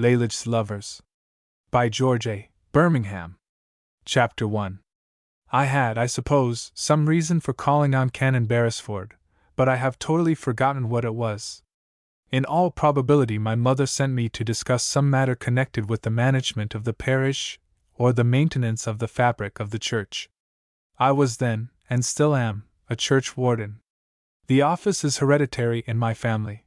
Lalage's Lovers. By George A. Birmingham. Chapter 1. I had, I suppose, some reason for calling on Canon Beresford, but I have totally forgotten what it was. In all probability my mother sent me to discuss some matter connected with the management of the parish, or the maintenance of the fabric of the church. I was then, and still am, a church warden. The office is hereditary in my family.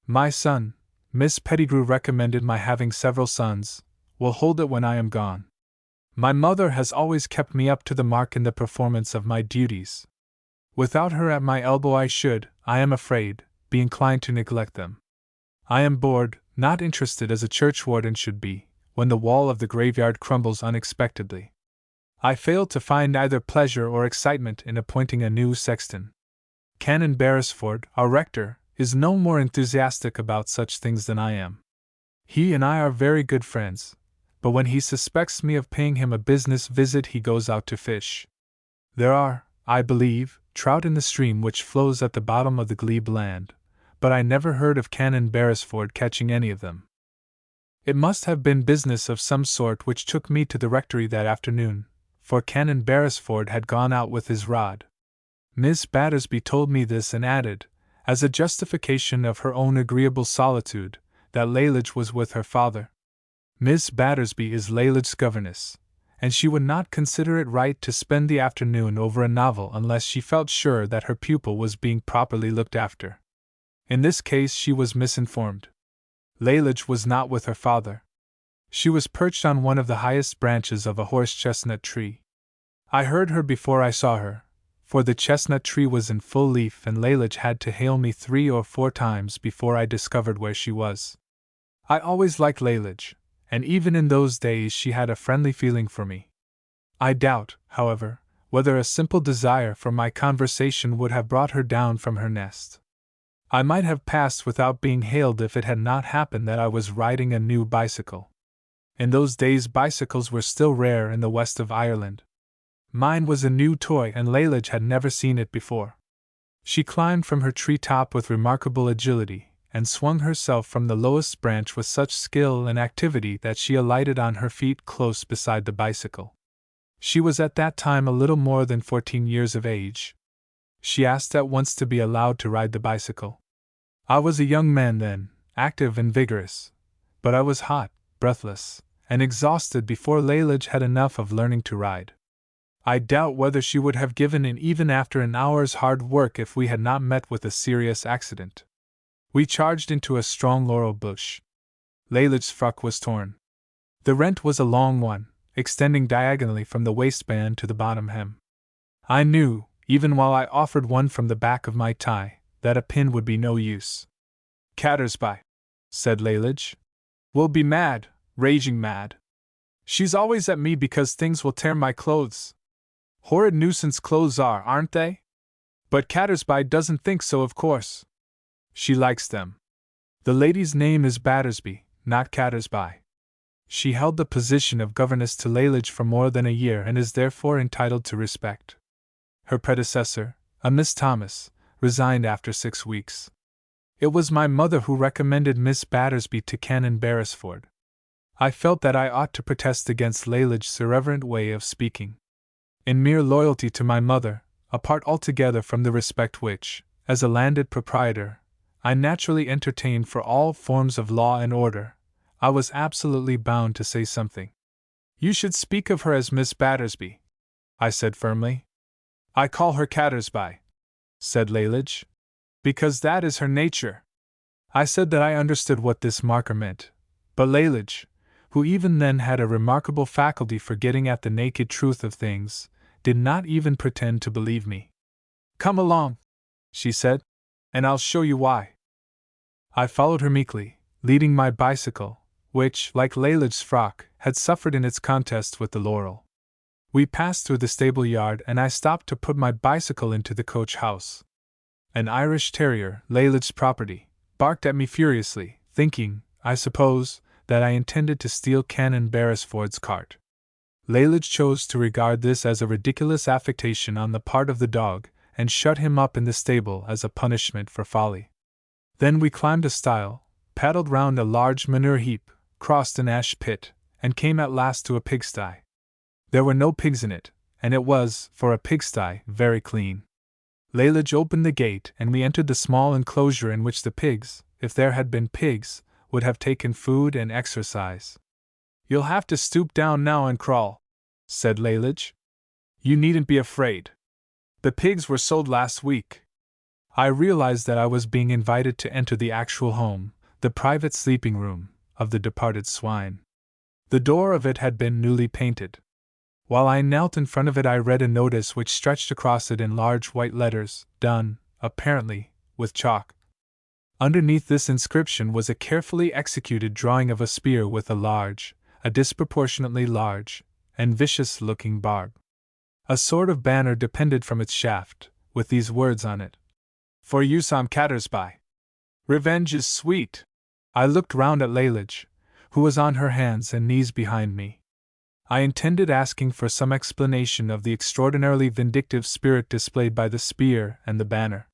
My son, Miss Pettigrew recommended my having several sons, will hold it when I am gone. My mother has always kept me up to the mark in the performance of my duties. Without her at my elbow I should, I am afraid, be inclined to neglect them. I am bored, not interested as a churchwarden should be, when the wall of the graveyard crumbles unexpectedly. I fail to find either pleasure or excitement in appointing a new sexton. Canon Beresford, our rector, is no more enthusiastic about such things than I am. He and I are very good friends, but when he suspects me of paying him a business visit he goes out to fish. There are, I believe, trout in the stream which flows at the bottom of the glebe land, but I never heard of Canon Beresford catching any of them. It must have been business of some sort which took me to the rectory that afternoon, for Canon Beresford had gone out with his rod. Miss Battersby told me this and added, as a justification of her own agreeable solitude, that Lalage was with her father. Miss Battersby is Lalage's governess, and she would not consider it right to spend the afternoon over a novel unless she felt sure that her pupil was being properly looked after. In this case she was misinformed. Lalage was not with her father. She was perched on one of the highest branches of a horse-chestnut tree. I heard her before I saw her, for the chestnut tree was in full leaf and Lalage had to hail me 3 or 4 times before I discovered where she was. I always liked Lalage, and even in those days she had a friendly feeling for me. I doubt, however, whether a simple desire for my conversation would have brought her down from her nest. I might have passed without being hailed if it had not happened that I was riding a new bicycle. In those days bicycles were still rare in the west of Ireland. Mine was a new toy and Lalage had never seen it before. She climbed from her tree-top with remarkable agility, and swung herself from the lowest branch with such skill and activity that she alighted on her feet close beside the bicycle. She was at that time a little more than 14 years of age. She asked at once to be allowed to ride the bicycle. I was a young man then, active and vigorous, but I was hot, breathless, and exhausted before Lalage had enough of learning to ride. I doubt whether she would have given in even after an hour's hard work if we had not met with a serious accident. We charged into a strong laurel bush. Lalage's frock was torn. The rent was a long one, extending diagonally from the waistband to the bottom hem. I knew, even while I offered one from the back of my tie, that a pin would be no use. "Cattersby," said Lalage. "We'll be mad, raging mad. She's always at me because things will tear my clothes. Horrid nuisance clothes are, aren't they? But Cattersby doesn't think so, of course. She likes them. The lady's name is Battersby, not Cattersby. She held the position of governess to Lalage for more than a year and is therefore entitled to respect. Her predecessor, a Miss Thomas, resigned after 6 weeks. It was my mother who recommended Miss Battersby to Canon Beresford. I felt that I ought to protest against Lalage's irreverent way of speaking. In mere loyalty to my mother, apart altogether from the respect which, as a landed proprietor, I naturally entertained for all forms of law and order, I was absolutely bound to say something. "You should speak of her as Miss Battersby," I said firmly. "I call her Cattersby," said Lalage, "because that is her nature." I said that I understood what this marker meant, but Lalage, who even then had a remarkable faculty for getting at the naked truth of things, did not even pretend to believe me. "Come along," she said, "and I'll show you why." I followed her meekly, leading my bicycle, which, like Lalage's frock, had suffered in its contest with the laurel. We passed through the stable yard and I stopped to put my bicycle into the coach house. An Irish terrier, Lalage's property, barked at me furiously, thinking, I suppose, that I intended to steal Canon Beresford's cart. Lalage chose to regard this as a ridiculous affectation on the part of the dog, and shut him up in the stable as a punishment for folly. Then we climbed a stile, paddled round a large manure heap, crossed an ash pit, and came at last to a pigsty. There were no pigs in it, and it was, for a pigsty, very clean. Lalage opened the gate and we entered the small enclosure in which the pigs, if there had been pigs, would have taken food and exercise. "You'll have to stoop down now and crawl," said Lalage. "You needn't be afraid. The pigs were sold last week." I realized that I was being invited to enter the actual home, the private sleeping room, of the departed swine. The door of it had been newly painted. While I knelt in front of it, I read a notice which stretched across it in large white letters, done, apparently, with chalk. Underneath this inscription was a carefully executed drawing of a spear with a disproportionately large, and vicious-looking barb. A sort of banner depended from its shaft, with these words on it: "For use on Cattersby. Revenge is sweet." I looked round at Lalage, who was on her hands and knees behind me. I intended asking for some explanation of the extraordinarily vindictive spirit displayed by the spear and the banner.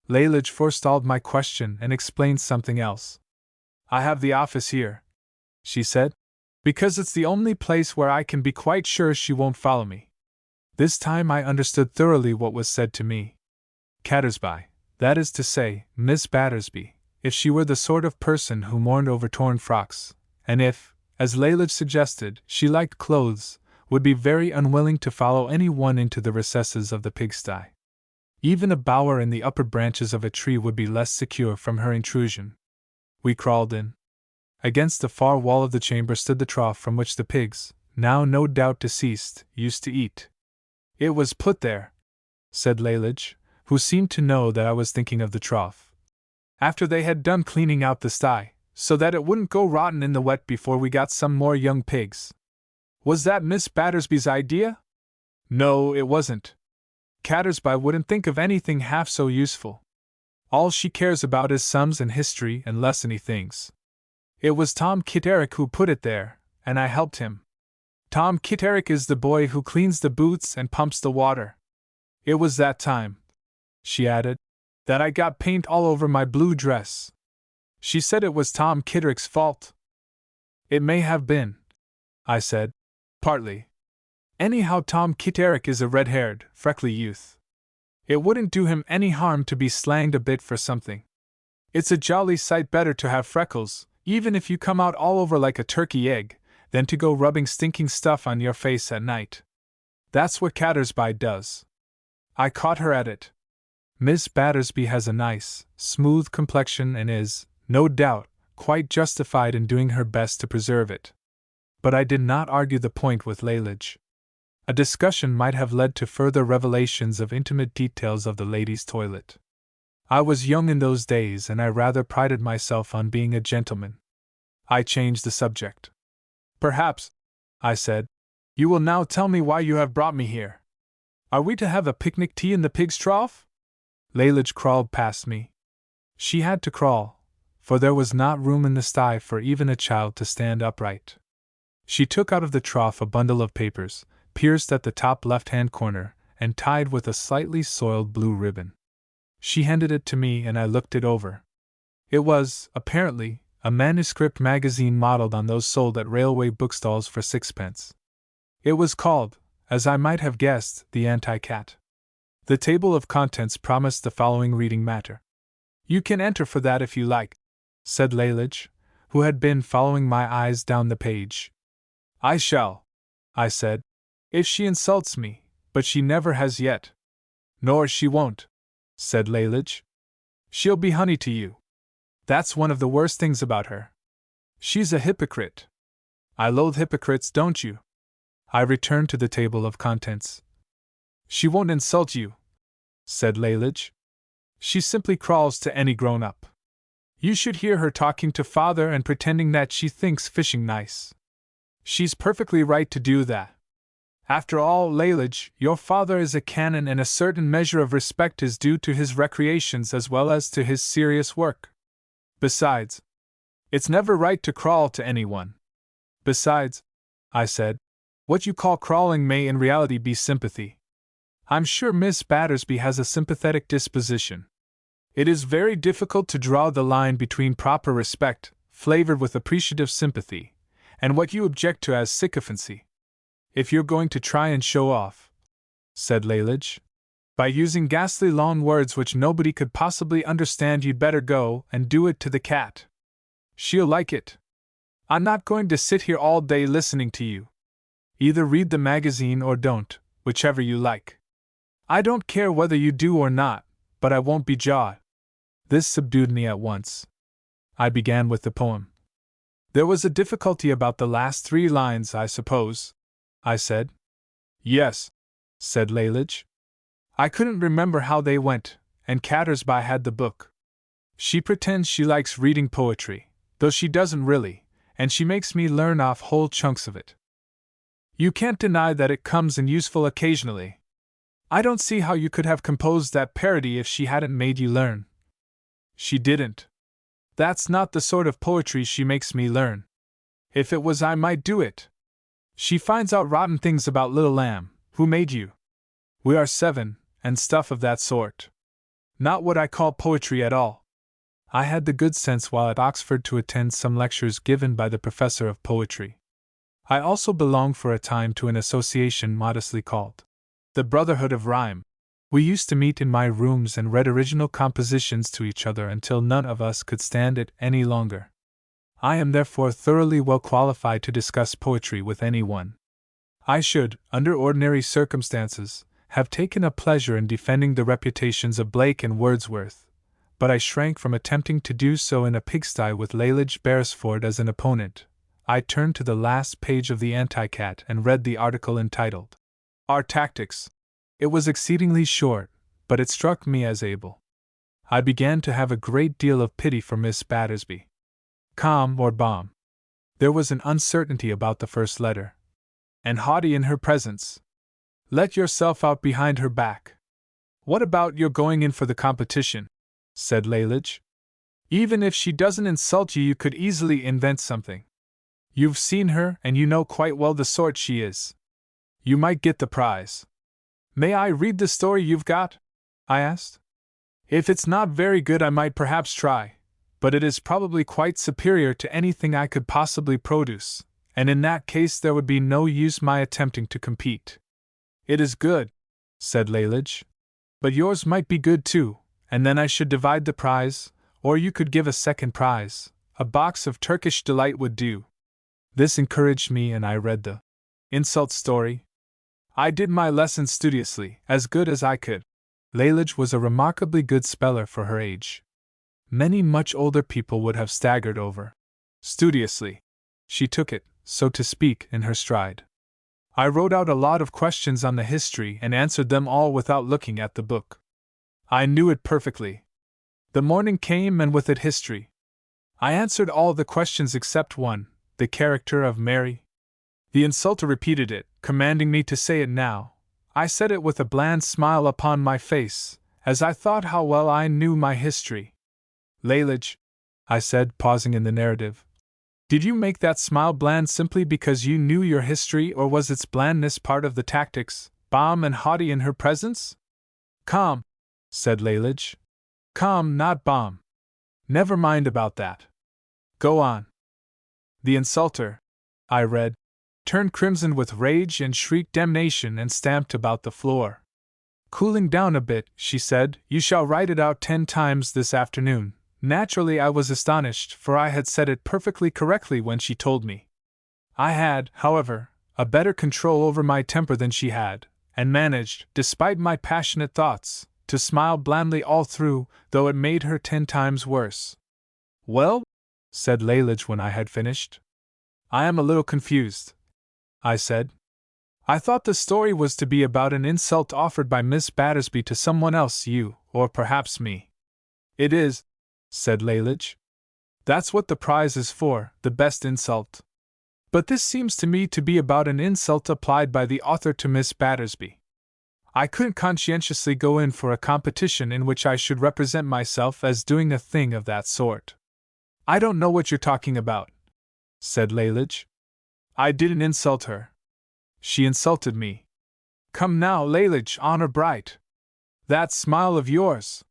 Lalage forestalled my question and explained something else. "I have the office here," she said, "because it's the only place where I can be quite sure she won't follow me." This time I understood thoroughly what was said to me. Cattersby, that is to say, Miss Battersby, if she were the sort of person who mourned over torn frocks, and if, as Lalage suggested, she liked clothes, would be very unwilling to follow any one into the recesses of the pigsty. Even a bower in the upper branches of a tree would be less secure from her intrusion. We crawled in. Against the far wall of the chamber stood the trough from which the pigs, now no doubt deceased, used to eat. "It was put there," said Lalage, who seemed to know that I was thinking of the trough, "after they had done cleaning out the sty, so that it wouldn't go rotten in the wet before we got some more young pigs." "Was that Miss Battersby's idea?" "No, it wasn't. Cattersby wouldn't think of anything half so useful. All she cares about is sums and history and lessony things. It was Tom Kitterick who put it there, and I helped him. Tom Kitterick is the boy who cleans the boots and pumps the water. It was that time," she added, "that I got paint all over my blue dress. She said it was Tom Kitterick's fault." "It may have been," I said, "partly. Anyhow, Tom Kitterick is a red-haired, freckly youth. It wouldn't do him any harm to be slanged a bit for something. It's a jolly sight better to have freckles, even if you come out all over like a turkey egg, than to go rubbing stinking stuff on your face at night. That's what Cattersby does." I caught her at it. Miss Battersby has a nice, smooth complexion and is, no doubt, quite justified in doing her best to preserve it. But I did not argue the point with Lalage. A discussion might have led to further revelations of intimate details of the lady's toilet. I was young in those days and I rather prided myself on being a gentleman. I changed the subject. "Perhaps," I said, "you will now tell me why you have brought me here. Are we to have a picnic tea in the pig's trough?" Lalage crawled past me. She had to crawl, for there was not room in the sty for even a child to stand upright. She took out of the trough a bundle of papers, pierced at the top left-hand corner, and tied with a slightly soiled blue ribbon. She handed it to me and I looked it over. It was, apparently, a manuscript magazine modelled on those sold at railway bookstalls for sixpence. It was called, as I might have guessed, The Anti-Cat. The table of contents promised the following reading matter. "You can enter for that if you like," said Lalage, who had been following my eyes down the page. "I shall," I said, "if she insults me, but she never has yet." "Nor she won't," said Lalage. "She'll be honey to you. That's one of the worst things about her. She's a hypocrite. I loathe hypocrites, don't you?" I returned to the table of contents. "She won't insult you," said Lalage. "She simply crawls to any grown-up. You should hear her talking to father and pretending that she thinks fishing nice. She's perfectly right to do that. After all, Lalage, your father is a canon and a certain measure of respect is due to his recreations as well as to his serious work. Besides, it's never right to crawl to anyone. Besides," I said, "what you call crawling may in reality be sympathy. I'm sure Miss Battersby has a sympathetic disposition. It is very difficult to draw the line between proper respect, flavored with appreciative sympathy, and what you object to as sycophancy. If you're going to try and show off, said Lalage, by using ghastly long words which nobody could possibly understand, you'd better go and do it to the cat. She'll like it. I'm not going to sit here all day listening to you. Either read the magazine or don't, whichever you like. I don't care whether you do or not, but I won't be jawed. This subdued me at once. I began with the poem. There was a difficulty about the last 3 lines, I suppose, I said. Yes, said Lalage. I couldn't remember how they went, and Cattersby had the book. She pretends she likes reading poetry, though she doesn't really, and she makes me learn off whole chunks of it. You can't deny that it comes in useful occasionally. I don't see how you could have composed that parody if she hadn't made you learn. She didn't. That's not the sort of poetry she makes me learn. If it was, I might do it. She finds out rotten things about little lamb, who made you. We are 7, and stuff of that sort. Not what I call poetry at all. I had the good sense while at Oxford to attend some lectures given by the professor of poetry. I also belonged for a time to an association modestly called the Brotherhood of Rhyme. We used to meet in my rooms and read original compositions to each other until none of us could stand it any longer. I am therefore thoroughly well qualified to discuss poetry with anyone. I should, under ordinary circumstances, have taken a pleasure in defending the reputations of Blake and Wordsworth, but I shrank from attempting to do so in a pigsty with Lalage Beresford as an opponent. I turned to the last page of the Anti-Cat and read the article entitled, Our Tactics. It was exceedingly short, but it struck me as able. I began to have a great deal of pity for Miss Battersby. Calm or bomb. There was an uncertainty about the first letter. And haughty in her presence. Let yourself out behind her back. What about your going in for the competition? Said Lalage. Even if she doesn't insult you, you could easily invent something. You've seen her, and you know quite well the sort she is. You might get the prize. May I read the story you've got? I asked. If it's not very good, I might perhaps try, but it is probably quite superior to anything I could possibly produce, and in that case there would be no use my attempting to compete. It is good, said Lalage, but yours might be good too, and then I should divide the prize, or you could give a second prize. A box of Turkish delight would do. This encouraged me, and I read the insult story. I did my lessons studiously, as good as I could. Lalage was a remarkably good speller for her age. Many much older people would have staggered over. Studiously. She took it, so to speak, in her stride. I wrote out a lot of questions on the history and answered them all without looking at the book. I knew it perfectly. The morning came, and with it history. I answered all the questions except one, the character of Mary. The insulter repeated it, commanding me to say it now. I said it with a bland smile upon my face, as I thought how well I knew my history. Lalage, I said, pausing in the narrative, did you make that smile bland simply because you knew your history, or was its blandness part of the tactics, bomb and haughty in her presence? Calm, said Lalage. Calm, not bomb. Never mind about that. Go on. The insulter, I read, turned crimson with rage and shrieked damnation and stamped about the floor. Cooling down a bit, she said, you shall write it out 10 times this afternoon. Naturally, I was astonished, for I had said it perfectly correctly when she told me. I had, however, a better control over my temper than she had, and managed, despite my passionate thoughts, to smile blandly all through, though it made her 10 times worse. Well? Said Lalage when I had finished. I am a little confused, I said. I thought the story was to be about an insult offered by Miss Battersby to someone else, you, or perhaps me. It is, said Lalage. That's what the prize is for, the best insult. But this seems to me to be about an insult applied by the author to Miss Battersby. I couldn't conscientiously go in for a competition in which I should represent myself as doing a thing of that sort. I don't know what you're talking about, said Lalage. I didn't insult her. She insulted me. Come now, Lalage, honor bright. That smile of yours.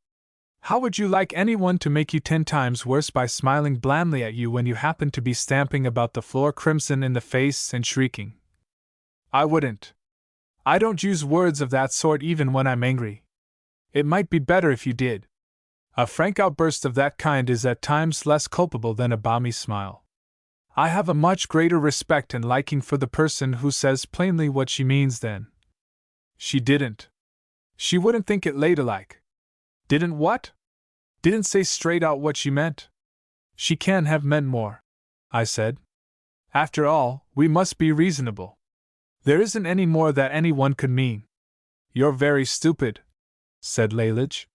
How would you like anyone to make you 10 times worse by smiling blandly at you when you happen to be stamping about the floor crimson in the face and shrieking? I wouldn't. I don't use words of that sort even when I'm angry. It might be better if you did. A frank outburst of that kind is at times less culpable than a balmy smile. I have a much greater respect and liking for the person who says plainly what she means then. She didn't. She wouldn't think it ladylike. Didn't what? Didn't say straight out what she meant. She can have meant more, I said. After all, we must be reasonable. There isn't any more that anyone could mean. You're very stupid, said Lalage.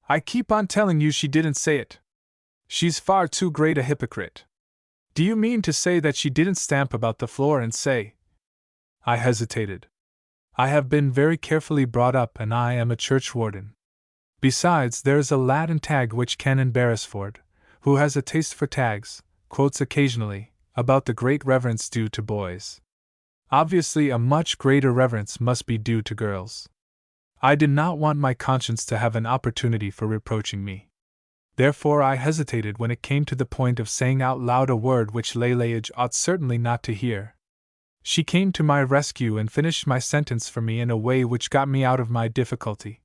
I keep on telling you she didn't say it. She's far too great a hypocrite. Do you mean to say that she didn't stamp about the floor and say? I hesitated. I have been very carefully brought up and I am a churchwarden. Besides, there is a Latin tag which Canon Beresford, who has a taste for tags, quotes occasionally, about the great reverence due to boys. Obviously, a much greater reverence must be due to girls. I did not want my conscience to have an opportunity for reproaching me. Therefore, I hesitated when it came to the point of saying out loud a word which Lalage ought certainly not to hear. She came to my rescue and finished my sentence for me in a way which got me out of my difficulty.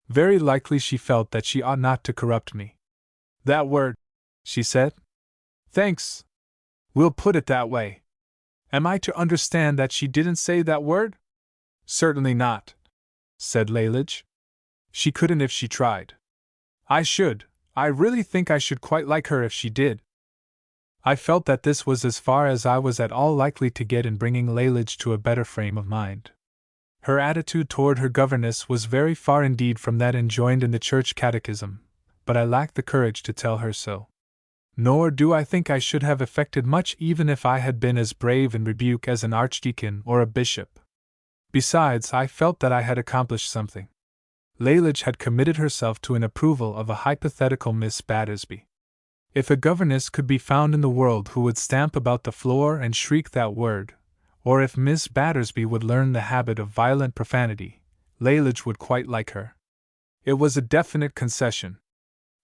Very likely she felt that she ought not to corrupt me. That word, she said? Thanks. We'll put it that way. Am I to understand that she didn't say that word? Certainly not, said Lalage. She couldn't if she tried. I really think I should quite like her if she did. I felt that this was as far as I was at all likely to get in bringing Lalage to a better frame of mind. Her attitude toward her governess was very far indeed from that enjoined in the church catechism, but I lacked the courage to tell her so. Nor do I think I should have effected much even if I had been as brave in rebuke as an archdeacon or a bishop. Besides, I felt that I had accomplished something. Lalage had committed herself to an approval of a hypothetical Miss Battersby. If a governess could be found in the world who would stamp about the floor and shriek that word, or if Miss Battersby would learn the habit of violent profanity, Lalage would quite like her. It was a definite concession.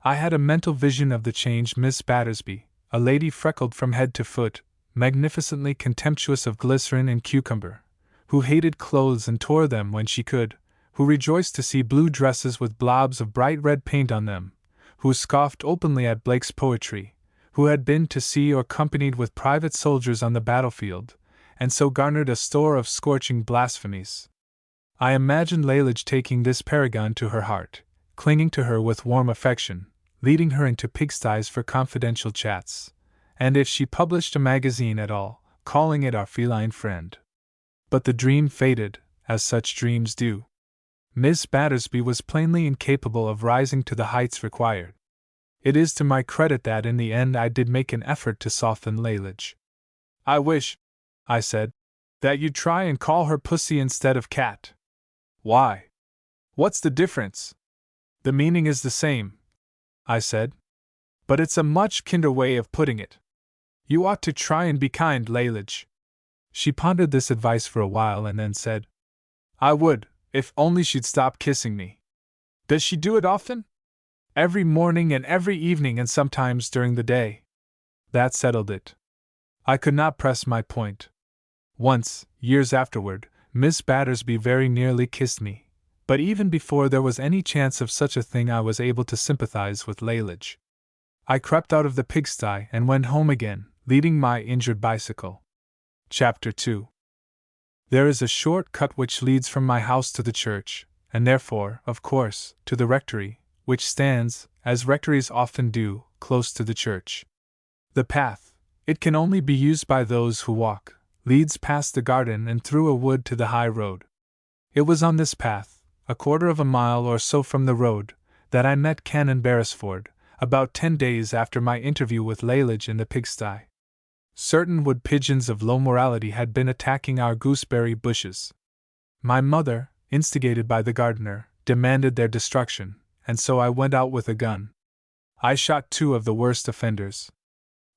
I had a mental vision of the changed Miss Battersby, a lady freckled from head to foot, magnificently contemptuous of glycerin and cucumber, who hated clothes and tore them when she could, who rejoiced to see blue dresses with blobs of bright red paint on them, who scoffed openly at Blake's poetry, who had been to sea or companied with private soldiers on the battlefield, and so garnered a store of scorching blasphemies. I imagined Lalage taking this paragon to her heart, clinging to her with warm affection, leading her into pigsties for confidential chats, and if she published a magazine at all, calling it our feline friend. But the dream faded, as such dreams do. Miss Battersby was plainly incapable of rising to the heights required. It is to my credit that in the end I did make an effort to soften Lalage. I wish, I said, that you'd try and call her Pussy instead of Cat. Why? What's the difference? The meaning is the same, I said. But it's a much kinder way of putting it. You ought to try and be kind, Lalage. She pondered this advice for a while and then said, I would, if only she'd stop kissing me. Does she do it often? Every morning and every evening and sometimes during the day. That settled it. I could not press my point. Once, years afterward, Miss Battersby very nearly kissed me, but even before there was any chance of such a thing I was able to sympathize with Lalage. I crept out of the pigsty and went home again, leading my injured bicycle. Chapter 2. There is a short cut which leads from my house to the church, and therefore, of course, to the rectory, which stands, as rectories often do, close to the church. The path, it can only be used by those who walk, leads past the garden and through a wood to the high road. It was on this path, a quarter of a mile or so from the road, that I met Canon Beresford, about 10 days after my interview with Lalage in the pigsty. Certain wood pigeons of low morality had been attacking our gooseberry bushes. My mother, instigated by the gardener, demanded their destruction, and so I went out with a gun. I shot 2 of the worst offenders.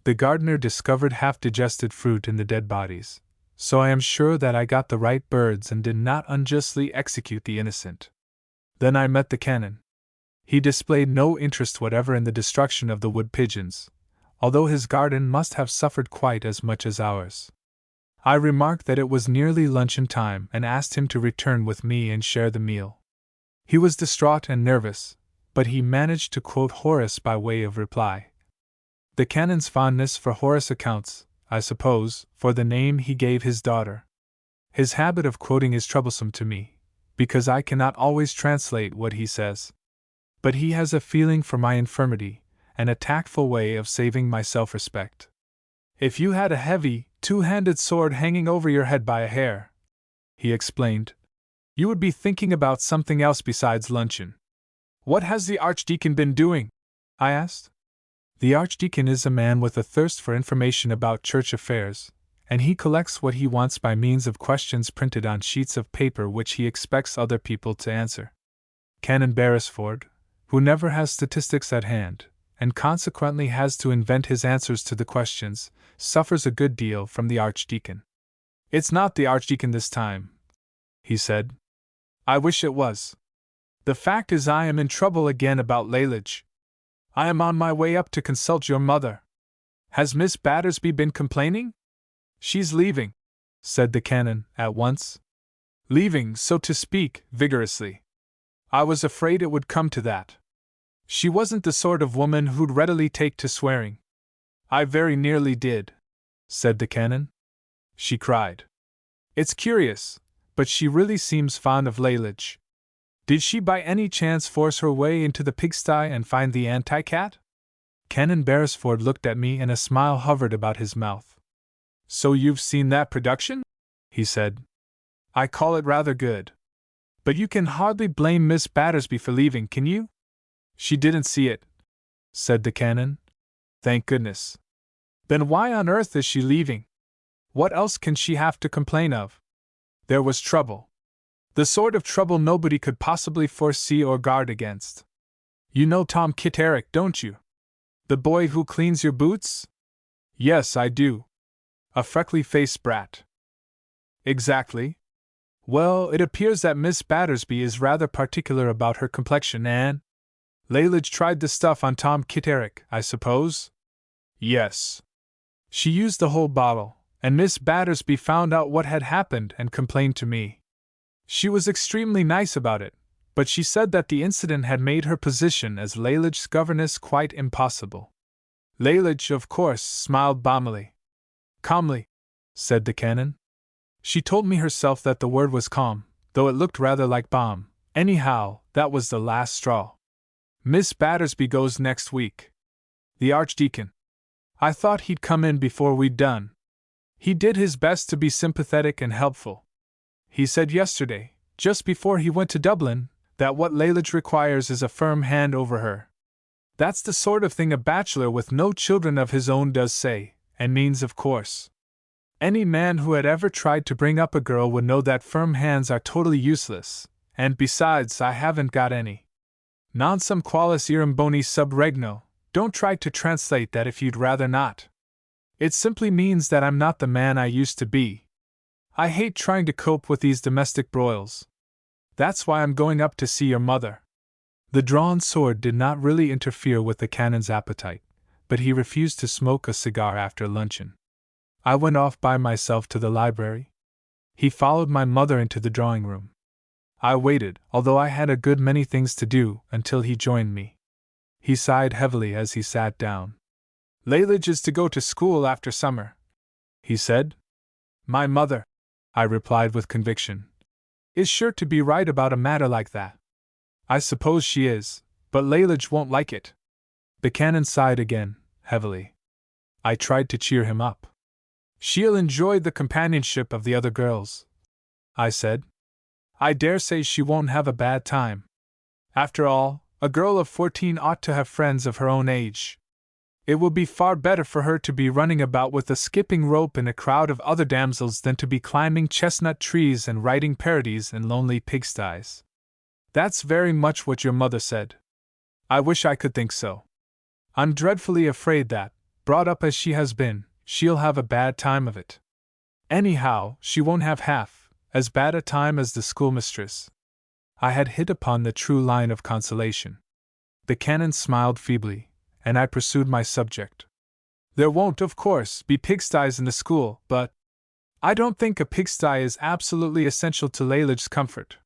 The gardener discovered half-digested fruit in the dead bodies, so I am sure that I got the right birds and did not unjustly execute the innocent. Then I met the canon. He displayed no interest whatever in the destruction of the wood pigeons, although his garden must have suffered quite as much as ours. I remarked that it was nearly luncheon time and asked him to return with me and share the meal. He was distraught and nervous, but he managed to quote Horace by way of reply. The canon's fondness for Horace accounts, I suppose, for the name he gave his daughter. His habit of quoting is troublesome to me, because I cannot always translate what he says. But he has a feeling for my infirmity, and a tactful way of saving my self-respect. If you had a heavy, two-handed sword hanging over your head by a hair, he explained, you would be thinking about something else besides luncheon. What has the Archdeacon been doing? I asked. The Archdeacon is a man with a thirst for information about church affairs, and he collects what he wants by means of questions printed on sheets of paper which he expects other people to answer. Canon Beresford, who never has statistics at hand, and consequently has to invent his answers to the questions, suffers a good deal from the Archdeacon. It's not the Archdeacon this time, he said. I wish it was. The fact is I am in trouble again about Lalage. I am on my way up to consult your mother. Has Miss Battersby been complaining? She's leaving, said the canon at once. Leaving, so to speak, vigorously. I was afraid it would come to that. She wasn't the sort of woman who'd readily take to swearing. I very nearly did, said the canon. She cried. It's curious, but she really seems fond of Lalage. Did she by any chance force her way into the pigsty and find the anti-cat? Canon Beresford looked at me and a smile hovered about his mouth. So you've seen that production? He said. I call it rather good. But you can hardly blame Miss Battersby for leaving, can you? She didn't see it, said the canon. Thank goodness. Then why on earth is she leaving? What else can she have to complain of? There was trouble. The sort of trouble nobody could possibly foresee or guard against. You know Tom Kitterick, don't you? The boy who cleans your boots? Yes, I do. A freckly-faced brat. Exactly. Well, it appears that Miss Battersby is rather particular about her complexion, and Lalage tried the stuff on Tom Kitterick, I suppose? Yes. She used the whole bottle, and Miss Battersby found out what had happened and complained to me. She was extremely nice about it, but she said that the incident had made her position as Lalage's governess quite impossible. Lalage, of course, smiled balmily. Calmly, said the canon. She told me herself that the word was calm, though it looked rather like balm. Anyhow, that was the last straw. Miss Battersby goes next week. The Archdeacon. I thought he'd come in before we'd done. He did his best to be sympathetic and helpful. He said yesterday, just before he went to Dublin, that what Lalage requires is a firm hand over her. That's the sort of thing a bachelor with no children of his own does say, and means, of course. Any man who had ever tried to bring up a girl would know that firm hands are totally useless, and besides, I haven't got any. Non sum qualis irum boni sub regno, don't try to translate that if you'd rather not. It simply means that I'm not the man I used to be. I hate trying to cope with these domestic broils. That's why I'm going up to see your mother. The drawn sword did not really interfere with the canon's appetite, but he refused to smoke a cigar after luncheon. I went off by myself to the library. He followed my mother into the drawing-room. I waited, although I had a good many things to do, until he joined me. He sighed heavily as he sat down. Lalage is to go to school after summer, he said. My mother, I replied with conviction, is sure to be right about a matter like that. I suppose she is, but Lalage won't like it. The canon sighed again, heavily. I tried to cheer him up. She'll enjoy the companionship of the other girls, I said. I dare say she won't have a bad time. After all, a girl of 14 ought to have friends of her own age. It will be far better for her to be running about with a skipping rope in a crowd of other damsels than to be climbing chestnut trees and writing parodies in lonely pigsties. That's very much what your mother said. I wish I could think so. I'm dreadfully afraid that, brought up as she has been, she'll have a bad time of it. Anyhow, she won't have half as bad a time as the schoolmistress. I had hit upon the true line of consolation. The canon smiled feebly, and I pursued my subject. There won't, of course, be pigsties in the school, but I don't think a pigsty is absolutely essential to Lalage's comfort.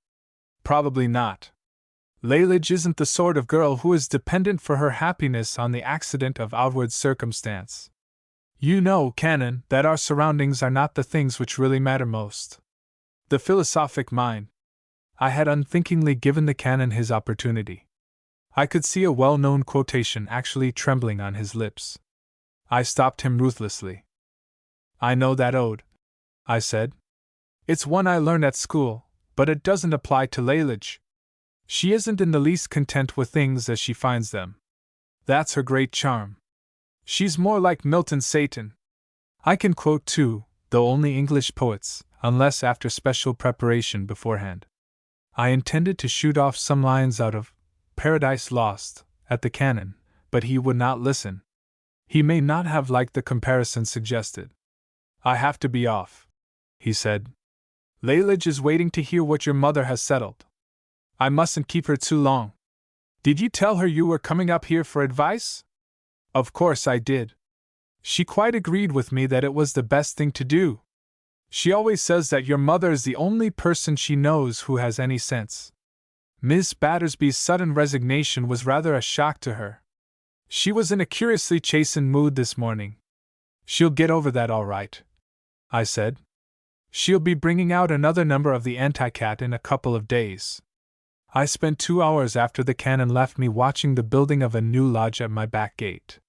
Probably not. Lalage isn't the sort of girl who is dependent for her happiness on the accident of outward circumstance. You know, Canon, that our surroundings are not the things which really matter most. The philosophic mind. I had unthinkingly given the Canon his opportunity. I could see a well-known quotation actually trembling on his lips. I stopped him ruthlessly. I know that ode, I said. It's one I learned at school, but it doesn't apply to Lalage. She isn't in the least content with things as she finds them. That's her great charm. She's more like Milton's Satan. I can quote too, though only English poets, unless after special preparation beforehand. I intended to shoot off some lines out of Paradise Lost at the canon, but he would not listen. He may not have liked the comparison suggested. I have to be off, he said. Lalage is waiting to hear what your mother has settled. I mustn't keep her too long. Did you tell her you were coming up here for advice? Of course I did. She quite agreed with me that it was the best thing to do. She always says that your mother is the only person she knows who has any sense. Miss Battersby's sudden resignation was rather a shock to her. She was in a curiously chastened mood this morning. She'll get over that all right, I said. She'll be bringing out another number of the Anti-Cat in a couple of days. I spent 2 hours after the canon left me watching the building of a new lodge at my back gate.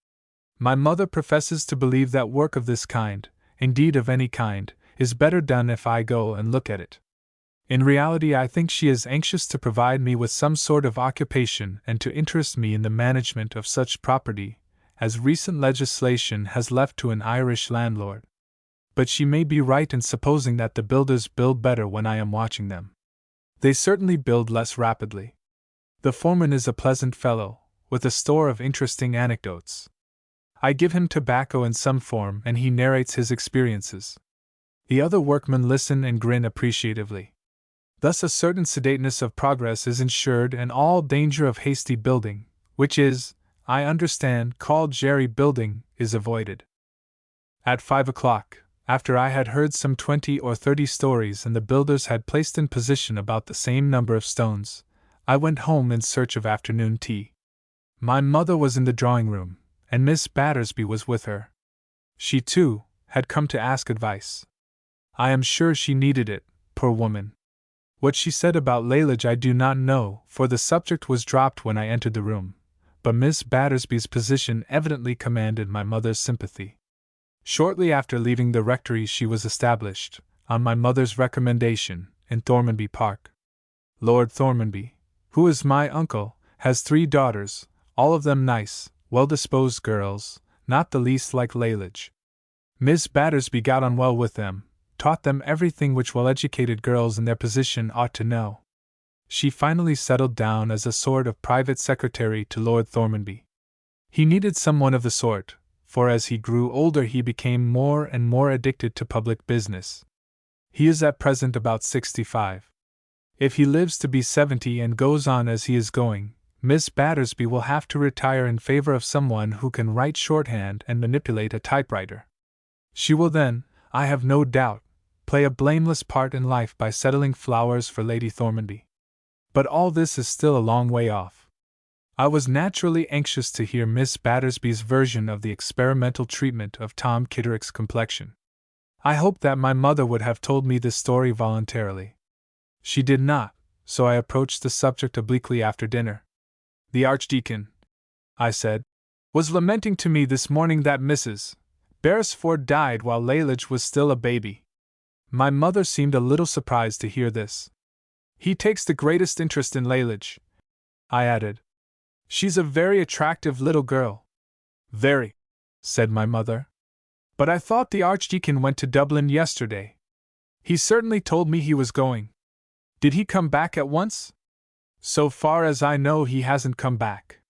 My mother professes to believe that work of this kind, indeed of any kind, is better done if I go and look at it. In reality, I think she is anxious to provide me with some sort of occupation and to interest me in the management of such property as recent legislation has left to an Irish landlord. But she may be right in supposing that the builders build better when I am watching them. They certainly build less rapidly. The foreman is a pleasant fellow, with a store of interesting anecdotes. I give him tobacco in some form and he narrates his experiences. The other workmen listen and grin appreciatively. Thus a certain sedateness of progress is ensured and all danger of hasty building, which is, I understand, called jerry building, is avoided. At 5 o'clock, after I had heard some 20 or 30 stories and the builders had placed in position about the same number of stones, I went home in search of afternoon tea. My mother was in the drawing-room, and Miss Battersby was with her. She, too, had come to ask advice. I am sure she needed it, poor woman. What she said about Lalage I do not know, for the subject was dropped when I entered the room, but Miss Battersby's position evidently commanded my mother's sympathy. Shortly after leaving the rectory she was established, on my mother's recommendation, in Thormanby Park. Lord Thormanby, who is my uncle, has 3 daughters, all of them nice, well-disposed girls, not the least like Lalage. Miss Battersby got on well with them, taught them everything which well-educated girls in their position ought to know. She finally settled down as a sort of private secretary to Lord Thormanby. He needed someone of the sort, for as he grew older he became more and more addicted to public business. He is at present about 65. If he lives to be 70 and goes on as he is going, Miss Battersby will have to retire in favor of someone who can write shorthand and manipulate a typewriter. She will then, I have no doubt, play a blameless part in life by settling flowers for Lady Thormanby. But all this is still a long way off. I was naturally anxious to hear Miss Battersby's version of the experimental treatment of Tom Kitterick's complexion. I hoped that my mother would have told me this story voluntarily. She did not, so I approached the subject obliquely after dinner. The Archdeacon, I said, was lamenting to me this morning that Mrs. Beresford died while Lalage was still a baby. My mother seemed a little surprised to hear this. He takes the greatest interest in Lalage, I added. She's a very attractive little girl. Very, said my mother. But I thought the Archdeacon went to Dublin yesterday. He certainly told me he was going. Did he come back at once? So far as I know, he hasn't come back.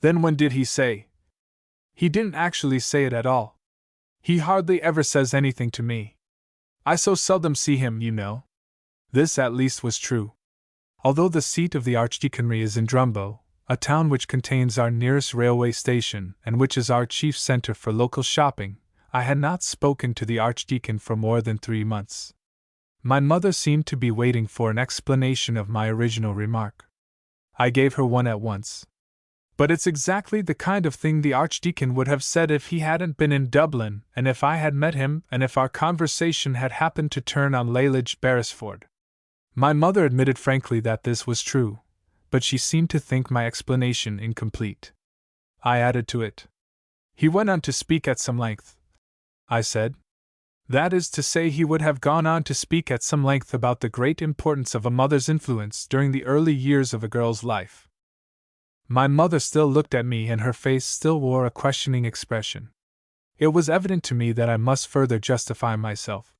Then when did he say? He didn't actually say it at all. He hardly ever says anything to me. I so seldom see him, you know. This at least was true. Although the seat of the Archdeaconry is in Drumbo, a town which contains our nearest railway station and which is our chief center for local shopping, I had not spoken to the Archdeacon for more than 3 months. My mother seemed to be waiting for an explanation of my original remark. I gave her one at once. But it's exactly the kind of thing the Archdeacon would have said if he hadn't been in Dublin, and if I had met him, and if our conversation had happened to turn on Lalage Beresford. My mother admitted frankly that this was true, but she seemed to think my explanation incomplete. I added to it. He went on to speak at some length, I said. That is to say, he would have gone on to speak at some length about the great importance of a mother's influence during the early years of a girl's life. My mother still looked at me and her face still wore a questioning expression. It was evident to me that I must further justify myself.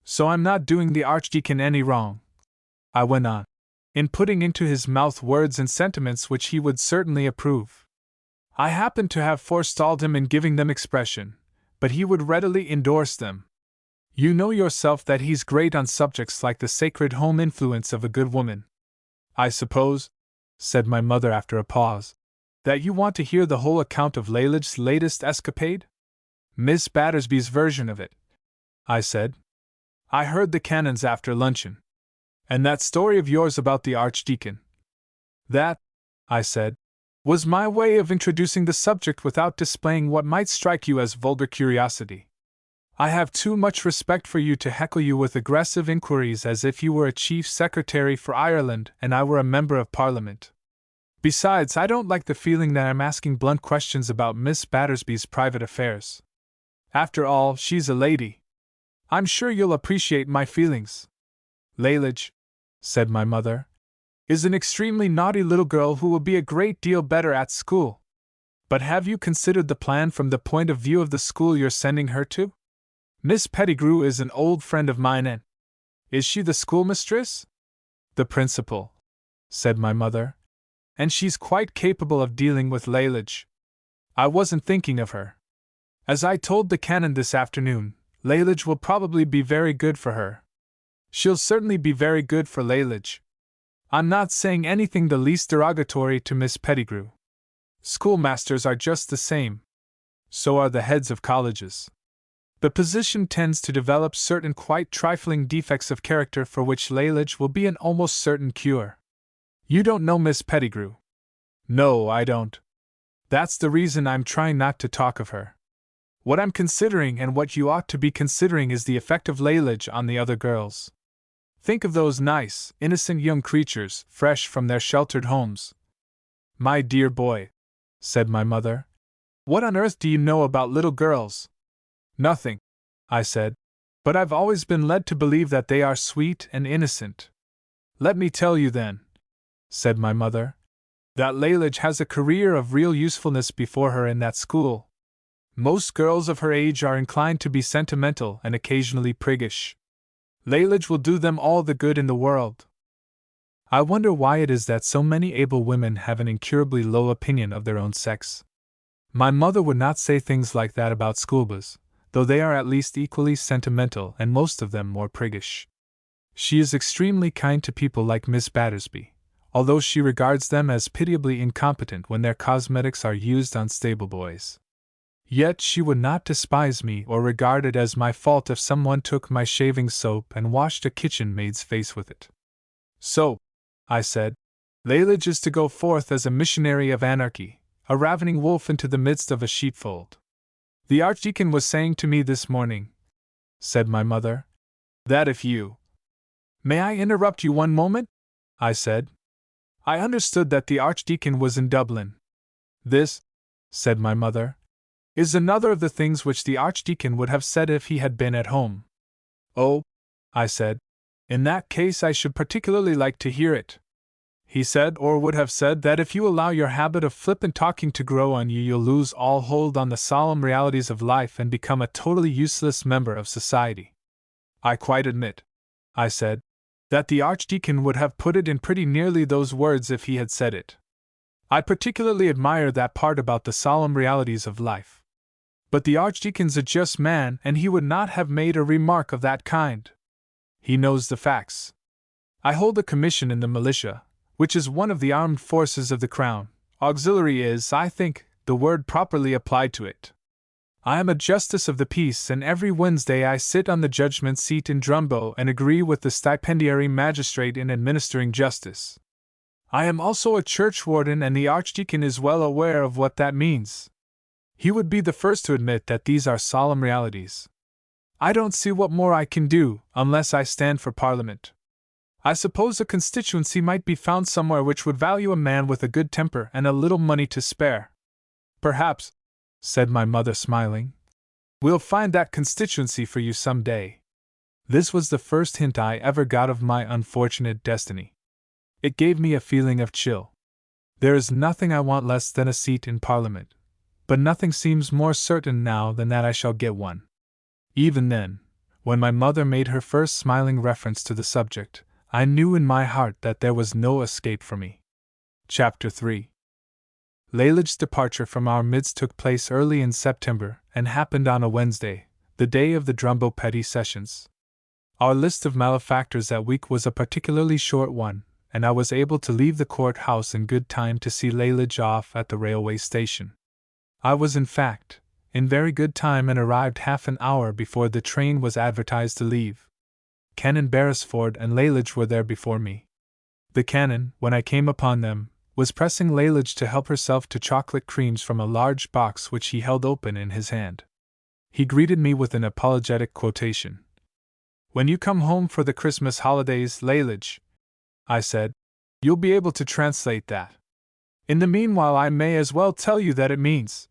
So I'm not doing the Archdeacon any wrong, I went on, in putting into his mouth words and sentiments which he would certainly approve. I happened to have forestalled him in giving them expression, but he would readily endorse them. You know yourself that he's great on subjects like the sacred home influence of a good woman. I suppose, said my mother after a pause, that you want to hear the whole account of Lalage's latest escapade? Miss Battersby's version of it, I said. I heard the canons after luncheon. And that story of yours about the Archdeacon. That, I said, was my way of introducing the subject without displaying what might strike you as vulgar curiosity. I have too much respect for you to heckle you with aggressive inquiries as if you were a Chief Secretary for Ireland and I were a Member of Parliament. Besides, I don't like the feeling that I'm asking blunt questions about Miss Battersby's private affairs. After all, she's a lady. I'm sure you'll appreciate my feelings. Lalage, said my mother, is an extremely naughty little girl who will be a great deal better at school. But have you considered the plan from the point of view of the school you're sending her to? Miss Pettigrew is an old friend of mine and… Is she the schoolmistress? The principal, said my mother. And she's quite capable of dealing with Lalage. I wasn't thinking of her. As I told the canon this afternoon, Lalage will probably be very good for her. She'll certainly be very good for Lalage. I'm not saying anything the least derogatory to Miss Pettigrew. Schoolmasters are just the same. So are the heads of colleges. The position tends to develop certain quite trifling defects of character for which Lalage will be an almost certain cure. You don't know Miss Pettigrew. No, I don't. That's the reason I'm trying not to talk of her. What I'm considering and what you ought to be considering is the effect of Lalage on the other girls. Think of those nice, innocent young creatures, fresh from their sheltered homes. My dear boy, said my mother, what on earth do you know about little girls? Nothing, I said, but I've always been led to believe that they are sweet and innocent. Let me tell you then, said my mother, that Lalage has a career of real usefulness before her in that school. Most girls of her age are inclined to be sentimental and occasionally priggish. Lalage will do them all the good in the world. I wonder why it is that so many able women have an incurably low opinion of their own sex. My mother would not say things like that about schoolboys, though they are at least equally sentimental and most of them more priggish. She is extremely kind to people like Miss Battersby, although she regards them as pitiably incompetent when their cosmetics are used on stable boys. Yet she would not despise me or regard it as my fault if someone took my shaving soap and washed a kitchen maid's face with it. So, I said, Lalage is to go forth as a missionary of anarchy, a ravening wolf into the midst of a sheepfold. The Archdeacon was saying to me this morning, said my mother, that if you… May I interrupt you one moment? I said. I understood that the Archdeacon was in Dublin. This, said my mother, is another of the things which the Archdeacon would have said if he had been at home. Oh, I said, in that case I should particularly like to hear it. He said or would have said that if you allow your habit of flippant talking to grow on you, you'll lose all hold on the solemn realities of life and become a totally useless member of society. I quite admit, I said, that the Archdeacon would have put it in pretty nearly those words if he had said it. I particularly admire that part about the solemn realities of life. But the Archdeacon's a just man, and he would not have made a remark of that kind. He knows the facts. I hold a commission in the militia, which is one of the armed forces of the Crown, Auxiliary is, I think, the word properly applied to it. I am a justice of the peace, and every Wednesday I sit on the judgment seat in Drumbo and agree with the stipendiary magistrate in administering justice. I am also a churchwarden, and the archdeacon is well aware of what that means. He would be the first to admit that these are solemn realities. I don't see what more I can do, unless I stand for Parliament. I suppose a constituency might be found somewhere which would value a man with a good temper and a little money to spare. Perhaps, said my mother, smiling, we'll find that constituency for you some day. This was the first hint I ever got of my unfortunate destiny. It gave me a feeling of chill. There is nothing I want less than a seat in Parliament, but nothing seems more certain now than that I shall get one. Even then, when my mother made her first smiling reference to the subject, I knew in my heart that there was no escape for me. Chapter 3. Lalage's departure from our midst took place early in September and happened on a Wednesday, the day of the Drumbo Petty Sessions. Our list of malefactors that week was a particularly short one, and I was able to leave the court-house in good time to see Lalage off at the railway station. I was, in fact, in very good time and arrived half an hour before the train was advertised to leave. Canon Beresford and Lalage were there before me. The Canon, when I came upon them, was pressing Lalage to help herself to chocolate creams from a large box which he held open in his hand. He greeted me with an apologetic quotation. "When you come home for the Christmas holidays, Lalage," I said, "you'll be able to translate that. In the meanwhile I may as well tell you that it means—"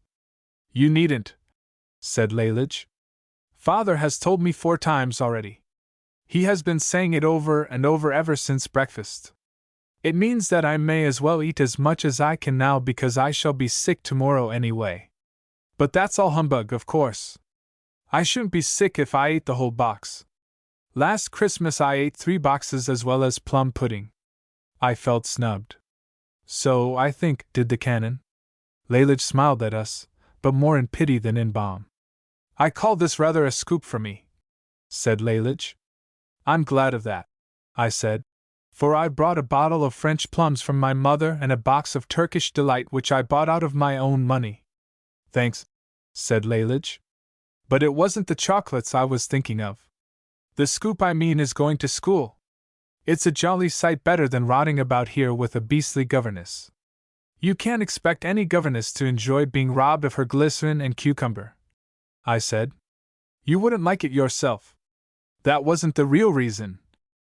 "You needn't," said Lalage. "Father has told me 4 times already. He has been saying it over and over ever since breakfast. It means that I may as well eat as much as I can now because I shall be sick tomorrow anyway. But that's all humbug, of course. I shouldn't be sick if I ate the whole box. Last Christmas I ate 3 boxes as well as plum pudding." I felt snubbed. "So, I think, did the Canon." Lalage smiled at us, but more in pity than in balm. "I call this rather a scoop for me," said Lalage. "I'm glad of that," I said, "for I brought a bottle of French plums from my mother and a box of Turkish Delight which I bought out of my own money." "Thanks," said Lalage. "But it wasn't the chocolates I was thinking of. The scoop I mean is going to school. It's a jolly sight better than rotting about here with a beastly governess. You can't expect any governess to enjoy being robbed of her glycerin and cucumber," I said. "You wouldn't like it yourself." "That wasn't the real reason,"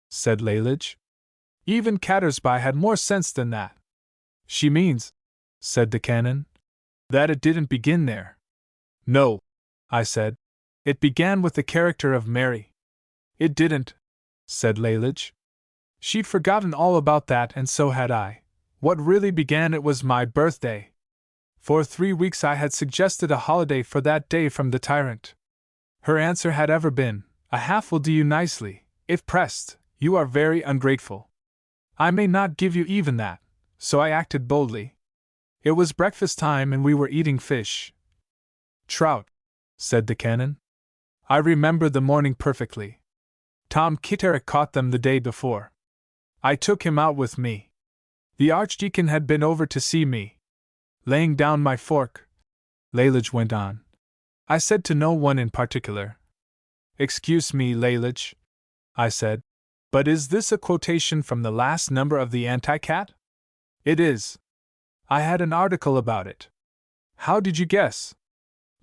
said Lalage. "Even Cattersby had more sense than that." "She means," said the Canon, "that it didn't begin there." "No," I said. "It began with the character of Mary." "It didn't," said Lalage. "She'd forgotten all about that, and so had I. What really began it was my birthday. For 3 weeks I had suggested a holiday for that day from the tyrant. Her answer had ever been, 'A half will do you nicely, if pressed, you are very ungrateful.' I may not give you even that, so I acted boldly. It was breakfast time and we were eating fish." "Trout," said the Canon. "I remember the morning perfectly. Tom Kitterick caught them the day before. I took him out with me. The Archdeacon had been over to see me. Laying down my fork," Lalage went on, "I said to no one in particular." "Excuse me, Lalage," I said, "but is this a quotation from the last number of the Anti-Cat?" "It is. I had an article about it." "How did you guess?"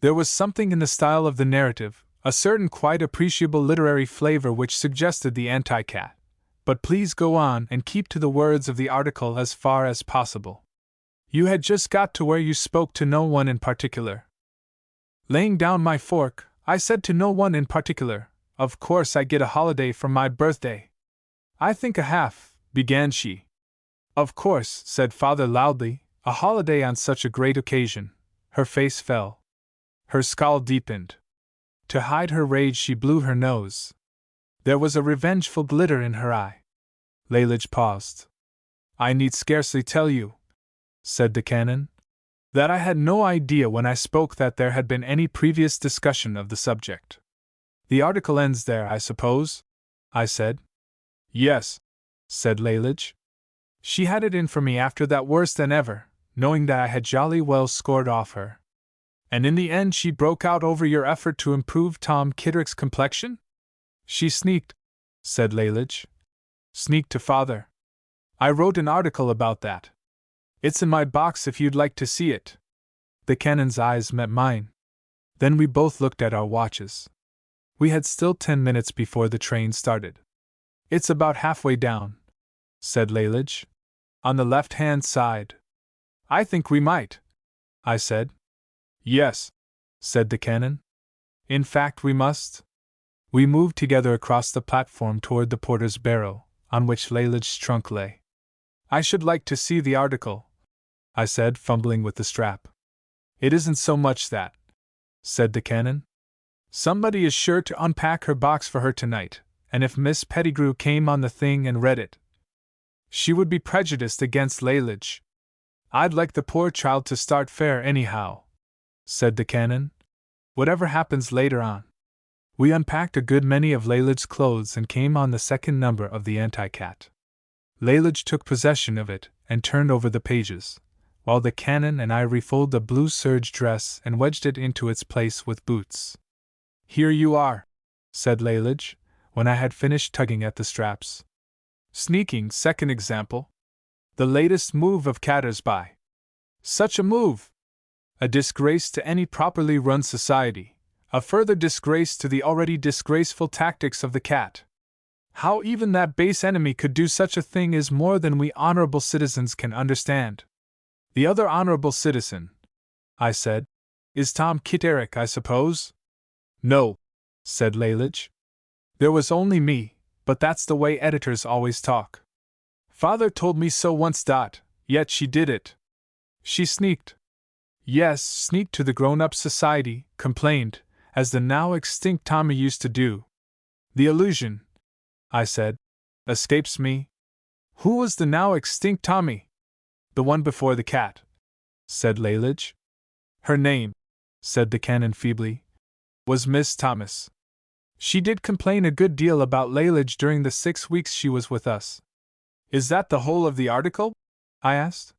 "There was something in the style of the narrative, a certain quite appreciable literary flavor which suggested the Anti-Cat. But please go on and keep to the words of the article as far as possible. You had just got to where you spoke to no one in particular." "Laying down my fork, I said to no one in particular, 'Of course I get a holiday for my birthday.' 'I think a half,' began she. 'Of course,' said father loudly, 'a holiday on such a great occasion.'" Her face fell. Her scowl deepened. To hide her rage she blew her nose. There was a revengeful glitter in her eye. Lalage paused. "I need scarcely tell you," said the Canon, "that I had no idea when I spoke that there had been any previous discussion of the subject." "The article ends there, I suppose?" I said. "Yes," said Lalage. "She had it in for me after that worse than ever, knowing that I had jolly well scored off her. And in the end she broke out over your effort to improve Tom Kitterick's complexion? She sneaked, said Lalage. Sneaked to father. I wrote an article about that. It's in my box if you'd like to see it. The Canon's eyes met mine. Then we both looked at our watches. We had still 10 minutes before the train started. It's about halfway down, said Lalage. On the left-hand side. I think we might, I said. Yes, said the Canon. In fact, we must. We moved together across the platform toward the porter's barrow, on which Lalage's trunk lay. I should like to see the article, I said, fumbling with the strap. It isn't so much that, said the Canon. Somebody is sure to unpack her box for her tonight, and if Miss Pettigrew came on the thing and read it, she would be prejudiced against Lalage. I'd like the poor child to start fair anyhow, said the Canon. Whatever happens later on. We unpacked a good many of Lalage's clothes and came on the second number of the Anti-Cat. Lalage took possession of it and turned over the pages, while the Canon and I refolded the blue serge dress and wedged it into its place with boots. Here you are, said Lalage, when I had finished tugging at the straps. Sneaking, second example. The latest move of Cattersby. Such a move! A disgrace to any properly run society, a further disgrace to the already disgraceful tactics of the cat. How even that base enemy could do such a thing is more than we honorable citizens can understand. The other honorable citizen, I said, is Tom Kitterick, I suppose? No, said Lalage. There was only me, but that's the way editors always talk. Father told me so once. Yet she did it. She sneaked. Yes, sneaked to the grown-up society, complained, as the now extinct Tommy used to do. The allusion, I said, escapes me. Who was the now extinct Tommy? The one before the cat, said Lalage. Her name, said the Canon feebly, was Miss Thomas. She did complain a good deal about Lalage during the 6 weeks she was with us. Is that the whole of the article? I asked.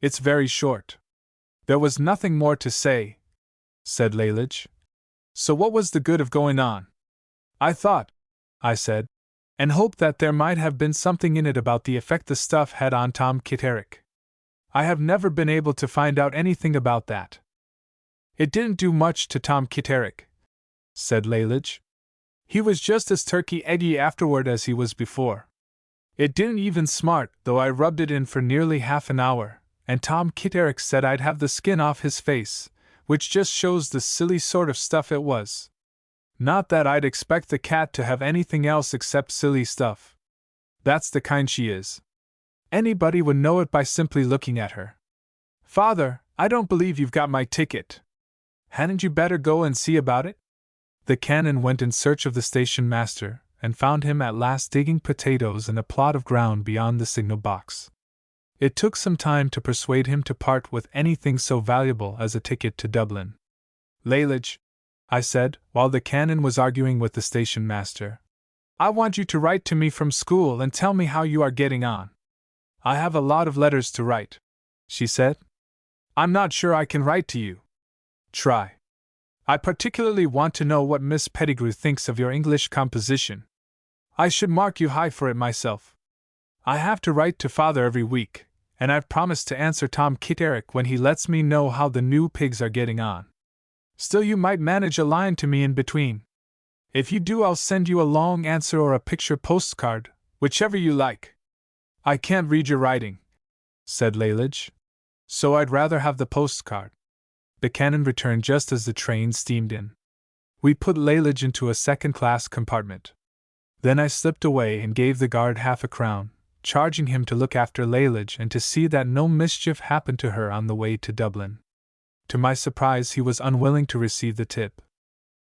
It's very short. There was nothing more to say, said Lalage. So what was the good of going on? I thought, I said, and hoped that there might have been something in it about the effect the stuff had on Tom Kitterick. I have never been able to find out anything about that. It didn't do much to Tom Kitterick, said Lalage. He was just as turkey-eggy afterward as he was before. It didn't even smart, though I rubbed it in for nearly half an hour, and Tom Kitterick said I'd have the skin off his face, which just shows the silly sort of stuff it was. Not that I'd expect the cat to have anything else except silly stuff. That's the kind she is. Anybody would know it by simply looking at her. Father, I don't believe you've got my ticket. Hadn't you better go and see about it? The Canon went in search of the station master, and found him at last digging potatoes in a plot of ground beyond the signal box. It took some time to persuade him to part with anything so valuable as a ticket to Dublin. Lalage, I said, while the Canon was arguing with the station master, I want you to write to me from school and tell me how you are getting on. I have a lot of letters to write, she said. I'm not sure I can write to you. Try. I particularly want to know what Miss Pettigrew thinks of your English composition. I should mark you high for it myself. I have to write to Father every week, and I've promised to answer Tom Kitterick when he lets me know how the new pigs are getting on. Still, you might manage a line to me in between. If you do, I'll send you a long answer or a picture postcard, whichever you like. I can't read your writing, said Lalage, so I'd rather have the postcard. The Canon returned just as the train steamed in. We put Lalage into a second-class compartment. Then I slipped away and gave the guard half a crown, charging him to look after Lalage and to see that no mischief happened to her on the way to Dublin. To my surprise, he was unwilling to receive the tip.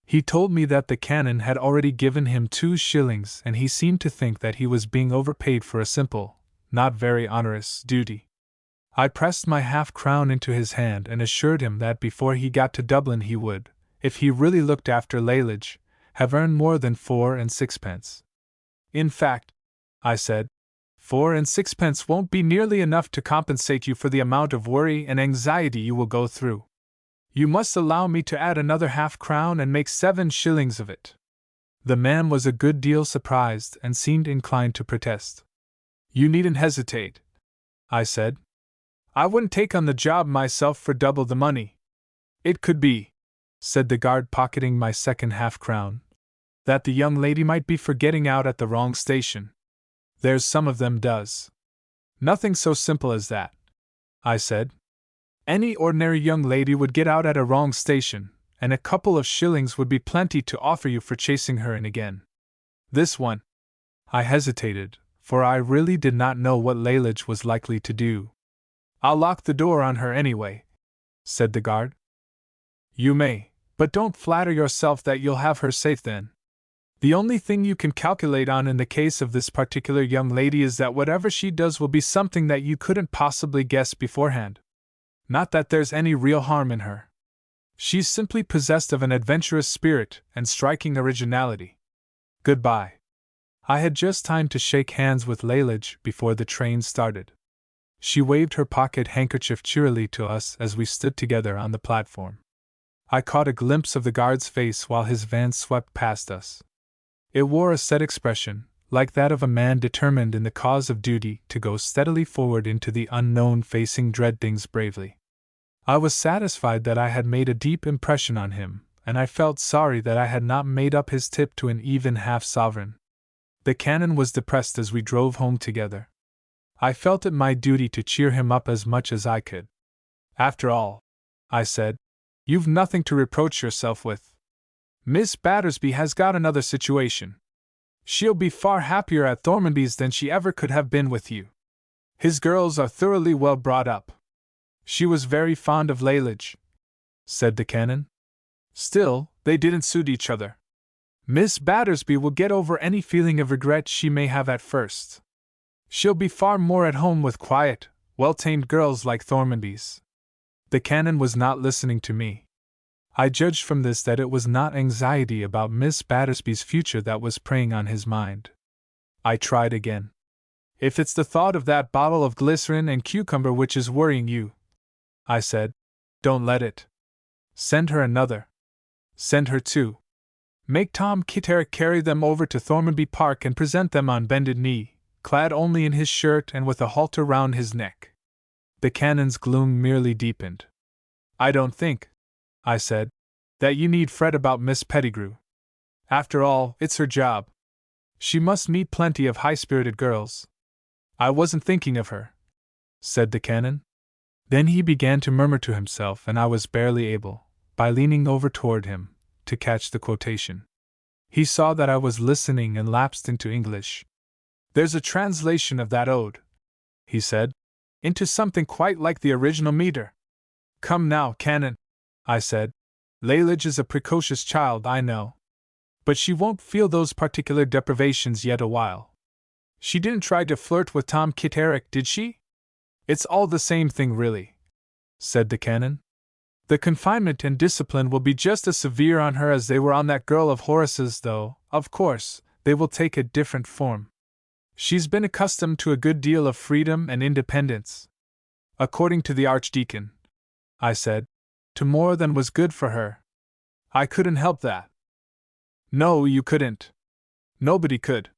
He told me that the Canon had already given him 2 shillings, and he seemed to think that he was being overpaid for a simple, not very onerous, duty. I pressed my half-crown into his hand and assured him that before he got to Dublin he would, if he really looked after Lalage, have earned more than 4 and 6pence. In fact, I said, 4 and 6 won't be nearly enough to compensate you for the amount of worry and anxiety you will go through. You must allow me to add another half-crown and make 7 shillings of it." The man was a good deal surprised and seemed inclined to protest. "You needn't hesitate," I said. "I wouldn't take on the job myself for double the money." "It could be," said the guard, pocketing my second half-crown, "that the young lady might be for getting out at the wrong station. There's some of them does." "Nothing so simple as that," I said. "Any ordinary young lady would get out at a wrong station, and a couple of shillings would be plenty to offer you for chasing her in again. This one—" I hesitated, for I really did not know what Lalage was likely to do. "I'll lock the door on her anyway," said the guard. "You may, but don't flatter yourself that you'll have her safe then. The only thing you can calculate on in the case of this particular young lady is that whatever she does will be something that you couldn't possibly guess beforehand. Not that there's any real harm in her. She's simply possessed of an adventurous spirit and striking originality. Goodbye." I had just time to shake hands with Lalage before the train started. She waved her pocket handkerchief cheerily to us as we stood together on the platform. I caught a glimpse of the guard's face while his van swept past us. It wore a set expression, like that of a man determined in the cause of duty to go steadily forward into the unknown, facing dread things bravely. I was satisfied that I had made a deep impression on him, and I felt sorry that I had not made up his tip to an even half-sovereign. The canon was depressed as we drove home together. I felt it my duty to cheer him up as much as I could. "After all," I said, "you've nothing to reproach yourself with. Miss Battersby has got another situation. She'll be far happier at Thormanby's than she ever could have been with you. His girls are thoroughly well brought up." "She was very fond of Lalage," said the canon. "Still, they didn't suit each other. Miss Battersby will get over any feeling of regret she may have at first. She'll be far more at home with quiet, well-tamed girls like Thormanby's." The canon was not listening to me. I judged from this that it was not anxiety about Miss Battersby's future that was preying on his mind. I tried again. "If it's the thought of that bottle of glycerin and cucumber which is worrying you," I said, "don't let it. Send her another. Send her 2. Make Tom Kitterick carry them over to Thormanby Park and present them on bended knee, clad only in his shirt and with a halter round his neck." The canon's gloom merely deepened. "I don't think," I said, "that you need fret about Miss Pettigrew. After all, it's her job. She must meet plenty of high-spirited girls." "I wasn't thinking of her," said the canon. Then he began to murmur to himself, and I was barely able, by leaning over toward him, to catch the quotation. He saw that I was listening and lapsed into English. "There's a translation of that ode," he said, "into something quite like the original meter." "Come now, canon," I said. "Lalage is a precocious child, I know. But she won't feel those particular deprivations yet awhile. She didn't try to flirt with Tom Kitterick, did she?" "It's all the same thing, really," said the canon. "The confinement and discipline will be just as severe on her as they were on that girl of Horace's, though, of course, they will take a different form. She's been accustomed to a good deal of freedom and independence. According to the Archdeacon," I said, "to more than was good for her." "I couldn't help that." "No, you couldn't. Nobody could.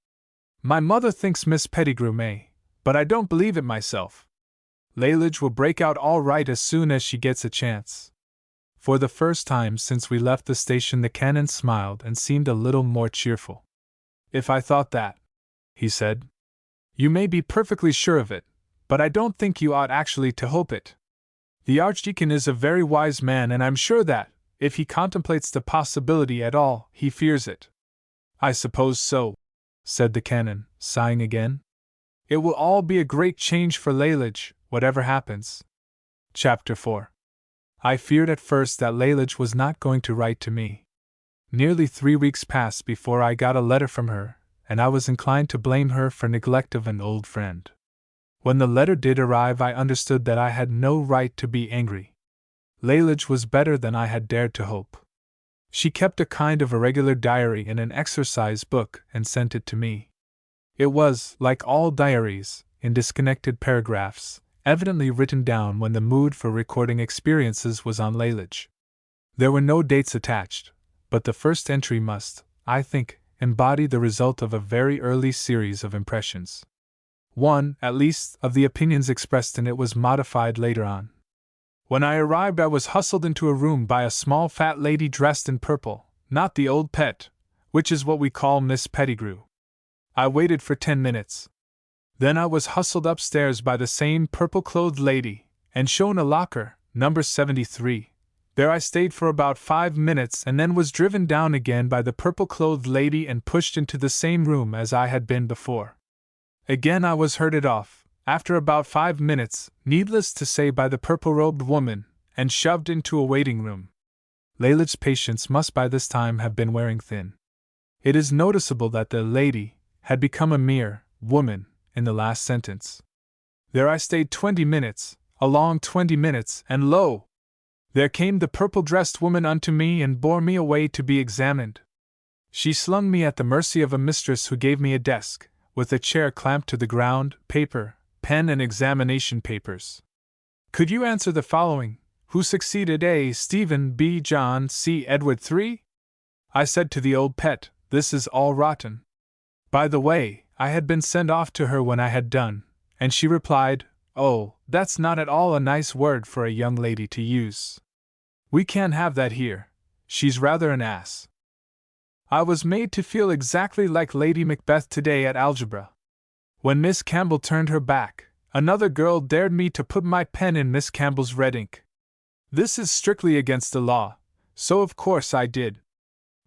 My mother thinks Miss Pettigrew may, but I don't believe it myself. Lalage will break out all right as soon as she gets a chance." For the first time since we left the station, the canon smiled and seemed a little more cheerful. "If I thought that," he said, "you may be perfectly sure of it, but I don't think you ought actually to hope it. The Archdeacon is a very wise man, and I'm sure that, if he contemplates the possibility at all, he fears it." "I suppose so," said the canon, sighing again. "It will all be a great change for Lalage, whatever happens." Chapter 4. I feared at first that Lalage was not going to write to me. Nearly 3 weeks passed before I got a letter from her, and I was inclined to blame her for neglect of an old friend. When the letter did arrive, I understood that I had no right to be angry. Lalage was better than I had dared to hope. She kept a kind of irregular diary in an exercise book and sent it to me. It was, like all diaries, in disconnected paragraphs, evidently written down when the mood for recording experiences was on Lalage. There were no dates attached, but the first entry must, I think, embody the result of a very early series of impressions. One, at least, of the opinions expressed in it was modified later on. When I arrived, I was hustled into a room by a small fat lady dressed in purple, not the old pet, which is what we call Miss Pettigrew. I waited for 10 minutes. Then I was hustled upstairs by the same purple-clothed lady, and shown a locker, number 73. There I stayed for about 5 minutes and then was driven down again by the purple-clothed lady and pushed into the same room as I had been before. Again I was herded off, after about 5 minutes, needless to say by the purple-robed woman, and shoved into a waiting room. Lalage's patience must by this time have been wearing thin. It is noticeable that the lady had become a mere woman in the last sentence. There I stayed 20 minutes, a long 20 minutes, and lo! There came the purple-dressed woman unto me and bore me away to be examined. She slung me at the mercy of a mistress who gave me a desk, with a chair clamped to the ground, paper, pen and examination papers. Could you answer the following? Who succeeded A. Stephen, B. John, C. Edward 3? I said to the old pet, this is all rotten. By the way, I had been sent off to her when I had done, and she replied, oh, that's not at all a nice word for a young lady to use. We can't have that here. She's rather an ass. I was made to feel exactly like Lady Macbeth today at algebra. When Miss Campbell turned her back, another girl dared me to put my pen in Miss Campbell's red ink. This is strictly against the law, so of course I did.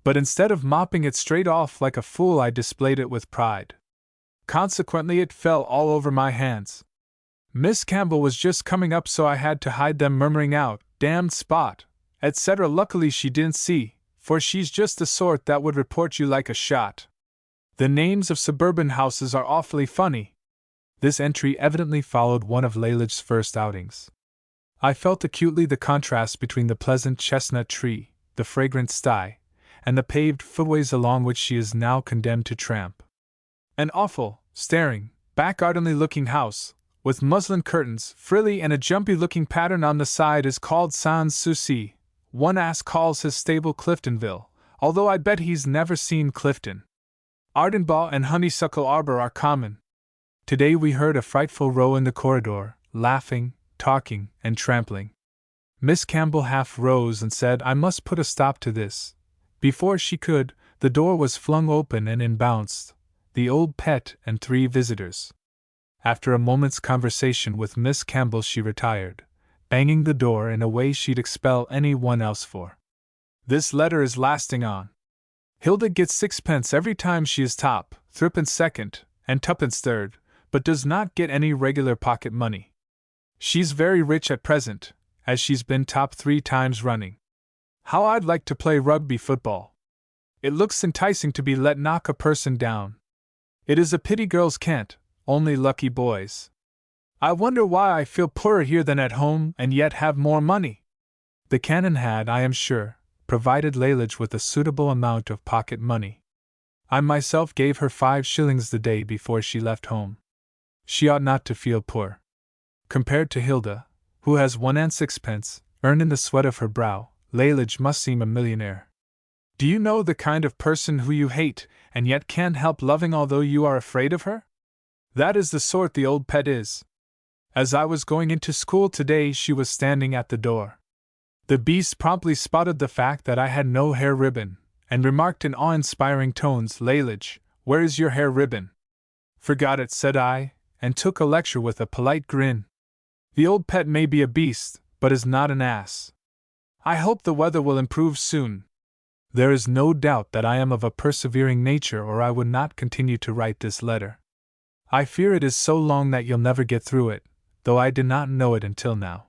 But instead of mopping it straight off like a fool, I displayed it with pride. Consequently, it fell all over my hands. Miss Campbell was just coming up, so I had to hide them, murmuring out, damned spot, etc. Luckily she didn't see, for she's just the sort that would report you like a shot. The names of suburban houses are awfully funny. This entry evidently followed one of Lalage's first outings. I felt acutely the contrast between the pleasant chestnut tree, the fragrant sty, and the paved footways along which she is now condemned to tramp. An awful, staring, back-gardenly-looking house, with muslin curtains, frilly and a jumpy-looking pattern on the side, is called Sans Souci. One ass calls his stable Cliftonville, although I bet he's never seen Clifton. Ardenbaugh and honeysuckle arbor are common. Today we heard a frightful row in the corridor, laughing, talking, and trampling. Miss Campbell half rose and said I must put a stop to this. Before she could, the door was flung open and in bounced the old pet and 3 visitors. After a moment's conversation with Miss Campbell she retired, banging the door in a way she'd expel anyone else for. This letter is lasting on. Hilda gets 6pence every time she is top, 3pence second, and 2pence third, but does not get any regular pocket money. She's very rich at present, as she's been top 3 times running. How I'd like to play rugby football. It looks enticing to be let knock a person down. It is a pity girls can't, only lucky boys. I wonder why I feel poorer here than at home and yet have more money. The canon had, I am sure, provided Lalage with a suitable amount of pocket money. I myself gave her 5 shillings the day before she left home. She ought not to feel poor. Compared to Hilda, who has 1 and 6pence, earned in the sweat of her brow, Lalage must seem a millionaire. Do you know the kind of person who you hate, and yet can't help loving although you are afraid of her? That is the sort the old pet is. As I was going into school today, she was standing at the door. The beast promptly spotted the fact that I had no hair ribbon, and remarked in awe-inspiring tones, Lalage, where is your hair ribbon? Forgot it, said I, and took a lecture with a polite grin. The old pet may be a beast, but is not an ass. I hope the weather will improve soon. There is no doubt that I am of a persevering nature, or I would not continue to write this letter. I fear it is so long that you'll never get through it, though I did not know it until now.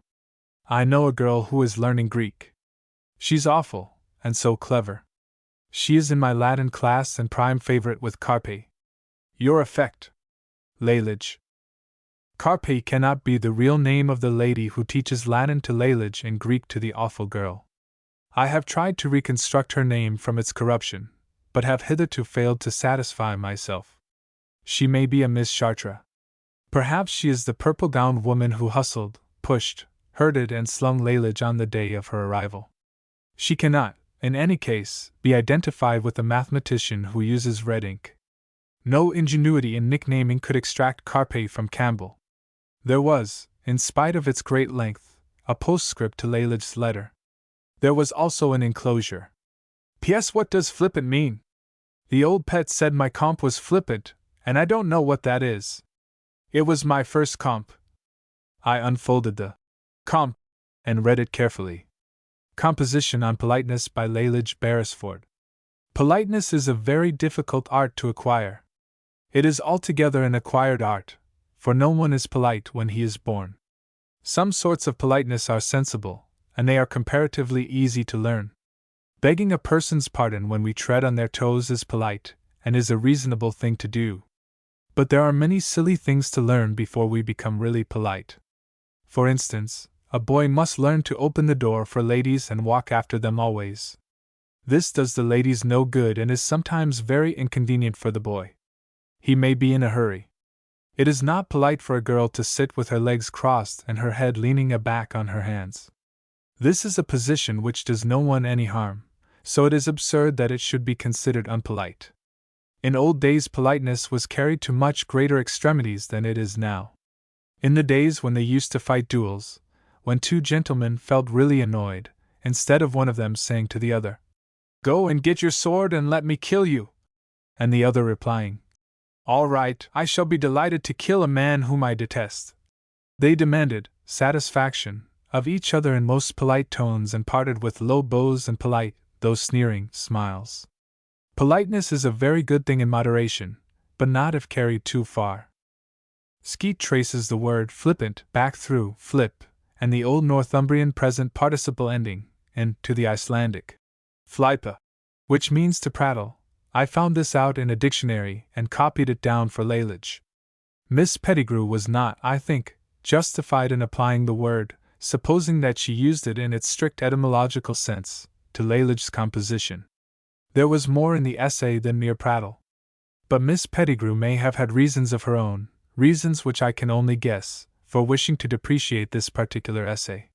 I know a girl who is learning Greek. She's awful, and so clever. She is in my Latin class and prime favorite with Carpe. Your effect, Lalage. Carpe cannot be the real name of the lady who teaches Latin to Lalage and Greek to the awful girl. I have tried to reconstruct her name from its corruption, but have hitherto failed to satisfy myself. She may be a Miss Chartres. Perhaps she is the purple-gowned woman who hustled, pushed, herded, and slung Lalage on the day of her arrival. She cannot, in any case, be identified with the mathematician who uses red ink. No ingenuity in nicknaming could extract Carpe from Campbell. There was, in spite of its great length, a postscript to Lalage's letter. There was also an enclosure. P.S. What does flippant mean? The old pet said my comp was flippant, and I don't know what that is. It was my first comp. I unfolded the comp and read it carefully. Composition on Politeness by Lalage Beresford. Politeness is a very difficult art to acquire. It is altogether an acquired art, for no one is polite when he is born. Some sorts of politeness are sensible, and they are comparatively easy to learn. Begging a person's pardon when we tread on their toes is polite, and is a reasonable thing to do. But there are many silly things to learn before we become really polite. For instance, a boy must learn to open the door for ladies and walk after them always. This does the ladies no good and is sometimes very inconvenient for the boy. He may be in a hurry. It is not polite for a girl to sit with her legs crossed and her head leaning aback on her hands. This is a position which does no one any harm, so it is absurd that it should be considered unpolite. In old days politeness was carried to much greater extremities than it is now. In the days when they used to fight duels, when two gentlemen felt really annoyed, instead of one of them saying to the other, "Go and get your sword and let me kill you," and the other replying, "All right, I shall be delighted to kill a man whom I detest," they demanded satisfaction of each other in most polite tones and parted with low bows and polite, though sneering, smiles. Politeness is a very good thing in moderation, but not if carried too far. Skeat traces the word flippant back through flip and the Old Northumbrian present participle ending in to the Icelandic flipa, which means to prattle. I found this out in a dictionary and copied it down for Lalage. Miss Pettigrew was not, I think, justified in applying the word, supposing that she used it in its strict etymological sense, to Lalage's composition. There was more in the essay than mere prattle. But Miss Pettigrew may have had reasons of her own, reasons which I can only guess, for wishing to depreciate this particular essay.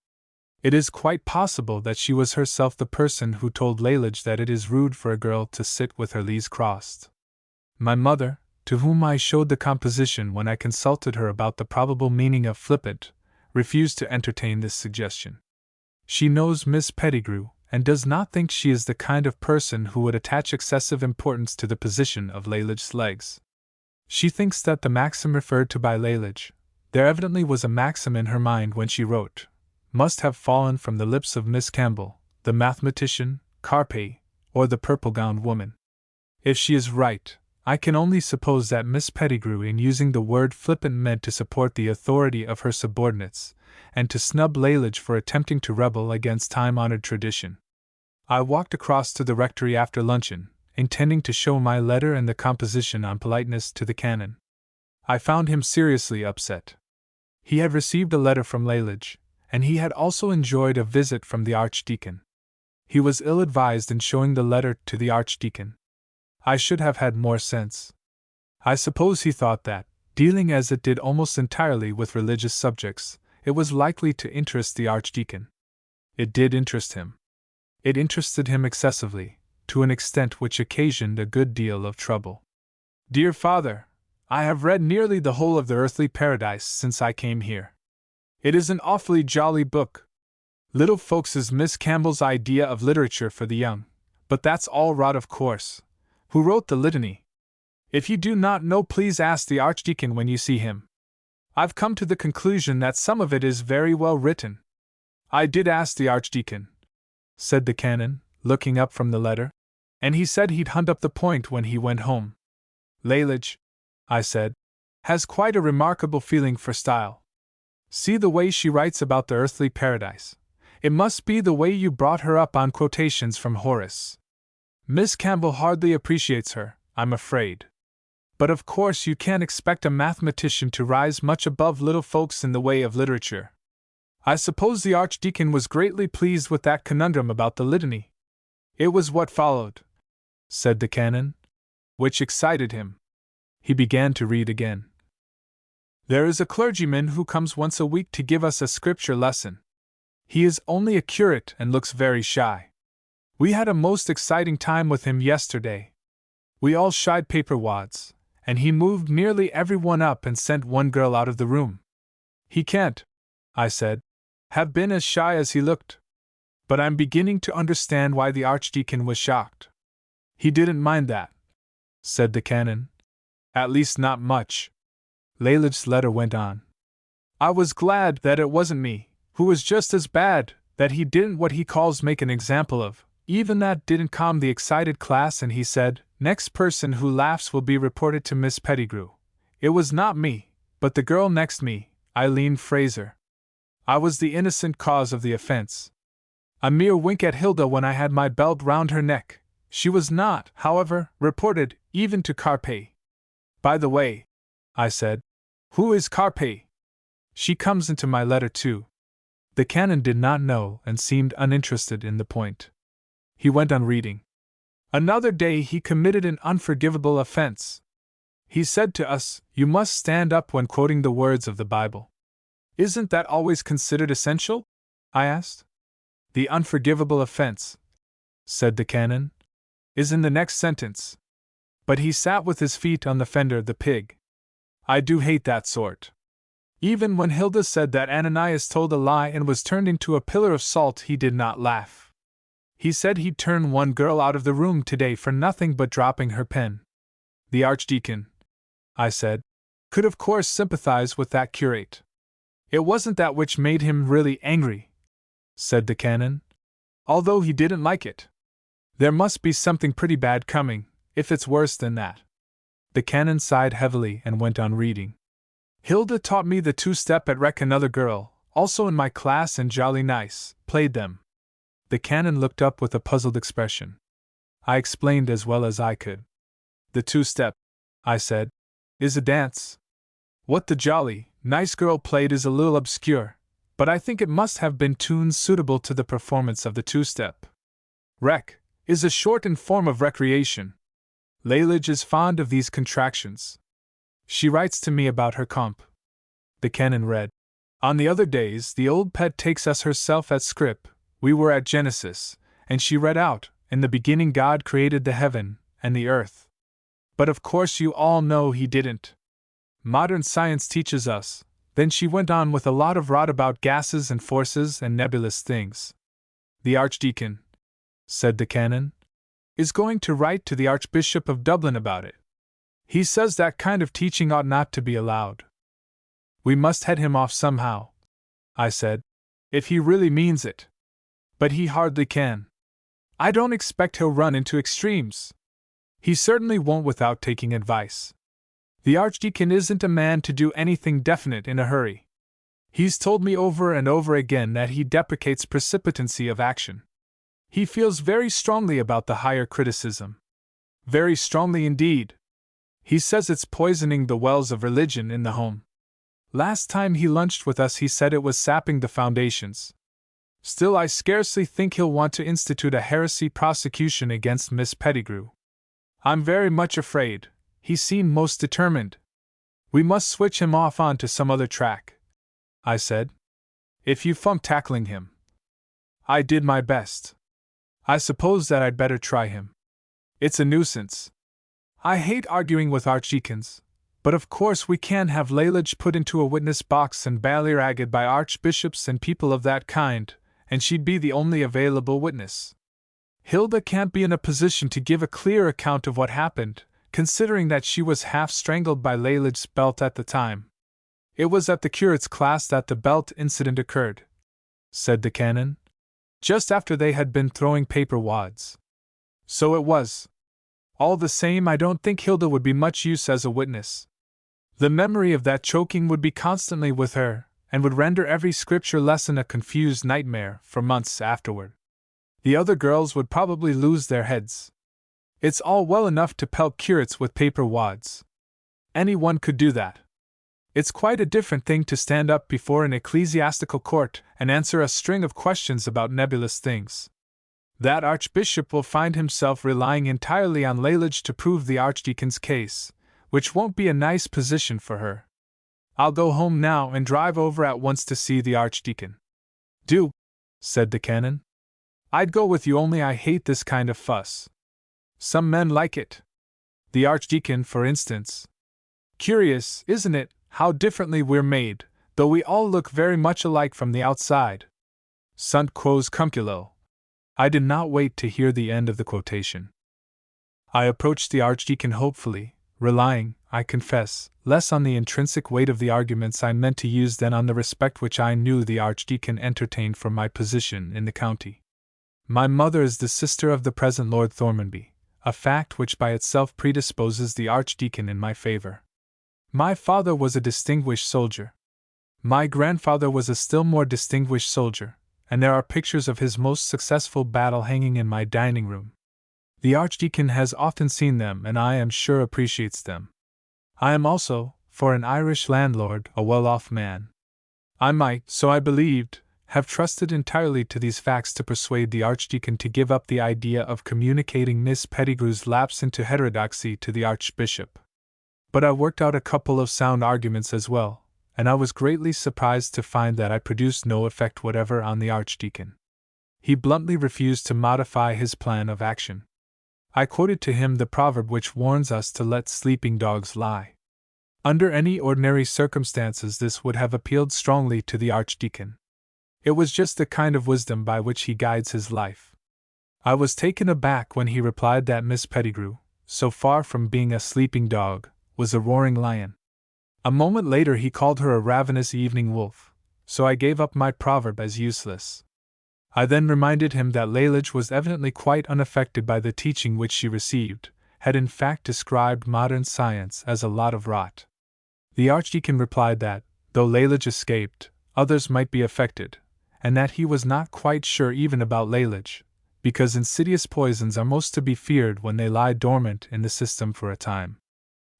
It is quite possible that she was herself the person who told Lalage that it is rude for a girl to sit with her legs crossed. My mother, to whom I showed the composition when I consulted her about the probable meaning of flippant, refused to entertain this suggestion. She knows Miss Pettigrew, and does not think she is the kind of person who would attach excessive importance to the position of Lalage's legs. She thinks that the maxim referred to by Lalage, there evidently was a maxim in her mind when she wrote, must have fallen from the lips of Miss Campbell, the mathematician, Carpe, or the purple-gowned woman. If she is right, I can only suppose that Miss Pettigrew in using the word flippant meant to support the authority of her subordinates, and to snub Lalage for attempting to rebel against time-honored tradition. I walked across to the rectory after luncheon, intending to show my letter and the composition on politeness to the canon. I found him seriously upset. He had received a letter from Lalage, and he had also enjoyed a visit from the Archdeacon. He was ill-advised in showing the letter to the Archdeacon. I should have had more sense. I suppose he thought that, dealing as it did almost entirely with religious subjects, it was likely to interest the Archdeacon. It did interest him. It interested him excessively, to an extent which occasioned a good deal of trouble. Dear Father, I have read nearly the whole of the Earthly Paradise since I came here. It is an awfully jolly book. Little folks is Miss Campbell's idea of literature for the young, but that's all rot of course. Who wrote the litany? If you do not know, please ask the Archdeacon when you see him. I've come to the conclusion that some of it is very well written. I did ask the Archdeacon, said the canon, looking up from the letter, and he said he'd hunt up the point when he went home. Lalage, I said, has quite a remarkable feeling for style. See the way she writes about the earthly paradise. It must be the way you brought her up on quotations from Horace. Miss Campbell hardly appreciates her, I'm afraid. But of course you can't expect a mathematician to rise much above little folks in the way of literature. I suppose the Archdeacon was greatly pleased with that conundrum about the litany. It was what followed, said the canon, which excited him. He began to read again. There is a clergyman who comes once a week to give us a scripture lesson. He is only a curate and looks very shy. We had a most exciting time with him yesterday. We all shied paper wads, and he moved nearly everyone up and sent one girl out of the room. He can't, I said, have been as shy as he looked. But I'm beginning to understand why the archdeacon was shocked. He didn't mind that, said the canon. At least not much. Lalage's letter went on. I was glad that it wasn't me, who was just as bad, that he didn't what he calls make an example of. Even that didn't calm the excited class, and he said, next person who laughs will be reported to Miss Pettigrew. It was not me, but the girl next me, Eileen Fraser. I was the innocent cause of the offense. A mere wink at Hilda when I had my belt round her neck. She was not, however, reported, even to Carpe. By the way, I said, who is Carpe? She comes into my letter too. The canon did not know and seemed uninterested in the point. He went on reading. Another day he committed an unforgivable offense. He said to us, you must stand up when quoting the words of the Bible. Isn't that always considered essential? I asked. The unforgivable offense, said the canon, is in the next sentence. But he sat with his feet on the fender, the pig. I do hate that sort. Even when Hilda said that Ananias told a lie and was turned into a pillar of salt, he did not laugh. He said he'd turn one girl out of the room today for nothing but dropping her pen. The archdeacon, I said, could of course sympathize with that curate. It wasn't that which made him really angry, said the canon, although he didn't like it. There must be something pretty bad coming, if it's worse than that. The canon sighed heavily and went on reading. Hilda taught me the two-step at rec. Another girl, also in my class and jolly nice, played them. The canon looked up with a puzzled expression. I explained as well as I could. The two-step, I said, is a dance. What the jolly, nice girl played is a little obscure, but I think it must have been tunes suitable to the performance of the two-step. Rec is a shortened form of recreation. Lalage is fond of these contractions. She writes to me about her comp. The canon read. On the other days the old pet takes us herself at scrip. We were at Genesis, and she read out, in the beginning God created the heaven and the earth. But of course you all know he didn't. Modern science teaches us. Then she went on with a lot of rot about gases and forces and nebulous things. The archdeacon, said the canon, is going to write to the Archbishop of Dublin about it. He says that kind of teaching ought not to be allowed. We must head him off somehow, I said, if he really means it. But he hardly can. I don't expect he'll run into extremes. He certainly won't without taking advice. The archdeacon isn't a man to do anything definite in a hurry. He's told me over and over again that he deprecates precipitancy of action. He feels very strongly about the higher criticism. Very strongly indeed. He says it's poisoning the wells of religion in the home. Last time he lunched with us he said it was sapping the foundations. Still, I scarcely think he'll want to institute a heresy prosecution against Miss Pettigrew. I'm very much afraid. He seemed most determined. We must switch him off on to some other track, I said. If you funk tackling him. I did my best. I suppose that I'd better try him. It's a nuisance. I hate arguing with archdeacons, but of course we can't have Lalage put into a witness box and ballyragged by archbishops and people of that kind, and she'd be the only available witness. Hilda can't be in a position to give a clear account of what happened, considering that she was half strangled by Lalage's belt at the time. It was at the curate's class that the belt incident occurred, said the canon, just after they had been throwing paper wads. So it was. All the same, I don't think Hilda would be much use as a witness. The memory of that choking would be constantly with her, and would render every scripture lesson a confused nightmare for months afterward. The other girls would probably lose their heads. It's all well enough to pelt curates with paper wads. Anyone could do that. It's quite a different thing to stand up before an ecclesiastical court and answer a string of questions about nebulous things. That archbishop will find himself relying entirely on Lalage to prove the archdeacon's case, which won't be a nice position for her. I'll go home now and drive over at once to see the Archdeacon. Do, said the canon. I'd go with you, only I hate this kind of fuss. Some men like it. The Archdeacon, for instance. Curious, isn't it, how differently we're made, though we all look very much alike from the outside. Sunt quos cumculo. I did not wait to hear the end of the quotation. I approached the Archdeacon hopefully, relying, I confess, less on the intrinsic weight of the arguments I meant to use than on the respect which I knew the Archdeacon entertained for my position in the county. My mother is the sister of the present Lord Thormanby, a fact which by itself predisposes the Archdeacon in my favor. My father was a distinguished soldier. My grandfather was a still more distinguished soldier, and there are pictures of his most successful battle hanging in my dining room. The Archdeacon has often seen them, and I am sure appreciates them. I am also, for an Irish landlord, a well-off man. I might, so I believed, have trusted entirely to these facts to persuade the Archdeacon to give up the idea of communicating Miss Pettigrew's lapse into heterodoxy to the Archbishop. But I worked out a couple of sound arguments as well, and I was greatly surprised to find that I produced no effect whatever on the Archdeacon. He bluntly refused to modify his plan of action. I quoted to him the proverb which warns us to let sleeping dogs lie. Under any ordinary circumstances this would have appealed strongly to the Archdeacon. It was just the kind of wisdom by which he guides his life. I was taken aback when he replied that Miss Pettigrew, so far from being a sleeping dog, was a roaring lion. A moment later he called her a ravenous evening wolf, so I gave up my proverb as useless. I then reminded him that Lalage was evidently quite unaffected by the teaching which she received, had in fact described modern science as a lot of rot. The Archdeacon replied that, though Lalage escaped, others might be affected, and that he was not quite sure even about Lalage, because insidious poisons are most to be feared when they lie dormant in the system for a time.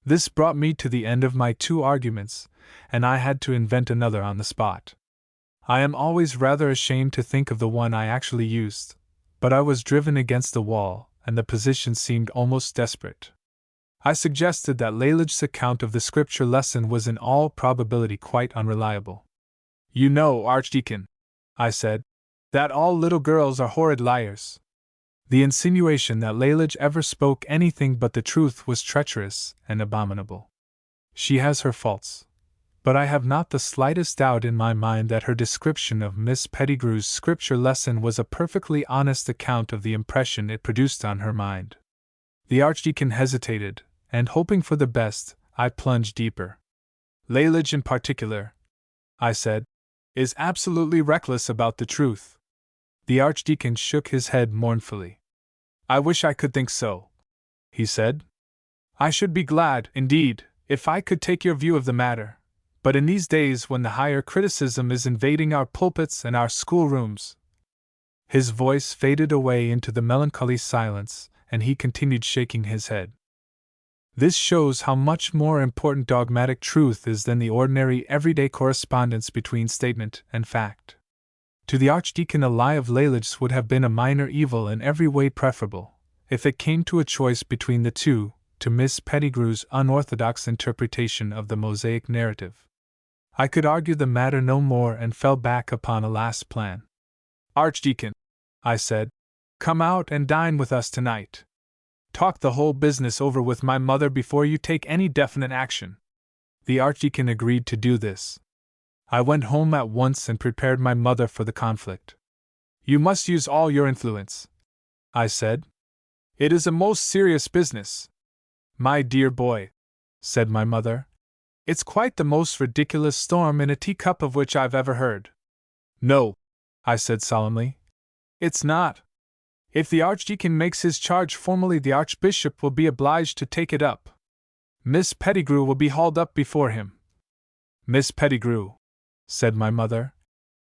This brought me to the end of my 2 arguments, and I had to invent another on the spot. I am always rather ashamed to think of the one I actually used, but I was driven against the wall, and the position seemed almost desperate. I suggested that Lalage's account of the scripture lesson was in all probability quite unreliable. You know, Archdeacon, I said, that all little girls are horrid liars. The insinuation that Lalage ever spoke anything but the truth was treacherous and abominable. She has her faults, but I have not the slightest doubt in my mind that her description of Miss Pettigrew's scripture lesson was a perfectly honest account of the impression it produced on her mind. The Archdeacon hesitated, and hoping for the best, I plunged deeper. Lalage in particular, I said, is absolutely reckless about the truth. The Archdeacon shook his head mournfully. I wish I could think so, he said. I should be glad, indeed, if I could take your view of the matter, but in these days when the higher criticism is invading our pulpits and our schoolrooms. His voice faded away into the melancholy silence, and he continued shaking his head. This shows how much more important dogmatic truth is than the ordinary everyday correspondence between statement and fact. To the Archdeacon a lie of Lalage's would have been a minor evil in every way preferable, if it came to a choice between the two, to Miss Pettigrew's unorthodox interpretation of the Mosaic narrative. I could argue the matter no more and fell back upon a last plan. Archdeacon, I said, come out and dine with us tonight. Talk the whole business over with my mother before you take any definite action. The Archdeacon agreed to do this. I went home at once and prepared my mother for the conflict. You must use all your influence, I said. It is a most serious business. My dear boy, said my mother, it's quite the most ridiculous storm in a teacup of which I've ever heard. No, I said solemnly, it's not. If the Archdeacon makes his charge formally, the Archbishop will be obliged to take it up. Miss Pettigrew will be hauled up before him. Miss Pettigrew, said my mother,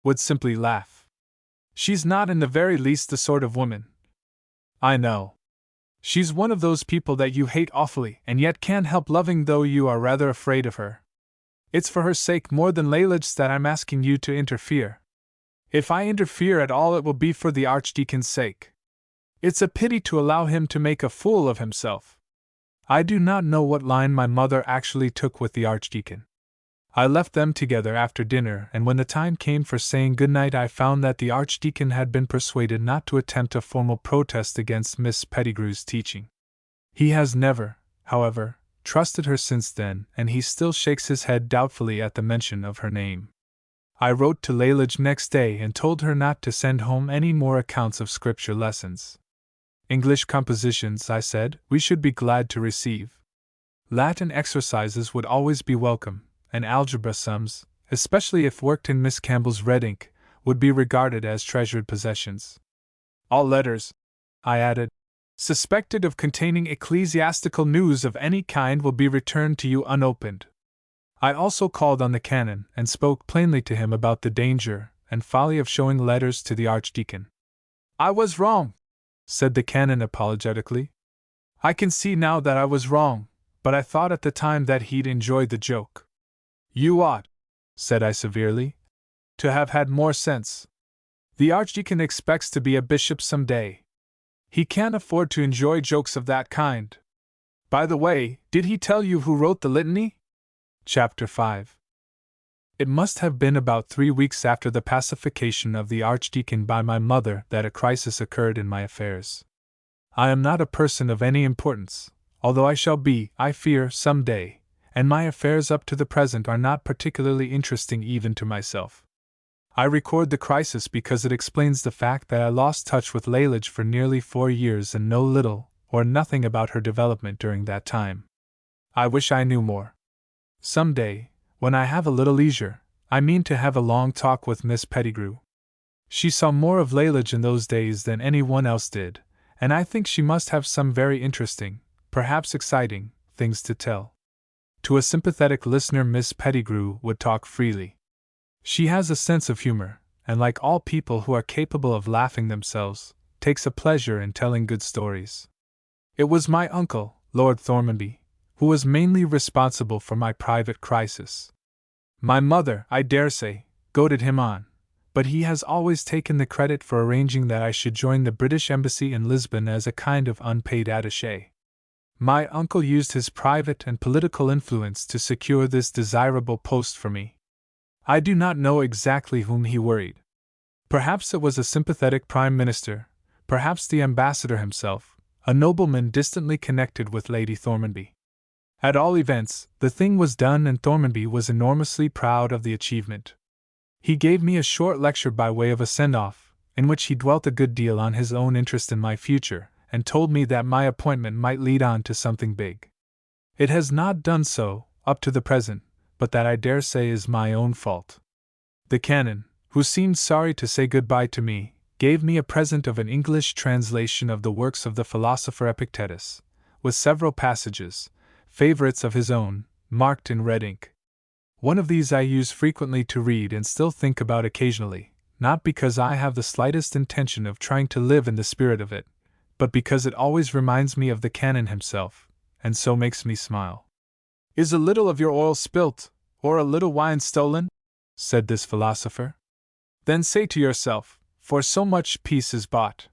would simply laugh. She's not in the very least the sort of woman. I know. She's one of those people that you hate awfully and yet can't help loving, though you are rather afraid of her. It's for her sake more than Lalage's that I'm asking you to interfere. If I interfere at all, it will be for the Archdeacon's sake. It's a pity to allow him to make a fool of himself. I do not know what line my mother actually took with the Archdeacon. I left them together after dinner, and when the time came for saying good night, I found that the Archdeacon had been persuaded not to attempt a formal protest against Miss Pettigrew's teaching. He has never, however, trusted her since then, and he still shakes his head doubtfully at the mention of her name. I wrote to Lalage next day and told her not to send home any more accounts of scripture lessons. English compositions, I said, we should be glad to receive. Latin exercises would always be welcome, and algebra sums, especially if worked in Miss Campbell's red ink, would be regarded as treasured possessions. All letters, I added, suspected of containing ecclesiastical news of any kind will be returned to you unopened. I also called on the canon and spoke plainly to him about the danger and folly of showing letters to the Archdeacon. I was wrong, said the canon apologetically. I can see now that I was wrong, but I thought at the time that he'd enjoyed the joke. You ought, said I severely, to have had more sense. The Archdeacon expects to be a bishop some day. He can't afford to enjoy jokes of that kind. By the way, did he tell you who wrote the litany? Chapter 5. It must have been about 3 weeks after the pacification of the Archdeacon by my mother that a crisis occurred in my affairs. I am not a person of any importance, although I shall be, I fear, some day, and my affairs up to the present are not particularly interesting even to myself. I record the crisis because it explains the fact that I lost touch with Lalage for nearly 4 years and know little or nothing about her development during that time. I wish I knew more. Some day, when I have a little leisure, I mean to have a long talk with Miss Pettigrew. She saw more of Lalage in those days than anyone else did, and I think she must have some very interesting, perhaps exciting, things to tell. To a sympathetic listener, Miss Pettigrew would talk freely. She has a sense of humor, and like all people who are capable of laughing themselves, takes a pleasure in telling good stories. It was my uncle, Lord Thormanby, who was mainly responsible for my private crisis. My mother, I dare say, goaded him on, but he has always taken the credit for arranging that I should join the British Embassy in Lisbon as a kind of unpaid attaché. My uncle used his private and political influence to secure this desirable post for me. I do not know exactly whom he worried. Perhaps it was a sympathetic Prime Minister, perhaps the Ambassador himself, a nobleman distantly connected with Lady Thormanby. At all events, the thing was done, and Thormanby was enormously proud of the achievement. He gave me a short lecture by way of a send-off, in which he dwelt a good deal on his own interest in my future, and told me that my appointment might lead on to something big. It has not done so, up to the present, but that I dare say is my own fault. The canon, who seemed sorry to say goodbye to me, gave me a present of an English translation of the works of the philosopher Epictetus, with several passages, favorites of his own, marked in red ink. One of these I use frequently to read and still think about occasionally, not because I have the slightest intention of trying to live in the spirit of it, but because it always reminds me of the canon himself, and so makes me smile. "Is a little of your oil spilt, or a little wine stolen?" said this philosopher. "Then say to yourself, for so much peace is bought.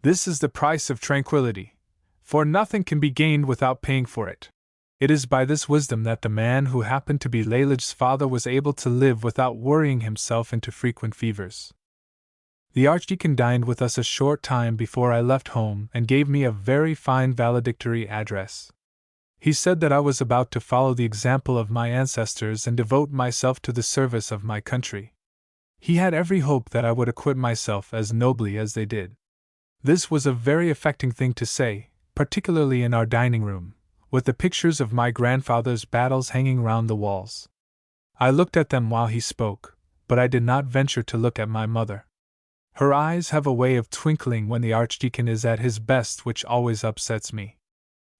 This is the price of tranquility, for nothing can be gained without paying for it." It is by this wisdom that the man who happened to be Lalage's father was able to live without worrying himself into frequent fevers. The Archdeacon dined with us a short time before I left home and gave me a very fine valedictory address. He said that I was about to follow the example of my ancestors and devote myself to the service of my country. He had every hope that I would acquit myself as nobly as they did. This was a very affecting thing to say, particularly in our dining room, with the pictures of my grandfather's battles hanging round the walls. I looked at them while he spoke, but I did not venture to look at my mother. Her eyes have a way of twinkling when the Archdeacon is at his best which always upsets me.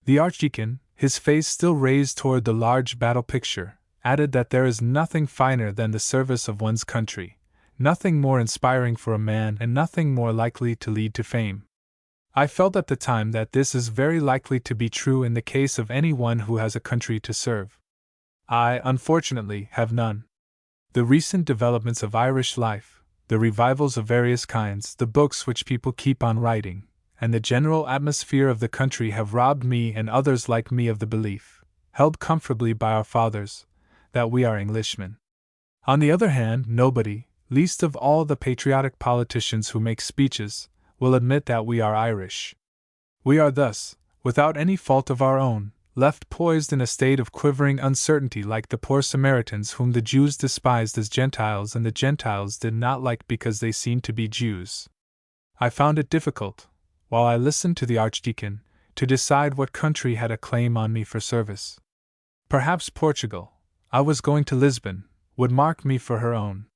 The Archdeacon, his face still raised toward the large battle picture, added that there is nothing finer than the service of one's country, nothing more inspiring for a man, and nothing more likely to lead to fame. I felt at the time that this is very likely to be true in the case of any one who has a country to serve. I, unfortunately, have none. The recent developments of Irish life, the revivals of various kinds, the books which people keep on writing, and the general atmosphere of the country have robbed me and others like me of the belief, held comfortably by our fathers, that we are Englishmen. On the other hand, nobody, least of all the patriotic politicians who make speeches, will admit that we are Irish. We are thus, without any fault of our own, left poised in a state of quivering uncertainty like the poor Samaritans whom the Jews despised as Gentiles and the Gentiles did not like because they seemed to be Jews. I found it difficult, while I listened to the Archdeacon, to decide what country had a claim on me for service. Perhaps Portugal, I was going to Lisbon, would mark me for her own.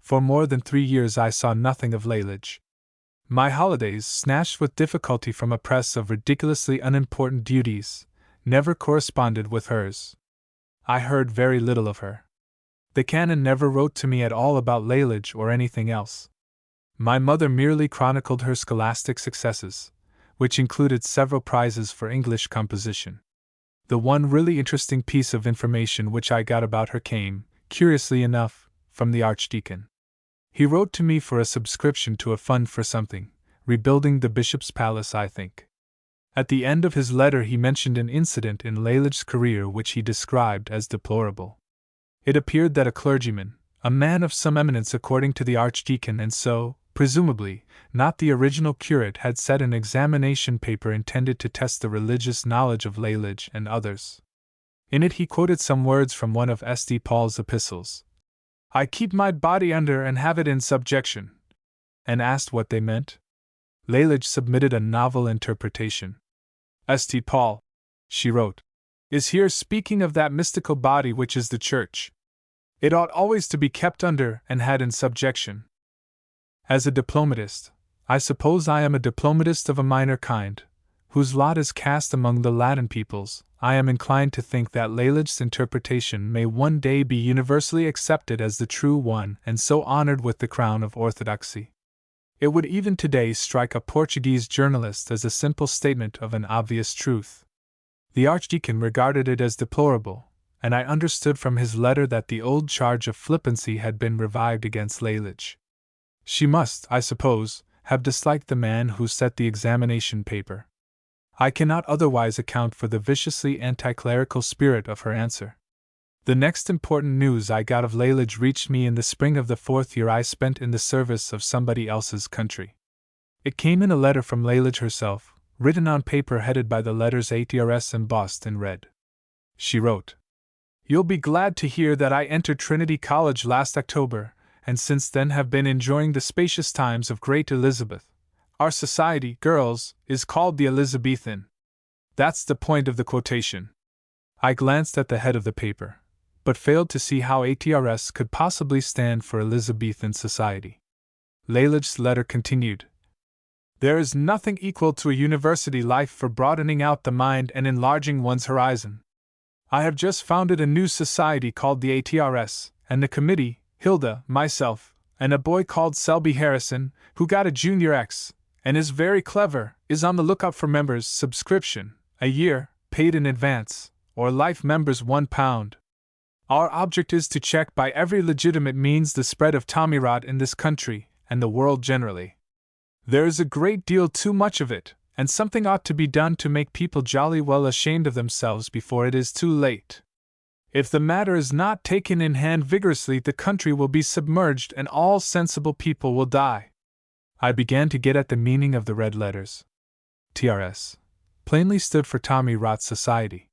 For more than 3 years I saw nothing of Lalage. My holidays, snatched with difficulty from a press of ridiculously unimportant duties, never corresponded with hers. I heard very little of her. The canon never wrote to me at all about Lalage or anything else. My mother merely chronicled her scholastic successes, which included several prizes for English composition. The one really interesting piece of information which I got about her came, curiously enough, from the Archdeacon. He wrote to me for a subscription to a fund for something, rebuilding the bishop's palace, I think. At the end of his letter he mentioned an incident in Lalage's career which he described as deplorable. It appeared that a clergyman, a man of some eminence according to the Archdeacon and so, presumably, not the original curate, had set an examination paper intended to test the religious knowledge of Lalage and others. In it he quoted some words from one of St. Paul's epistles. "I keep my body under and have it in subjection," and asked what they meant. Lalage submitted a novel interpretation. "St. Paul," she wrote, "is here speaking of that mystical body which is the Church. It ought always to be kept under and had in subjection." As a diplomatist, I suppose I am a diplomatist of a minor kind, whose lot is cast among the Latin peoples. I am inclined to think that Lalage's interpretation may one day be universally accepted as the true one and so honored with the crown of orthodoxy. It would even today strike a Portuguese journalist as a simple statement of an obvious truth. The Archdeacon regarded it as deplorable, and I understood from his letter that the old charge of flippancy had been revived against Lalage. She must, I suppose, have disliked the man who set the examination paper. I cannot otherwise account for the viciously anti-clerical spirit of her answer. The next important news I got of Lalage reached me in the spring of the 4th year I spent in the service of somebody else's country. It came in a letter from Lalage herself, written on paper headed by the letters ATRS embossed in red. She wrote, "You'll be glad to hear that I entered Trinity College last October, and since then have been enjoying the spacious times of great Elizabeth. Our society, girls, is called the Elizabethan. That's the point of the quotation." I glanced at the head of the paper, but failed to see how ATRS could possibly stand for Elizabethan society. Lalage's letter continued, "There is nothing equal to a university life for broadening out the mind and enlarging one's horizon. I have just founded a new society called the ATRS, and the committee, Hilda, myself, and a boy called Selby Harrison, who got a Junior X, and is very clever, is on the lookout for members' subscription, a year, paid in advance, or life members £1. Our object is to check by every legitimate means the spread of tommyrot in this country, and the world generally. There is a great deal too much of it, and something ought to be done to make people jolly well ashamed of themselves before it is too late. If the matter is not taken in hand vigorously, the country will be submerged and all sensible people will die." I began to get at the meaning of the red letters. TRS plainly stood for Tommy Rot Society.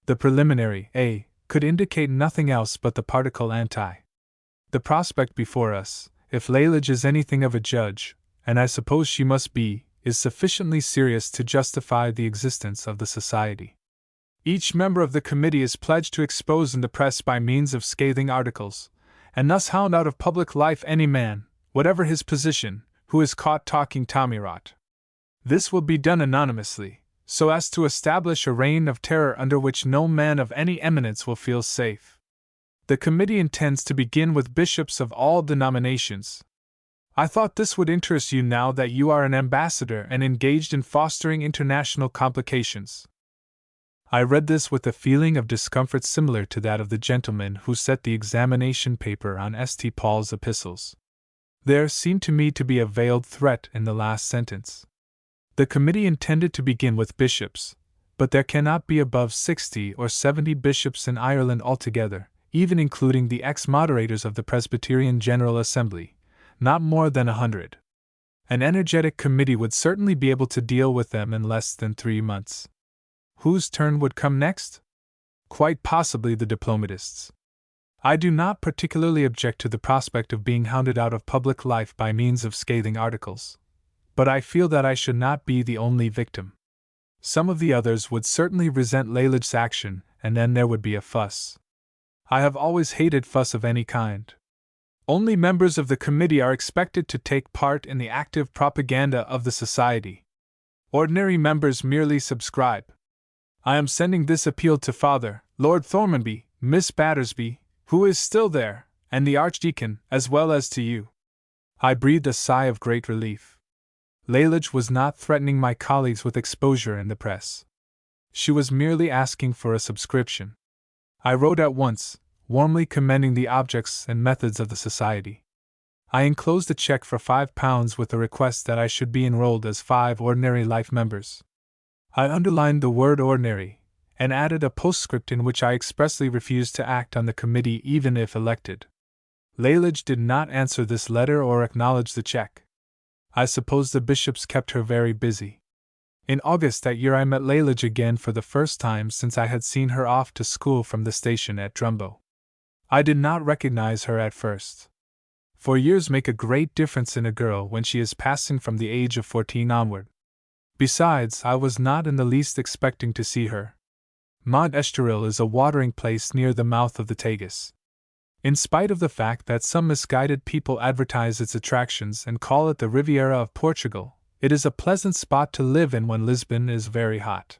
The preliminary A could indicate nothing else but the particle anti. The prospect before us, if Lalage is anything of a judge, and I suppose she must be, is sufficiently serious to justify the existence of the society. Each member of the committee is pledged to expose in the press by means of scathing articles, and thus hound out of public life any man, whatever his position, who is caught talking tommyrot. This will be done anonymously, so as to establish a reign of terror under which no man of any eminence will feel safe. The committee intends to begin with bishops of all denominations. I thought this would interest you now that you are an ambassador and engaged in fostering international complications. I read this with a feeling of discomfort similar to that of the gentleman who set the examination paper on St. Paul's epistles. There seemed to me to be a veiled threat in the last sentence. The committee intended to begin with bishops, but there cannot be above 60 or 70 bishops in Ireland altogether, even including the ex-moderators of the Presbyterian General Assembly, not more than 100. An energetic committee would certainly be able to deal with them in less than 3 months. Whose turn would come next? Quite possibly the diplomatists. I do not particularly object to the prospect of being hounded out of public life by means of scathing articles, but I feel that I should not be the only victim. Some of the others would certainly resent Lalage's action, and then there would be a fuss. I have always hated fuss of any kind. Only members of the committee are expected to take part in the active propaganda of the society. Ordinary members merely subscribe. I am sending this appeal to Father, Lord Thormanby, Miss Battersby, who is still there, and the Archdeacon, as well as to you. I breathed a sigh of great relief. Lalage was not threatening my colleagues with exposure in the press. She was merely asking for a subscription. I wrote at once, warmly commending the objects and methods of the society. I enclosed a check for £5 with a request that I should be enrolled as 5 ordinary life members. I underlined the word ordinary, and added a postscript in which I expressly refused to act on the committee even if elected. Lalage did not answer this letter or acknowledge the check. I suppose the bishops kept her very busy. In August that year I met Lalage again for the first time since I had seen her off to school from the station at Drumbo. I did not recognize her at first. For years make a great difference in a girl when she is passing from the age of 14 onward. Besides, I was not in the least expecting to see her. Mont Estoril is a watering place near the mouth of the Tagus. In spite of the fact that some misguided people advertise its attractions and call it the Riviera of Portugal, it is a pleasant spot to live in when Lisbon is very hot.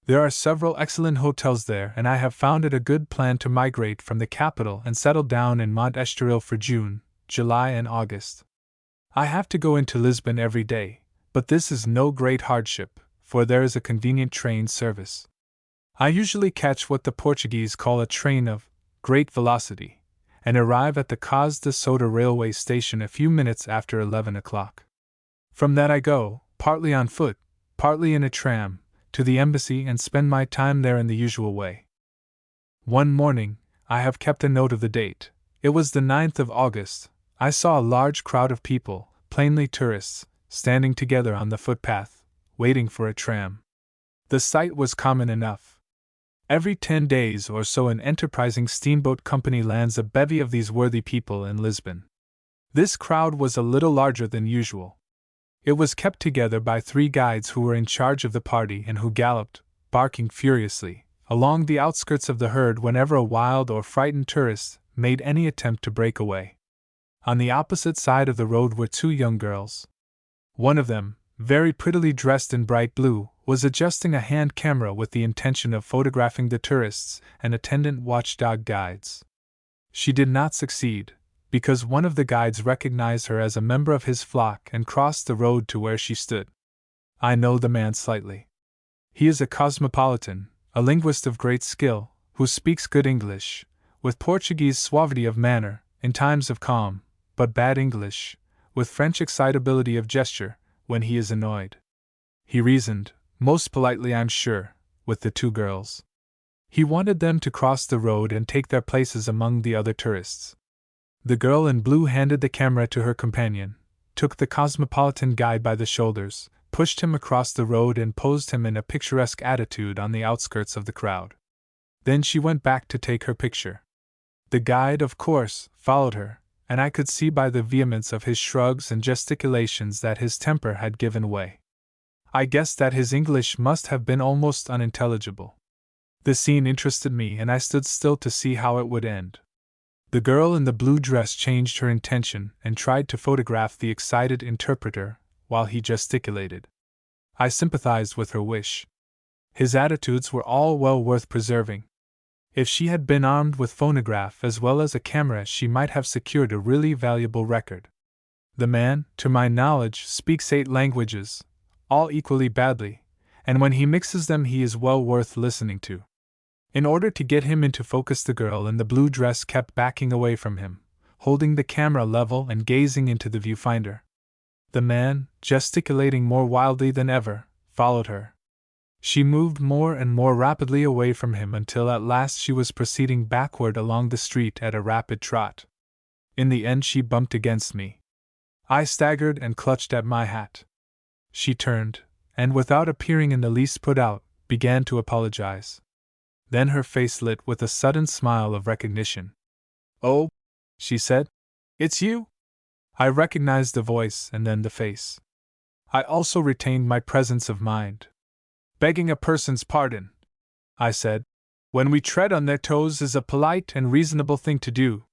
There are several excellent hotels there, and I have found it a good plan to migrate from the capital and settle down in Mont Estoril for June, July, and August. I have to go into Lisbon every day, but this is no great hardship, for there is a convenient train service. I usually catch what the Portuguese call a train of great velocity, and arrive at the Cós de Soda railway station a few minutes after 11 o'clock. From that I go, partly on foot, partly in a tram, to the embassy and spend my time there in the usual way. One morning, I have kept a note of the date, it was the 9th of August, I saw a large crowd of people, plainly tourists, standing together on the footpath, waiting for a tram. The sight was common enough. Every 10 days or so an enterprising steamboat company lands a bevy of these worthy people in Lisbon. This crowd was a little larger than usual. It was kept together by 3 guides who were in charge of the party and who galloped, barking furiously, along the outskirts of the herd whenever a wild or frightened tourist made any attempt to break away. On the opposite side of the road were 2 young girls. One of them, very prettily dressed in bright blue, was adjusting a hand camera with the intention of photographing the tourists and attendant watchdog guides. She did not succeed, because one of the guides recognized her as a member of his flock and crossed the road to where she stood. I know the man slightly. He is a cosmopolitan, a linguist of great skill, who speaks good English, with Portuguese suavity of manner, in times of calm, but bad English, with French excitability of gesture, when he is annoyed. He reasoned, most politely I'm sure, with the 2 girls. He wanted them to cross the road and take their places among the other tourists. The girl in blue handed the camera to her companion, took the cosmopolitan guide by the shoulders, pushed him across the road and posed him in a picturesque attitude on the outskirts of the crowd. Then she went back to take her picture. The guide, of course, followed her, and I could see by the vehemence of his shrugs and gesticulations that his temper had given way. I guessed that his English must have been almost unintelligible. The scene interested me, and I stood still to see how it would end. The girl in the blue dress changed her intention and tried to photograph the excited interpreter while he gesticulated. I sympathized with her wish. His attitudes were all well worth preserving. If she had been armed with phonograph as well as a camera, she might have secured a really valuable record. The man, to my knowledge, speaks 8 languages, all equally badly, and when he mixes them he is well worth listening to. In order to get him into focus, the girl in the blue dress kept backing away from him, holding the camera level and gazing into the viewfinder. The man, gesticulating more wildly than ever, followed her. She moved more and more rapidly away from him until at last she was proceeding backward along the street at a rapid trot. In the end she bumped against me. I staggered and clutched at my hat. She turned, and without appearing in the least put out, began to apologize. Then her face lit with a sudden smile of recognition. "Oh," she said, "it's you?" I recognized the voice and then the face. I also retained my presence of mind. "Begging a person's pardon," I said, "when we tread on their toes is a polite and reasonable thing to do."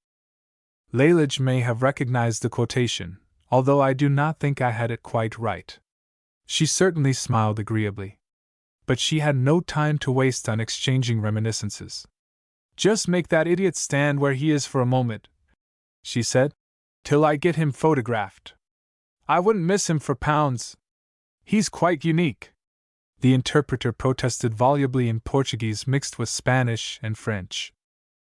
Lalage may have recognized the quotation, although I do not think I had it quite right. She certainly smiled agreeably. But she had no time to waste on exchanging reminiscences. "Just make that idiot stand where he is for a moment," she said, "till I get him photographed. I wouldn't miss him for pounds. He's quite unique." The interpreter protested volubly in Portuguese mixed with Spanish and French.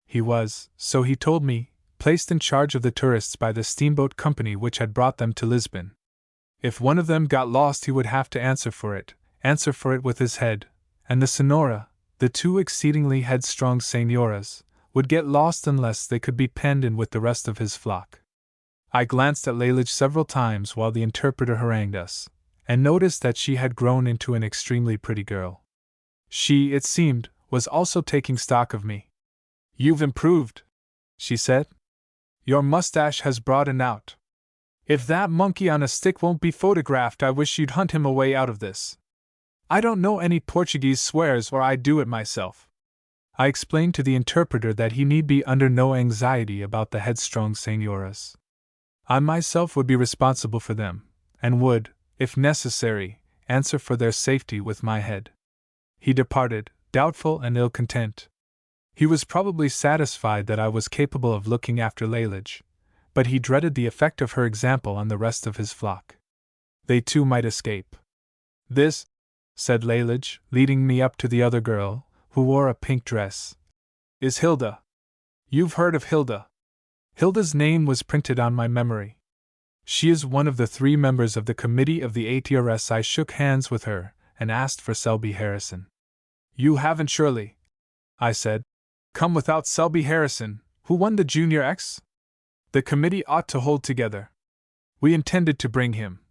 He was, so he told me, placed in charge of the tourists by the steamboat company which had brought them to Lisbon. If one of them got lost he would have to answer for it with his head, and the Senora, the two exceedingly headstrong senoras, would get lost unless they could be penned in with the rest of his flock. I glanced at Lalage several times while the interpreter harangued us, and noticed that she had grown into an extremely pretty girl. She, it seemed, was also taking stock of me. "You've improved," she said. "Your mustache has broadened out. If that monkey on a stick won't be photographed, I wish you'd hunt him away out of this. I don't know any Portuguese swears, or I'd do it myself." I explained to the interpreter that he need be under no anxiety about the headstrong senoras. I myself would be responsible for them, and would, if necessary, answer for their safety with my head. He departed, doubtful and ill-content. He was probably satisfied that I was capable of looking after Lalage, but he dreaded the effect of her example on the rest of his flock. They too might escape. "This," said Lalage, leading me up to the other girl, who wore a pink dress, "is Hilda. You've heard of Hilda." Hilda's name was printed on my memory. She is one of the 3 members of the committee of the ATRS. I shook hands with her and asked for Selby Harrison. "You haven't surely," I said, "come without Selby Harrison, who won the Junior X? The committee ought to hold together." "We intended to bring him,"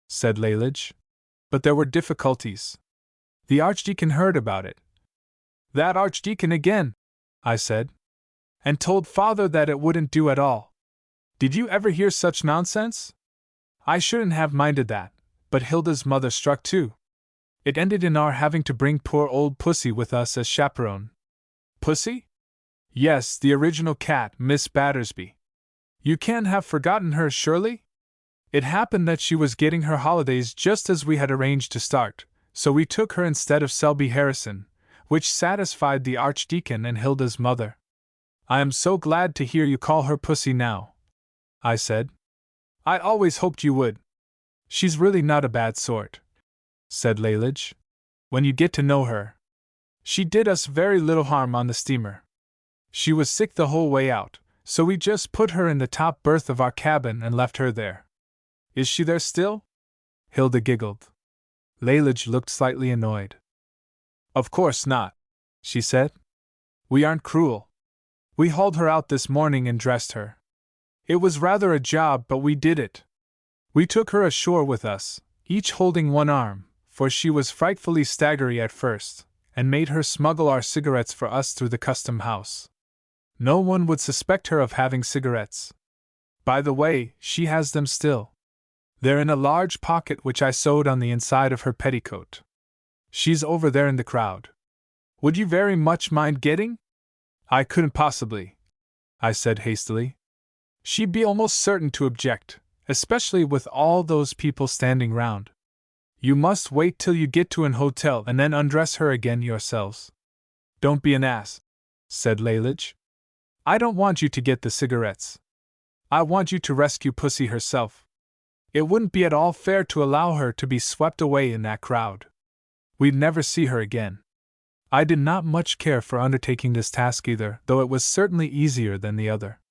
said Lalage, "but there were difficulties. The Archdeacon heard about it." "That Archdeacon again," I said, "and told Father that it wouldn't do at all. Did you ever hear such nonsense? I shouldn't have minded that, but Hilda's mother struck too. It ended in our having to bring poor old Pussy with us as chaperone." "Pussy?" "Yes, the original cat, Miss Battersby. You can't have forgotten her, surely? It happened that she was getting her holidays just as we had arranged to start, so we took her instead of Selby Harrison, which satisfied the Archdeacon and Hilda's mother." "I am so glad to hear you call her Pussy now," I said. "I always hoped you would. She's really not a bad sort," said Lalage, "when you get to know her. She did us very little harm on the steamer. She was sick the whole way out, so we just put her in the top berth of our cabin and left her there." "Is she there still?" Hilda giggled. Lalage looked slightly annoyed. "Of course not," she said. "We aren't cruel. We hauled her out this morning and dressed her. It was rather a job, but we did it. We took her ashore with us, each holding one arm, for she was frightfully staggery at first, and made her smuggle our cigarettes for us through the custom house. No one would suspect her of having cigarettes. By the way, she has them still. They're in a large pocket which I sewed on the inside of her petticoat. She's over there in the crowd. Would you very much mind getting?" "I couldn't possibly," I said hastily. "She'd be almost certain to object, especially with all those people standing round. You must wait till you get to an hotel and then undress her again yourselves." "Don't be an ass," said Lalage. "I don't want you to get the cigarettes. I want you to rescue Pussy herself. It wouldn't be at all fair to allow her to be swept away in that crowd. We'd never see her again." I did not much care for undertaking this task either, though it was certainly easier than the other.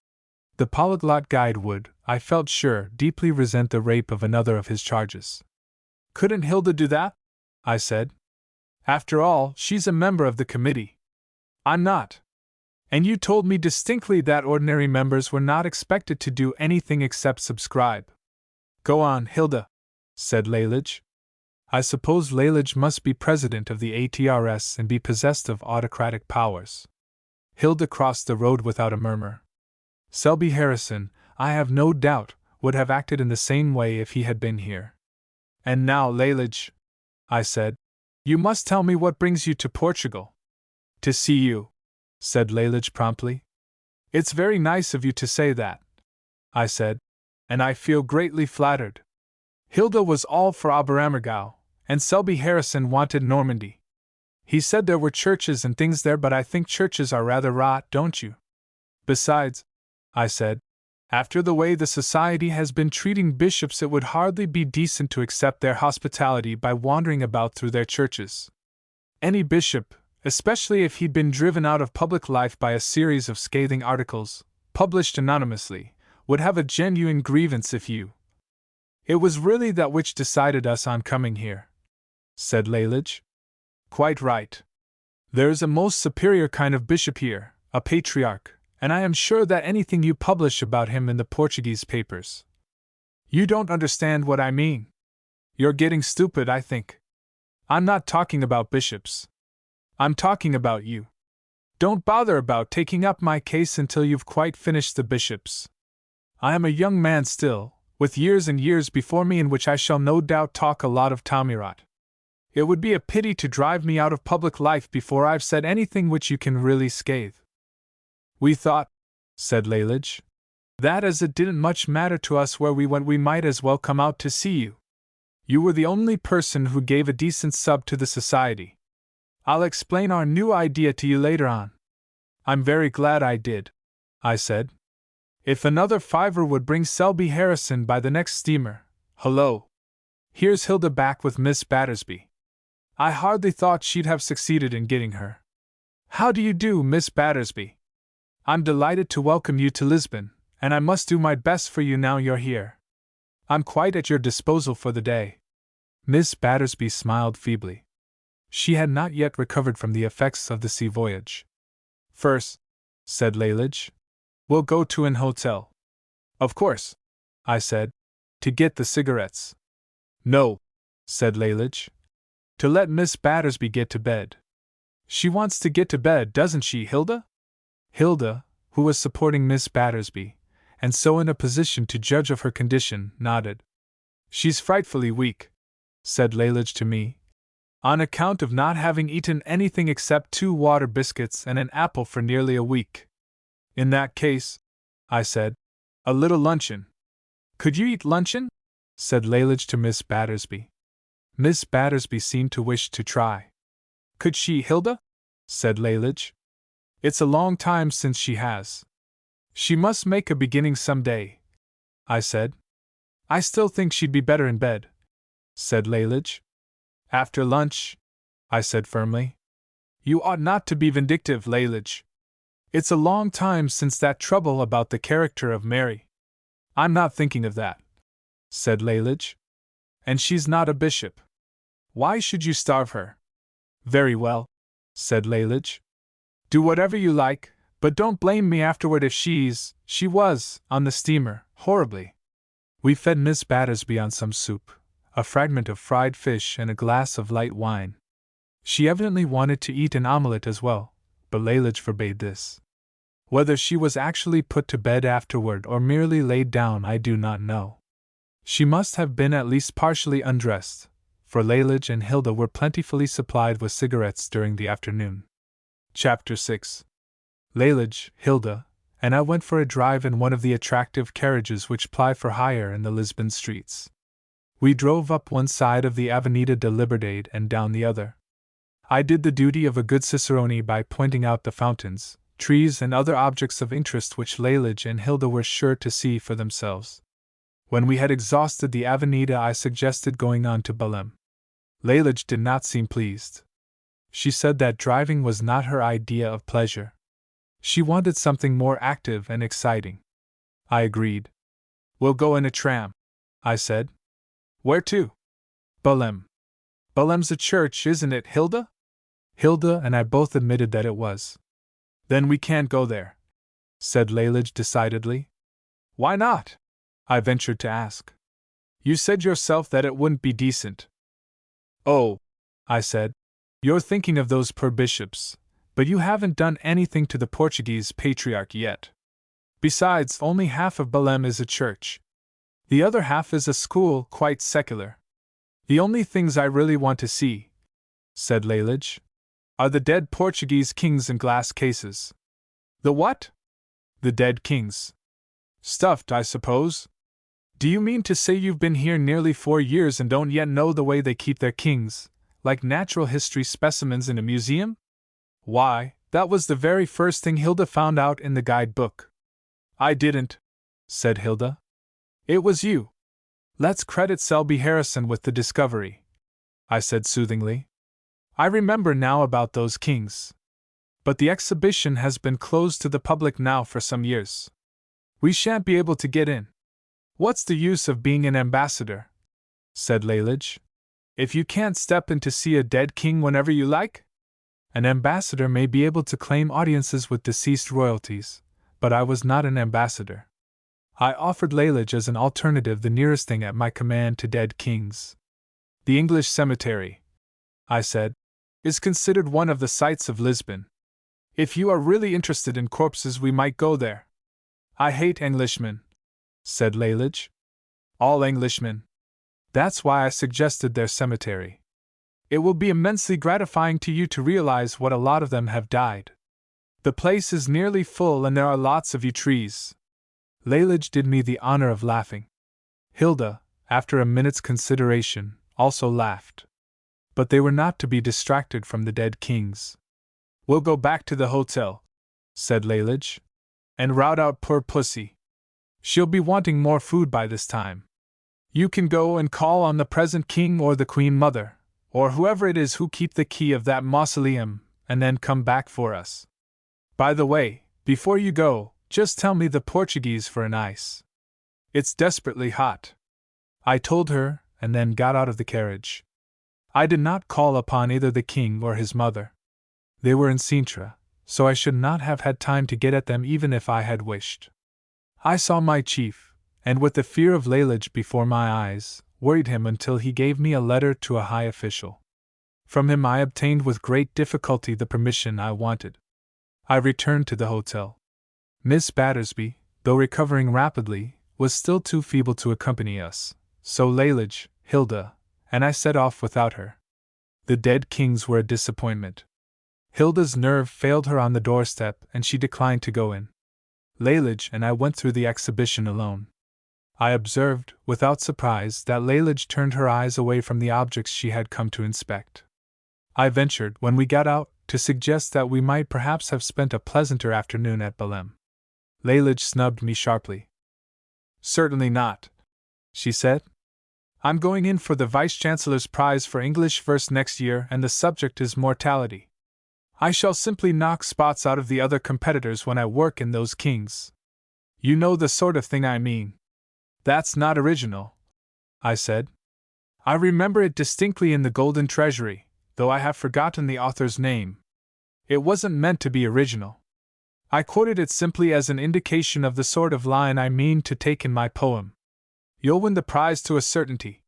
The polyglot guide would, I felt sure, deeply resent the rape of another of his charges. Couldn't Hilda do that? I said. After all, she's a member of the committee. I'm not. And you told me distinctly that ordinary members were not expected to do anything except subscribe. Go on, Hilda, said Lalage. I suppose Lalage must be president of the ATRS and be possessed of autocratic powers. Hilda crossed the road without a murmur. Selby Harrison, I have no doubt, would have acted in the same way if he had been here. And now, Lalage, I said, you must tell me what brings you to Portugal. To see you, said Lalage promptly. It's very nice of you to say that, I said, and I feel greatly flattered. Hilda was all for Aberammergau, and Selby Harrison wanted Normandy. He said there were churches and things there, but I think churches are rather rot, don't you? Besides, I said, after the way the society has been treating bishops, it would hardly be decent to accept their hospitality by wandering about through their churches. Any bishop, especially if he'd been driven out of public life by a series of scathing articles, published anonymously, would have a genuine grievance if you. It was really that which decided us on coming here, said Lalage. Quite right. There's a most superior kind of bishop here, a patriarch, and I am sure that anything you publish about him in the Portuguese papers. You don't understand what I mean. You're getting stupid, I think. I'm not talking about bishops. I'm talking about you. Don't bother about taking up my case until you've quite finished the bishops. I am a young man still, with years and years before me in which I shall no doubt talk a lot of tommirot. It would be a pity to drive me out of public life before I've said anything which you can really scathe. We thought, said Lalage, that as it didn't much matter to us where we went, we might as well come out to see you. You were the only person who gave a decent sub to the society. I'll explain our new idea to you later on. I'm very glad I did, I said. If another fiver would bring Selby Harrison by the next steamer. Hullo! Here's Hilda back with Miss Battersby. I hardly thought she'd have succeeded in getting her. How do you do, Miss Battersby? I'm delighted to welcome you to Lisbon, and I must do my best for you now you're here. I'm quite at your disposal for the day. Miss Battersby smiled feebly. She had not yet recovered from the effects of the sea voyage. First, said Lalage, we'll go to an hotel. Of course, I said, to get the cigarettes. No, said Lalage, to let Miss Battersby get to bed. She wants to get to bed, doesn't she, Hilda? Hilda, who was supporting Miss Battersby, and so in a position to judge of her condition, nodded. She's frightfully weak, said Lalage to me, on account of not having eaten anything except 2 water biscuits and an apple for nearly a week. In that case, I said, a little luncheon. Could you eat luncheon? Said Lalage to Miss Battersby. Miss Battersby seemed to wish to try. Could she, Hilda? Said Lalage. It's a long time since she has. She must make a beginning some day, I said. I still think she'd be better in bed, said Lalage. After lunch, I said firmly. You ought not to be vindictive, Lalage. It's a long time since that trouble about the character of Mary. I'm not thinking of that, said Lalage. And she's not a bishop. Why should you starve her? Very well, said Lalage. Do whatever you like, but don't blame me afterward if she was, on the steamer, horribly. We fed Miss Battersby on some soup, a fragment of fried fish and a glass of light wine. She evidently wanted to eat an omelette as well, but Lalage forbade this. Whether she was actually put to bed afterward or merely laid down I do not know. She must have been at least partially undressed, for Lalage and Hilda were plentifully supplied with cigarettes during the afternoon. Chapter 6. Lalage, Hilda, and I went for a drive in one of the attractive carriages which ply for hire in the Lisbon streets. We drove up one side of the Avenida de Liberdade and down the other. I did the duty of a good cicerone by pointing out the fountains, trees and other objects of interest which Lalage and Hilda were sure to see for themselves. When we had exhausted the Avenida I suggested going on to Belém. Lalage did not seem pleased. She said that driving was not her idea of pleasure. She wanted something more active and exciting. I agreed. We'll go in a tram, I said. Where to? Birmingham. Birmingham's a church, isn't it, Hilda? Hilda and I both admitted that it was. Then we can't go there, said Lalage decidedly. Why not? I ventured to ask. You said yourself that it wouldn't be decent. Oh, I said, you're thinking of those poor bishops, but you haven't done anything to the Portuguese patriarch yet. Besides, only half of Birmingham is a church. The other half is a school, quite secular. The only things I really want to see, said Lalage, are the dead Portuguese kings in glass cases. The what? The dead kings. Stuffed, I suppose? Do you mean to say you've been here nearly 4 years and don't yet know the way they keep their kings, like natural history specimens in a museum? Why, that was the very first thing Hilda found out in the guidebook. I didn't, said Hilda. It was you. Let's credit Selby Harrison with the discovery, I said soothingly. I remember now about those kings. But the exhibition has been closed to the public now for some years. We shan't be able to get in. What's the use of being an ambassador? Said Lalage. If you can't step in to see a dead king whenever you like? An ambassador may be able to claim audiences with deceased royalties, but I was not an ambassador. I offered Lalage as an alternative the nearest thing at my command to dead kings. The English cemetery, I said, is considered one of the sights of Lisbon. If you are really interested in corpses, we might go there. I hate Englishmen, said Lalage. All Englishmen. That's why I suggested their cemetery. It will be immensely gratifying to you to realize what a lot of them have died. The place is nearly full and there are lots of yew trees. Lalage did me the honor of laughing. Hilda, after a minute's consideration, also laughed. But they were not to be distracted from the dead kings. We'll go back to the hotel, said Lalage, and rout out poor Pussy. She'll be wanting more food by this time. You can go and call on the present king or the queen mother, or whoever it is who keep the key of that mausoleum, and then come back for us. By the way, before you go, just tell me the Portuguese for an ice. It's desperately hot. I told her, and then got out of the carriage. I did not call upon either the king or his mother. They were in Sintra, so I should not have had time to get at them even if I had wished. I saw my chief, and with the fear of Lalage before my eyes, worried him until he gave me a letter to a high official. From him I obtained with great difficulty the permission I wanted. I returned to the hotel. Miss Battersby, though recovering rapidly, was still too feeble to accompany us, so Lalage, Hilda, and I set off without her. The dead kings were a disappointment. Hilda's nerve failed her on the doorstep and she declined to go in. Lalage and I went through the exhibition alone. I observed, without surprise, that Lalage turned her eyes away from the objects she had come to inspect. I ventured, when we got out, to suggest that we might perhaps have spent a pleasanter afternoon at Birmingham. Lalage snubbed me sharply. Certainly not, she said. I'm going in for the Vice-Chancellor's Prize for English Verse next year, and the subject is mortality. I shall simply knock spots out of the other competitors when I work in those kings. You know the sort of thing I mean. That's not original, I said. I remember it distinctly in the Golden Treasury, though I have forgotten the author's name. It wasn't meant to be original. I quoted it simply as an indication of the sort of line I mean to take in my poem. You'll win the prize to a certainty.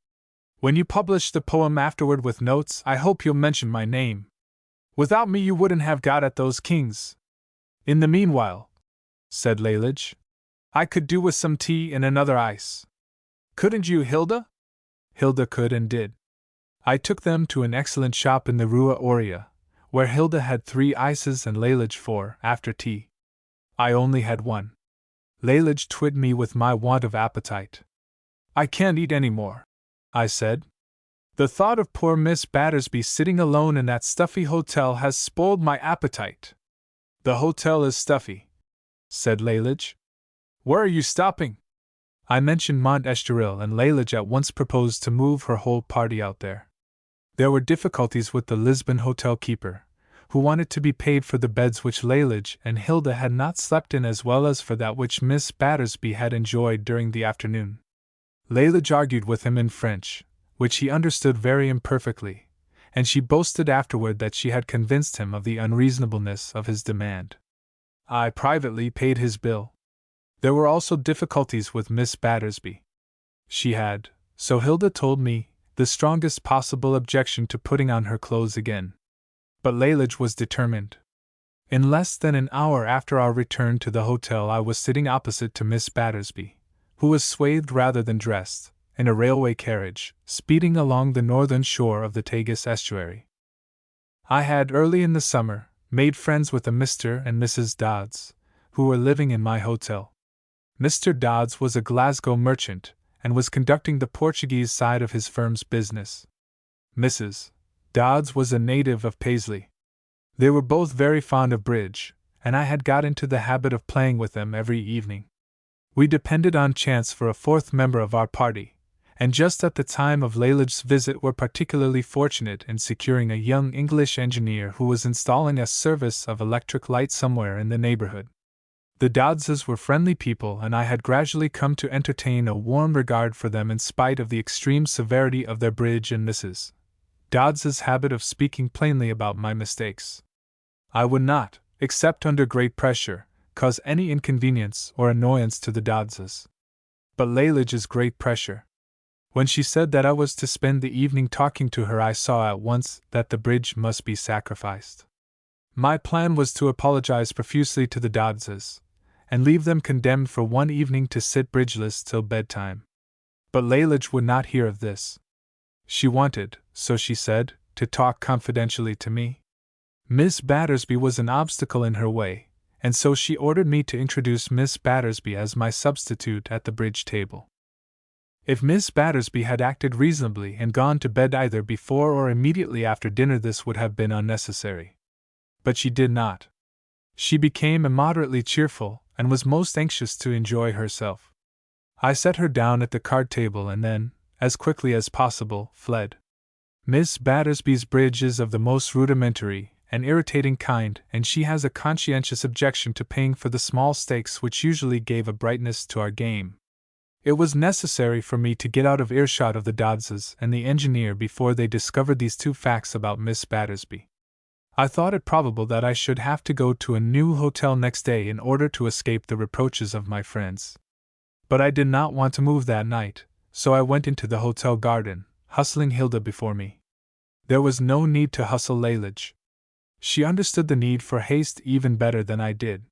When you publish the poem afterward with notes, I hope you'll mention my name. Without me you wouldn't have got at those kings. In the meanwhile, said Lalage, I could do with some tea and another ice. Couldn't you, Hilda? Hilda could and did. I took them to an excellent shop in the Rua Aurea, where Hilda had 3 ices and Lalage 4 after tea. I only had 1. Lalage twitted me with my want of appetite. I can't eat any more, I said. The thought of poor Miss Battersby sitting alone in that stuffy hotel has spoiled my appetite. The hotel is stuffy, said Lalage. Where are you stopping? I mentioned Mont Estoril, and Lalage at once proposed to move her whole party out there. There were difficulties with the Lisbon hotel keeper, who wanted to be paid for the beds which Lalage and Hilda had not slept in as well as for that which Miss Battersby had enjoyed during the afternoon. Lalage argued with him in French, which he understood very imperfectly, and she boasted afterward that she had convinced him of the unreasonableness of his demand. I privately paid his bill. There were also difficulties with Miss Battersby. She had, so Hilda told me, the strongest possible objection to putting on her clothes again. But Lalage was determined. In less than an hour after our return to the hotel, I was sitting opposite to Miss Battersby, who was swathed rather than dressed, in a railway carriage, speeding along the northern shore of the Tagus estuary. I had, early in the summer, made friends with a Mr. and Mrs. Dodds, who were living in my hotel. Mr. Dodds was a Glasgow merchant, and was conducting the Portuguese side of his firm's business. Mrs. Dodds was a native of Paisley. They were both very fond of bridge, and I had got into the habit of playing with them every evening. We depended on chance for a fourth member of our party, and just at the time of Lalage's visit were particularly fortunate in securing a young English engineer who was installing a service of electric light somewhere in the neighborhood. The Doddses were friendly people, and I had gradually come to entertain a warm regard for them in spite of the extreme severity of their bridge and Mrs. Dodds's habit of speaking plainly about my mistakes. I would not, except under great pressure, cause any inconvenience or annoyance to the Doddses. But Lalage's great pressure. When she said that I was to spend the evening talking to her, I saw at once that the bridge must be sacrificed. My plan was to apologize profusely to the Doddses, and leave them condemned for one evening to sit bridgeless till bedtime. But Lalage would not hear of this. She wanted, so she said, to talk confidentially to me. Miss Battersby was an obstacle in her way, and so she ordered me to introduce Miss Battersby as my substitute at the bridge table. If Miss Battersby had acted reasonably and gone to bed either before or immediately after dinner, this would have been unnecessary. But she did not. She became immoderately cheerful, and was most anxious to enjoy herself. I set her down at the card table and then, as quickly as possible, fled. Miss Battersby's bridge is of the most rudimentary and irritating kind, and she has a conscientious objection to paying for the small stakes which usually gave a brightness to our game. It was necessary for me to get out of earshot of the Doddses and the engineer before they discovered these two facts about Miss Battersby. I thought it probable that I should have to go to a new hotel next day in order to escape the reproaches of my friends. But I did not want to move that night, so I went into the hotel garden, hustling Hilda before me. There was no need to hustle Lalage. She understood the need for haste even better than I did.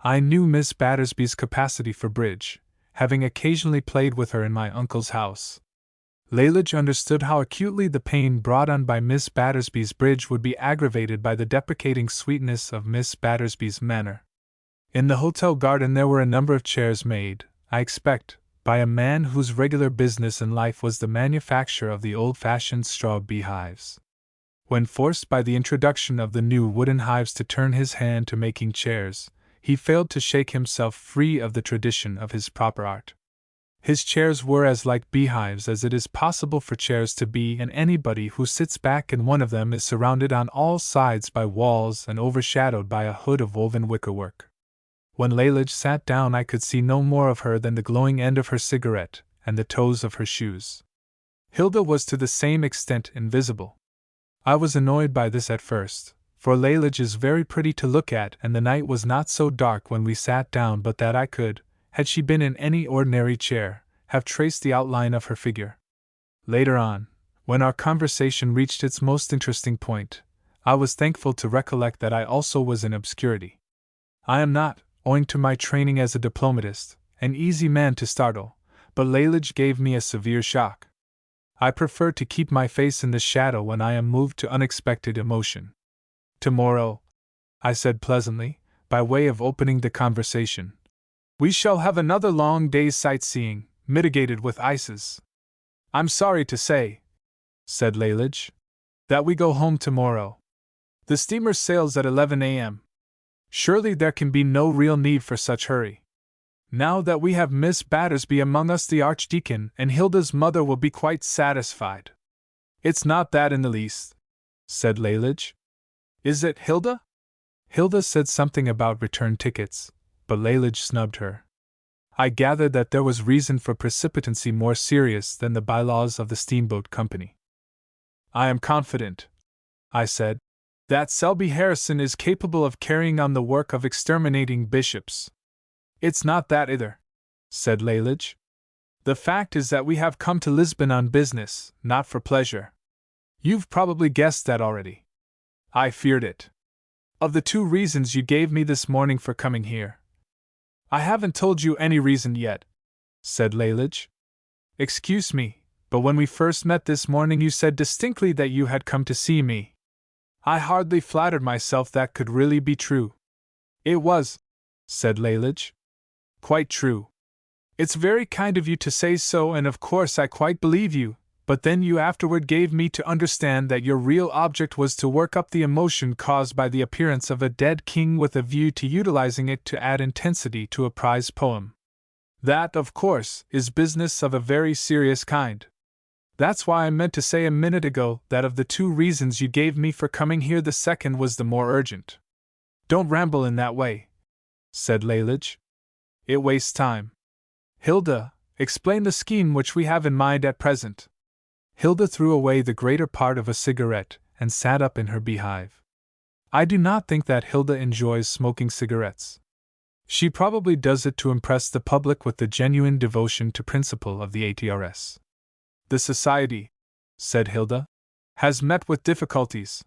I knew Miss Battersby's capacity for bridge, having occasionally played with her in my uncle's house. Lalage understood how acutely the pain brought on by Miss Battersby's bridge would be aggravated by the deprecating sweetness of Miss Battersby's manner. In the hotel garden there were a number of chairs made, I expect, by a man whose regular business in life was the manufacture of the old-fashioned straw beehives. When forced by the introduction of the new wooden hives to turn his hand to making chairs, he failed to shake himself free of the tradition of his proper art. His chairs were as like beehives as it is possible for chairs to be, and anybody who sits back in one of them is surrounded on all sides by walls and overshadowed by a hood of woven wickerwork. When Lalage sat down I could see no more of her than the glowing end of her cigarette and the toes of her shoes. Hilda was to the same extent invisible. I was annoyed by this at first, for Lalage is very pretty to look at and the night was not so dark when we sat down but that I could, had she been in any ordinary chair, have traced the outline of her figure. Later on, when our conversation reached its most interesting point, I was thankful to recollect that I also was in obscurity. I am not, owing to my training as a diplomatist, an easy man to startle, but Lalage gave me a severe shock. I prefer to keep my face in the shadow when I am moved to unexpected emotion. "Tomorrow," I said pleasantly, by way of opening the conversation, "we shall have another long day's sightseeing, mitigated with ices." "I'm sorry to say," said Lalage, "that we go home tomorrow. The steamer sails at 11 a.m. Surely there can be no real need for such hurry. Now that we have Miss Battersby among us, the Archdeacon and Hilda's mother will be quite satisfied." "It's not that in the least," said Lalage. Is it Hilda? Hilda said something about return tickets, but Lalage snubbed her. I gathered that there was reason for precipitancy more serious than the bylaws of the steamboat company. I am confident, I said, that Selby Harrison is capable of carrying on the work of exterminating bishops. It's not that either, said Lalage. The fact is that we have come to Lisbon on business, not for pleasure. You've probably guessed that already. I feared it. Of the 2 reasons you gave me this morning for coming here, I haven't told you any reason yet, said Lalage. Excuse me, but when we first met this morning you said distinctly that you had come to see me. I hardly flattered myself that could really be true. It was, said Lalage. Quite true. It's very kind of you to say so, and of course I quite believe you, but then you afterward gave me to understand that your real object was to work up the emotion caused by the appearance of a dead king with a view to utilizing it to add intensity to a prize poem. That, of course, is business of a very serious kind. That's why I meant to say a minute ago that of the 2 reasons you gave me for coming here the second was the more urgent. Don't ramble in that way, said Lalage. It wastes time. Hilda, explain the scheme which we have in mind at present. Hilda threw away the greater part of a cigarette and sat up in her beehive. I do not think that Hilda enjoys smoking cigarettes. She probably does it to impress the public with the genuine devotion to principle of the ATRS. The society, said Hilda, has met with difficulties.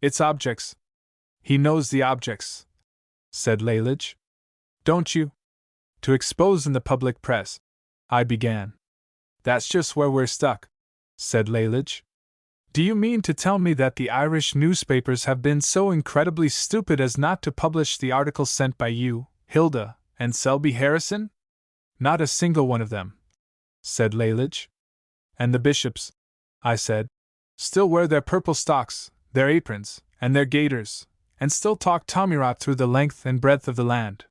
Its objects. He knows the objects, said Lalage. Don't you? To expose in the public press, I began. That's just where we're stuck, said Lalage. Do you mean to tell me that the Irish newspapers have been so incredibly stupid as not to publish the articles sent by you, Hilda, and Selby Harrison? Not a single one of them, said Lalage. And the bishops, I said, still wear their purple stocks, their aprons, and their gaiters, and still talk tommyrot through the length and breadth of the land.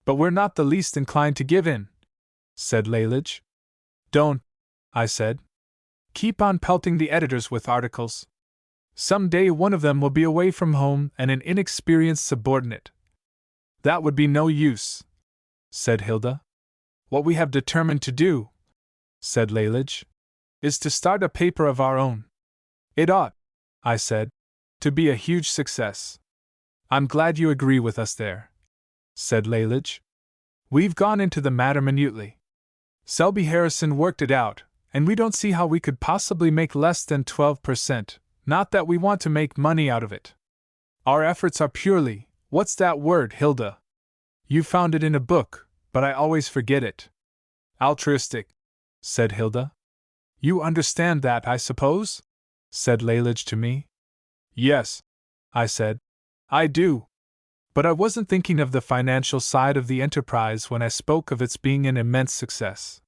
But we're not the least inclined to give in, said Lalage. Don't, I said. Keep on pelting the editors with articles. Some day one of them will be away from home and an inexperienced subordinate. That would be no use, said Hilda. What we have determined to do, said Lalage, is to start a paper of our own. It ought, I said, to be a huge success. I'm glad you agree with us there, said Lalage. We've gone into the matter minutely. Selby Harrison worked it out, and we don't see how we could possibly make less than 12%, not that we want to make money out of it. Our efforts are purely, what's that word, Hilda? You found it in a book, but I always forget it. Altruistic, said Hilda. You understand that, I suppose? Said Lalage to me. Yes, I said. I do. But I wasn't thinking of the financial side of the enterprise when I spoke of its being an immense success.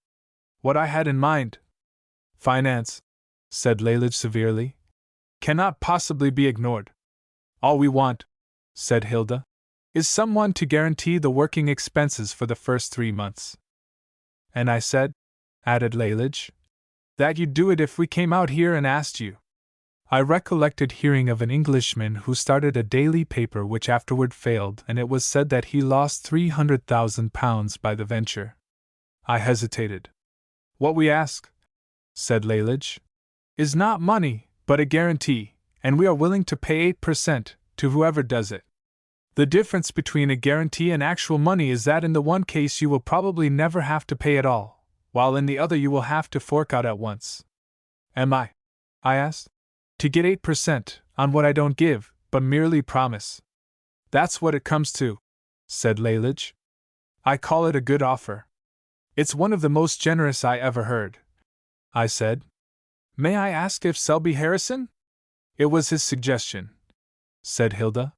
What I had in mind, finance, said Lalage severely, cannot possibly be ignored. All we want, said Hilda, is someone to guarantee the working expenses for the first 3 months. And I said, added Lalage, that you'd do it if we came out here and asked you. I recollected hearing of an Englishman who started a daily paper which afterward failed, and it was said that he lost £300,000 by the venture. I hesitated. What we ask, said Lalage, is not money, but a guarantee, and we are willing to pay 8% to whoever does it. The difference between a guarantee and actual money is that in the one case you will probably never have to pay at all, while in the other you will have to fork out at once. Am I asked, to get 8% on what I don't give, but merely promise? That's what it comes to, said Lalage. I call it a good offer. It's one of the most generous I ever heard, I said. May I ask if Selby Harrison? It was his suggestion, said Hilda.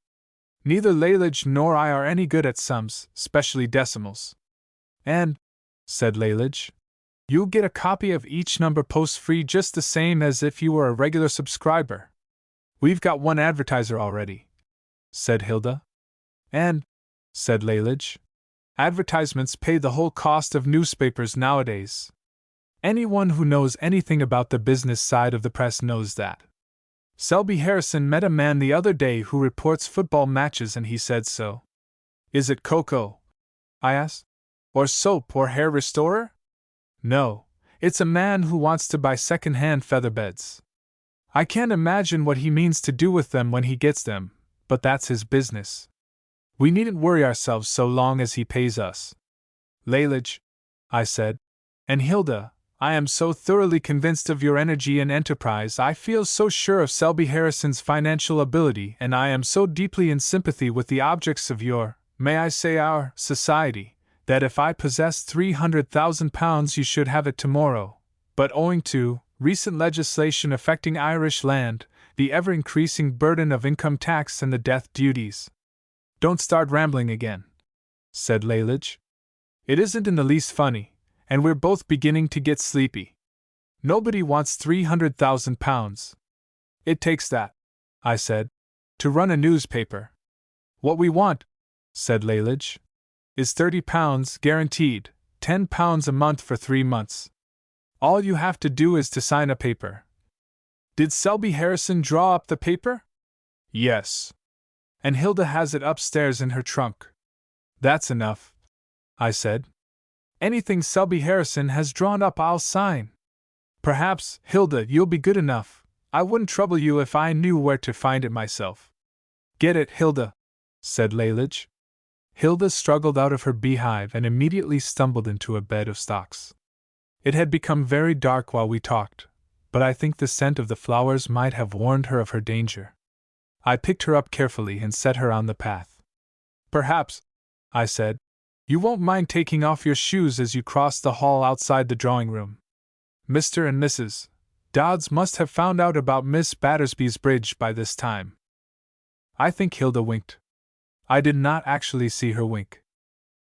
Neither Lalage nor I are any good at sums, especially decimals. And, said Lalage, you'll get a copy of each number post-free just the same as if you were a regular subscriber. We've got one advertiser already, said Hilda. And, said Lalage, advertisements pay the whole cost of newspapers nowadays. Anyone who knows anything about the business side of the press knows that. Selby Harrison met a man the other day who reports football matches and he said so. Is it cocoa? I asked. Or soap or hair restorer? No, it's a man who wants to buy second-hand featherbeds. I can't imagine what he means to do with them when he gets them, but that's his business. We needn't worry ourselves so long as he pays us. Lalage, I said, and Hilda, I am so thoroughly convinced of your energy and enterprise, I feel so sure of Selby Harrison's financial ability, and I am so deeply in sympathy with the objects of your, may I say our, society, that if I possessed £300,000 you should have it tomorrow, but owing to recent legislation affecting Irish land, the ever-increasing burden of income tax and the death duties. Don't start rambling again, said Lalage. It isn't in the least funny, and we're both beginning to get sleepy. Nobody wants £300,000. It takes that, I said, to run a newspaper. What we want, said Lalage, is £30 guaranteed, £10 a month for 3 months. All you have to do is to sign a paper. Did Selby Harrison draw up the paper? Yes. And Hilda has it upstairs in her trunk. That's enough, I said. Anything Selby Harrison has drawn up I'll sign. Perhaps, Hilda, you'll be good enough. I wouldn't trouble you if I knew where to find it myself. Get it, Hilda, said Lalage. Hilda struggled out of her beehive and immediately stumbled into a bed of stocks. It had become very dark while we talked, but I think the scent of the flowers might have warned her of her danger. I picked her up carefully and set her on the path. Perhaps, I said, you won't mind taking off your shoes as you cross the hall outside the drawing room. Mr. and Mrs. Dodds must have found out about Miss Battersby's bridge by this time. I think Hilda winked. I did not actually see her wink.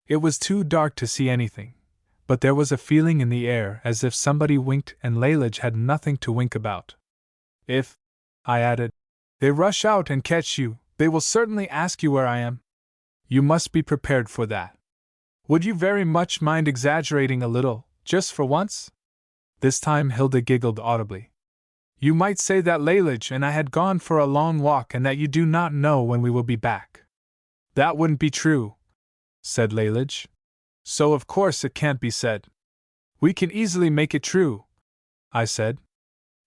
It was too dark to see anything, but there was a feeling in the air as if somebody winked and Lalage had nothing to wink about. If, I added, they rush out and catch you, they will certainly ask you where I am. You must be prepared for that. Would you very much mind exaggerating a little, just for once? This time Hilda giggled audibly. You might say that Lalage and I had gone for a long walk and that you do not know when we will be back. That wouldn't be true, said Lalage. So of course it can't be said. We can easily make it true, I said.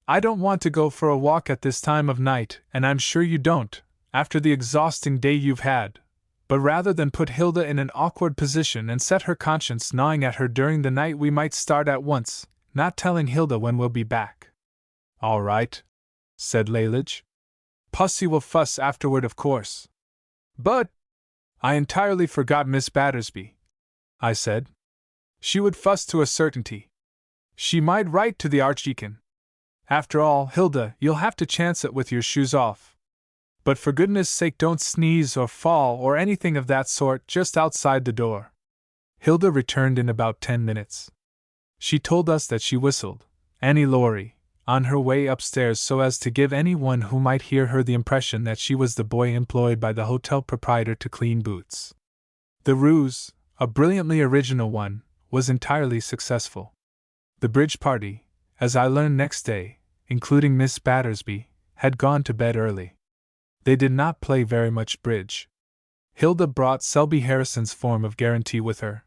I don't want to go for a walk at this time of night, and I'm sure you don't, after the exhausting day you've had. But rather than put Hilda in an awkward position and set her conscience gnawing at her during the night, we might start at once, not telling Hilda when we'll be back. All right, said Lalage. Pussy will fuss afterward, of course. But I entirely forgot Miss Battersby, I said. She would fuss to a certainty. She might write to the Archdeacon. After all, Hilda, you'll have to chance it with your shoes off. But for goodness sake don't sneeze or fall or anything of that sort just outside the door. Hilda returned in about 10 minutes. She told us that she whistled Annie Laurie on her way upstairs so as to give anyone who might hear her the impression that she was the boy employed by the hotel proprietor to clean boots. The ruse, a brilliantly original one, was entirely successful. The bridge party, as I learned next day, including Miss Battersby, had gone to bed early. They did not play very much bridge. Hilda brought Selby Harrison's form of guarantee with her.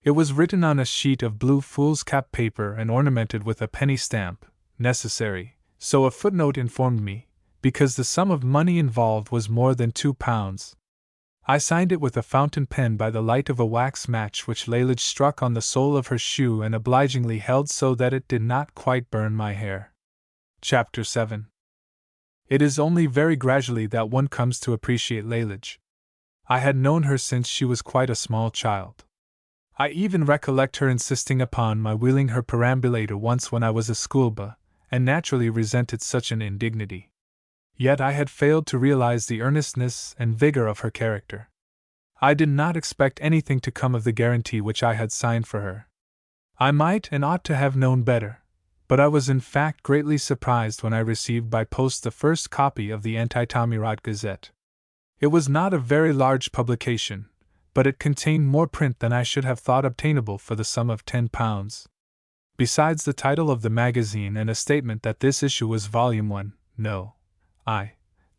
It was written on a sheet of blue foolscap paper and ornamented with a penny stamp, necessary, so a footnote informed me, because the sum of money involved was more than £2. I signed it with a fountain pen by the light of a wax match which Lalage struck on the sole of her shoe and obligingly held so that it did not quite burn my hair. Chapter 7. It is only very gradually that one comes to appreciate Lalage. I had known her since she was quite a small child. I even recollect her insisting upon my wheeling her perambulator once when I was a schoolboy, and naturally resented such an indignity. Yet I had failed to realize the earnestness and vigor of her character. I did not expect anything to come of the guarantee which I had signed for her. I might and ought to have known better, but I was in fact greatly surprised when I received by post the first copy of the Anti-Tommyrot Gazette. It was not a very large publication, but it contained more print than I should have thought obtainable for the sum of £10. Besides the title of the magazine and a statement that this issue was Volume 1, no,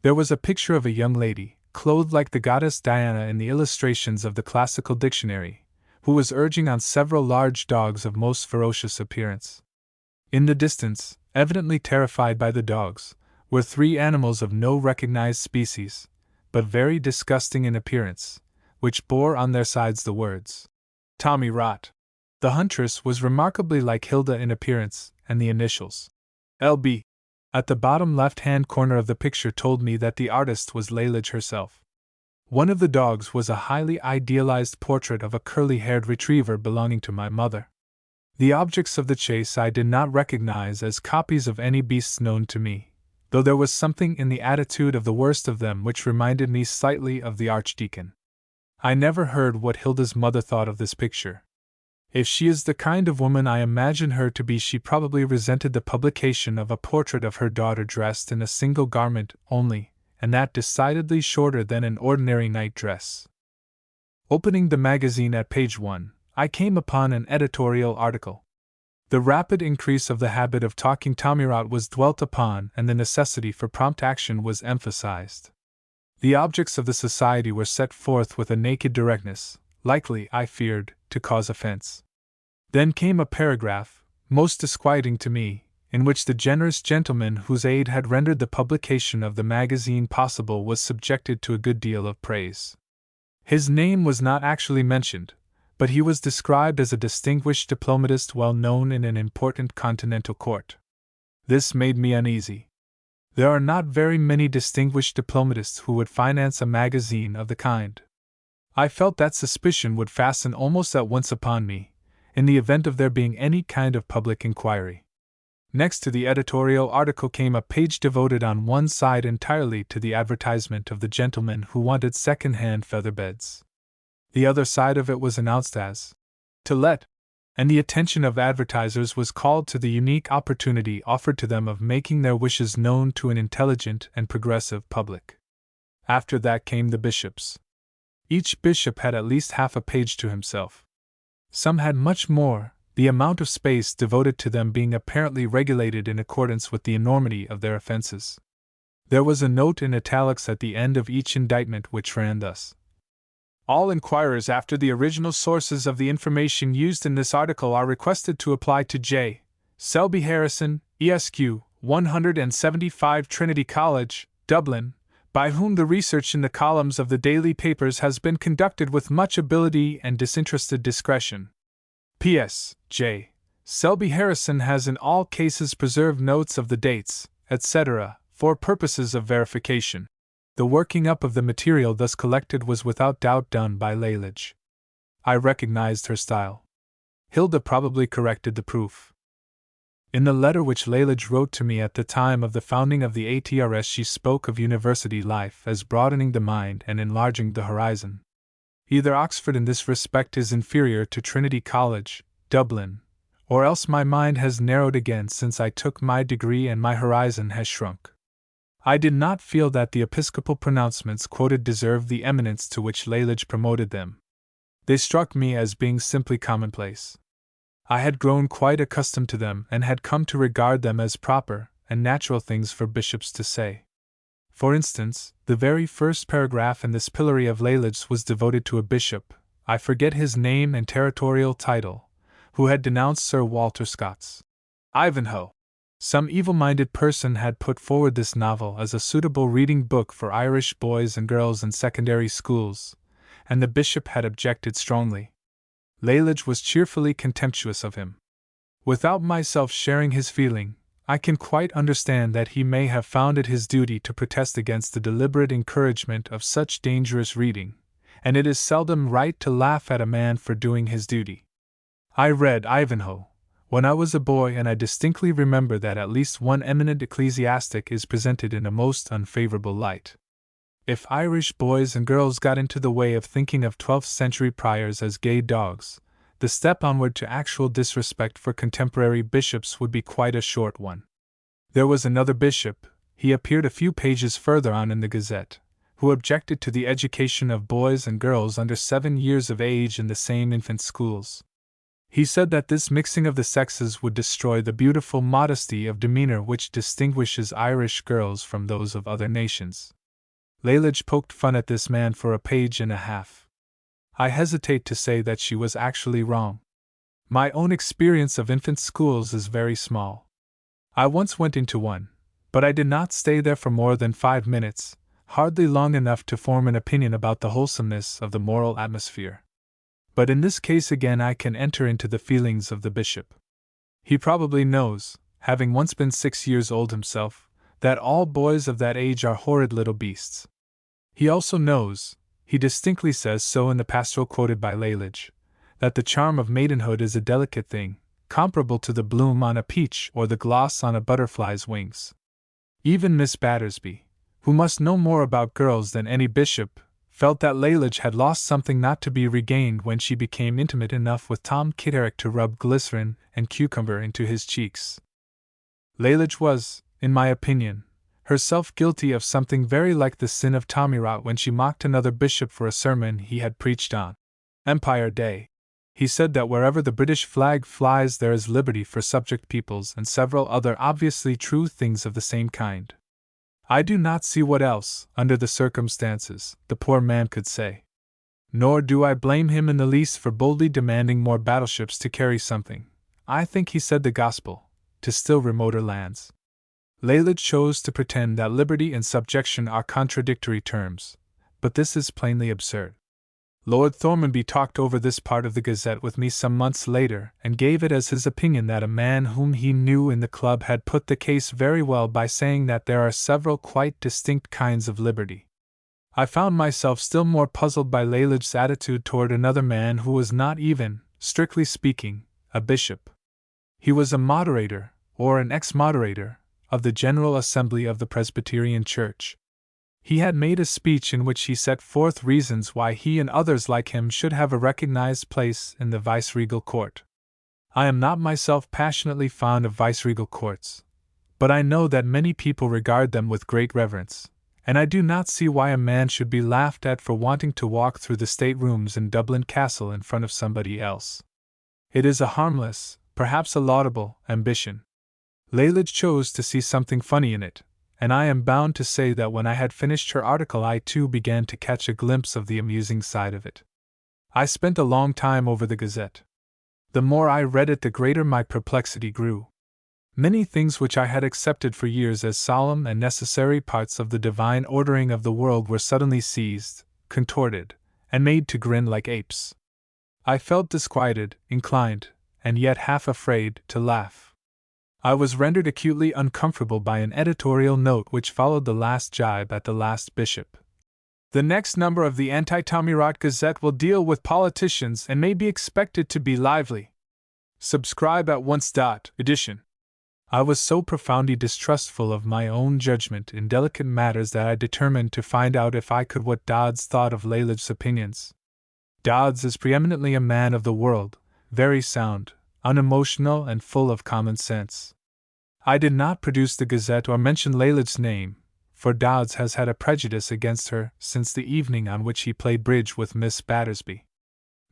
There was a picture of a young lady, clothed like the goddess Diana in the illustrations of the classical dictionary, who was urging on several large dogs of most ferocious appearance. In the distance, evidently terrified by the dogs, were 3 animals of no recognized species, but very disgusting in appearance, which bore on their sides the words, Tommy Rot. The huntress was remarkably like Hilda in appearance, and the initials, L.B. at the bottom left-hand corner of the picture told me that the artist was Lalage herself. One of the dogs was a highly idealized portrait of a curly-haired retriever belonging to my mother. The objects of the chase I did not recognize as copies of any beasts known to me, though there was something in the attitude of the worst of them which reminded me slightly of the Archdeacon. I never heard what Hilda's mother thought of this picture. If she is the kind of woman I imagine her to be, she probably resented the publication of a portrait of her daughter dressed in a single garment only, and that decidedly shorter than an ordinary night dress. Opening the magazine at page 1, I came upon an editorial article. The rapid increase of the habit of talking tommyrot was dwelt upon, and the necessity for prompt action was emphasized. The objects of the society were set forth with a naked directness, likely, I feared, to cause offense. Then came a paragraph, most disquieting to me, in which the generous gentleman whose aid had rendered the publication of the magazine possible was subjected to a good deal of praise. His name was not actually mentioned, but he was described as a distinguished diplomatist well known in an important continental court. This made me uneasy. There are not very many distinguished diplomatists who would finance a magazine of the kind. I felt that suspicion would fasten almost at once upon me, in the event of there being any kind of public inquiry. Next to the editorial article came a page devoted on one side entirely to the advertisement of the gentleman who wanted second-hand feather beds. The other side of it was announced as to let, and the attention of advertisers was called to the unique opportunity offered to them of making their wishes known to an intelligent and progressive public. After that came the bishops. Each bishop had at least half a page to himself. Some had much more, the amount of space devoted to them being apparently regulated in accordance with the enormity of their offenses. There was a note in italics at the end of each indictment which ran thus: All inquirers after the original sources of the information used in this article are requested to apply to J. Selby Harrison, Esq., 175 Trinity College, Dublin, by whom the research in the columns of the daily papers has been conducted with much ability and disinterested discretion. P.S. J. Selby Harrison has in all cases preserved notes of the dates, etc., for purposes of verification. The working up of the material thus collected was without doubt done by Lalage. I recognized her style. Hilda probably corrected the proof. In the letter which Lalage wrote to me at the time of the founding of the ATRS, she spoke of university life as broadening the mind and enlarging the horizon. Either Oxford in this respect is inferior to Trinity College, Dublin, or else my mind has narrowed again since I took my degree and my horizon has shrunk. I did not feel that the episcopal pronouncements quoted deserved the eminence to which Lalage promoted them. They struck me as being simply commonplace. I had grown quite accustomed to them and had come to regard them as proper and natural things for bishops to say. For instance, the very first paragraph in this pillory of Lalage's was devoted to a bishop, I forget his name and territorial title, who had denounced Sir Walter Scott's Ivanhoe. Some evil-minded person had put forward this novel as a suitable reading book for Irish boys and girls in secondary schools, and the bishop had objected strongly. Lalage was cheerfully contemptuous of him. Without myself sharing his feeling, I can quite understand that he may have found it his duty to protest against the deliberate encouragement of such dangerous reading, and it is seldom right to laugh at a man for doing his duty. I read Ivanhoe when I was a boy, and I distinctly remember that at least one eminent ecclesiastic is presented in a most unfavorable light. If Irish boys and girls got into the way of thinking of 12th century priors as gay dogs, the step onward to actual disrespect for contemporary bishops would be quite a short one. There was another bishop, he appeared a few pages further on in the Gazette, who objected to the education of boys and girls under 7 years of age in the same infant schools. He said that this mixing of the sexes would destroy the beautiful modesty of demeanor which distinguishes Irish girls from those of other nations. Lalage poked fun at this man for a page and a half. I hesitate to say that she was actually wrong. My own experience of infant schools is very small. I once went into one, but I did not stay there for more than 5 minutes, hardly long enough to form an opinion about the wholesomeness of the moral atmosphere. But in this case again I can enter into the feelings of the bishop. He probably knows, having once been 6 years old himself, that all boys of that age are horrid little beasts. He also knows, he distinctly says so in the pastoral quoted by Lalage, that the charm of maidenhood is a delicate thing, comparable to the bloom on a peach or the gloss on a butterfly's wings. Even Miss Battersby, who must know more about girls than any bishop, felt that Lalage had lost something not to be regained when she became intimate enough with Tom Kitterick to rub glycerin and cucumber into his cheeks. Lalage was, in my opinion, herself guilty of something very like the sin of Tommyrot when she mocked another bishop for a sermon he had preached on Empire Day. He said that wherever the British flag flies there is liberty for subject peoples and several other obviously true things of the same kind. I do not see what else, under the circumstances, the poor man could say. Nor do I blame him in the least for boldly demanding more battleships to carry something, I think he said the gospel, to still remoter lands. Lalage chose to pretend that liberty and subjection are contradictory terms, but this is plainly absurd. Lord Thormanby talked over this part of the Gazette with me some months later and gave it as his opinion that a man whom he knew in the club had put the case very well by saying that there are several quite distinct kinds of liberty. I found myself still more puzzled by Lalage's attitude toward another man who was not even, strictly speaking, a bishop. He was a moderator, or an ex-moderator, of the General Assembly of the Presbyterian Church. He had made a speech in which he set forth reasons why he and others like him should have a recognized place in the viceregal court. I am not myself passionately fond of viceregal courts, but I know that many people regard them with great reverence, and I do not see why a man should be laughed at for wanting to walk through the state-rooms in Dublin Castle in front of somebody else. It is a harmless, perhaps a laudable, ambition. Lalage chose to see something funny in it, and I am bound to say that when I had finished her article I too began to catch a glimpse of the amusing side of it. I spent a long time over the Gazette. The more I read it the greater my perplexity grew. Many things which I had accepted for years as solemn and necessary parts of the divine ordering of the world were suddenly seized, contorted, and made to grin like apes. I felt disquieted, inclined, and yet half afraid, to laugh. I was rendered acutely uncomfortable by an editorial note which followed the last jibe at the last bishop. The next number of the Anti-Tommyrot Gazette will deal with politicians and may be expected to be lively. Subscribe at once. Edition. I was so profoundly distrustful of my own judgment in delicate matters that I determined to find out if I could what Dodds thought of Lalage's opinions. Dodds is preeminently a man of the world, very sound, unemotional and full of common sense. I did not produce the Gazette or mention Lalage's name, for Dodds has had a prejudice against her since the evening on which he played bridge with Miss Battersby.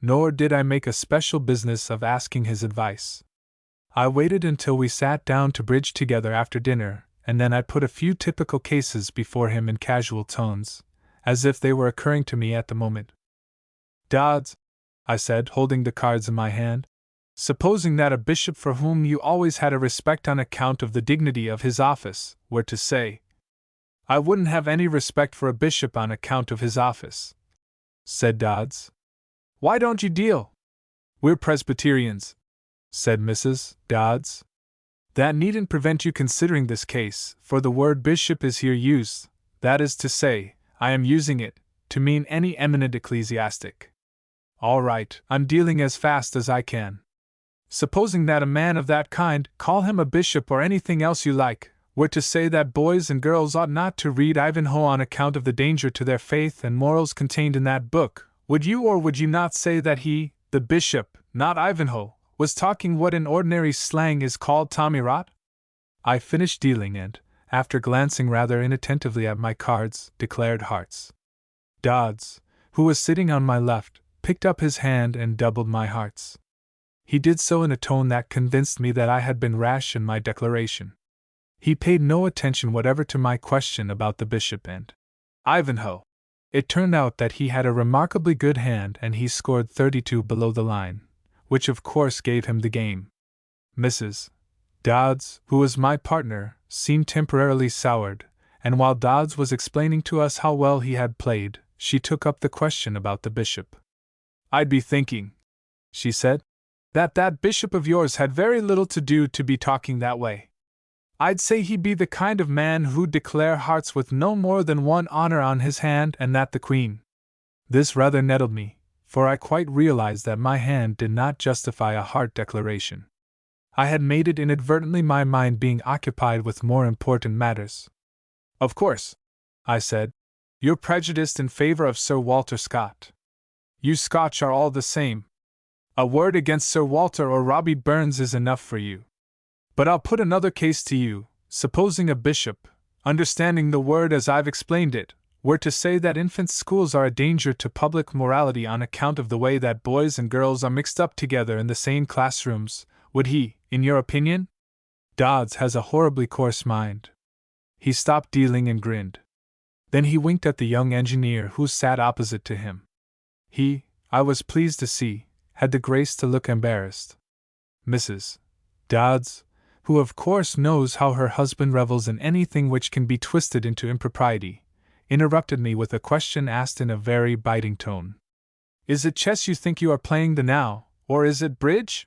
Nor did I make a special business of asking his advice. I waited until we sat down to bridge together after dinner, and then I put a few typical cases before him in casual tones, as if they were occurring to me at the moment. Dodds, I said, holding the cards in my hand, supposing that a bishop for whom you always had a respect on account of the dignity of his office were to say, "I wouldn't have any respect for a bishop on account of his office," said Dodds. "Why don't you deal?" "We're Presbyterians," said Mrs. Dodds. "That needn't prevent you considering this case, for the word bishop is here used, that is to say, I am using it, to mean any eminent ecclesiastic. All right, I'm dealing as fast as I can. Supposing that a man of that kind, call him a bishop or anything else you like, were to say that boys and girls ought not to read Ivanhoe on account of the danger to their faith and morals contained in that book, would you or would you not say that he, the bishop, not Ivanhoe, was talking what in ordinary slang is called Tommyrot? I finished dealing and, after glancing rather inattentively at my cards, declared hearts. Dodds, who was sitting on my left, picked up his hand and doubled my hearts. He did so in a tone that convinced me that I had been rash in my declaration. He paid no attention whatever to my question about the bishop and Ivanhoe. It turned out that he had a remarkably good hand and he scored 32 below the line, which of course gave him the game. Mrs. Dodds, who was my partner, seemed temporarily soured, and while Dodds was explaining to us how well he had played, she took up the question about the bishop. "I'd be thinking," she said, that bishop of yours had very little to do to be talking that way. I'd say he be the kind of man who'd declare hearts with no more than one honor on his hand and that the Queen." This rather nettled me, for I quite realized that my hand did not justify a heart declaration. I had made it inadvertently, my mind being occupied with more important matters. "Of course," I said, "you're prejudiced in favor of Sir Walter Scott. You Scotch are all the same. A word against Sir Walter or Robbie Burns is enough for you. But I'll put another case to you. Supposing a bishop, understanding the word as I've explained it, were to say that infant schools are a danger to public morality on account of the way that boys and girls are mixed up together in the same classrooms, would he, in your opinion?" Dodds has a horribly coarse mind. He stopped dealing and grinned. Then he winked at the young engineer who sat opposite to him. He, I was pleased to see, had the grace to look embarrassed. Mrs. Dodds, who of course knows how her husband revels in anything which can be twisted into impropriety, interrupted me with a question asked in a very biting tone. "Is it chess you think you are playing the now, or is it bridge?"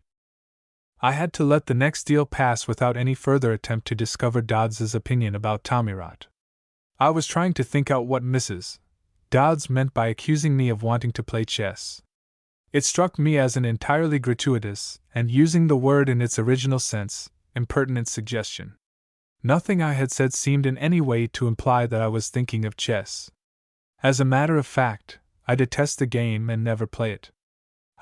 I had to let the next deal pass without any further attempt to discover Dodds's opinion about Tommyrot. I was trying to think out what Mrs. Dodds meant by accusing me of wanting to play chess. It struck me as an entirely gratuitous, and using the word in its original sense, impertinent suggestion. Nothing I had said seemed in any way to imply that I was thinking of chess. As a matter of fact, I detest the game and never play it.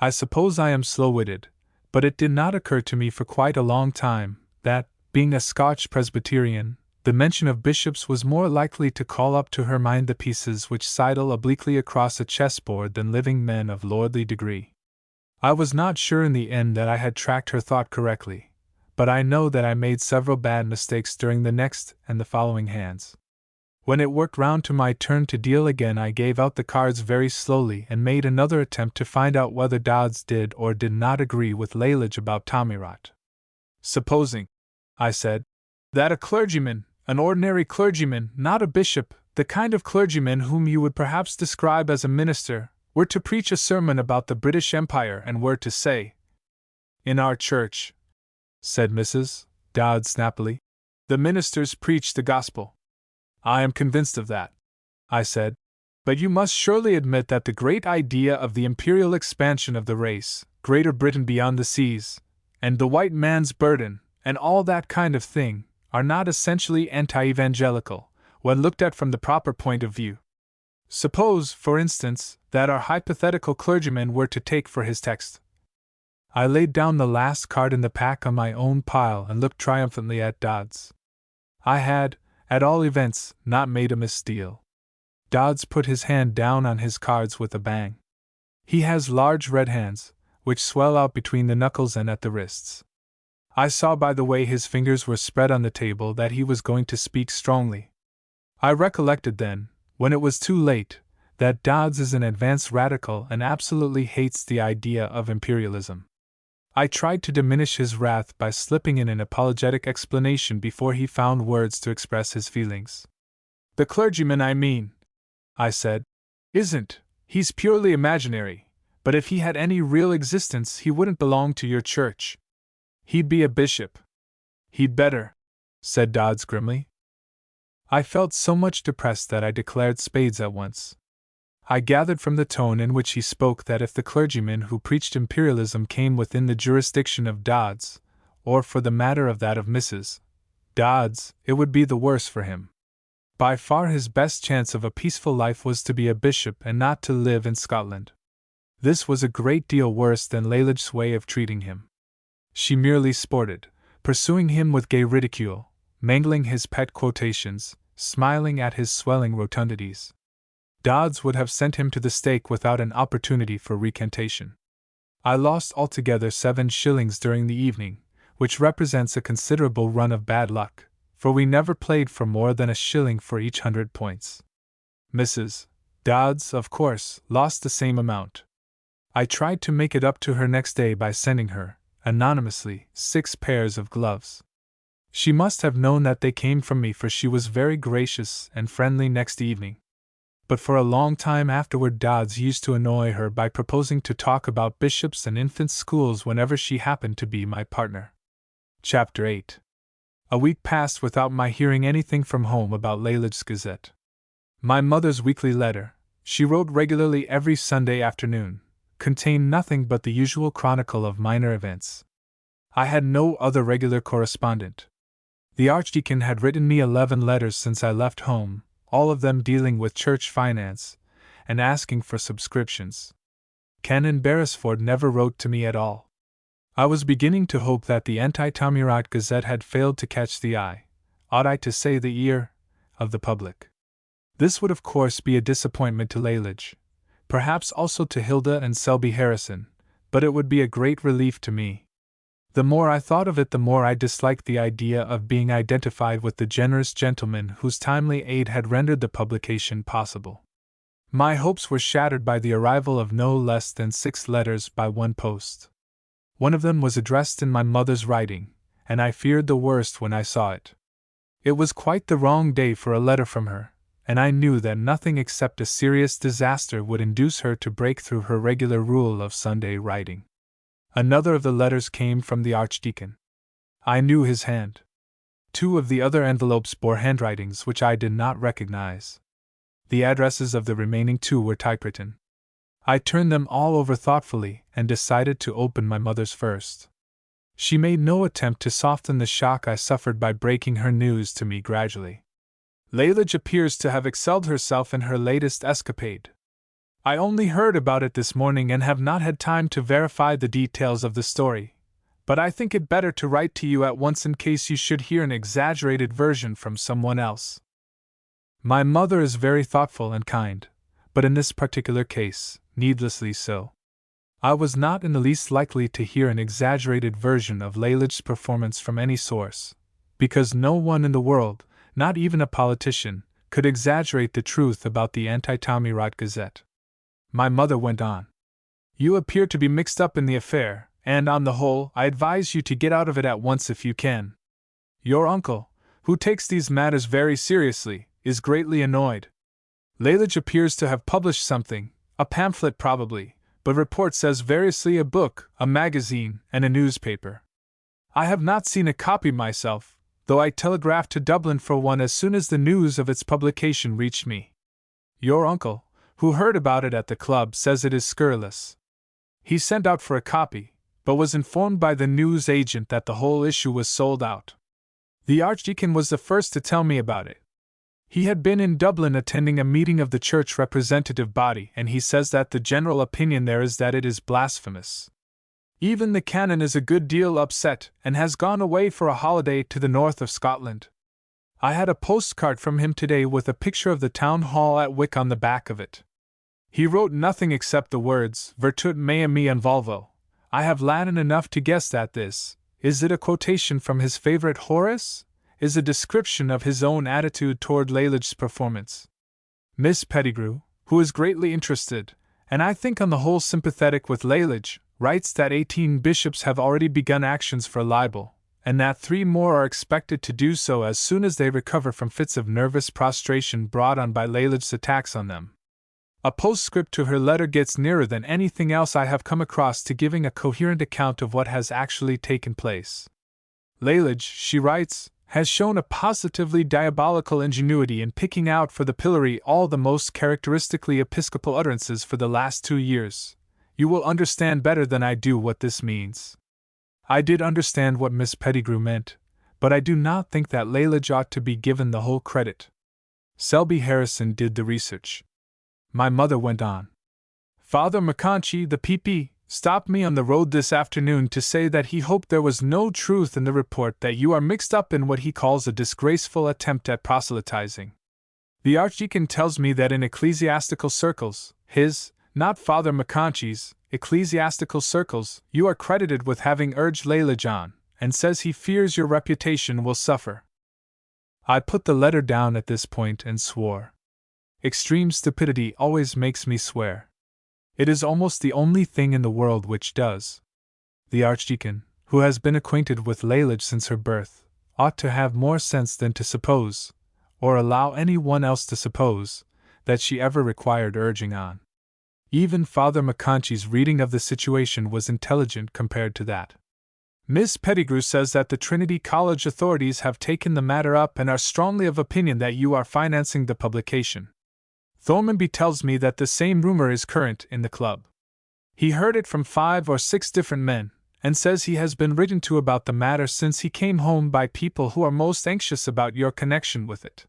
I suppose I am slow-witted, but it did not occur to me for quite a long time that, being a Scotch Presbyterian, the mention of bishops was more likely to call up to her mind the pieces which sidle obliquely across a chessboard than living men of lordly degree. I was not sure in the end that I had tracked her thought correctly, but I know that I made several bad mistakes during the next and the following hands. When it worked round to my turn to deal again, I gave out the cards very slowly and made another attempt to find out whether Dodds did or did not agree with Lalage about Tommyrot. "Supposing," I said, "that a clergyman, an ordinary clergyman, not a bishop, the kind of clergyman whom you would perhaps describe as a minister, were to preach a sermon about the British Empire and were to say, 'In our church,'" said Mrs. Dodds snappily, "the ministers preach the gospel." "I am convinced of that," I said, "but you must surely admit that the great idea of the imperial expansion of the race, Greater Britain beyond the seas, and the white man's burden, and all that kind of thing, are not essentially anti-evangelical, when looked at from the proper point of view. Suppose, for instance, that our hypothetical clergyman were to take for his text." I laid down the last card in the pack on my own pile and looked triumphantly at Dodds. I had, at all events, not made a misdeal. Dodds put his hand down on his cards with a bang. He has large red hands, which swell out between the knuckles and at the wrists. I saw by the way his fingers were spread on the table that he was going to speak strongly. I recollected then, when it was too late, that Dodds is an advanced radical and absolutely hates the idea of imperialism. I tried to diminish his wrath by slipping in an apologetic explanation before he found words to express his feelings. "The clergyman I mean," I said, "isn't, he's purely imaginary, but if he had any real existence he wouldn't belong to your church. He'd be a bishop." "He'd better," said Dodds grimly. I felt so much depressed that I declared spades at once. I gathered from the tone in which he spoke that if the clergyman who preached imperialism came within the jurisdiction of Dodds, or for the matter of that of Mrs. Dodds, it would be the worse for him. By far his best chance of a peaceful life was to be a bishop and not to live in Scotland. This was a great deal worse than Lalage's way of treating him. She merely sported, pursuing him with gay ridicule, mangling his pet quotations, smiling at his swelling rotundities. Dodds would have sent him to the stake without an opportunity for recantation. I lost altogether 7 shillings during the evening, which represents a considerable run of bad luck, for we never played for more than a shilling for each 100 points. Mrs. Dodds, of course, lost the same amount. I tried to make it up to her next day by sending her, anonymously, 6 pairs of gloves. She must have known that they came from me, for she was very gracious and friendly next evening. But for a long time afterward Dodds used to annoy her by proposing to talk about bishops and infant schools whenever she happened to be my partner. Chapter 8. A week passed without my hearing anything from home about Lalage's Gazette. My mother's weekly letter, she wrote regularly every Sunday afternoon, contained nothing but the usual chronicle of minor events. I had no other regular correspondent. The Archdeacon had written me 11 letters since I left home, all of them dealing with church finance, and asking for subscriptions. Canon Beresford never wrote to me at all. I was beginning to hope that the Anti-Tommyrot Gazette had failed to catch the eye, ought I to say the ear, of the public. This would of course be a disappointment to Lalage, perhaps also to Hilda and Selby Harrison, but it would be a great relief to me. The more I thought of it, the more I disliked the idea of being identified with the generous gentleman whose timely aid had rendered the publication possible. My hopes were shattered by the arrival of no less than 6 letters by one post. One of them was addressed in my mother's writing, and I feared the worst when I saw it. It was quite the wrong day for a letter from her, and I knew that nothing except a serious disaster would induce her to break through her regular rule of Sunday writing. Another of the letters came from the Archdeacon. I knew his hand. 2 of the other envelopes bore handwritings which I did not recognize. The addresses of the remaining 2 were typewritten. I turned them all over thoughtfully and decided to open my mother's first. She made no attempt to soften the shock I suffered by breaking her news to me gradually. Lalage appears to have excelled herself in her latest escapade. I only heard about it this morning and have not had time to verify the details of the story, but I think it better to write to you at once in case you should hear an exaggerated version from someone else. My mother is very thoughtful and kind, but in this particular case, needlessly so. I was not in the least likely to hear an exaggerated version of Lalage's performance from any source, because no one in the world, not even a politician, could exaggerate the truth about the Anti-Tommyrot Gazette. My mother went on. You appear to be mixed up in the affair, and on the whole, I advise you to get out of it at once if you can. Your uncle, who takes these matters very seriously, is greatly annoyed. Lalage appears to have published something, a pamphlet probably, but report says variously a book, a magazine, and a newspaper. I have not seen a copy myself, though I telegraphed to Dublin for one as soon as the news of its publication reached me. Your uncle, who heard about it at the club, says it is scurrilous. He sent out for a copy, but was informed by the news agent that the whole issue was sold out. The Archdeacon was the first to tell me about it. He had been in Dublin attending a meeting of the church representative body, and he says that the general opinion there is that it is blasphemous. Even the canon is a good deal upset and has gone away for a holiday to the north of Scotland. I had a postcard from him today with a picture of the town hall at Wick on the back of it. He wrote nothing except the words, Virtut mea me involvo. I have Latin enough to guess that this, is it a quotation from his favorite Horace? Is a description of his own attitude toward Lalage's performance. Miss Pettigrew, who is greatly interested, and I think on the whole sympathetic with Lalage, writes that 18 bishops have already begun actions for libel, and that 3 more are expected to do so as soon as they recover from fits of nervous prostration brought on by Lalage's attacks on them. A postscript to her letter gets nearer than anything else I have come across to giving a coherent account of what has actually taken place. Lalage, she writes, has shown a positively diabolical ingenuity in picking out for the pillory all the most characteristically episcopal utterances for the last 2 years. You will understand better than I do what this means. I did understand what Miss Pettigrew meant, but I do not think that Lalage ought to be given the whole credit. Selby Harrison did the research. My mother went on. Father McConchie, the PP, stopped me on the road this afternoon to say that he hoped there was no truth in the report that you are mixed up in what he calls a disgraceful attempt at proselytizing. The Archdeacon tells me that in ecclesiastical circles, his, not Father McConchie's, ecclesiastical circles, you are credited with having urged Lalage on, and says he fears your reputation will suffer. I put the letter down at this point and swore. Extreme stupidity always makes me swear. It is almost the only thing in the world which does. The Archdeacon, who has been acquainted with Lalage since her birth, ought to have more sense than to suppose, or allow any one else to suppose, that she ever required urging on. Even Father McConchie's reading of the situation was intelligent compared to that. Miss Pettigrew says that the Trinity College authorities have taken the matter up and are strongly of opinion that you are financing the publication. Thormanby tells me that the same rumor is current in the club. He heard it from 5 or 6 different men, and says he has been written to about the matter since he came home by people who are most anxious about your connection with it.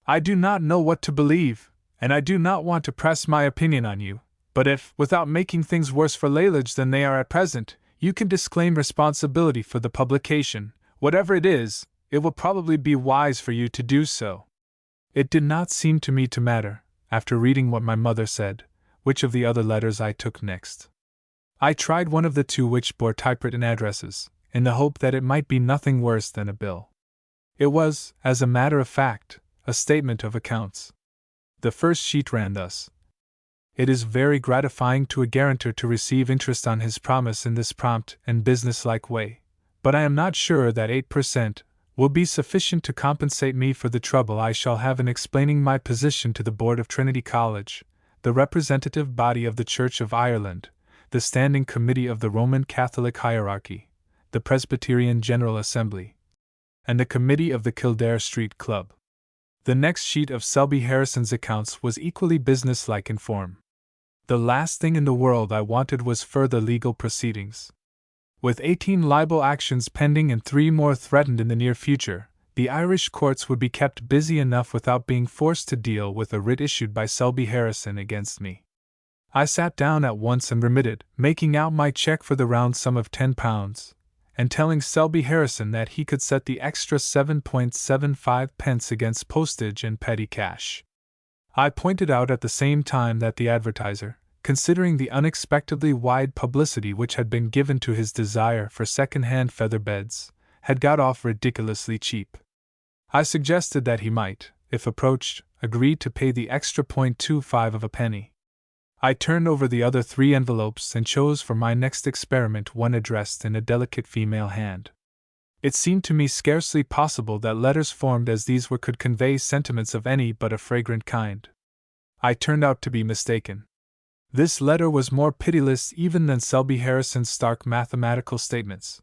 I do not know what to believe, and I do not want to press my opinion on you, but if, without making things worse for Lalage than they are at present, you can disclaim responsibility for the publication, whatever it is, it will probably be wise for you to do so. It did not seem to me to matter, after reading what my mother said, which of the other letters I took next. I tried one of the 2 which bore typewritten addresses, in the hope that it might be nothing worse than a bill. It was, as a matter of fact, a statement of accounts. The first sheet ran thus: It is very gratifying to a guarantor to receive interest on his promise in this prompt and businesslike way, but I am not sure that 8% will be sufficient to compensate me for the trouble I shall have in explaining my position to the Board of Trinity College, the representative body of the Church of Ireland, the Standing Committee of the Roman Catholic Hierarchy, the Presbyterian General Assembly, and the Committee of the Kildare Street Club. The next sheet of Selby Harrison's accounts was equally businesslike in form. The last thing in the world I wanted was further legal proceedings. With 18 libel actions pending and 3 more threatened in the near future, the Irish courts would be kept busy enough without being forced to deal with a writ issued by Selby Harrison against me. I sat down at once and remitted, making out my check for the round sum of £10, and telling Selby Harrison that he could set the extra 7.75 pence against postage and petty cash. I pointed out at the same time that the advertiser, considering the unexpectedly wide publicity which had been given to his desire for second-hand feather beds, had got off ridiculously cheap. I suggested that he might, if approached, agree to pay the extra 0.25 of a penny. I turned over the other 3 envelopes and chose for my next experiment one addressed in a delicate female hand. It seemed to me scarcely possible that letters formed as these could convey sentiments of any but a fragrant kind. I turned out to be mistaken. This letter was more pitiless even than Selby Harrison's stark mathematical statements.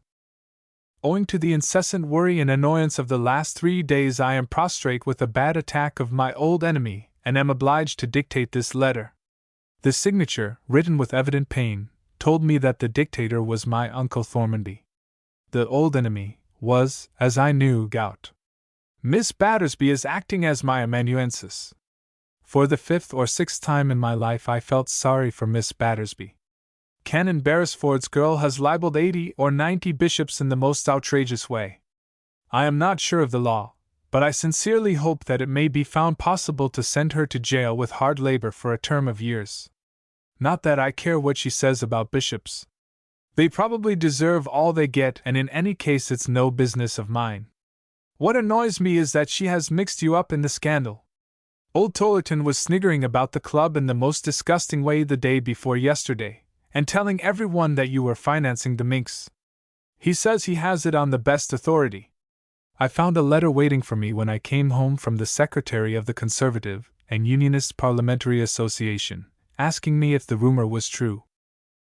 Owing to the incessant worry and annoyance of the last 3 days, I am prostrate with a bad attack of my old enemy, and am obliged to dictate this letter. The signature, written with evident pain, told me that the dictator was my Uncle Thormanby. The old enemy was, as I knew, gout. Miss Battersby is acting as my amanuensis. For the 5th or 6th time in my life I felt sorry for Miss Battersby. Canon Beresford's girl has libeled 80 or 90 bishops in the most outrageous way. I am not sure of the law, but I sincerely hope that it may be found possible to send her to jail with hard labor for a term of years. Not that I care what she says about bishops. They probably deserve all they get, and in any case it's no business of mine. What annoys me is that she has mixed you up in the scandal. Old Tollerton was sniggering about the club in the most disgusting way the day before yesterday, and telling everyone that you were financing the minx. He says he has it on the best authority. I found a letter waiting for me when I came home from the secretary of the Conservative and Unionist Parliamentary Association, asking me if the rumor was true.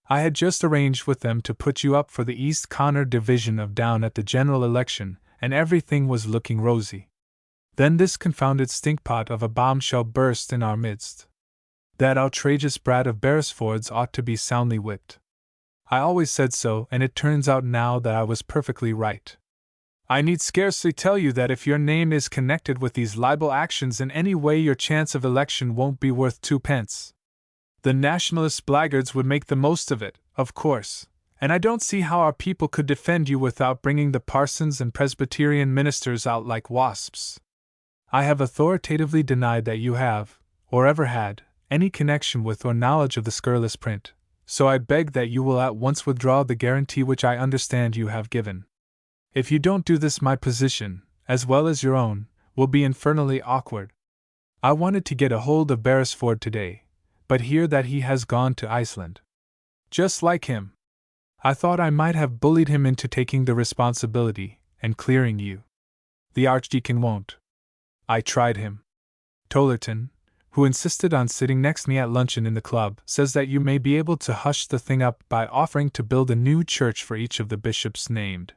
I had just arranged with them to put you up for the East Connor division of Down at the general election, and everything was looking rosy. Then this confounded stinkpot of a bombshell burst in our midst. That outrageous brat of Beresford's ought to be soundly whipped. I always said so, and it turns out now that I was perfectly right. I need scarcely tell you that if your name is connected with these libel actions in any way, your chance of election won't be worth 2 pence. The nationalist blackguards would make the most of it, of course, and I don't see how our people could defend you without bringing the parsons and Presbyterian ministers out like wasps. I have authoritatively denied that you have, or ever had, any connection with or knowledge of the scurrilous print, so I beg that you will at once withdraw the guarantee which I understand you have given. If you don't do this, my position, as well as your own, will be infernally awkward. I wanted to get a hold of Beresford today, but hear that he has gone to Iceland. Just like him. I thought I might have bullied him into taking the responsibility and clearing you. The Archdeacon won't. I tried him. Tollerton, who insisted on sitting next me at luncheon in the club, says that you may be able to hush the thing up by offering to build a new church for each of the bishops named.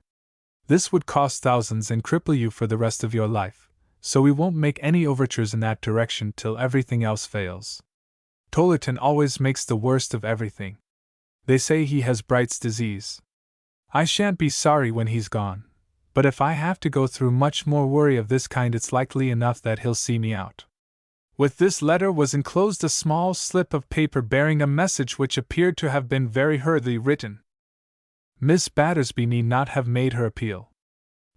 This would cost thousands and cripple you for the rest of your life, so we won't make any overtures in that direction till everything else fails. Tollerton always makes the worst of everything. They say he has Bright's disease. I shan't be sorry when he's gone, but if I have to go through much more worry of this kind, it's likely enough that he'll see me out. With this letter was enclosed a small slip of paper bearing a message which appeared to have been very hurriedly written. Miss Battersby need not have made her appeal.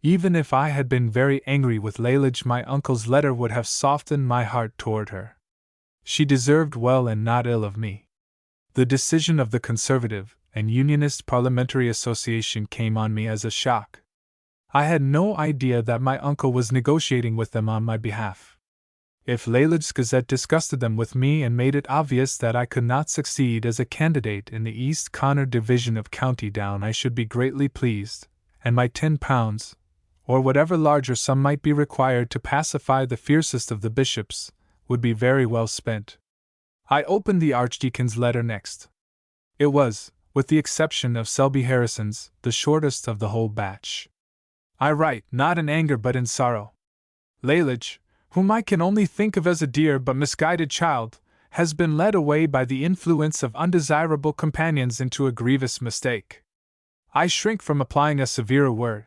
Even if I had been very angry with Lalage, my uncle's letter would have softened my heart toward her. She deserved well and not ill of me. The decision of the Conservative and Unionist Parliamentary Association came on me as a shock. I had no idea that my uncle was negotiating with them on my behalf. If Lalage's Gazette disgusted them with me and made it obvious that I could not succeed as a candidate in the East Connor division of County Down, I should be greatly pleased, and my £10, or whatever larger sum might be required to pacify the fiercest of the bishops, would be very well spent. I opened the Archdeacon's letter next. It was, with the exception of Selby Harrison's, the shortest of the whole batch. I write, not in anger but in sorrow. Lalage, whom I can only think of as a dear but misguided child, has been led away by the influence of undesirable companions into a grievous mistake. I shrink from applying a severer word.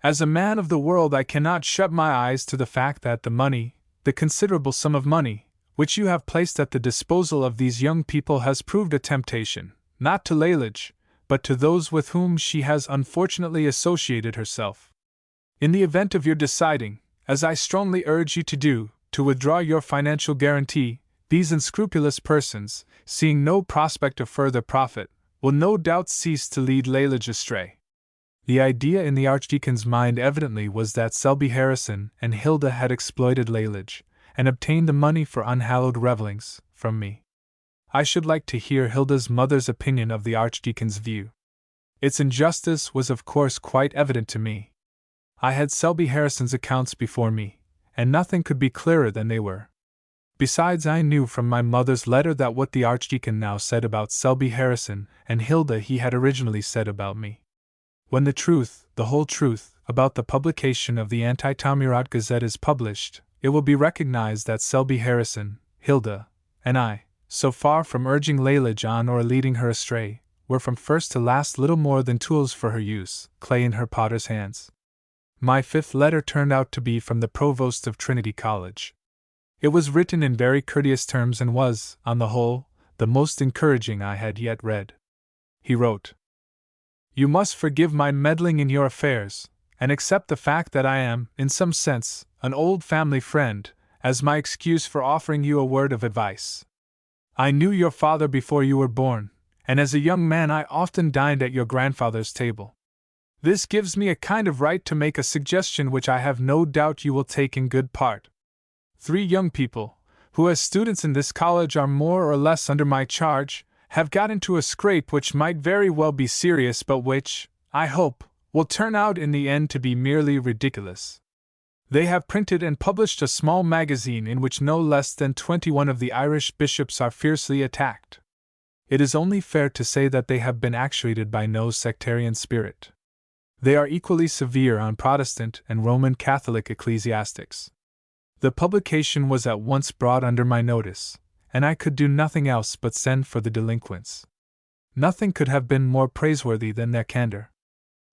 As a man of the world, I cannot shut my eyes to the fact that the considerable sum of money, which you have placed at the disposal of these young people, has proved a temptation, not to Lalage, but to those with whom she has unfortunately associated herself. In the event of your deciding, as I strongly urge you to do, to withdraw your financial guarantee, these unscrupulous persons, seeing no prospect of further profit, will no doubt cease to lead Lalage astray. The idea in the Archdeacon's mind evidently was that Selby Harrison and Hilda had exploited Lalage, and obtained the money for unhallowed revellings from me. I should like to hear Hilda's mother's opinion of the Archdeacon's view. Its injustice was of course quite evident to me. I had Selby Harrison's accounts before me, and nothing could be clearer than they were. Besides, I knew from my mother's letter that what the Archdeacon now said about Selby Harrison and Hilda he had originally said about me. When the truth, the whole truth, about the publication of the Anti-Tommyrot Gazette is published, it will be recognized that Selby Harrison, Hilda, and I, so far from urging Lalage on or leading her astray, were from first to last little more than tools for her use, clay in her potter's hands. My fifth letter turned out to be from the Provost of Trinity College. It was written in very courteous terms and was, on the whole, the most encouraging I had yet read. He wrote, "You must forgive my meddling in your affairs, and accept the fact that I am, in some sense, an old family friend, as my excuse for offering you a word of advice. I knew your father before you were born, and as a young man I often dined at your grandfather's table. This gives me a kind of right to make a suggestion which I have no doubt you will take in good part. 3 young people, who as students in this college are more or less under my charge, have got into a scrape which might very well be serious but which, I hope, will turn out in the end to be merely ridiculous. They have printed and published a small magazine in which no less than 21 of the Irish bishops are fiercely attacked. It is only fair to say that they have been actuated by no sectarian spirit. They are equally severe on Protestant and Roman Catholic ecclesiastics. The publication was at once brought under my notice, and I could do nothing else but send for the delinquents. Nothing could have been more praiseworthy than their candor.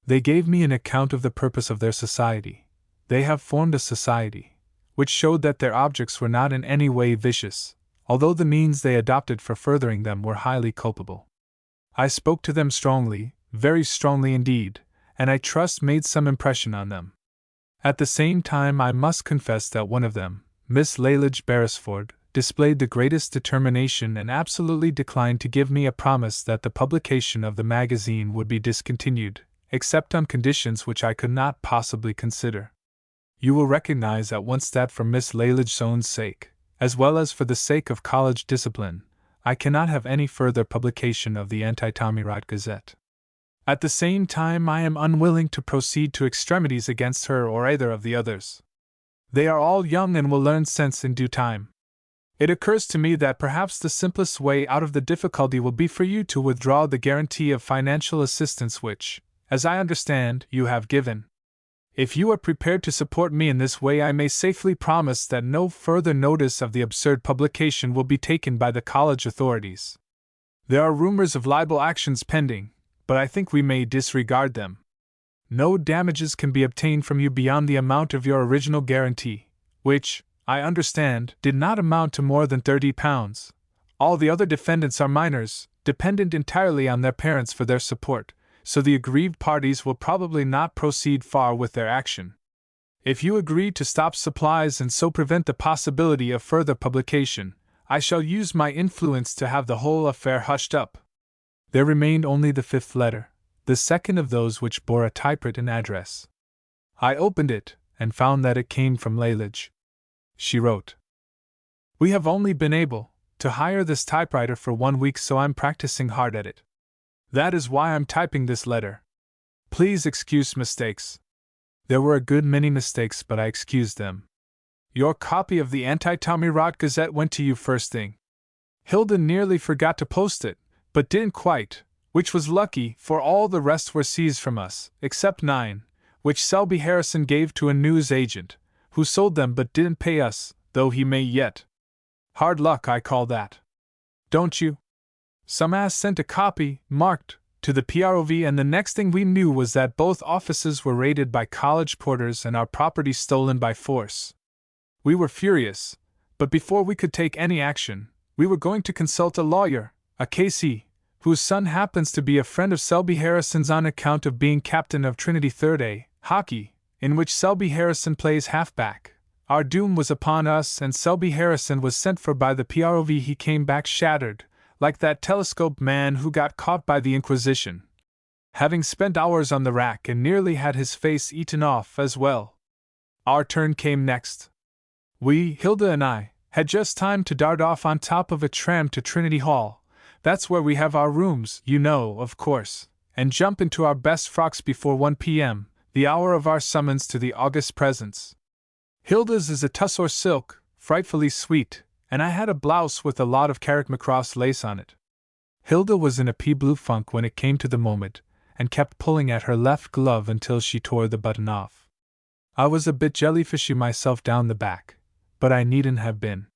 They gave me an account of the purpose of their society. They have formed a society, which showed that their objects were not in any way vicious, although the means they adopted for furthering them were highly culpable. I spoke to them strongly, very strongly indeed, and I trust made some impression on them. At the same time I must confess that one of them, Miss Lalage Beresford, displayed the greatest determination and absolutely declined to give me a promise that the publication of the magazine would be discontinued, except on conditions which I could not possibly consider. You will recognize at once that for Miss Lalage's own sake, as well as for the sake of college discipline, I cannot have any further publication of the Anti-Tommyrot Gazette. At the same time, I am unwilling to proceed to extremities against her or either of the others. They are all young and will learn sense in due time. It occurs to me that perhaps the simplest way out of the difficulty will be for you to withdraw the guarantee of financial assistance which, as I understand, you have given. If you are prepared to support me in this way, I may safely promise that no further notice of the absurd publication will be taken by the college authorities. There are rumors of libel actions pending, but I think we may disregard them. No damages can be obtained from you beyond the amount of your original guarantee, which, I understand, did not amount to more than £30. All the other defendants are minors, dependent entirely on their parents for their support, so the aggrieved parties will probably not proceed far with their action. If you agree to stop supplies and so prevent the possibility of further publication, I shall use my influence to have the whole affair hushed up. There remained only the fifth letter, the second of those which bore a typewritten address. I opened it, and found that it came from Lalage. She wrote, "We have only been able to hire this typewriter for 1 week, so I'm practicing hard at it. That is why I'm typing this letter. Please excuse mistakes." There were a good many mistakes, but I excused them. Your copy of the Anti-Tommyrot Gazette went to you first thing. Hilda nearly forgot to post it, but didn't quite, which was lucky, for all the rest were seized from us, except 9, which Selby Harrison gave to a news agent, who sold them but didn't pay us, though he may yet. Hard luck, I call that. Don't you? Some ass sent a copy, marked, to the PROV, and the next thing we knew was that both offices were raided by college porters and our property stolen by force. We were furious, but before we could take any action, we were going to consult a lawyer, a K.C., whose son happens to be a friend of Selby Harrison's on account of being captain of Trinity 3rd A, hockey, in which Selby Harrison plays halfback. Our doom was upon us, and Selby Harrison was sent for by the PROV. He came back shattered, like that telescope man who got caught by the Inquisition, having spent hours on the rack and nearly had his face eaten off as well. Our turn came next. We, Hilda and I, had just time to dart off on top of a tram to Trinity Hall. That's where we have our rooms, you know, of course, and jump into our best frocks before 1 p.m., the hour of our summons to the august presence. Hilda's is a tussore silk, frightfully sweet, and I had a blouse with a lot of Carrick-Macross lace on it. Hilda was in a pea-blue funk when it came to the moment, and kept pulling at her left glove until she tore the button off. I was a bit jellyfishy myself down the back, but I needn't have been.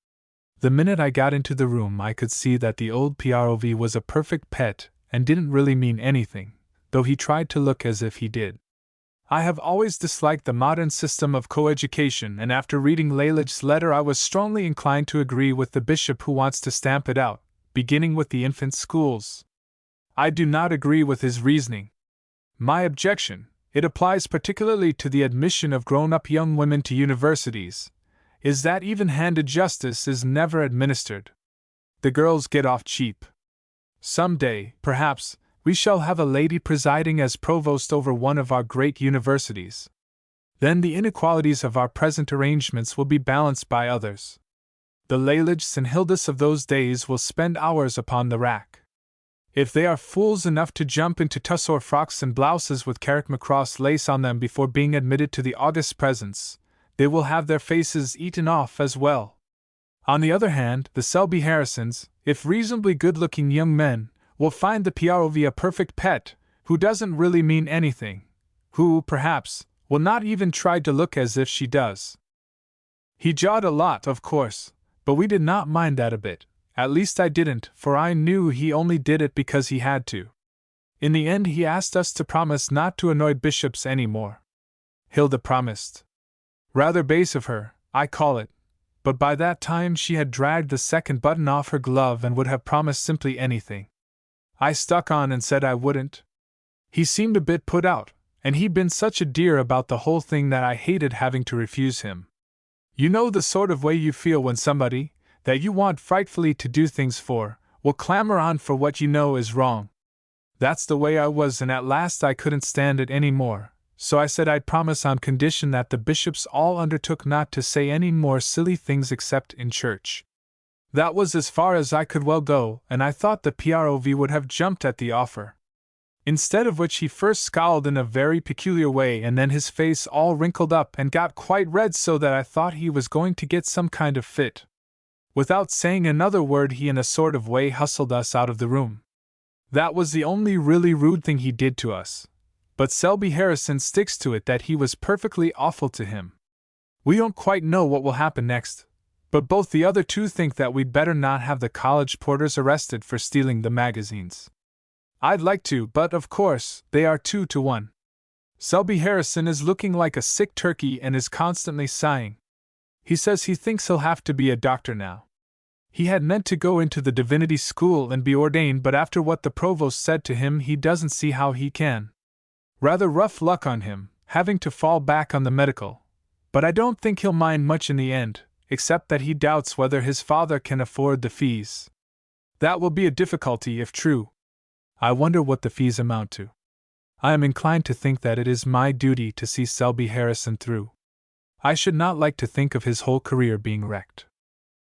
The minute I got into the room I could see that the old PROV was a perfect pet and didn't really mean anything, though he tried to look as if he did. I have always disliked the modern system of coeducation, and after reading Lalage's letter I was strongly inclined to agree with the bishop who wants to stamp it out, beginning with the infant schools. I do not agree with his reasoning. My objection, it applies particularly to the admission of grown-up young women to universities, is that even-handed justice is never administered. The girls get off cheap. Some day, perhaps, we shall have a lady presiding as provost over one of our great universities. Then the inequalities of our present arrangements will be balanced by others. The Lalages and Hildas of those days will spend hours upon the rack. If they are fools enough to jump into tussore frocks and blouses with Carrick-Macross lace on them before being admitted to the august presence, they will have their faces eaten off as well. On the other hand, the Selby Harrisons, if reasonably good-looking young men, will find the PROV a perfect pet, who doesn't really mean anything, who, perhaps, will not even try to look as if she does. He jawed a lot, of course, but we did not mind that a bit. At least I didn't, for I knew he only did it because he had to. In the end he asked us to promise not to annoy bishops any more. Hilda promised. Rather base of her, I call it, but by that time she had dragged the second button off her glove and would have promised simply anything. I stuck on and said I wouldn't. He seemed a bit put out, and he'd been such a dear about the whole thing that I hated having to refuse him. You know the sort of way you feel when somebody, that you want frightfully to do things for, will clamor on for what you know is wrong. That's the way I was, and at last I couldn't stand it any more, so I said I'd promise on condition that the bishops all undertook not to say any more silly things except in church. That was as far as I could well go, and I thought the PROV would have jumped at the offer. Instead of which he first scowled in a very peculiar way, and then his face all wrinkled up and got quite red, so that I thought he was going to get some kind of fit. Without saying another word, he in a sort of way hustled us out of the room. That was the only really rude thing he did to us. But Selby Harrison sticks to it that he was perfectly awful to him. We don't quite know what will happen next, but both the other two think that we'd better not have the college porters arrested for stealing the magazines. I'd like to, but of course, they are 2 to 1. Selby Harrison is looking like a sick turkey and is constantly sighing. He says he thinks he'll have to be a doctor now. He had meant to go into the divinity school and be ordained, but after what the provost said to him, he doesn't see how he can. Rather rough luck on him, having to fall back on the medical. But I don't think he'll mind much in the end, except that he doubts whether his father can afford the fees. That will be a difficulty if true. I wonder what the fees amount to. I am inclined to think that it is my duty to see Selby Harrison through. I should not like to think of his whole career being wrecked.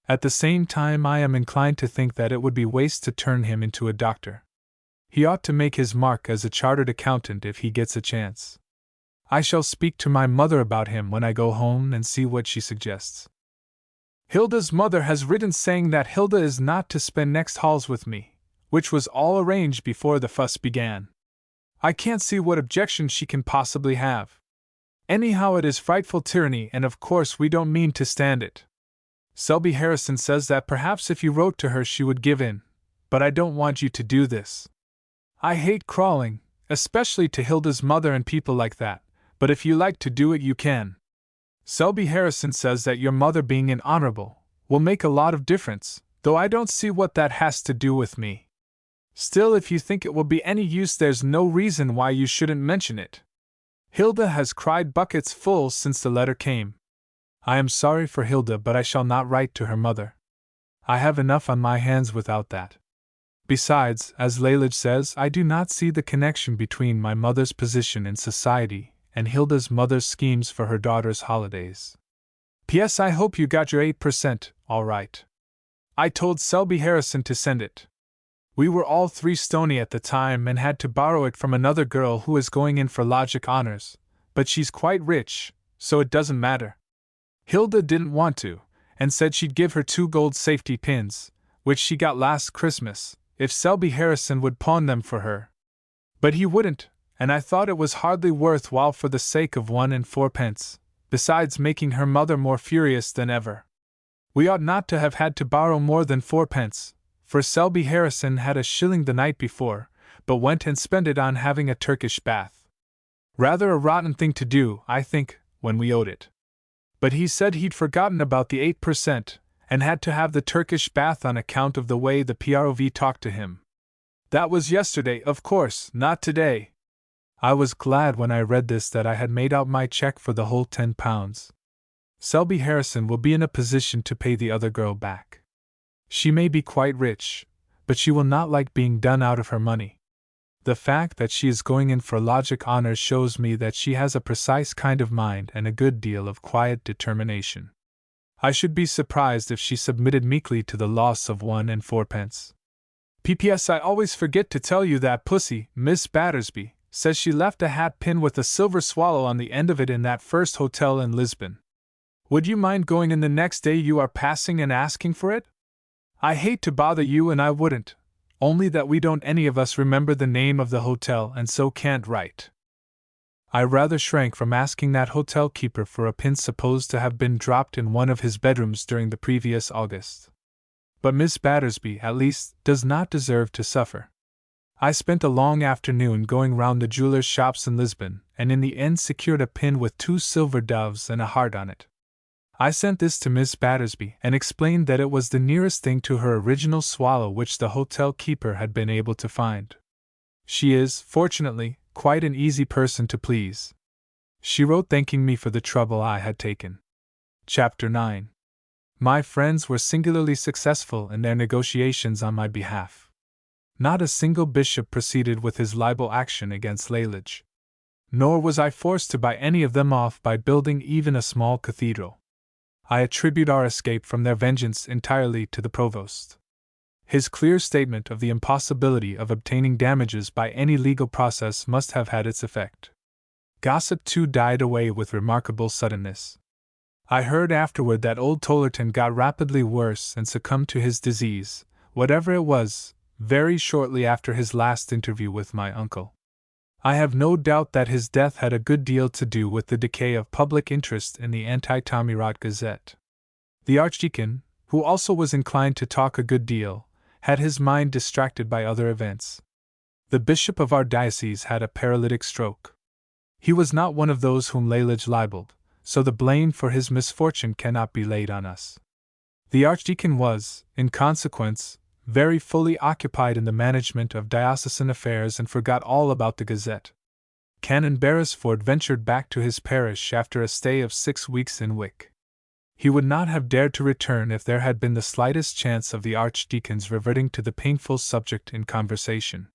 At the same time, I am inclined to think that it would be waste to turn him into a doctor. He ought to make his mark as a chartered accountant if he gets a chance. I shall speak to my mother about him when I go home and see what she suggests. Hilda's mother has written saying that Hilda is not to spend next halls with me, which was all arranged before the fuss began. I can't see what objection she can possibly have. Anyhow, it is frightful tyranny, and of course we don't mean to stand it. Selby Harrison says that perhaps if you wrote to her she would give in, but I don't want you to do this. I hate crawling, especially to Hilda's mother and people like that, but if you like to do it you can. Selby Harrison says that your mother being an honorable will make a lot of difference, though I don't see what that has to do with me. Still, if you think it will be any use, there's no reason why you shouldn't mention it. Hilda has cried buckets full since the letter came. I am sorry for Hilda, but I shall not write to her mother. I have enough on my hands without that. Besides, as Lalage says, I do not see the connection between my mother's position in society and Hilda's mother's schemes for her daughter's holidays. P.S. I hope you got your 8%, all right. I told Selby Harrison to send it. We were all 3 stony at the time and had to borrow it from another girl who is going in for logic honors, but she's quite rich, so it doesn't matter. Hilda didn't want to, and said she'd give her 2 gold safety pins, which she got last Christmas, if Selby Harrison would pawn them for her. But he wouldn't, and I thought it was hardly worth while for the sake of 1 and 4 pence, besides making her mother more furious than ever. We ought not to have had to borrow more than 4 pence, for Selby Harrison had a shilling the night before, but went and spent it on having a Turkish bath. Rather a rotten thing to do, I think, when we owed it. But he said he'd forgotten about the 8%, and had to have the Turkish bath on account of the way the PROV talked to him. That was yesterday, of course, not today. I was glad when I read this that I had made out my check for the whole £10. Selby Harrison will be in a position to pay the other girl back. She may be quite rich, but she will not like being done out of her money. The fact that she is going in for logic honors shows me that she has a precise kind of mind and a good deal of quiet determination. I should be surprised if she submitted meekly to the loss of 1 and 4 pence. P.P.S. I always forget to tell you that Pussy, Miss Battersby, says she left a hat pin with a silver swallow on the end of it in that first hotel in Lisbon. Would you mind going in the next day you are passing and asking for it? I hate to bother you and I wouldn't, only that we don't any of us remember the name of the hotel and so can't write. I rather shrank from asking that hotel keeper for a pin supposed to have been dropped in one of his bedrooms during the previous August. But Miss Battersby, at least, does not deserve to suffer. I spent a long afternoon going round the jewelers' shops in Lisbon, and in the end secured a pin with 2 silver doves and a heart on it. I sent this to Miss Battersby and explained that it was the nearest thing to her original swallow which the hotel keeper had been able to find. She is, fortunately, quite an easy person to please. She wrote thanking me for the trouble I had taken. Chapter 9. My friends were singularly successful in their negotiations on my behalf. Not a single bishop proceeded with his libel action against Lalage. Nor was I forced to buy any of them off by building even a small cathedral. I attribute our escape from their vengeance entirely to the provost. His clear statement of the impossibility of obtaining damages by any legal process must have had its effect. Gossip too died away with remarkable suddenness. I heard afterward that old Tollerton got rapidly worse and succumbed to his disease, whatever it was, very shortly after his last interview with my uncle. I have no doubt that his death had a good deal to do with the decay of public interest in the anti-Tommyrot Gazette. The Archdeacon, who also was inclined to talk a good deal, had his mind distracted by other events. The bishop of our diocese had a paralytic stroke. He was not one of those whom Lalage libeled, so the blame for his misfortune cannot be laid on us. The Archdeacon was, in consequence, very fully occupied in the management of diocesan affairs and forgot all about the Gazette. Canon Beresford ventured back to his parish after a stay of 6 weeks in Wick. He would not have dared to return if there had been the slightest chance of the Archdeacon's reverting to the painful subject in conversation.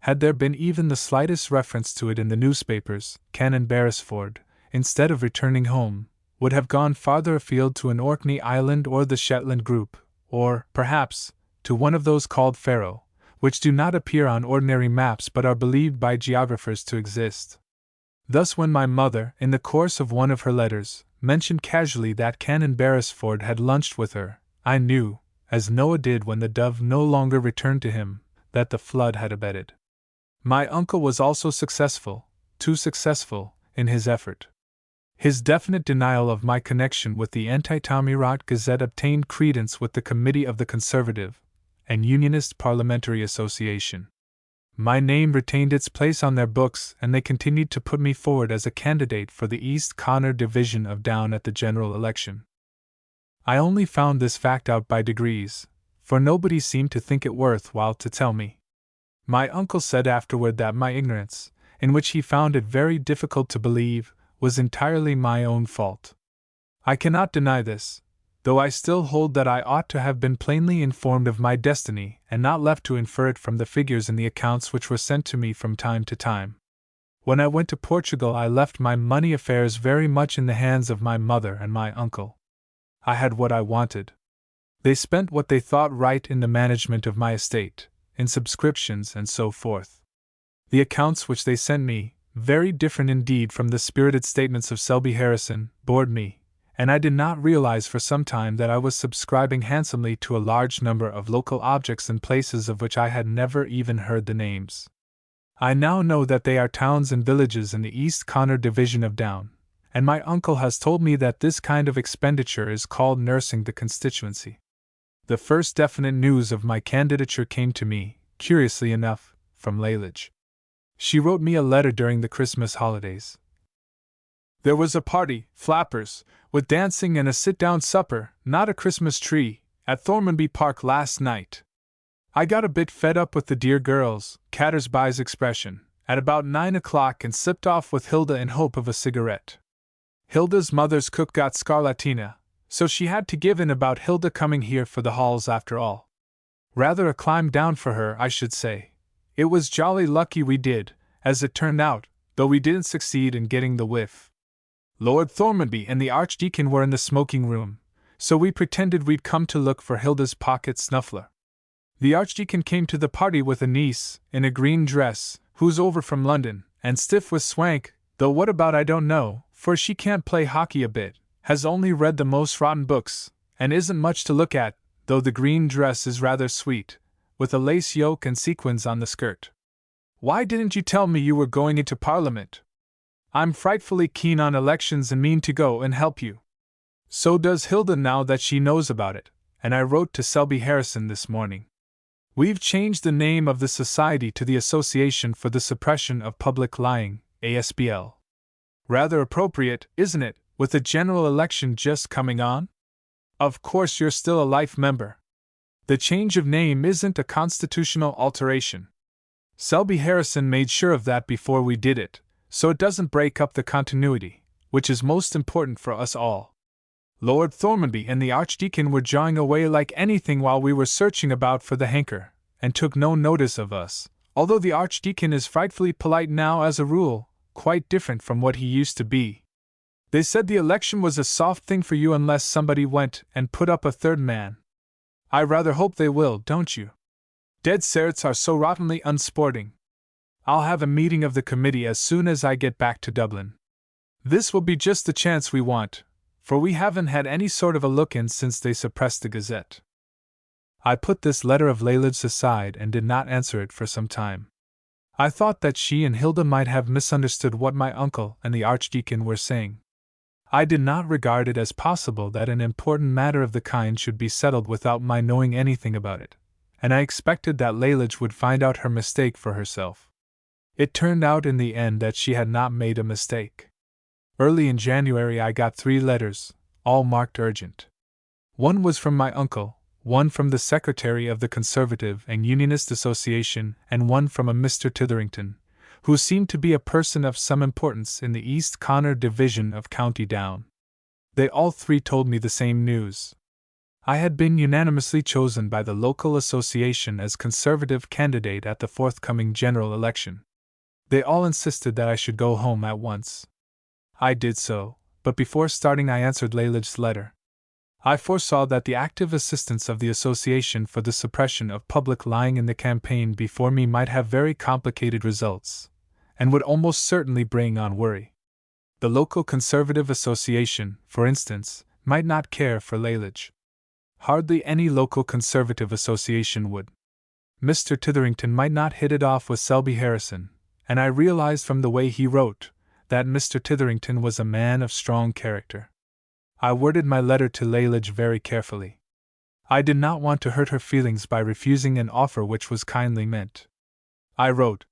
Had there been even the slightest reference to it in the newspapers, Canon Beresford, instead of returning home, would have gone farther afield to an Orkney Island or the Shetland group, or, perhaps, to one of those called Faroe, which do not appear on ordinary maps but are believed by geographers to exist. Thus, when my mother, in the course of one of her letters, mentioned casually that Canon Beresford had lunched with her, I knew, as Noah did when the dove no longer returned to him, that the flood had abated. My uncle was also successful, too successful, in his effort. His definite denial of my connection with the Anti-Tommyrot Gazette obtained credence with the Committee of the Conservative and Unionist Parliamentary Association. My name retained its place on their books, and they continued to put me forward as a candidate for the East Connor division of Down at the general election. I only found this fact out by degrees, for nobody seemed to think it worth while to tell me. My uncle said afterward that my ignorance, in which he found it very difficult to believe, was entirely my own fault. I cannot deny this, though I still hold that I ought to have been plainly informed of my destiny and not left to infer it from the figures in the accounts which were sent to me from time to time. When I went to Portugal, I left my money affairs very much in the hands of my mother and my uncle. I had what I wanted. They spent what they thought right in the management of my estate, in subscriptions and so forth. The accounts which they sent me, very different indeed from the spirited statements of Selby Harrison, bored me, and I did not realize for some time that I was subscribing handsomely to a large number of local objects and places of which I had never even heard the names. I now know that they are towns and villages in the East Connor division of Down, and my uncle has told me that this kind of expenditure is called nursing the constituency. The first definite news of my candidature came to me, curiously enough, from Lalage. She wrote me a letter during the Christmas holidays. There was a party, flappers, with dancing and a sit-down supper, not a Christmas tree, at Thormanby Park last night. I got a bit fed up with the dear girls, Cattersby's expression, at about 9 o'clock and slipped off with Hilda in hope of a cigarette. Hilda's mother's cook got scarlatina, so she had to give in about Hilda coming here for the halls after all. Rather a climb down for her, I should say. It was jolly lucky we did, as it turned out, though we didn't succeed in getting the whiff. Lord Thormanby and the Archdeacon were in the smoking room, so we pretended we'd come to look for Hilda's pocket snuffler. The Archdeacon came to the party with a niece, in a green dress, who's over from London, and stiff with swank, though what about I don't know, for she can't play hockey a bit, has only read the most rotten books, and isn't much to look at, though the green dress is rather sweet, with a lace yoke and sequins on the skirt. Why didn't you tell me you were going into Parliament? I'm frightfully keen on elections and mean to go and help you. So does Hilda now that she knows about it, and I wrote to Selby Harrison this morning. We've changed the name of the society to the Association for the Suppression of Public Lying, ASPL. Rather appropriate, isn't it, with the general election just coming on? Of course you're still a life member. The change of name isn't a constitutional alteration. Selby Harrison made sure of that before we did it, so it doesn't break up the continuity, which is most important for us all. Lord Thormanby and the Archdeacon were jawing away like anything while we were searching about for the hanker, and took no notice of us, although the Archdeacon is frightfully polite now as a rule, quite different from what he used to be. They said the election was a soft thing for you unless somebody went and put up a third man. I rather hope they will, don't you? Dead certs are so rottenly unsporting. I'll have a meeting of the committee as soon as I get back to Dublin. This will be just the chance we want, for we haven't had any sort of a look-in since they suppressed the Gazette. I put this letter of Lalage's aside and did not answer it for some time. I thought that she and Hilda might have misunderstood what my uncle and the Archdeacon were saying. I did not regard it as possible that an important matter of the kind should be settled without my knowing anything about it, and I expected that Lalage would find out her mistake for herself. It turned out in the end that she had not made a mistake. Early in January I got 3 letters, all marked urgent. One was from my uncle, one from the secretary of the Conservative and Unionist Association, and one from a Mr. Titherington, who seemed to be a person of some importance in the East Connor division of County Down. They all 3 told me the same news. I had been unanimously chosen by the local association as Conservative candidate at the forthcoming general election. They all insisted that I should go home at once. I did so, but before starting I answered Lalage's letter. I foresaw that the active assistance of the Association for the Suppression of Public Lying in the campaign before me might have very complicated results, and would almost certainly bring on worry. The local Conservative Association, for instance, might not care for Lalage. Hardly any local Conservative association would. Mr. Titherington might not hit it off with Selby Harrison, and I realized from the way he wrote that Mr. Titherington was a man of strong character. I worded my letter to Lalage very carefully. I did not want to hurt her feelings by refusing an offer which was kindly meant. I wrote,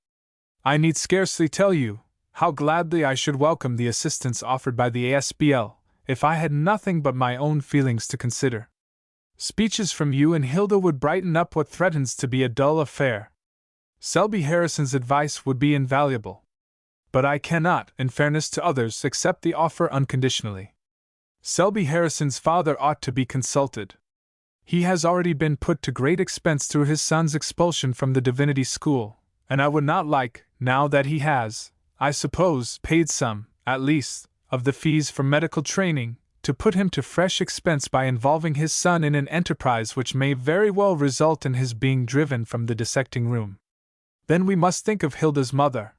I need scarcely tell you how gladly I should welcome the assistance offered by the ASBL, if I had nothing but my own feelings to consider. Speeches from you and Hilda would brighten up what threatens to be a dull affair. Selby Harrison's advice would be invaluable. But I cannot, in fairness to others, accept the offer unconditionally. Selby Harrison's father ought to be consulted. He has already been put to great expense through his son's expulsion from the Divinity School, and I would not like, now that he has, I suppose, paid some, at least, of the fees for medical training, to put him to fresh expense by involving his son in an enterprise which may very well result in his being driven from the dissecting room. Then we must think of Hilda's mother.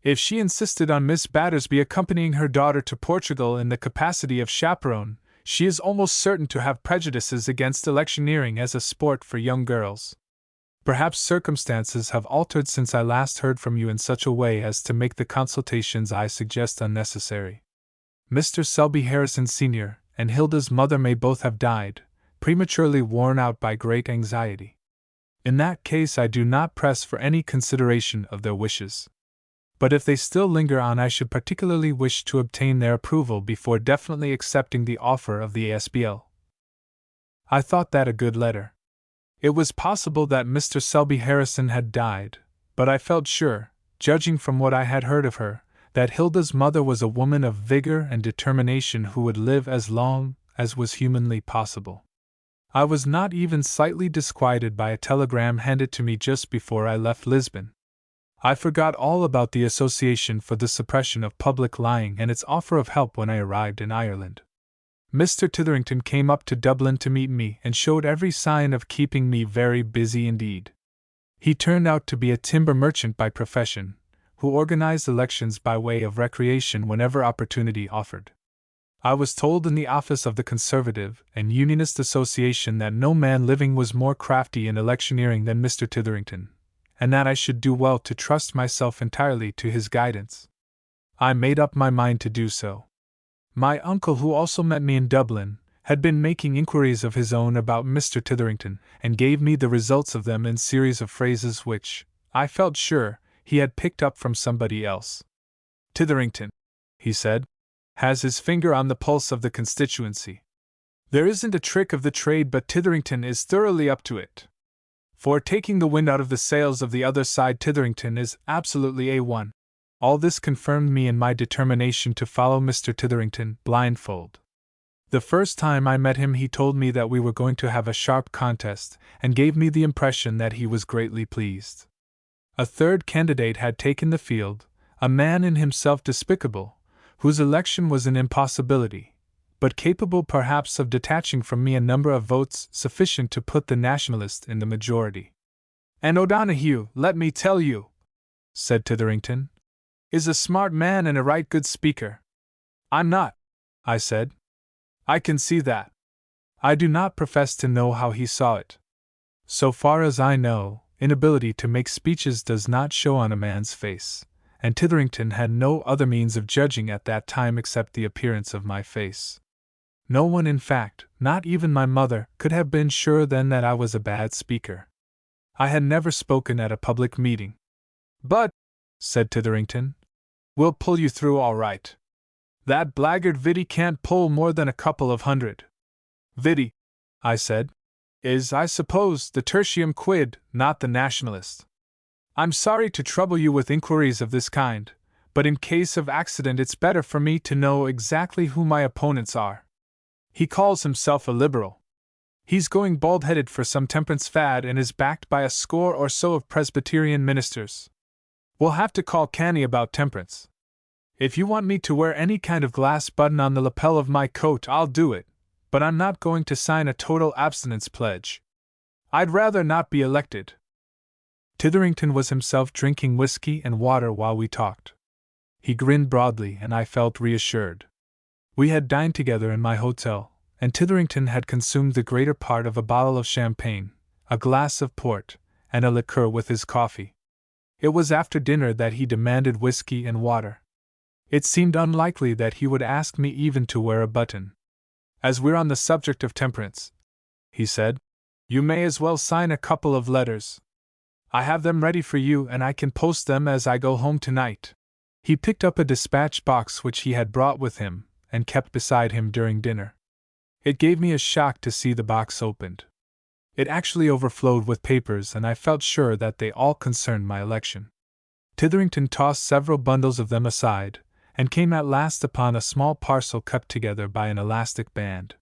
If she insisted on Miss Battersby accompanying her daughter to Portugal in the capacity of chaperone, she is almost certain to have prejudices against electioneering as a sport for young girls. Perhaps circumstances have altered since I last heard from you in such a way as to make the consultations I suggest unnecessary. Mr. Selby Harrison Sr. and Hilda's mother may both have died, prematurely worn out by great anxiety. In that case I do not press for any consideration of their wishes. But if they still linger on, I should particularly wish to obtain their approval before definitely accepting the offer of the ASBL. I thought that a good letter. It was possible that Mr. Selby Harrison had died, but I felt sure, judging from what I had heard of her, that Hilda's mother was a woman of vigor and determination who would live as long as was humanly possible. I was not even slightly disquieted by a telegram handed to me just before I left Lisbon. I forgot all about the Association for the Suppression of Public Lying and its offer of help when I arrived in Ireland. Mr. Titherington came up to Dublin to meet me and showed every sign of keeping me very busy indeed. He turned out to be a timber merchant by profession, who organized elections by way of recreation whenever opportunity offered. I was told in the office of the Conservative and Unionist Association that no man living was more crafty in electioneering than Mr. Titherington, and that I should do well to trust myself entirely to his guidance. I made up my mind to do so. My uncle, who also met me in Dublin, had been making inquiries of his own about Mr. Titherington, and gave me the results of them in series of phrases which, I felt sure, he had picked up from somebody else. Titherington, he said, has his finger on the pulse of the constituency. There isn't a trick of the trade but Titherington is thoroughly up to it. For taking the wind out of the sails of the other side, Titherington is absolutely A1. All this confirmed me in my determination to follow Mr. Titherington blindfold. The first time I met him, he told me that we were going to have a sharp contest, and gave me the impression that he was greatly pleased. A third candidate had taken the field, a man in himself despicable, whose election was an impossibility, but capable perhaps of detaching from me a number of votes sufficient to put the Nationalist in the majority. And O'Donoghue, let me tell you, said Titherington, is a smart man and a right good speaker. I'm not, I said. I can see that. I do not profess to know how he saw it. So far as I know, inability to make speeches does not show on a man's face, and Titherington had no other means of judging at that time except the appearance of my face. No one, in fact, not even my mother, could have been sure then that I was a bad speaker. I had never spoken at a public meeting. But, said Titherington, we'll pull you through all right. That blackguard Viddy can't pull more than a couple of hundred. Viddy, I said, is, I suppose, the tertium quid, not the Nationalist. I'm sorry to trouble you with inquiries of this kind, but in case of accident it's better for me to know exactly who my opponents are. He calls himself a liberal. He's going bald-headed for some temperance fad and is backed by a score or so of Presbyterian ministers. We'll have to call canny about temperance. If you want me to wear any kind of glass button on the lapel of my coat, I'll do it, but I'm not going to sign a total abstinence pledge. I'd rather not be elected. Titherington was himself drinking whiskey and water while we talked. He grinned broadly, and I felt reassured. We had dined together in my hotel, and Titherington had consumed the greater part of a bottle of champagne, a glass of port, and a liqueur with his coffee. It was after dinner that he demanded whiskey and water. It seemed unlikely that he would ask me even to wear a button. As we're on the subject of temperance, he said, you may as well sign a couple of letters. I have them ready for you and I can post them as I go home tonight. He picked up a dispatch box which he had brought with him and kept beside him during dinner. It gave me a shock to see the box opened. It actually overflowed with papers, and I felt sure that they all concerned my election. Titherington tossed several bundles of them aside, and came at last upon a small parcel cut together by an elastic band.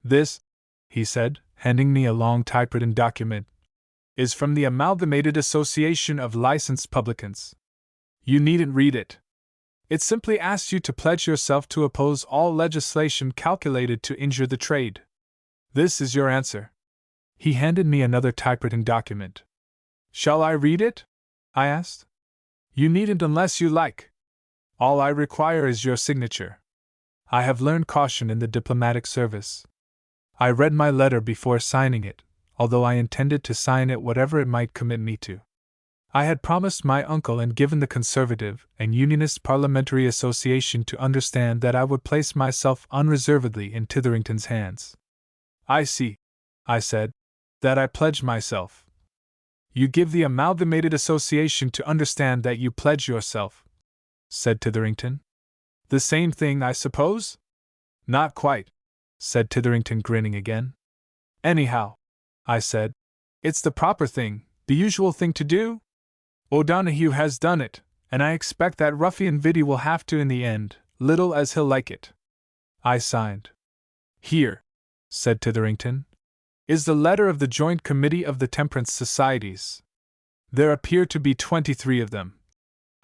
This, he said, handing me a long typewritten document, is from the Amalgamated Association of Licensed Publicans. You needn't read it. It simply asks you to pledge yourself to oppose all legislation calculated to injure the trade. This is your answer. He handed me another typewritten document. Shall I read it? I asked. You needn't unless you like. All I require is your signature. I have learned caution in the diplomatic service. I read my letter before signing it, although I intended to sign it whatever it might commit me to. I had promised my uncle and given the Conservative and Unionist Parliamentary Association to understand that I would place myself unreservedly in Titherington's hands. I see, I said, that I pledge myself. You give the Amalgamated Association to understand that you pledge yourself, said Titherington. The same thing, I suppose? Not quite, said Titherington, grinning again. Anyhow, I said, it's the proper thing, the usual thing to do. O'Donoghue has done it, and I expect that ruffian Viddy will have to in the end, little as he'll like it. I signed. Here, said Titherington, is the letter of the Joint Committee of the Temperance Societies. There appear to be 23 of them,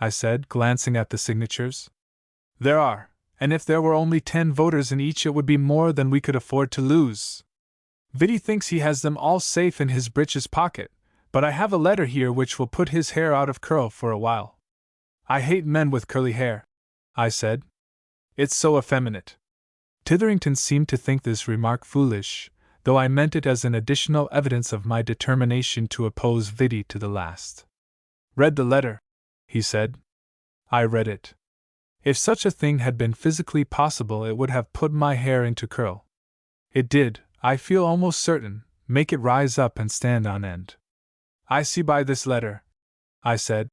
I said, glancing at the signatures. There are, and if there were only 10 voters in each it would be more than we could afford to lose. Viddy thinks he has them all safe in his breeches pocket, but I have a letter here which will put his hair out of curl for a while. I hate men with curly hair, I said. It's so effeminate. Titherington seemed to think this remark foolish, though I meant it as an additional evidence of my determination to oppose Viddy to the last. Read the letter, he said. I read it. If such a thing had been physically possible, it would have put my hair into curl. It did, I feel almost certain, make it rise up and stand on end. I see by this letter, I said,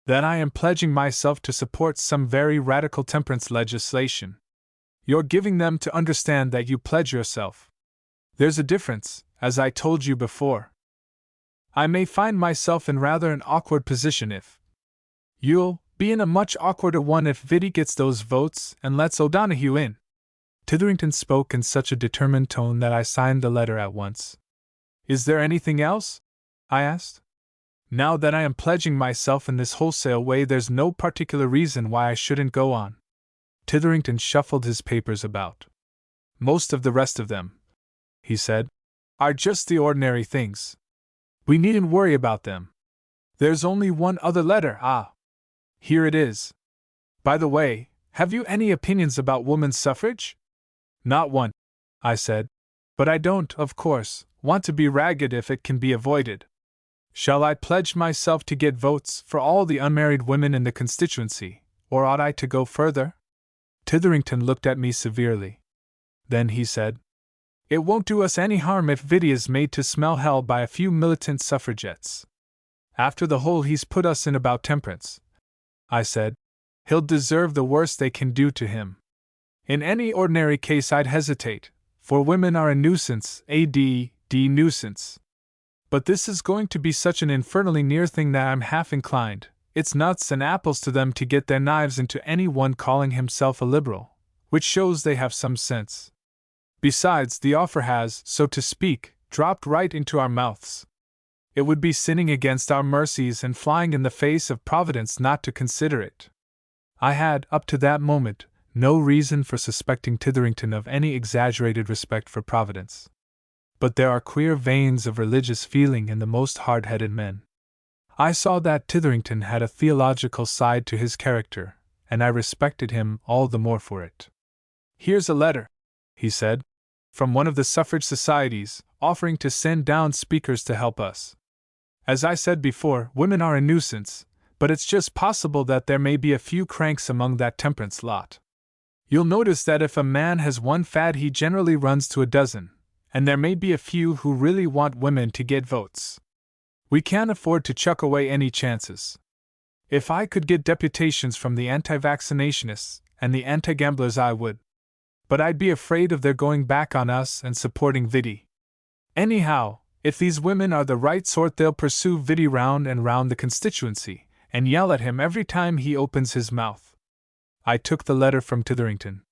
that I am pledging myself to support some very radical temperance legislation. You're giving them to understand that you pledge yourself. There's a difference, as I told you before. I may find myself in rather an awkward position if you'll be in a much awkwarder one if Viddy gets those votes and lets O'Donoghue in. Titherington spoke in such a determined tone that I signed the letter at once. Is there anything else? I asked. Now that I am pledging myself in this wholesale way, there's no particular reason why I shouldn't go on. Titherington shuffled his papers about. Most of the rest of them, he said, are just the ordinary things. We needn't worry about them. There's only one other letter. Here it is. By the way, have you any opinions about women's suffrage? Not one, I said. But I don't, of course, want to be ragged if it can be avoided. Shall I pledge myself to get votes for all the unmarried women in the constituency, or ought I to go further? Titherington looked at me severely. Then he said, It won't do us any harm if Viddy is made to smell hell by a few militant suffragettes. After the hole he's put us in about temperance, I said, he'll deserve the worst they can do to him. In any ordinary case I'd hesitate, for women are a nuisance, nuisance. But this is going to be such an infernally near thing that I'm half inclined. It's nuts and apples to them to get their knives into any one calling himself a liberal, which shows they have some sense. Besides, the offer has, so to speak, dropped right into our mouths. It would be sinning against our mercies and flying in the face of Providence not to consider it. I had, up to that moment, no reason for suspecting Titherington of any exaggerated respect for Providence. But there are queer veins of religious feeling in the most hard-headed men. I saw that Titherington had a theological side to his character, and I respected him all the more for it. Here's a letter, he said, from one of the suffrage societies, offering to send down speakers to help us. As I said before, women are a nuisance, but it's just possible that there may be a few cranks among that temperance lot. You'll notice that if a man has one fad he generally runs to a dozen, and there may be a few who really want women to get votes. We can't afford to chuck away any chances. If I could get deputations from the anti-vaccinationists and the anti-gamblers I would. But I'd be afraid of their going back on us and supporting Viddy. Anyhow, if these women are the right sort they'll pursue Viddy round and round the constituency, and yell at him every time he opens his mouth. I took the letter from Titherington.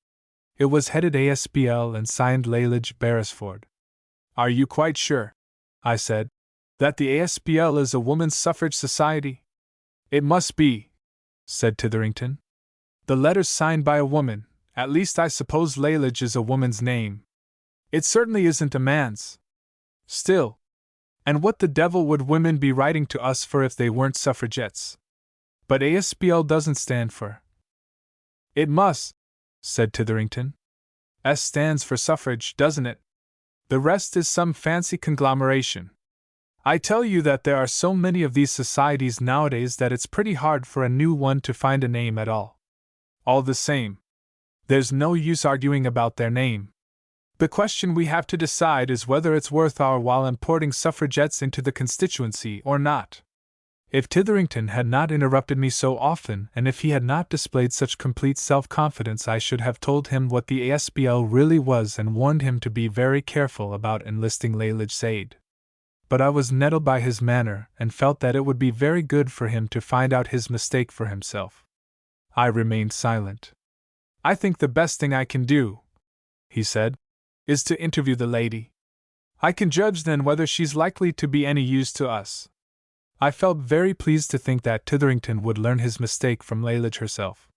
It was headed ASBL and signed Lalage Beresford. Are you quite sure, I said, that the ASBL is a woman's suffrage society? It must be, said Titherington. The letter's signed by a woman, at least I suppose Lalage is a woman's name. It certainly isn't a man's. Still. And what the devil would women be writing to us for if they weren't suffragettes? But ASBL doesn't stand for. It must, said Titherington. S stands for suffrage, doesn't it? The rest is some fancy conglomeration. I tell you that there are so many of these societies nowadays that it's pretty hard for a new one to find a name at all. All the same, there's no use arguing about their name. The question we have to decide is whether it's worth our while importing suffragettes into the constituency or not. If Titherington had not interrupted me so often, and if he had not displayed such complete self-confidence, I should have told him what the ASBL really was and warned him to be very careful about enlisting Lalage's aid. But I was nettled by his manner and felt that it would be very good for him to find out his mistake for himself. I remained silent. I think the best thing I can do, he said, is to interview the lady. I can judge then whether she's likely to be any use to us. I felt very pleased to think that Titherington would learn his mistake from Lalage herself.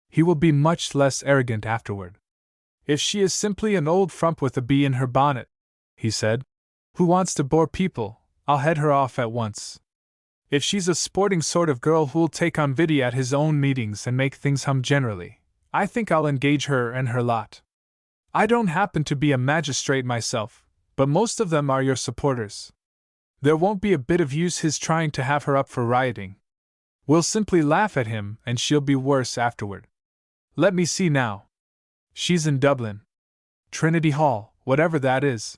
He will be much less arrogant afterward. If she is simply an old frump with a bee in her bonnet, he said, who wants to bore people, I'll head her off at once. If she's a sporting sort of girl who'll take on Viddy at his own meetings and make things hum generally, I think I'll engage her and her lot. I don't happen to be a magistrate myself, but most of them are your supporters. There won't be a bit of use his trying to have her up for rioting. We'll simply laugh at him and she'll be worse afterward. Let me see now. She's in Dublin. Trinity Hall, whatever that is.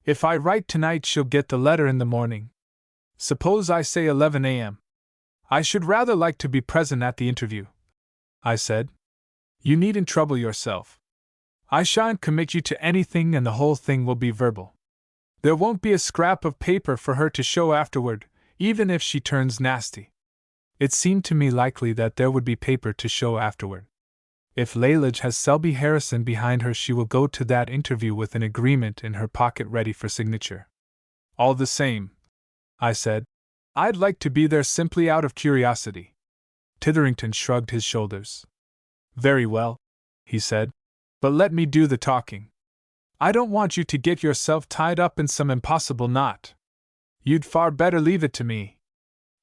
If I write tonight she'll get the letter in the morning. Suppose I say 11 a.m. I should rather like to be present at the interview, I said. You needn't trouble yourself. I shan't commit you to anything and the whole thing will be verbal. There won't be a scrap of paper for her to show afterward, even if she turns nasty. It seemed to me likely that there would be paper to show afterward. If Lalage has Selby Harrison behind her, she will go to that interview with an agreement in her pocket ready for signature. All the same, I said, I'd like to be there simply out of curiosity. Titherington shrugged his shoulders. Very well, he said, but let me do the talking. I don't want you to get yourself tied up in some impossible knot. You'd far better leave it to me.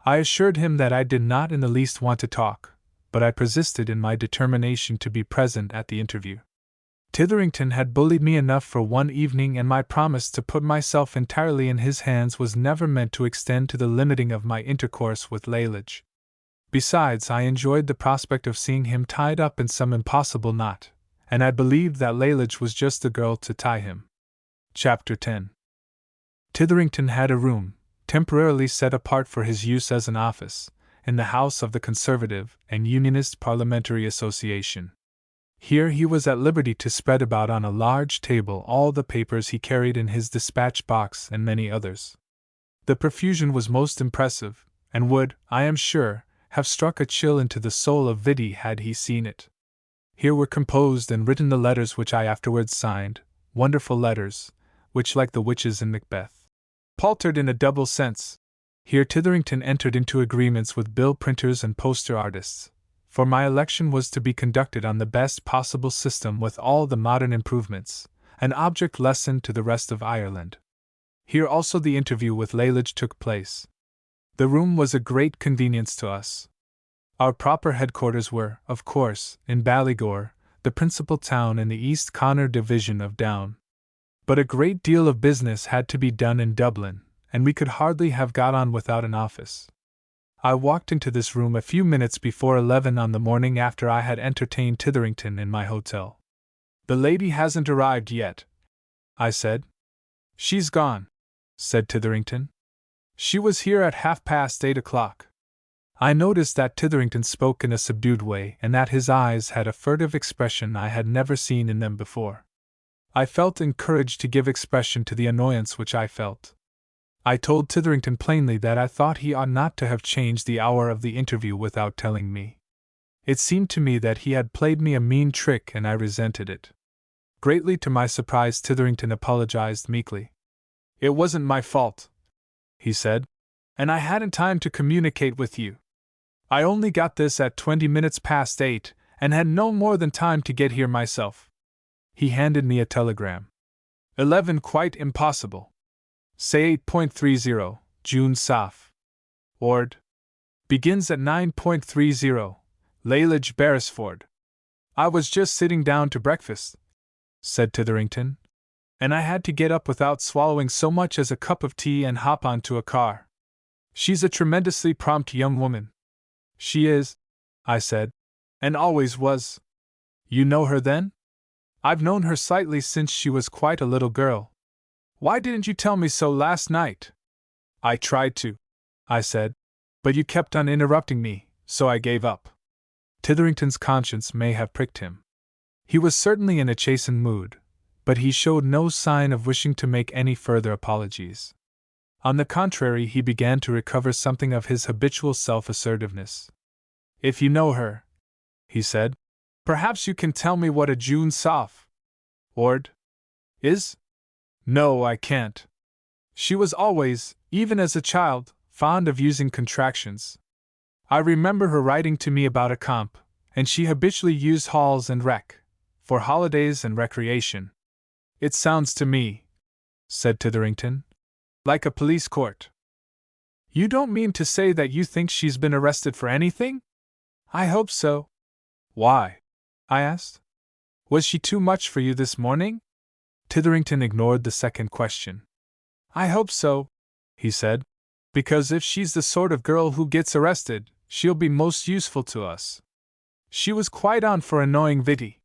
I assured him that I did not in the least want to talk, but I persisted in my determination to be present at the interview. Titherington had bullied me enough for one evening, and my promise to put myself entirely in his hands was never meant to extend to the limiting of my intercourse with Lalage. Besides, I enjoyed the prospect of seeing him tied up in some impossible knot, and I believed that Lalage was just the girl to tie him. Chapter 10. Titherington had a room, temporarily set apart for his use as an office, in the house of the Conservative and Unionist Parliamentary Association. Here he was at liberty to spread about on a large table all the papers he carried in his dispatch box and many others. The profusion was most impressive, and would, I am sure, have struck a chill into the soul of Vidi had he seen it. Here were composed and written the letters which I afterwards signed, wonderful letters, which, like the witches in Macbeth, paltered in a double sense. Here Titherington entered into agreements with bill printers and poster artists, for my election was to be conducted on the best possible system with all the modern improvements, an object lesson to the rest of Ireland. Here also the interview with Lalage took place. The room was a great convenience to us. Our proper headquarters were, of course, in Ballygore, the principal town in the East Connor division of Down. But a great deal of business had to be done in Dublin, and we could hardly have got on without an office. I walked into this room a few minutes before 11 on the morning after I had entertained Titherington in my hotel. The lady hasn't arrived yet, I said. She's gone, said Titherington. She was here at 8:30. I noticed that Titherington spoke in a subdued way and that his eyes had a furtive expression I had never seen in them before. I felt encouraged to give expression to the annoyance which I felt. I told Titherington plainly that I thought he ought not to have changed the hour of the interview without telling me. It seemed to me that he had played me a mean trick and I resented it. Greatly to my surprise, Titherington apologized meekly. It wasn't my fault, he said, and I hadn't time to communicate with you. I only got this at 8:20 and had no more than time to get here myself. He handed me a telegram. 11 quite impossible. Say 8:30, June Saf. Ord. Begins at 9:30, Lalage Beresford. I was just sitting down to breakfast, said Titherington, and I had to get up without swallowing so much as a cup of tea and hop onto a car. She's a tremendously prompt young woman. She is, I said, and always was. You know her then? I've known her slightly since she was quite a little girl. Why didn't you tell me so last night? I tried to, I said, but you kept on interrupting me, so I gave up. Titherington's conscience may have pricked him. He was certainly in a chastened mood, but he showed no sign of wishing to make any further apologies. On the contrary, he began to recover something of his habitual self-assertiveness. If you know her, he said, perhaps you can tell me what a June Saf. Ord. Is? No, I can't. She was always, even as a child, fond of using contractions. I remember her writing to me about a comp, and she habitually used halls and rec, for holidays and recreation. It sounds to me, said Titherington, like a police court. You don't mean to say that you think she's been arrested for anything? I hope so. Why? I asked. Was she too much for you this morning? Titherington ignored the second question. I hope so, he said, because if she's the sort of girl who gets arrested, she'll be most useful to us. She was quite on for annoying Vidi.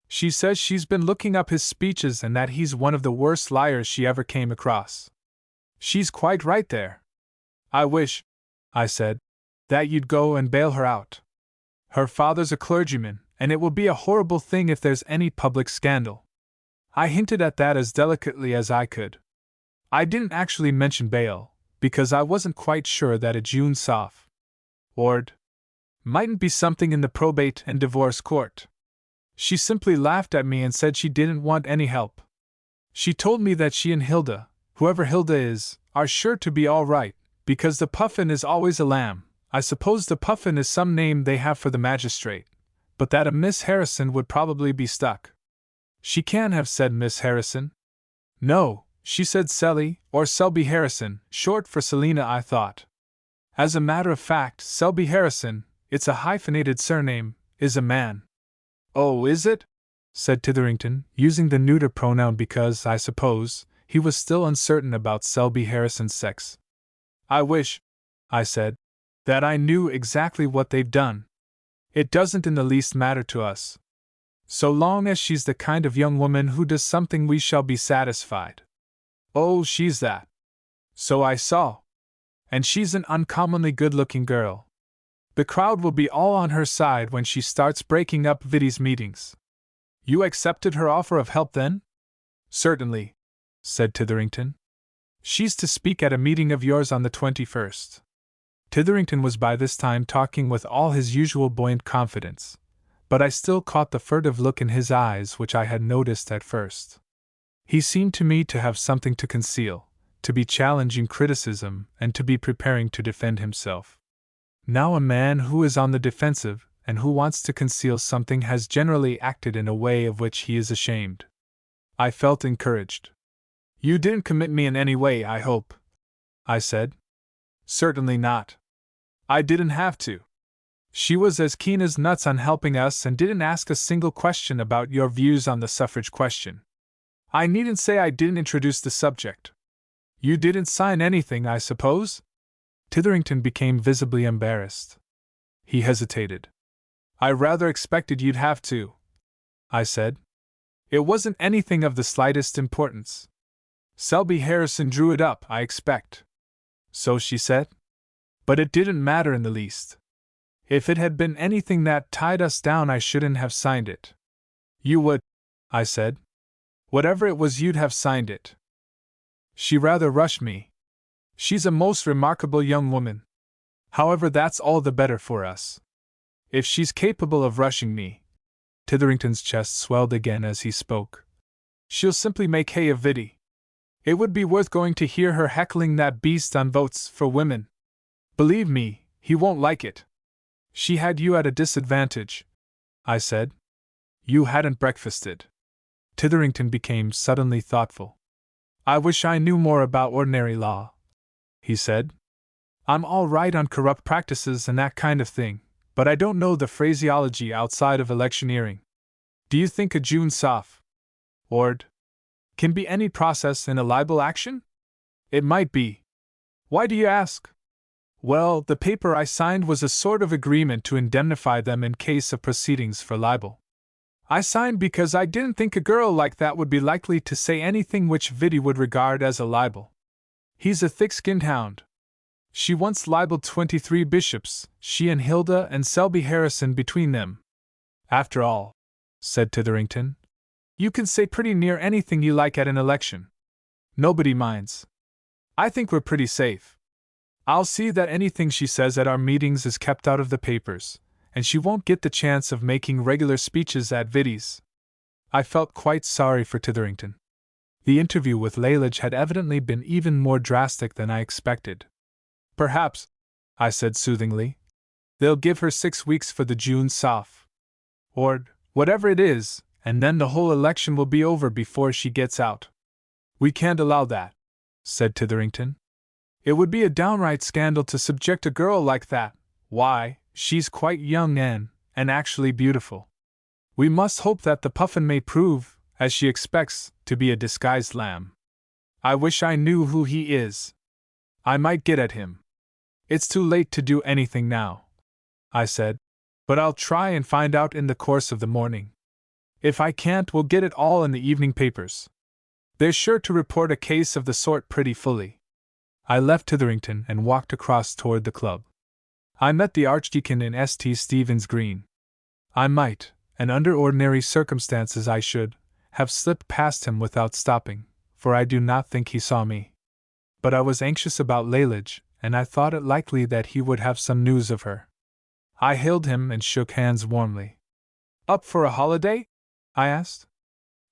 She says she's been looking up his speeches and that he's one of the worst liars she ever came across. She's quite right there. I wish, I said, that you'd go and bail her out. Her father's a clergyman, and it will be a horrible thing if there's any public scandal. I hinted at that as delicately as I could. I didn't actually mention bail, because I wasn't quite sure that a June Saf. Ord. Mightn't be something in the probate and divorce court. She simply laughed at me and said she didn't want any help. She told me that she and Hilda, whoever Hilda is, are sure to be all right, because the puffin is always a lamb. I suppose the puffin is some name they have for the magistrate, but that a Miss Harrison would probably be stuck. She can't have said Miss Harrison. No, she said Selly, or Selby Harrison, short for Selina, I thought. As a matter of fact, Selby Harrison, it's a hyphenated surname, is a man. Oh, is it? Said Titherington, using the neuter pronoun because, I suppose, he was still uncertain about Selby Harrison's sex. I wish, I said, that I knew exactly what they've done. It doesn't in the least matter to us. So long as she's the kind of young woman who does something, we shall be satisfied. Oh, she's that. So I saw. And she's an uncommonly good-looking girl. The crowd will be all on her side when she starts breaking up Viddy's meetings. You accepted her offer of help then? Certainly, said Titherington. She's to speak at a meeting of yours on the 21st. Titherington was by this time talking with all his usual buoyant confidence, but I still caught the furtive look in his eyes which I had noticed at first. He seemed to me to have something to conceal, to be challenging criticism, and to be preparing to defend himself. Now a man who is on the defensive, and who wants to conceal something, has generally acted in a way of which he is ashamed. I felt encouraged. You didn't commit me in any way, I hope? I said. Certainly not. I didn't have to. She was as keen as nuts on helping us and didn't ask a single question about your views on the suffrage question. I needn't say I didn't introduce the subject. You didn't sign anything, I suppose? Titherington became visibly embarrassed. He hesitated. I rather expected you'd have to, I said. It wasn't anything of the slightest importance. Selby Harrison drew it up, I expect. So she said. But it didn't matter in the least. If it had been anything that tied us down, I shouldn't have signed it. You would, I said. Whatever it was, you'd have signed it. She rather rushed me. She's a most remarkable young woman. However, that's all the better for us. If she's capable of rushing me. Titherington's chest swelled again as he spoke. She'll simply make hay of Viddy. It would be worth going to hear her heckling that beast on Votes for Women. Believe me, he won't like it. She had you at a disadvantage, I said. You hadn't breakfasted. Titherington became suddenly thoughtful. I wish I knew more about ordinary law, he said. I'm all right on corrupt practices and that kind of thing, but I don't know the phraseology outside of electioneering. Do you think a June soff, ord, can be any process in a libel action? It might be. Why do you ask? Well, the paper I signed was a sort of agreement to indemnify them in case of proceedings for libel. I signed because I didn't think a girl like that would be likely to say anything which Viddy would regard as a libel. He's a thick-skinned hound. She once libeled 23 bishops, she and Hilda and Selby Harrison between them. After all, said Titherington, you can say pretty near anything you like at an election. Nobody minds. I think we're pretty safe. I'll see that anything she says at our meetings is kept out of the papers, and she won't get the chance of making regular speeches at Viddy's. I felt quite sorry for Titherington. The interview with Lalage had evidently been even more drastic than I expected. Perhaps, I said soothingly, they'll give her 6 weeks for the June soff. Or whatever it is, and then the whole election will be over before she gets out. We can't allow that, said Titherington. It would be a downright scandal to subject a girl like that. Why, she's quite young and actually beautiful. We must hope that the puffin may prove, as she expects, to be a disguised lamb. I wish I knew who he is. I might get at him. It's too late to do anything now, I said, but I'll try and find out in the course of the morning. If I can't, we'll get it all in the evening papers. They're sure to report a case of the sort pretty fully. I left Titherington and walked across toward the club. I met the Archdeacon in St. Stephen's Green. I might, and under ordinary circumstances I should, have slipped past him without stopping, for I do not think he saw me. But I was anxious about Lalage, and I thought it likely that he would have some news of her. I hailed him and shook hands warmly. Up for a holiday? I asked.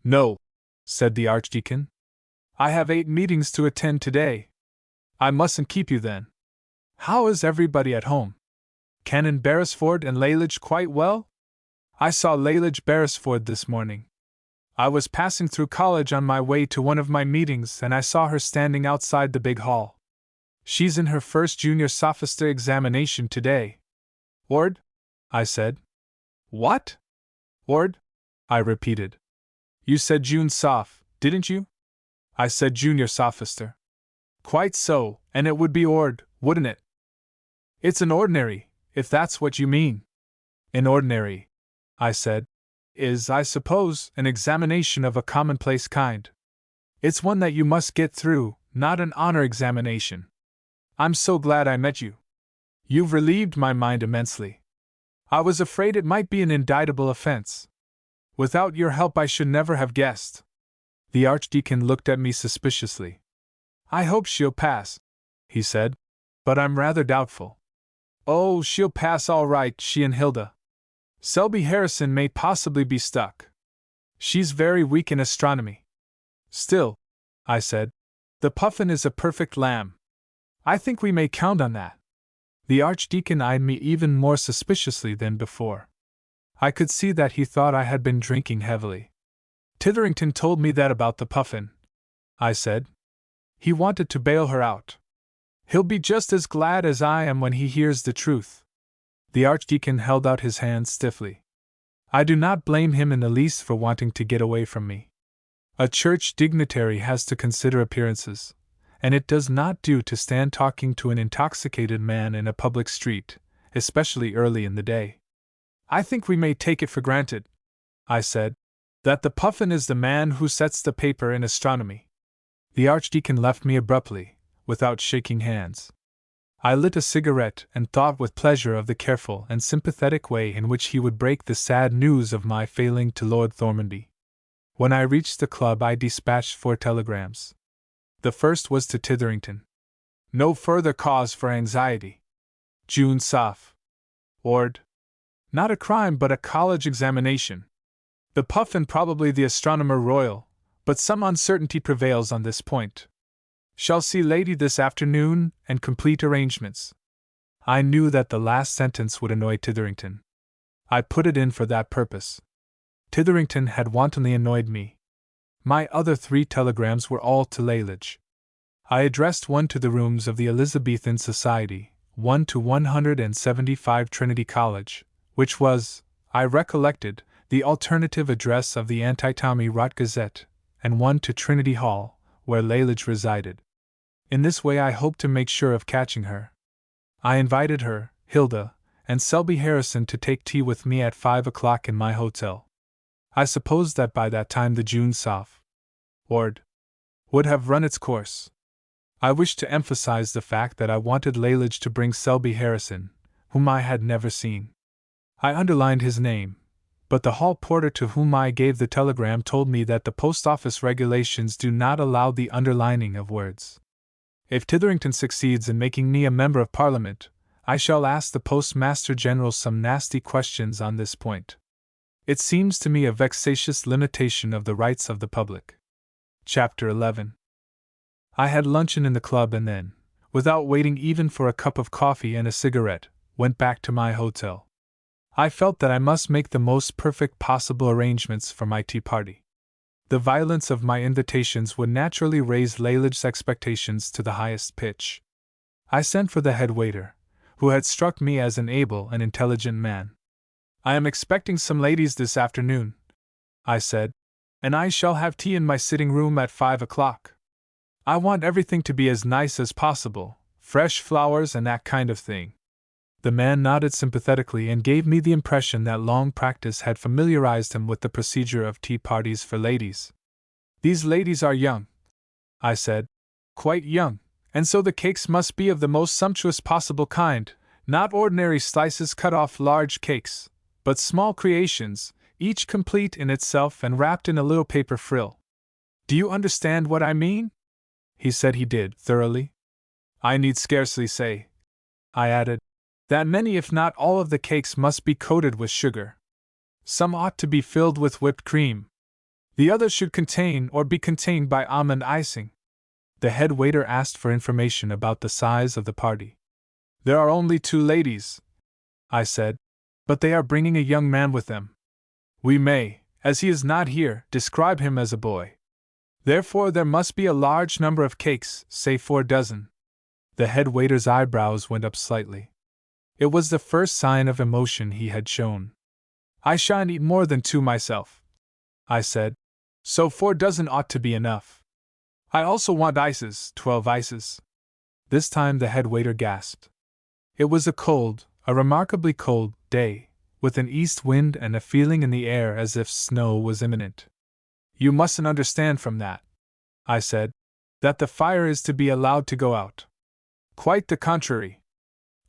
No, said the Archdeacon. I have 8 meetings to attend today. I mustn't keep you then. How is everybody at home? Canon Beresford and Lalage quite well? I saw Lalage Beresford this morning. I was passing through college on my way to one of my meetings and I saw her standing outside the big hall. She's in her first junior sophistry examination today. Ord? I said. What? Ord? I repeated. You said June Soph, didn't you? I said junior sophister. Quite so, and it would be Ord, wouldn't it? It's an ordinary, if that's what you mean. An ordinary, I said, is, I suppose, an examination of a commonplace kind. It's one that you must get through, not an honor examination. I'm so glad I met you. You've relieved my mind immensely. I was afraid it might be an indictable offense. Without your help I should never have guessed. The Archdeacon looked at me suspiciously. I hope she'll pass, he said, but I'm rather doubtful. Oh, she'll pass all right, she and Hilda. Selby Harrison may possibly be stuck. She's very weak in astronomy. Still, I said, the Puffin is a perfect lamb. I think we may count on that. The Archdeacon eyed me even more suspiciously than before. I could see that he thought I had been drinking heavily. Titherington told me that about the Puffin, I said. He wanted to bail her out. He'll be just as glad as I am when he hears the truth. The Archdeacon held out his hand stiffly. I do not blame him in the least for wanting to get away from me. A church dignitary has to consider appearances, and it does not do to stand talking to an intoxicated man in a public street, especially early in the day. I think we may take it for granted, I said, that the Puffin is the man who sets the paper in astronomy. The Archdeacon left me abruptly, without shaking hands. I lit a cigarette and thought with pleasure of the careful and sympathetic way in which he would break the sad news of my failing to Lord Thormanby. When I reached the club I dispatched 4 telegrams. The first was to Titherington. No further cause for anxiety. June Soph. Ord. Not a crime but a college examination. The Puffin probably the Astronomer Royal, but some uncertainty prevails on this point. Shall see lady this afternoon and complete arrangements. I knew that the last sentence would annoy Titherington. I put it in for that purpose. Titherington had wantonly annoyed me. My other 3 telegrams were all to Lalage. I addressed one to the rooms of the Elizabethan Society, one to 175 Trinity College, which was, I recollected, the alternative address of the Anti-Tommy Rot Gazette, and one to Trinity Hall, where Lalage resided. In this way I hoped to make sure of catching her. I invited her, Hilda, and Selby Harrison to take tea with me at 5 o'clock in my hotel. I supposed that by that time the June Soph. Ord. Would have run its course. I wished to emphasize the fact that I wanted Lalage to bring Selby Harrison, whom I had never seen. I underlined his name, but the hall porter to whom I gave the telegram told me that the post office regulations do not allow the underlining of words. If Titherington succeeds in making me a member of Parliament, I shall ask the Postmaster General some nasty questions on this point. It seems to me a vexatious limitation of the rights of the public. Chapter 11. I had luncheon in the club and then, without waiting even for a cup of coffee and a cigarette, went back to my hotel. I felt that I must make the most perfect possible arrangements for my tea party. The violence of my invitations would naturally raise Lalage's expectations to the highest pitch. I sent for the head waiter, who had struck me as an able and intelligent man. I am expecting some ladies this afternoon, I said, and I shall have tea in my sitting room at 5 o'clock. I want everything to be as nice as possible, fresh flowers and that kind of thing. The man nodded sympathetically and gave me the impression that long practice had familiarized him with the procedure of tea parties for ladies. These ladies are young, I said, quite young, and so the cakes must be of the most sumptuous possible kind, not ordinary slices cut off large cakes, but small creations, each complete in itself and wrapped in a little paper frill. Do you understand what I mean? He said he did, thoroughly. I need scarcely say, I added, that many if not all of the cakes must be coated with sugar. Some ought to be filled with whipped cream. The others should contain or be contained by almond icing. The head waiter asked for information about the size of the party. There are only 2 ladies, I said, but they are bringing a young man with them. We may, as he is not here, describe him as a boy. Therefore there must be a large number of cakes, say 4 dozen. The head waiter's eyebrows went up slightly. It was the first sign of emotion he had shown. I shan't eat more than 2 myself, I said, so 4 dozen ought to be enough. I also want ices, 12 ices. This time the head waiter gasped. It was a remarkably cold, day, with an east wind and a feeling in the air as if snow was imminent. You mustn't understand from that, I said, that the fire is to be allowed to go out. Quite the contrary.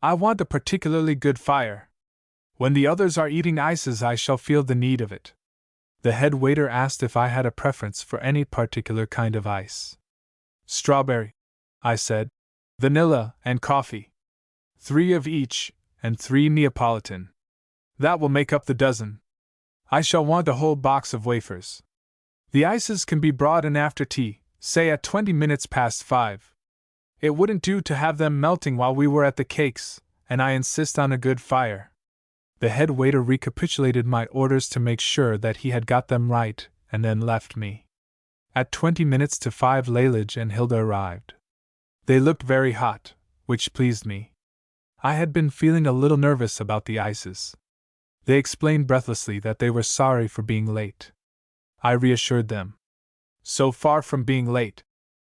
I want a particularly good fire. When the others are eating ices, I shall feel the need of it. The head waiter asked if I had a preference for any particular kind of ice. Strawberry, I said, vanilla, and coffee. 3 of each, and 3 Neapolitan. That will make up the dozen. I shall want a whole box of wafers. The ices can be brought in after tea, say at 20 minutes past 5. It wouldn't do to have them melting while we were at the cakes, and I insist on a good fire. The head waiter recapitulated my orders to make sure that he had got them right, and then left me. At 20 minutes to 5 Lalage and Hilda arrived. They looked very hot, which pleased me. I had been feeling a little nervous about the ices. They explained breathlessly that they were sorry for being late. I reassured them. So far from being late,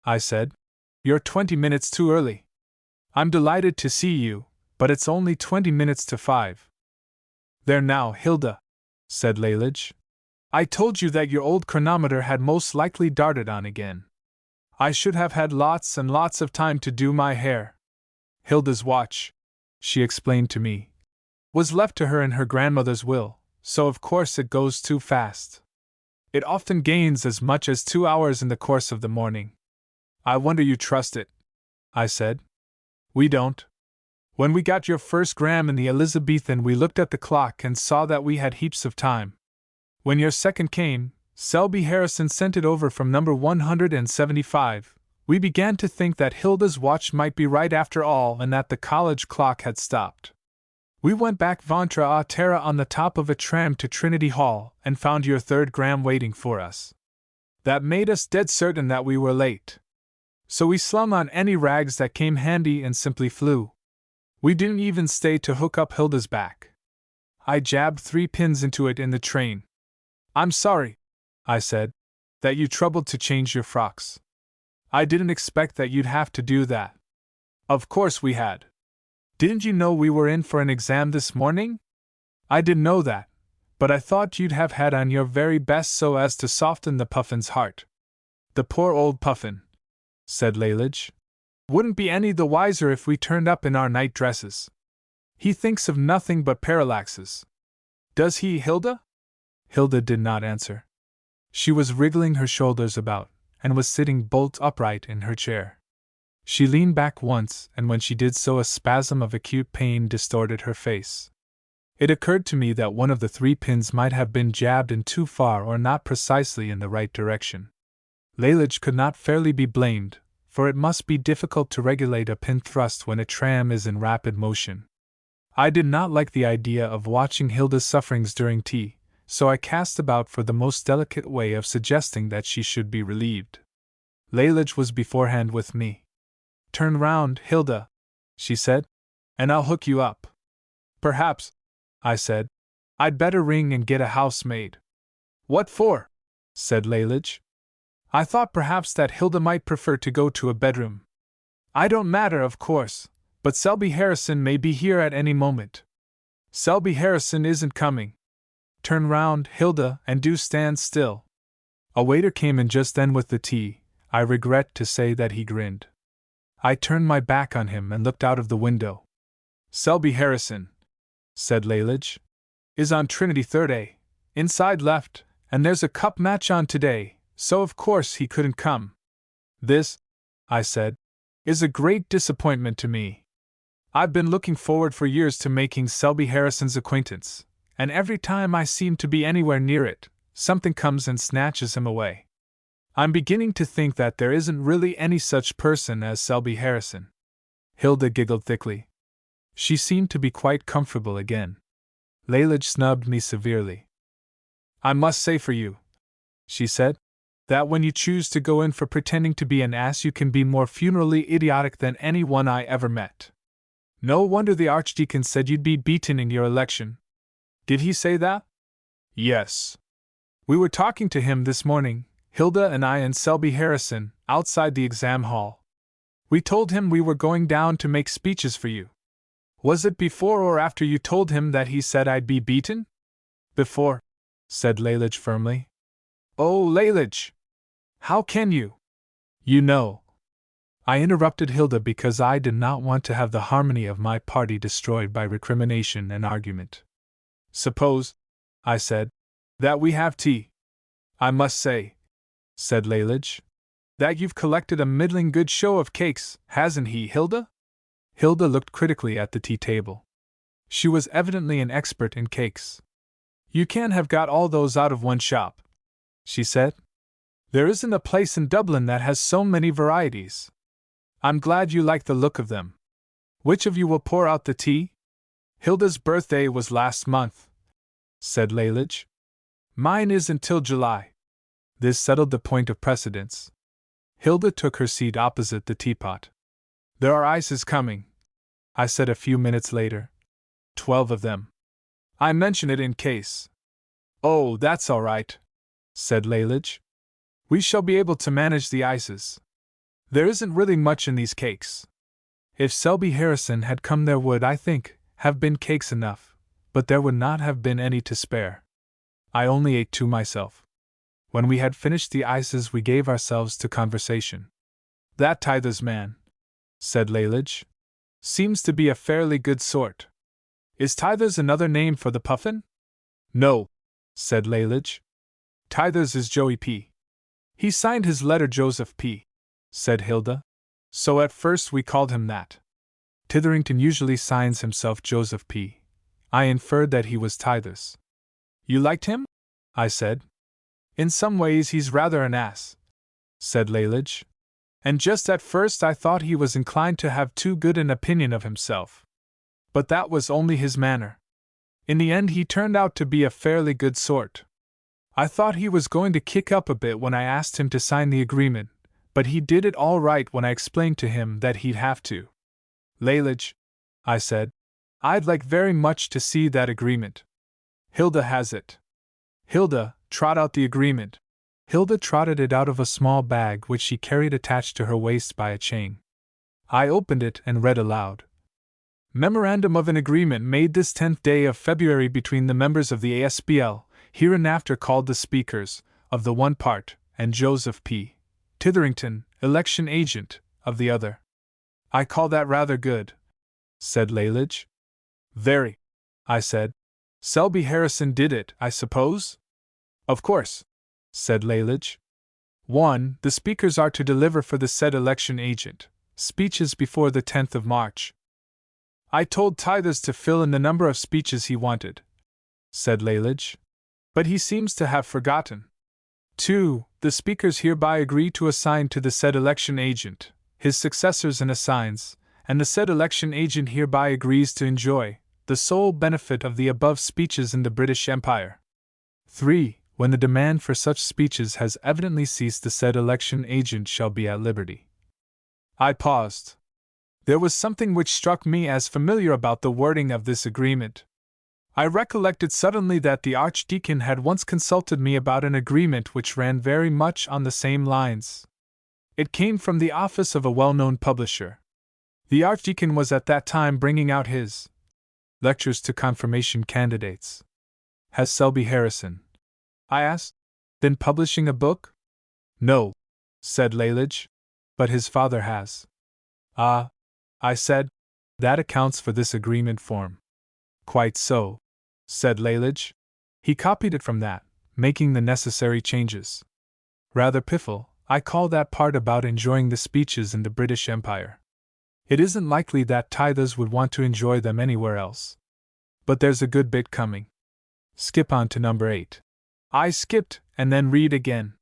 I said, you're 20 minutes too early. I'm delighted to see you, but it's only 20 minutes to 5. There now, Hilda, said Lalage. I told you that your old chronometer had most likely darted on again. I should have had lots and lots of time to do my hair. Hilda's watch, she explained to me, was left to her in her grandmother's will, so of course it goes too fast. It often gains as much as 2 hours in the course of the morning. I wonder you trust it, I said. We don't. When we got your first gram in the Elizabethan, we looked at the clock and saw that we had heaps of time. When your second came, Selby Harrison sent it over from number 175. We began to think that Hilda's watch might be right after all and that the college clock had stopped. We went back ventre à terre on the top of a tram to Trinity Hall and found your 3rd gram waiting for us. That made us dead certain that we were late. So we slung on any rags that came handy and simply flew. We didn't even stay to hook up Hilda's back. I jabbed 3 pins into it in the train. I'm sorry, I said, that you troubled to change your frocks. I didn't expect that you'd have to do that. Of course we had. Didn't you know we were in for an exam this morning? I didn't know that, but I thought you'd have had on your very best so as to soften the Puffin's heart. The poor old Puffin, said Lalage, wouldn't be any the wiser if we turned up in our night dresses. He thinks of nothing but parallaxes. Does he, Hilda? Hilda did not answer. She was wriggling her shoulders about, and was sitting bolt upright in her chair. She leaned back once, and when she did so a spasm of acute pain distorted her face. It occurred to me that one of the 3 pins might have been jabbed in too far or not precisely in the right direction. Lalage could not fairly be blamed, for it must be difficult to regulate a pin thrust when a tram is in rapid motion. I did not like the idea of watching Hilda's sufferings during tea, so I cast about for the most delicate way of suggesting that she should be relieved. Lalage was beforehand with me. Turn round, Hilda, she said, and I'll hook you up. Perhaps, I said, I'd better ring and get a housemaid. What for? Said Lalage. I thought perhaps that Hilda might prefer to go to a bedroom. I don't matter, of course, but Selby Harrison may be here at any moment. Selby Harrison isn't coming. Turn round, Hilda, and do stand still. A waiter came in just then with the tea. I regret to say that he grinned. I turned my back on him and looked out of the window. Selby Harrison, said Lalage, is on Trinity 3rd A, inside left, and there's a cup match on today, so of course he couldn't come. This, I said, is a great disappointment to me. I've been looking forward for years to making Selby Harrison's acquaintance, and every time I seem to be anywhere near it, something comes and snatches him away. I'm beginning to think that there isn't really any such person as Selby Harrison." Hilda giggled thickly. She seemed to be quite comfortable again. Lalage snubbed me severely. "I must say for you," she said, "that when you choose to go in for pretending to be an ass, you can be more funerally idiotic than anyone I ever met. No wonder the Archdeacon said you'd be beaten in your election." "Did he say that?" "Yes. We were talking to him this morning, Hilda and I and Selby Harrison, outside the exam hall. We told him we were going down to make speeches for you." "Was it before or after you told him that he said I'd be beaten?" "Before," said Lalage firmly. "Oh, Lalage! How can you? You know." I interrupted Hilda because I did not want to have the harmony of my party destroyed by recrimination and argument. "Suppose," I said, "that we have tea. I must say," said Lalage, "that you've collected a middling good show of cakes, hasn't he, Hilda?" Hilda looked critically at the tea table. She was evidently an expert in cakes. "You can't have got all those out of one shop," she said. "There isn't a place in Dublin that has so many varieties. I'm glad you like the look of them. Which of you will pour out the tea?" "Hilda's birthday was last month," said Lalage. "Mine isn't till July." This settled the point of precedence. Hilda took her seat opposite the teapot. "There are ices coming," I said a few minutes later. 12 of them. I mention it in case. "Oh, that's all right," said Lalage. "We shall be able to manage the ices. There isn't really much in these cakes." If Selby Harrison had come, there would, I think, have been cakes enough, but there would not have been any to spare. I only ate 2 myself. When we had finished the ices, we gave ourselves to conversation. "That Tithers man," said Lalage, "seems to be a fairly good sort. Is Tithers another name for the puffin?" "No," said Lalage. "Tithers is Joey P. He signed his letter Joseph P., said Hilda. "So at first we called him that. Titherington usually signs himself Joseph P. I inferred that he was Tithers." "You liked him?" I said. "In some ways he's rather an ass," said Lalage. "And just at first I thought he was inclined to have too good an opinion of himself. But that was only his manner. In the end he turned out to be a fairly good sort. I thought he was going to kick up a bit when I asked him to sign the agreement, but he did it all right when I explained to him that he'd have to." "Lalage," I said, "I'd like very much to see that agreement." "Hilda has it." "Hilda, trot out the agreement." Hilda trotted it out of a small bag which she carried attached to her waist by a chain. I opened it and read aloud. "Memorandum of an agreement made this 10th day of February between the members of the ASBL, hereinafter called the Speakers, of the one part, and Joseph P. Titherington, election agent, of the other." "I call that rather good," said Lalage. "Very," I said. "Selby Harrison did it, I suppose?" "Of course," said Lalage. 1. The speakers are to deliver for the said election agent speeches before the 10th of March. "I told Tithers to fill in the number of speeches he wanted," said Lalage. "But he seems to have forgotten." 2. The speakers hereby agree to assign to the said election agent his successors and assigns, and the said election agent hereby agrees to enjoy the sole benefit of the above speeches in the British Empire. 3. When the demand for such speeches has evidently ceased, the said election agent shall be at liberty. I paused. There was something which struck me as familiar about the wording of this agreement. I recollected suddenly that the Archdeacon had once consulted me about an agreement which ran very much on the same lines. It came from the office of a well-known publisher. The Archdeacon was at that time bringing out his lectures to confirmation candidates. "Has Selby Harrison," I asked, "been publishing a book?" "No," said Lalage, "but his father has." "Ah," I said, "that accounts for this agreement form." "Quite so," said Lalage. "He copied it from that, making the necessary changes. Rather piffle, I call that part about enjoying the speeches in the British Empire. It isn't likely that Tithers would want to enjoy them anywhere else. But there's a good bit coming. Skip on to number 8. I skipped, and then read again.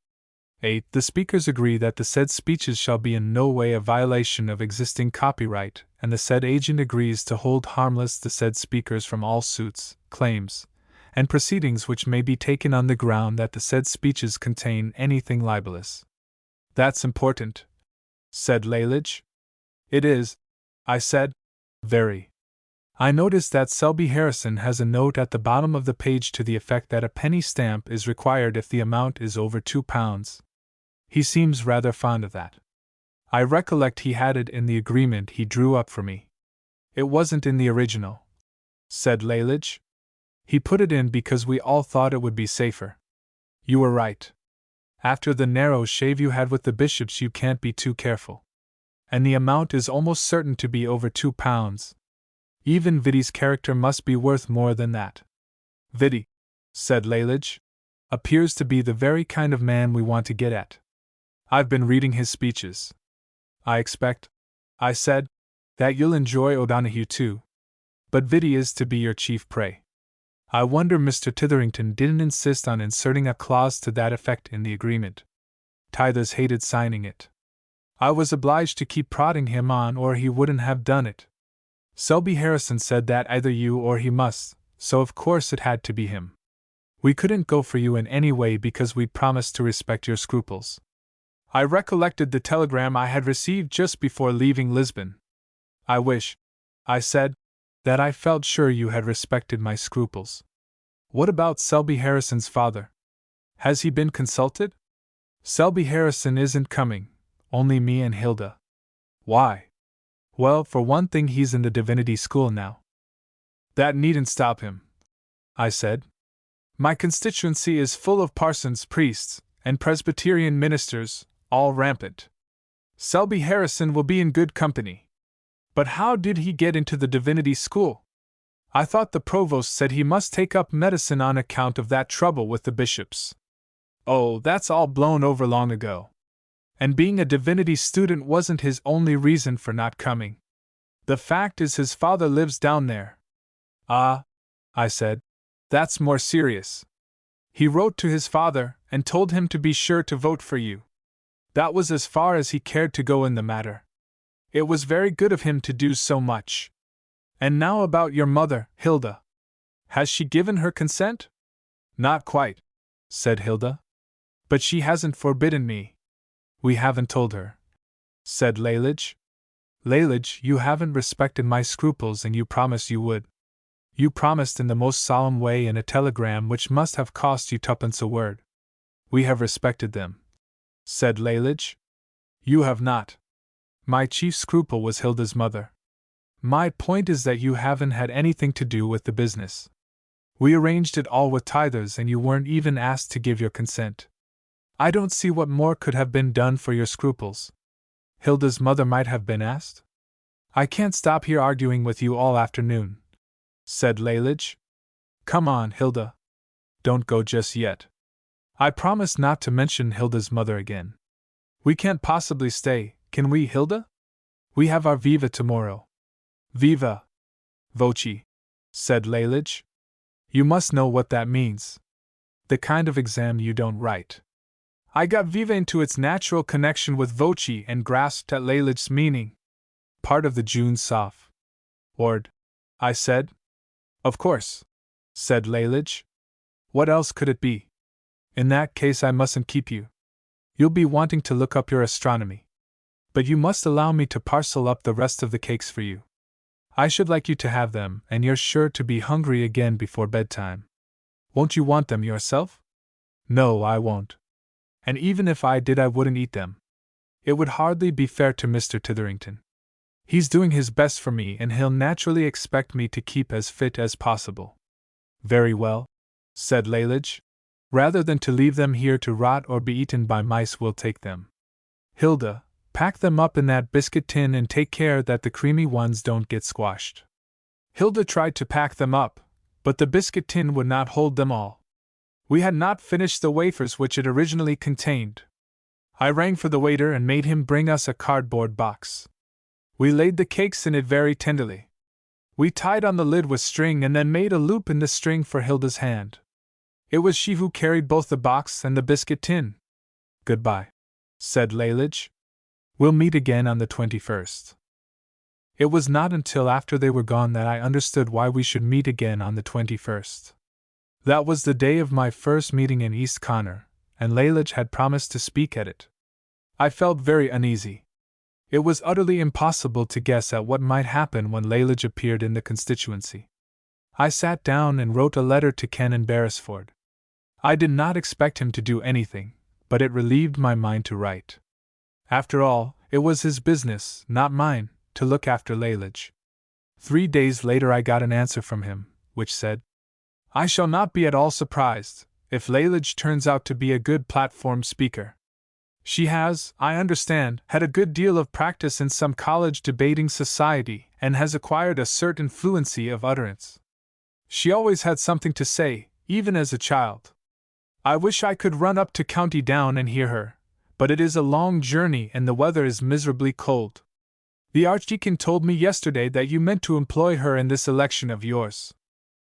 8. The speakers agree that the said speeches shall be in no way a violation of existing copyright, and the said agent agrees to hold harmless the said speakers from all suits, claims, and proceedings which may be taken on the ground that the said speeches contain anything libelous. That's important, said Lalage. It is, I said. Very. I noticed that Selby Harrison has a note at the bottom of the page to the effect that a penny stamp is required if the amount is over £2. He seems rather fond of that. I recollect he had it in the agreement he drew up for me. It wasn't in the original, said Lalage. He put it in because we all thought it would be safer. You were right. After the narrow shave you had with the bishops, you can't be too careful. And the amount is almost certain to be over £2. Even Viddy's character must be worth more than that. Viddy, said Lalage, appears to be the very kind of man we want to get at. I've been reading his speeches. I expect, I said, that you'll enjoy O'Donoghue too. But Viddy is to be your chief prey. I wonder Mr. Titherington didn't insist on inserting a clause to that effect in the agreement. Tithers hated signing it. I was obliged to keep prodding him on or he wouldn't have done it. Selby Harrison said that either you or he must, so of course it had to be him. We couldn't go for you in any way because we'd promised to respect your scruples. I recollected the telegram I had received just before leaving Lisbon. I wish, I said, that I felt sure you had respected my scruples. What about Selby Harrison's father? Has he been consulted? Selby Harrison isn't coming, only me and Hilda. Why? Well, for one thing, he's in the divinity school now. That needn't stop him, I said. My constituency is full of parsons, priests, and Presbyterian ministers, all rampant. Selby Harrison will be in good company. But how did he get into the divinity school? I thought the provost said he must take up medicine on account of that trouble with the bishops. Oh, that's all blown over long ago. And being a divinity student wasn't his only reason for not coming. The fact is his father lives down there. Ah, I said, that's more serious. He wrote to his father and told him to be sure to vote for you. That was as far as he cared to go in the matter. It was very good of him to do so much. And now about your mother, Hilda. Has she given her consent? Not quite, said Hilda. But she hasn't forbidden me. We haven't told her, said Lalage. Lalage, you haven't respected my scruples and you promised you would. You promised in the most solemn way in a telegram which must have cost you twopence a word. We have respected them, said Lalage. You have not. My chief scruple was Hilda's mother. My point is that you haven't had anything to do with the business. We arranged it all with Tithers and you weren't even asked to give your consent. I don't see what more could have been done for your scruples. Hilda's mother might have been asked. I can't stop here arguing with you all afternoon, said Lalage. Come on, Hilda. Don't go just yet. I promise not to mention Hilda's mother again. We can't possibly stay, can we, Hilda? We have our viva tomorrow. Viva voce, said Lalage. You must know what that means. The kind of exam you don't write. I got viva into its natural connection with voce and grasped at Lalage's meaning. Part of the June Soph. Ord, I said. Of course, said Lalage. What else could it be? In that case I mustn't keep you. You'll be wanting to look up your astronomy. But you must allow me to parcel up the rest of the cakes for you. I should like you to have them, and you're sure to be hungry again before bedtime. Won't you want them yourself? No, I won't. And even if I did, I wouldn't eat them. It would hardly be fair to Mr. Titherington. He's doing his best for me, and he'll naturally expect me to keep as fit as possible. Very well, said Lalage. Rather than to leave them here to rot or be eaten by mice, we'll take them. Hilda, pack them up in that biscuit tin and take care that the creamy ones don't get squashed. Hilda tried to pack them up, but the biscuit tin would not hold them all. We had not finished the wafers which it originally contained. I rang for the waiter and made him bring us a cardboard box. We laid the cakes in it very tenderly. We tied on the lid with string and then made a loop in the string for Hilda's hand. It was she who carried both the box and the biscuit tin. Goodbye, said Lalage. We'll meet again on the 21st. It was not until after they were gone that I understood why we should meet again on the 21st. That was the day of my first meeting in East Connor, and Lalage had promised to speak at it. I felt very uneasy. It was utterly impossible to guess at what might happen when Lalage appeared in the constituency. I sat down and wrote a letter to Canon Beresford. I did not expect him to do anything, but it relieved my mind to write. After all, it was his business, not mine, to look after Lalage. 3 days later I got an answer from him, which said, I shall not be at all surprised if Lalage turns out to be a good platform speaker. She has, I understand, had a good deal of practice in some college debating society and has acquired a certain fluency of utterance. She always had something to say, even as a child. I wish I could run up to County Down and hear her, but it is a long journey and the weather is miserably cold. The Archdeacon told me yesterday that you meant to employ her in this election of yours.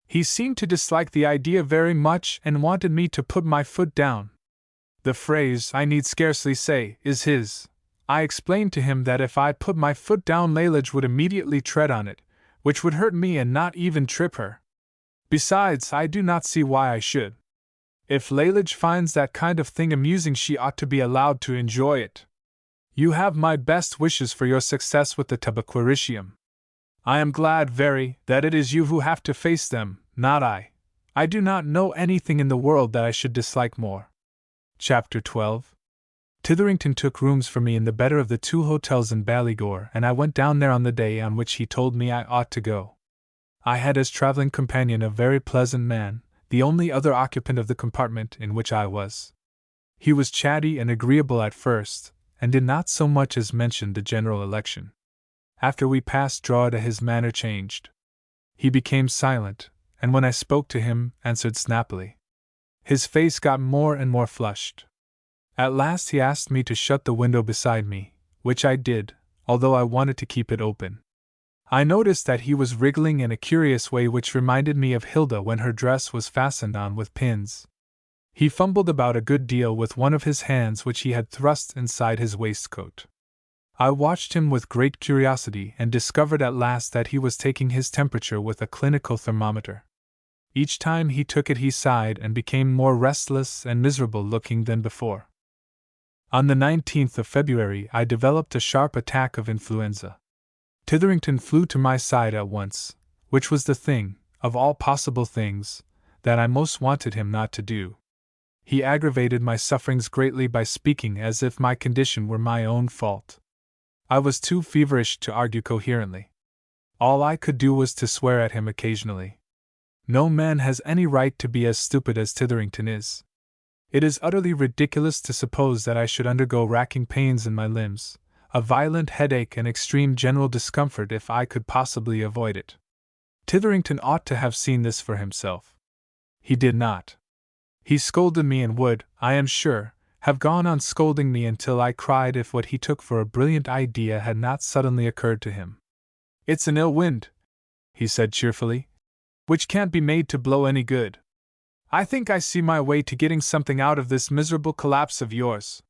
He seemed to dislike the idea very much and wanted me to put my foot down. The phrase, I need scarcely say, is his. I explained to him that if I put my foot down Lalage would immediately tread on it, which would hurt me and not even trip her. Besides, I do not see why I should. If Lalage finds that kind of thing amusing, she ought to be allowed to enjoy it. You have my best wishes for your success with the Tabaquiricium. I am glad very that it is you who have to face them, not I. I do not know anything in the world that I should dislike more. Chapter 12. Titherington took rooms for me in the better of the 2 hotels in Ballygore, and I went down there on the day on which he told me I ought to go. I had as traveling companion a very pleasant man, the only other occupant of the compartment in which I was. He was chatty and agreeable at first, and did not so much as mention the general election. After we passed Drogheda his manner changed. He became silent, and when I spoke to him, answered snappily. His face got more and more flushed. At last he asked me to shut the window beside me, which I did, although I wanted to keep it open. I noticed that he was wriggling in a curious way which reminded me of Hilda when her dress was fastened on with pins. He fumbled about a good deal with one of his hands which he had thrust inside his waistcoat. I watched him with great curiosity and discovered at last that he was taking his temperature with a clinical thermometer. Each time he took it he sighed and became more restless and miserable looking than before. On the 19th of February I developed a sharp attack of influenza. Titherington flew to my side at once, which was the thing, of all possible things, that I most wanted him not to do. He aggravated my sufferings greatly by speaking as if my condition were my own fault. I was too feverish to argue coherently. All I could do was to swear at him occasionally. No man has any right to be as stupid as Titherington is. It is utterly ridiculous to suppose that I should undergo racking pains in my limbs, a violent headache and extreme general discomfort if I could possibly avoid it. Titherington ought to have seen this for himself. He did not. He scolded me and would, I am sure, have gone on scolding me until I cried if what he took for a brilliant idea had not suddenly occurred to him. It's an ill wind, he said cheerfully, which can't be made to blow any good. I think I see my way to getting something out of this miserable collapse of yours.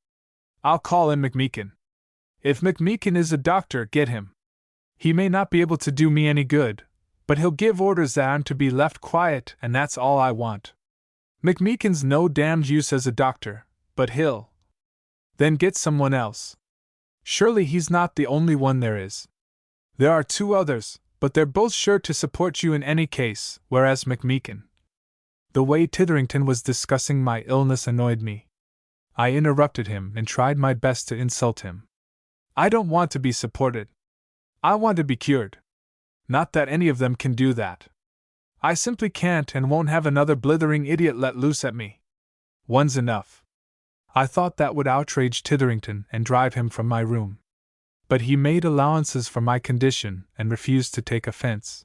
I'll call in McMeekin. If McMeekin is a doctor, get him. He may not be able to do me any good, but he'll give orders that I'm to be left quiet, and that's all I want. McMeekin's no damned use as a doctor, but he'll then get someone else. Surely he's not the only one there is. There are 2 others, but they're both sure to support you in any case, whereas McMeekin. The way Titherington was discussing my illness annoyed me. I interrupted him and tried my best to insult him. I don't want to be supported. I want to be cured. Not that any of them can do that. I simply can't and won't have another blithering idiot let loose at me. One's enough. I thought that would outrage Titherington and drive him from my room. But he made allowances for my condition and refused to take offense.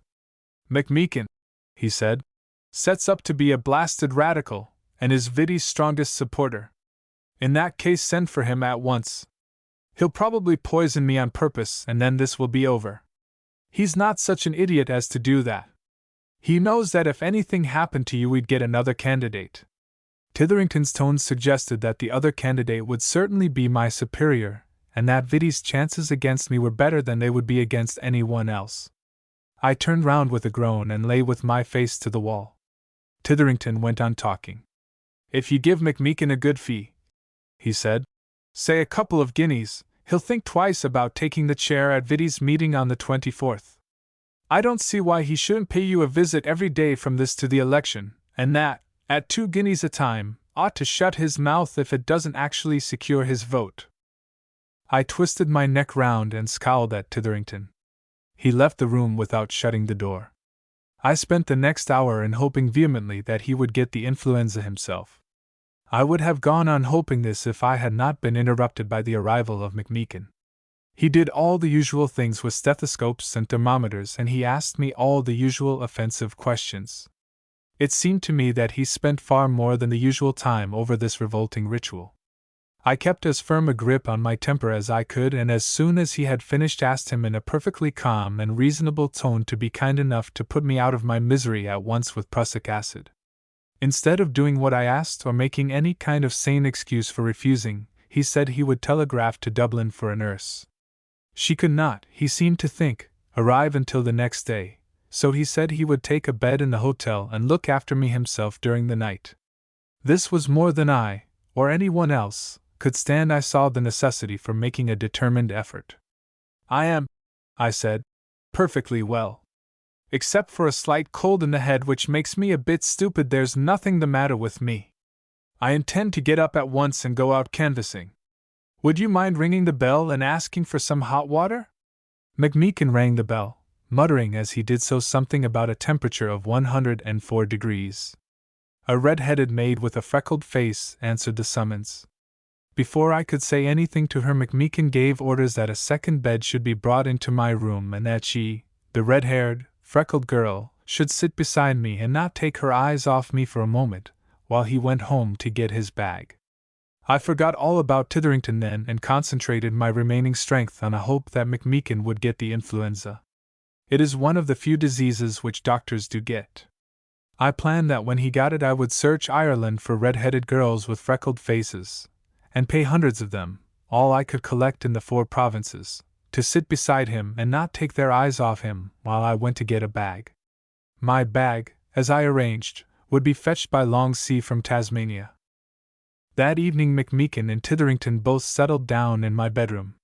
McMeekin, he said, sets up to be a blasted radical, and is Viddy's strongest supporter. In that case, send for him at once. He'll probably poison me on purpose, and then this will be over. He's not such an idiot as to do that. He knows that if anything happened to you, we'd get another candidate. Titherington's tones suggested that the other candidate would certainly be my superior, and that Viddy's chances against me were better than they would be against anyone else. I turned round with a groan and lay with my face to the wall. Titherington went on talking. "If you give McMeekin a good fee," he said, "say a couple of guineas, he'll think twice about taking the chair at Viddy's meeting on the 24th. I don't see why he shouldn't pay you a visit every day from this to the election, and that, at 2 guineas a time, ought to shut his mouth if it doesn't actually secure his vote." I twisted my neck round and scowled at Titherington. He left the room without shutting the door. I spent the next hour in hoping vehemently that he would get the influenza himself. I would have gone on hoping this if I had not been interrupted by the arrival of McMeekin. He did all the usual things with stethoscopes and thermometers, and he asked me all the usual offensive questions. It seemed to me that he spent far more than the usual time over this revolting ritual. I kept as firm a grip on my temper as I could, and as soon as he had finished asked him in a perfectly calm and reasonable tone to be kind enough to put me out of my misery at once with prussic acid. Instead of doing what I asked or making any kind of sane excuse for refusing, he said he would telegraph to Dublin for a nurse. She could not, he seemed to think, arrive until the next day, so he said he would take a bed in the hotel and look after me himself during the night. This was more than I, or anyone else, could stand. I saw the necessity for making a determined effort. "I am," I said, "perfectly well. Except for a slight cold in the head which makes me a bit stupid, there's nothing the matter with me. I intend to get up at once and go out canvassing. Would you mind ringing the bell and asking for some hot water?" McMeekin rang the bell, muttering as he did so something about a temperature of 104 degrees. A red-headed maid with a freckled face answered the summons. Before I could say anything to her, McMeekin gave orders that a second bed should be brought into my room and that she, the red-haired, freckled girl, should sit beside me and not take her eyes off me for a moment, while he went home to get his bag. I forgot all about Titherington then and concentrated my remaining strength on a hope that McMeekin would get the influenza. It is one of the few diseases which doctors do get. I planned that when he got it I would search Ireland for red-headed girls with freckled faces, and pay hundreds of them, all I could collect in the 4 provinces, to sit beside him and not take their eyes off him while I went to get a bag. My bag, as I arranged, would be fetched by long sea from Tasmania. That evening McMeekin and Titherington both settled down in my bedroom.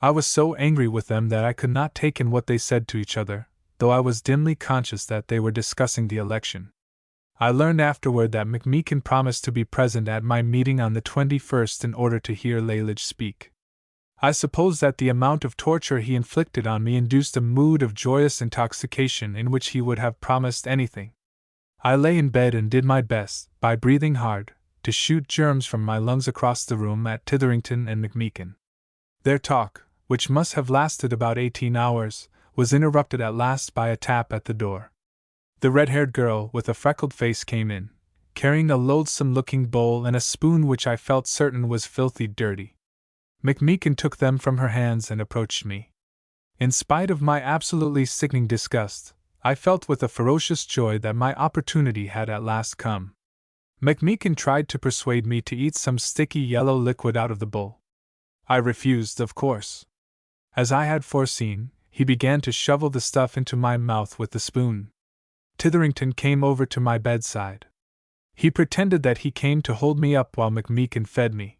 I was so angry with them that I could not take in what they said to each other, though I was dimly conscious that they were discussing the election. I learned afterward that McMeekin promised to be present at my meeting on the 21st in order to hear Lalage speak. I suppose that the amount of torture he inflicted on me induced a mood of joyous intoxication in which he would have promised anything. I lay in bed and did my best, by breathing hard, to shoot germs from my lungs across the room at Titherington and McMeekin. Their talk, which must have lasted about 18 hours, was interrupted at last by a tap at the door. The red-haired girl with a freckled face came in, carrying a loathsome-looking bowl and a spoon which I felt certain was filthy dirty. McMeekin took them from her hands and approached me. In spite of my absolutely sickening disgust, I felt with a ferocious joy that my opportunity had at last come. McMeekin tried to persuade me to eat some sticky yellow liquid out of the bowl. I refused, of course. As I had foreseen, he began to shovel the stuff into my mouth with the spoon. Titherington came over to my bedside. He pretended that he came to hold me up while McMeekin fed me.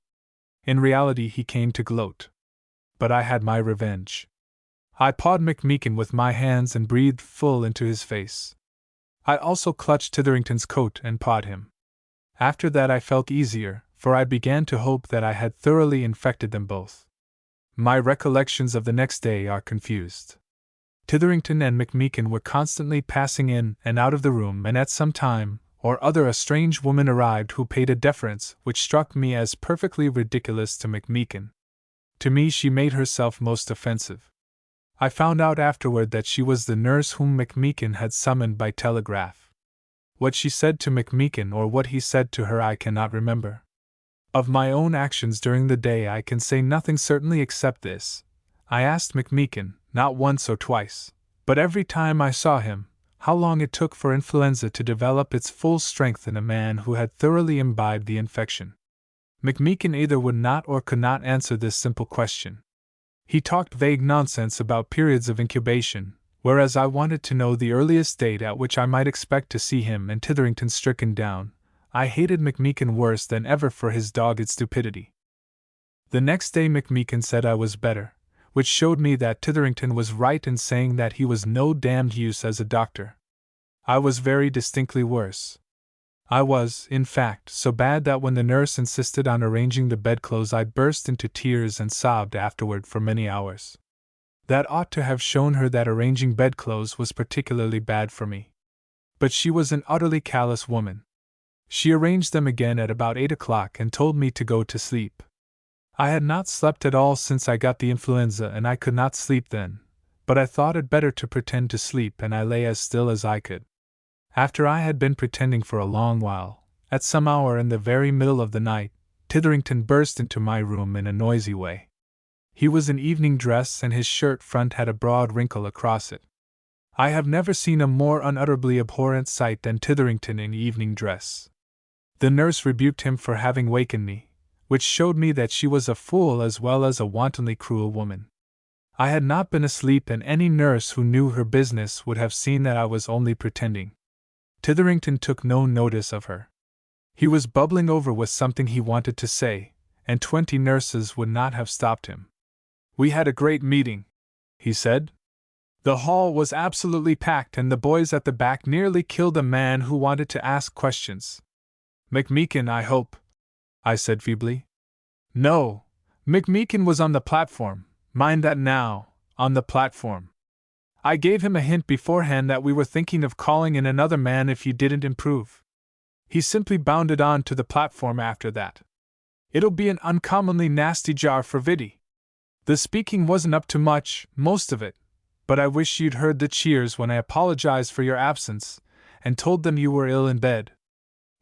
In reality he came to gloat. But I had my revenge. I pawed McMeekin with my hands and breathed full into his face. I also clutched Titherington's coat and pawed him. After that I felt easier, for I began to hope that I had thoroughly infected them both. My recollections of the next day are confused. Titherington and McMeekin were constantly passing in and out of the room, and at some time or other a strange woman arrived who paid a deference which struck me as perfectly ridiculous to McMeekin. To me she made herself most offensive. I found out afterward that she was the nurse whom McMeekin had summoned by telegraph. What she said to McMeekin or what he said to her I cannot remember. Of my own actions during the day I can say nothing certainly except this. I asked McMeekin, not once or twice, but every time I saw him, how long it took for influenza to develop its full strength in a man who had thoroughly imbibed the infection. McMeekin either would not or could not answer this simple question. He talked vague nonsense about periods of incubation, whereas I wanted to know the earliest date at which I might expect to see him and Titherington stricken down. I hated McMeekin worse than ever for his dogged stupidity. The next day McMeekin said I was better, which showed me that Titherington was right in saying that he was no damned use as a doctor. I was very distinctly worse. I was, in fact, so bad that when the nurse insisted on arranging the bedclothes I burst into tears and sobbed afterward for many hours. That ought to have shown her that arranging bedclothes was particularly bad for me. But she was an utterly callous woman. She arranged them again at about 8 o'clock and told me to go to sleep. I had not slept at all since I got the influenza and I could not sleep then, but I thought it better to pretend to sleep and I lay as still as I could. After I had been pretending for a long while, at some hour in the very middle of the night, Titherington burst into my room in a noisy way. He was in evening dress and his shirt front had a broad wrinkle across it. I have never seen a more unutterably abhorrent sight than Titherington in evening dress. The nurse rebuked him for having wakened me, which showed me that she was a fool as well as a wantonly cruel woman. I had not been asleep and any nurse who knew her business would have seen that I was only pretending. Titherington took no notice of her. He was bubbling over with something he wanted to say, and 20 nurses would not have stopped him. "We had a great meeting," he said. "The hall was absolutely packed and the boys at the back nearly killed a man who wanted to ask questions." "McMeekin, I hope," I said feebly. "No, McMeekin was on the platform, mind that now, on the platform. I gave him a hint beforehand that we were thinking of calling in another man if you didn't improve. He simply bounded on to the platform after that. It'll be an uncommonly nasty jar for Viddy. The speaking wasn't up to much, most of it, but I wish you'd heard the cheers when I apologized for your absence, and told them you were ill in bed.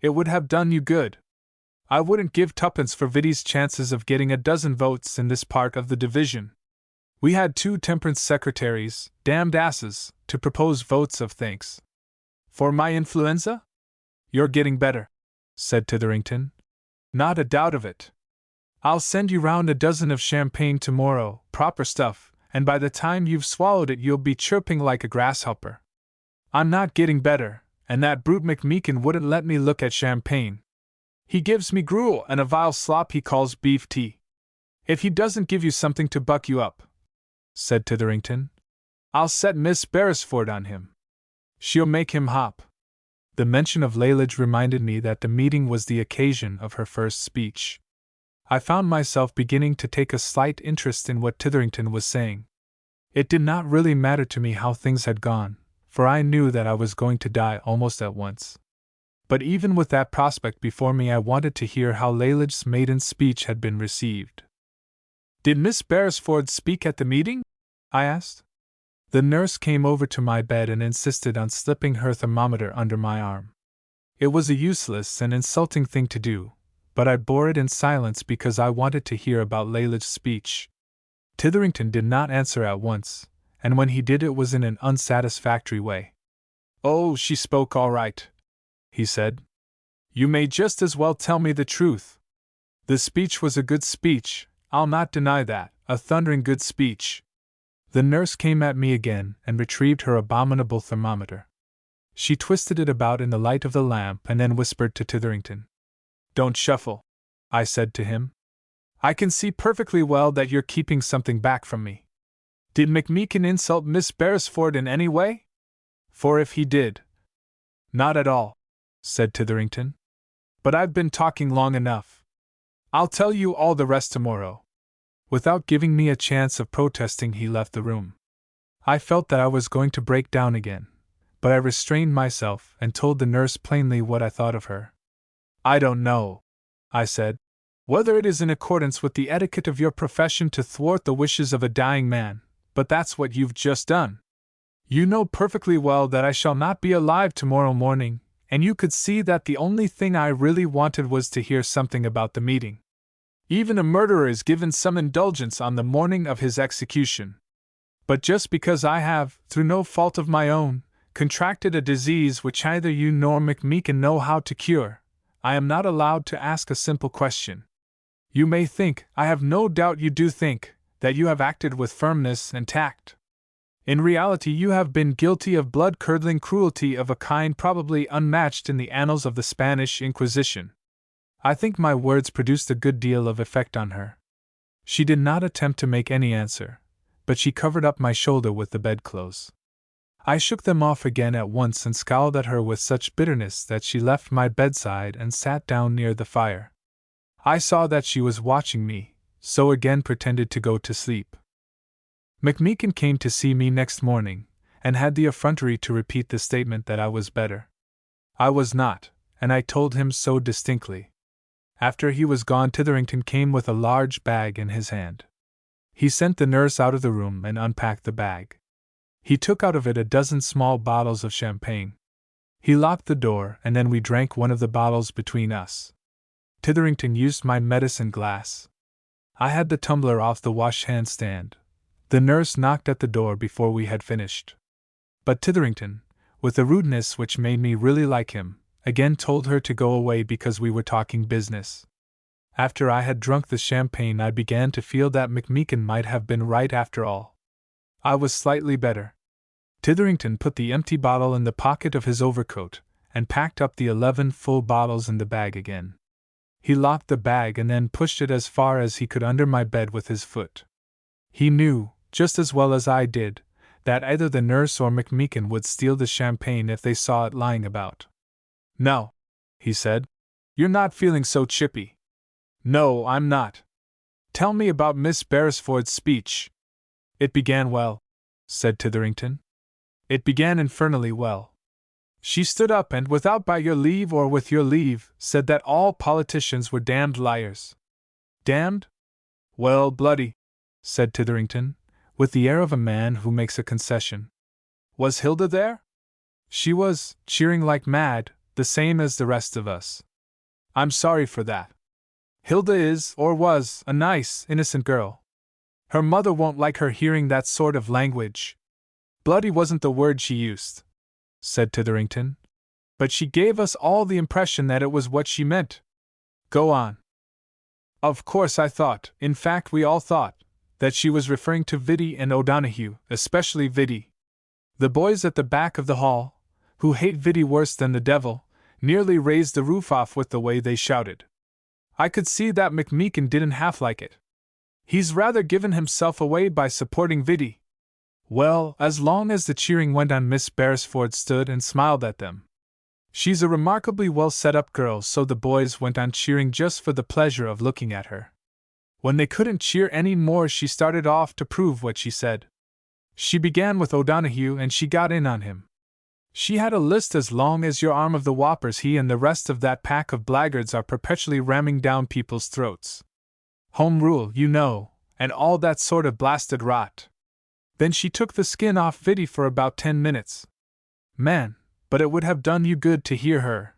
It would have done you good. I wouldn't give tuppence for Viddy's chances of getting a dozen votes in this part of the division. We had 2 temperance secretaries, damned asses, to propose votes of thanks. For my influenza? You're getting better," said Titherington. "Not a doubt of it. I'll send you round a dozen of champagne tomorrow, proper stuff, and by the time you've swallowed it you'll be chirping like a grasshopper. I'm not getting better, and that brute McMeekin wouldn't let me look at champagne. He gives me gruel and a vile slop he calls beef tea. If he doesn't give you something to buck you up," said Titherington, "I'll set Miss Beresford on him. She'll make him hop." The mention of Lalage reminded me that the meeting was the occasion of her first speech. I found myself beginning to take a slight interest in what Titherington was saying. It did not really matter to me how things had gone, for I knew that I was going to die almost at once. But even with that prospect before me I wanted to hear how Lalage's maiden speech had been received. "Did Miss Beresford speak at the meeting?" I asked. The nurse came over to my bed and insisted on slipping her thermometer under my arm. It was a useless and insulting thing to do, but I bore it in silence because I wanted to hear about Lalage's speech. Titherington did not answer at once, and when he did it was in an unsatisfactory way. "Oh, she spoke all right," he said. "You may just as well tell me the truth. The speech was a good speech, I'll not deny that, a thundering good speech." The nurse came at me again and retrieved her abominable thermometer. She twisted it about in the light of the lamp and then whispered to Titherington. "Don't shuffle," I said to him. "I can see perfectly well that you're keeping something back from me. Did McMeekin insult Miss Beresford in any way? For if he did—" "Not at all," said Titherington. "But I've been talking long enough. I'll tell you all the rest tomorrow." Without giving me a chance of protesting, he left the room. I felt that I was going to break down again, but I restrained myself and told the nurse plainly what I thought of her. "I don't know," I said, "whether it is in accordance with the etiquette of your profession to thwart the wishes of a dying man, but that's what you've just done. You know perfectly well that I shall not be alive tomorrow morning, and you could see that the only thing I really wanted was to hear something about the meeting. Even a murderer is given some indulgence on the morning of his execution. But just because I have, through no fault of my own, contracted a disease which neither you nor McMeekin know how to cure, I am not allowed to ask a simple question. You may think, I have no doubt you do think, that you have acted with firmness and tact. In reality, you have been guilty of blood-curdling cruelty of a kind probably unmatched in the annals of the Spanish Inquisition. I think my words produced a good deal of effect on her. She did not attempt to make any answer, but she covered up my shoulder with the bedclothes. I shook them off again at once and scowled at her with such bitterness that she left my bedside and sat down near the fire. I saw that she was watching me, so again pretended to go to sleep. McMeekin came to see me next morning, and had the effrontery to repeat the statement that I was better. I was not, and I told him so distinctly. After he was gone, Titherington came with a large bag in his hand. He sent the nurse out of the room and unpacked the bag. He took out of it a dozen small bottles of champagne. He locked the door, and then we drank one of the bottles between us. Titherington used my medicine glass. I had the tumbler off the washhand stand. The nurse knocked at the door before we had finished. But Titherington, with a rudeness which made me really like him, again told her to go away because we were talking business. After I had drunk the champagne, I began to feel that McMeekin might have been right after all. I was slightly better. Titherington put the empty bottle in the pocket of his overcoat, and packed up the 11 full bottles in the bag again. He locked the bag and then pushed it as far as he could under my bed with his foot. He knew, just as well as I did, that either the nurse or McMeekin would steal the champagne if they saw it lying about. "No," he said. "You're not feeling so chippy." "No, I'm not. Tell me about Miss Beresford's speech." "It began well," said Titherington. "It began infernally well. She stood up and, without by your leave or with your leave, said that all politicians were damned liars." "Damned? Well, bloody," said Titherington, with the air of a man who makes a concession. "Was Hilda there?" "She was, cheering like mad, the same as the rest of us." "I'm sorry for that. Hilda is, or was, a nice, innocent girl. Her mother won't like her hearing that sort of language." "Bloody wasn't the word she used," said Titherington. "But she gave us all the impression that it was what she meant." "Go on." "Of course I thought, in fact we all thought, that she was referring to Vidi and O'Donoghue, especially Vidi. The boys at the back of the hall, who hate Vidi worse than the devil, nearly raised the roof off with the way they shouted. I could see that McMeekin didn't half like it. He's rather given himself away by supporting Vidi. Well, as long as the cheering went on, Miss Beresford stood and smiled at them. She's a remarkably well set-up girl, so the boys went on cheering just for the pleasure of looking at her. When they couldn't cheer any more, she started off to prove what she said. She began with O'Donoghue and she got in on him. She had a list as long as your arm of the whoppers he and the rest of that pack of blackguards are perpetually ramming down people's throats. Home rule, you know, and all that sort of blasted rot. Then she took the skin off Vidi for about 10 minutes. Man, but it would have done you good to hear her.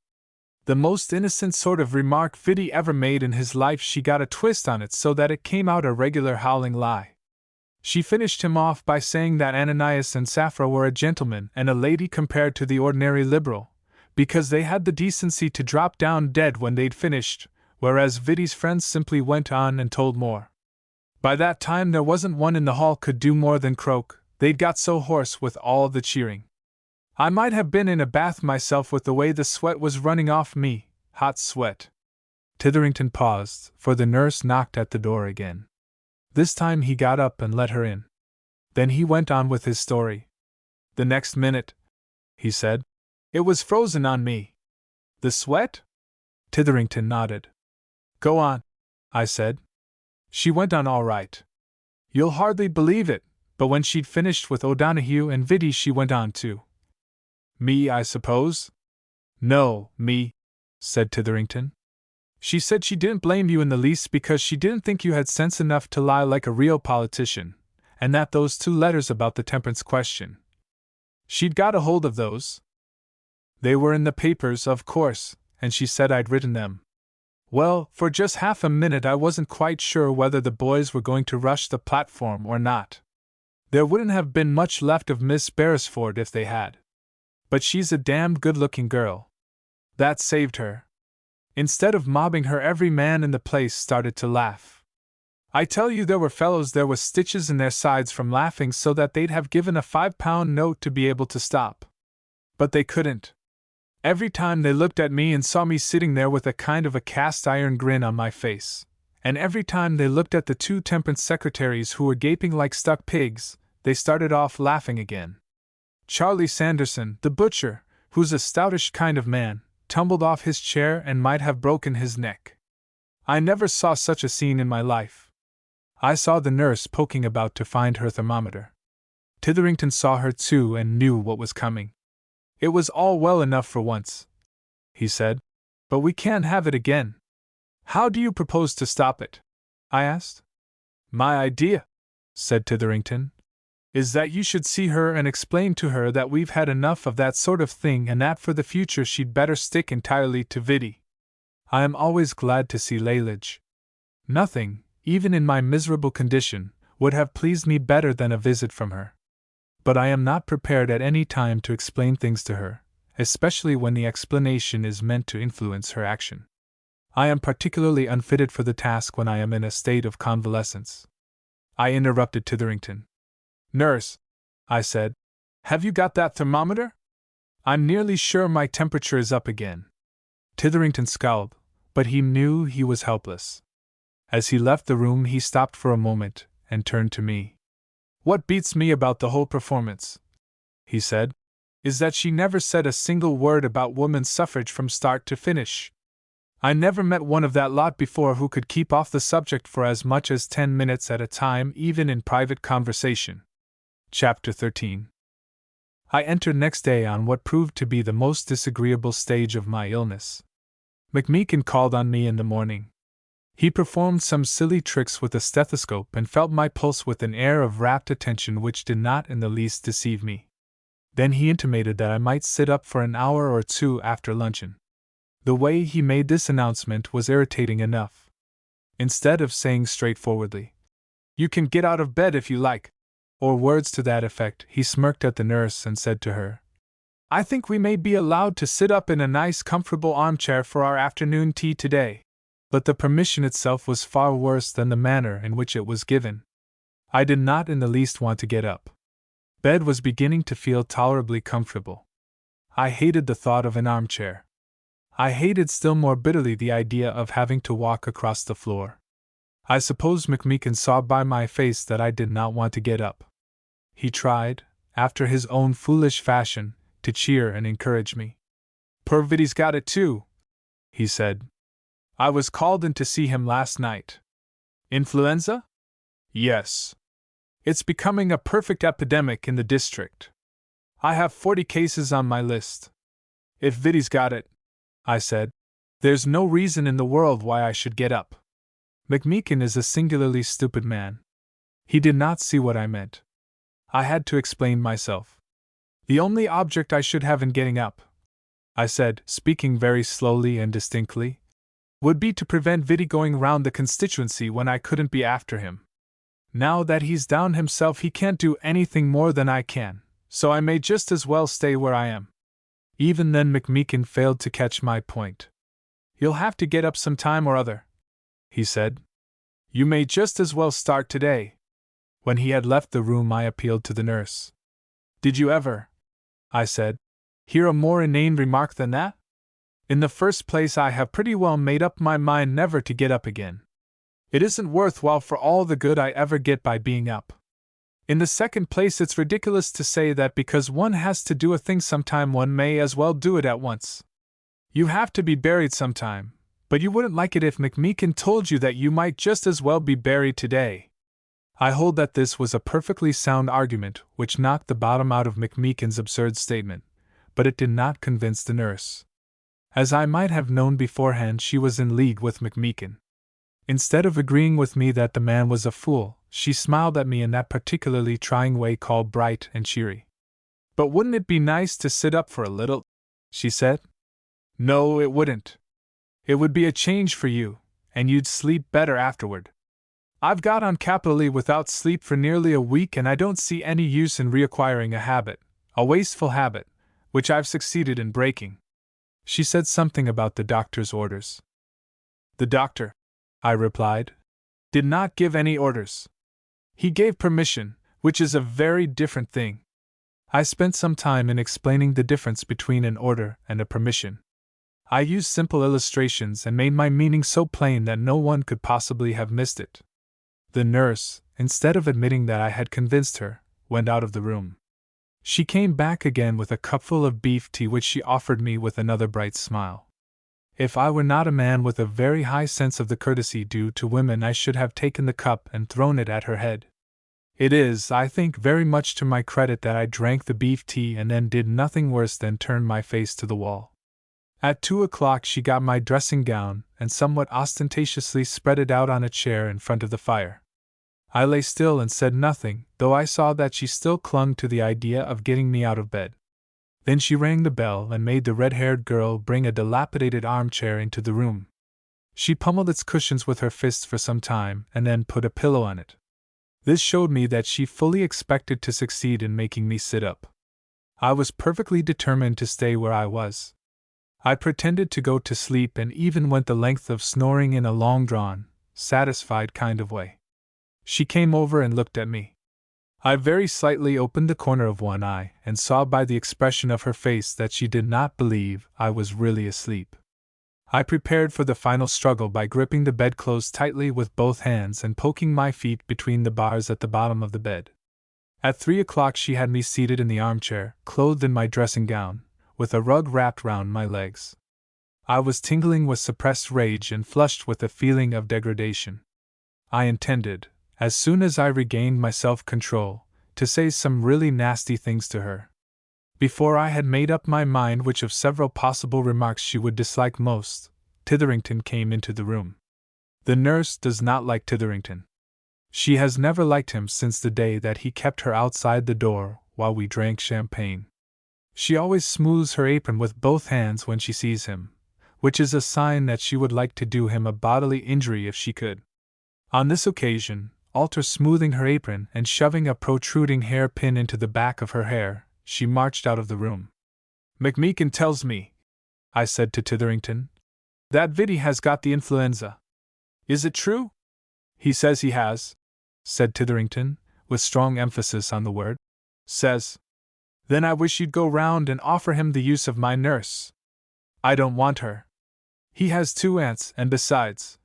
The most innocent sort of remark Vidi ever made in his life, she got a twist on it so that it came out a regular howling lie. She finished him off by saying that Ananias and Saphra were a gentleman and a lady compared to the ordinary liberal, because they had the decency to drop down dead when they'd finished, whereas Vidi's friends simply went on and told more. By that time there wasn't one in the hall could do more than croak, they'd got so hoarse with all the cheering. I might have been in a bath myself with the way the sweat was running off me, hot sweat. Titherington paused, for the nurse knocked at the door again. This time he got up and let her in. Then he went on with his story. "The next minute," he said, "it was frozen on me." "The sweat?" Titherington nodded. "Go on," I said. "She went on all right. You'll hardly believe it, but when she'd finished with O'Donoghue and Vidi she went on to me, I suppose?" "No, me," said Titherington. "She said she didn't blame you in the least because she didn't think you had sense enough to lie like a real politician, and that those 2 letters about the temperance question. She'd got a hold of those. They were in the papers, of course, and she said I'd written them. Well, for just half a minute I wasn't quite sure whether the boys were going to rush the platform or not. There wouldn't have been much left of Miss Beresford if they had. But she's a damned good-looking girl. That saved her. Instead of mobbing her, every man in the place started to laugh. I tell you, there were fellows there with stitches in their sides from laughing so that they'd have given a £5 note to be able to stop. But they couldn't. Every time they looked at me and saw me sitting there with a kind of a cast-iron grin on my face, and every time they looked at the two temperance secretaries who were gaping like stuck pigs, they started off laughing again. Charlie Sanderson, the butcher, who's a stoutish kind of man, tumbled off his chair and might have broken his neck. I never saw such a scene in my life. I saw the nurse poking about to find her thermometer. Titherington saw her too and knew what was coming. "It was all well enough for once," he said, "but we can't have it again." "How do you propose to stop it?" I asked. "My idea," said Titherington, "is that you should see her and explain to her that we've had enough of that sort of thing and that for the future she'd better stick entirely to Viddy. I am always glad to see Lalage. Nothing, even in my miserable condition, would have pleased me better than a visit from her. But I am not prepared at any time to explain things to her, especially when the explanation is meant to influence her action. I am particularly unfitted for the task when I am in a state of convalescence." I interrupted Titherington. "Nurse," I said, "have you got that thermometer? I'm nearly sure my temperature is up again." Titherington scowled, but he knew he was helpless. As he left the room, he stopped for a moment and turned to me. "What beats me about the whole performance," he said, "is that she never said a single word about women's suffrage from start to finish. I never met one of that lot before who could keep off the subject for as much as 10 minutes at a time, even in private conversation." Chapter 13. I entered next day on what proved to be the most disagreeable stage of my illness. McMeekin called on me in the morning. He performed some silly tricks with a stethoscope and felt my pulse with an air of rapt attention which did not in the least deceive me. Then he intimated that I might sit up for an hour or two after luncheon. The way he made this announcement was irritating enough. Instead of saying straightforwardly, "You can get out of bed if you like," or words to that effect, he smirked at the nurse and said to her, "I think we may be allowed to sit up in a nice comfortable armchair for our afternoon tea today." But the permission itself was far worse than the manner in which it was given. I did not in the least want to get up. Bed was beginning to feel tolerably comfortable. I hated the thought of an armchair. I hated still more bitterly the idea of having to walk across the floor. I suppose McMeekin saw by my face that I did not want to get up. He tried, after his own foolish fashion, to cheer and encourage me. "Poor Viddy's got it too," he said. "I was called in to see him last night." "Influenza?" "Yes. It's becoming a perfect epidemic in the district. I have 40 cases on my list. If Viddy's got it," I said, "there's no reason in the world why I should get up." McMeekin is a singularly stupid man. He did not see what I meant. I had to explain myself. "The only object I should have in getting up," I said, speaking very slowly and distinctly, "would be to prevent Viddy going round the constituency when I couldn't be after him. Now that he's down himself, he can't do anything more than I can, so I may just as well stay where I am." Even then McMeekin failed to catch my point. "You'll have to get up some time or other," he said. "You may just as well start today." When he had left the room, I appealed to the nurse. "Did you ever," I said, "hear a more inane remark than that? In the first place, I have pretty well made up my mind never to get up again. It isn't worthwhile for all the good I ever get by being up. In the second place, it's ridiculous to say that because one has to do a thing sometime one may as well do it at once. You have to be buried sometime, but you wouldn't like it if McMeekin told you that you might just as well be buried today." I hold that this was a perfectly sound argument which knocked the bottom out of McMeekin's absurd statement, but it did not convince the nurse. As I might have known beforehand, she was in league with McMeekin. Instead of agreeing with me that the man was a fool, she smiled at me in that particularly trying way called bright and cheery. "But wouldn't it be nice to sit up for a little?" she said. "No, it wouldn't. It would be a change for you, and you'd sleep better afterward. I've got on capitally without sleep for nearly a week, and I don't see any use in reacquiring a habit, a wasteful habit, which I've succeeded in breaking. She said something about the doctor's orders. The doctor, I replied, did not give any orders. He gave permission, which is a very different thing. I spent some time in explaining the difference between an order and a permission. I used simple illustrations and made my meaning so plain that no one could possibly have missed it. The nurse, instead of admitting that I had convinced her, went out of the room. She came back again with a cupful of beef tea which she offered me with another bright smile. If I were not a man with a very high sense of the courtesy due to women, I should have taken the cup and thrown it at her head. It is, I think, very much to my credit that I drank the beef tea and then did nothing worse than turn my face to the wall. At 2 o'clock she got my dressing gown and somewhat ostentatiously spread it out on a chair in front of the fire. I lay still and said nothing, though I saw that she still clung to the idea of getting me out of bed. Then she rang the bell and made the red-haired girl bring a dilapidated armchair into the room. She pummeled its cushions with her fists for some time and then put a pillow on it. This showed me that she fully expected to succeed in making me sit up. I was perfectly determined to stay where I was. I pretended to go to sleep and even went the length of snoring in a long-drawn, satisfied kind of way. She came over and looked at me. I very slightly opened the corner of one eye and saw by the expression of her face that she did not believe I was really asleep. I prepared for the final struggle by gripping the bedclothes tightly with both hands and poking my feet between the bars at the bottom of the bed. At 3 o'clock she had me seated in the armchair, clothed in my dressing gown, with a rug wrapped round my legs. I was tingling with suppressed rage and flushed with a feeling of degradation. I intended, as soon as I regained my self-control, to say some really nasty things to her. Before I had made up my mind which of several possible remarks she would dislike most, Titherington came into the room. The nurse does not like Titherington. She has never liked him since the day that he kept her outside the door while we drank champagne. She always smooths her apron with both hands when she sees him, which is a sign that she would like to do him a bodily injury if she could. On this occasion, after smoothing her apron and shoving a protruding hair-pin into the back of her hair, she marched out of the room. "McMeekin tells me," I said to Titherington, "that Viddy has got the influenza. Is it true?" "He says he has," said Titherington, with strong emphasis on the word. "Says. Then I wish you'd go round and offer him the use of my nurse." "I don't want her. He has 2 aunts, and besides—"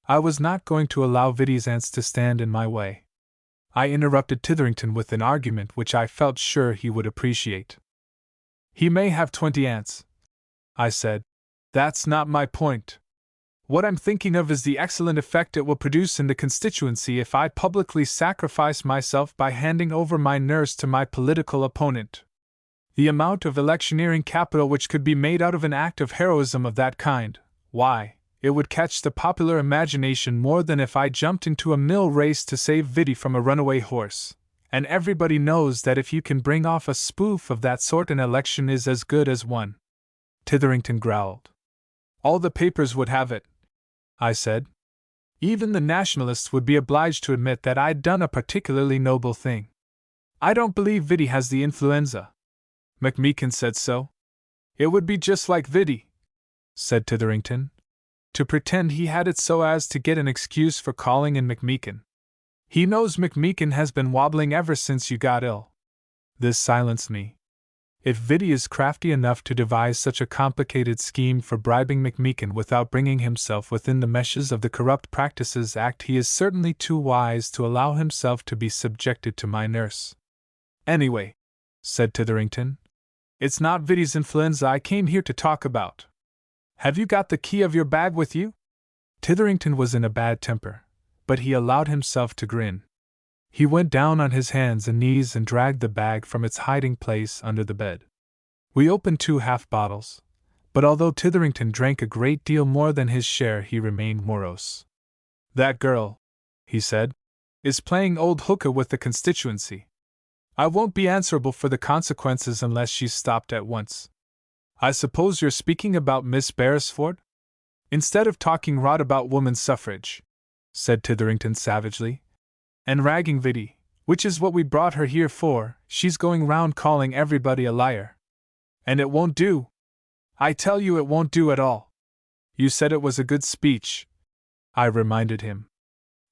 I was not going to allow Viddy's aunts to stand in my way. I interrupted Titherington with an argument which I felt sure he would appreciate. "He may have 20 aunts," I said. "That's not my point. What I'm thinking of is the excellent effect it will produce in the constituency if I publicly sacrifice myself by handing over my nurse to my political opponent. The amount of electioneering capital which could be made out of an act of heroism of that kind, why, it would catch the popular imagination more than if I jumped into a mill race to save Viddy from a runaway horse, and everybody knows that if you can bring off a spoof of that sort an election is as good as won." Titherington growled. "All the papers would have it," I said. "Even the Nationalists would be obliged to admit that I'd done a particularly noble thing. I don't believe Viddy has the influenza. McMeekin said so." "It would be just like Viddy," said Titherington, "to pretend he had it so as to get an excuse for calling in McMeekin. He knows McMeekin has been wobbling ever since you got ill." This silenced me. If Viddy is crafty enough to devise such a complicated scheme for bribing McMeekin without bringing himself within the meshes of the Corrupt Practices Act, he is certainly too wise to allow himself to be subjected to my nurse. "Anyway," said Titherington, "it's not Viddy's influenza I came here to talk about. Have you got the key of your bag with you?" Titherington was in a bad temper, but he allowed himself to grin. He went down on his hands and knees and dragged the bag from its hiding place under the bed. We opened 2 half bottles, but although Titherington drank a great deal more than his share, he remained morose. "That girl," he said, "is playing old hooker with the constituency. I won't be answerable for the consequences unless she's stopped at once." "I suppose you're speaking about Miss Beresford?" "Instead of talking rot about woman's suffrage," said Titherington savagely, "and ragging Viddy, which is what we brought her here for, she's going round calling everybody a liar." And it won't do. I tell you it won't do at all. You said it was a good speech, I reminded him.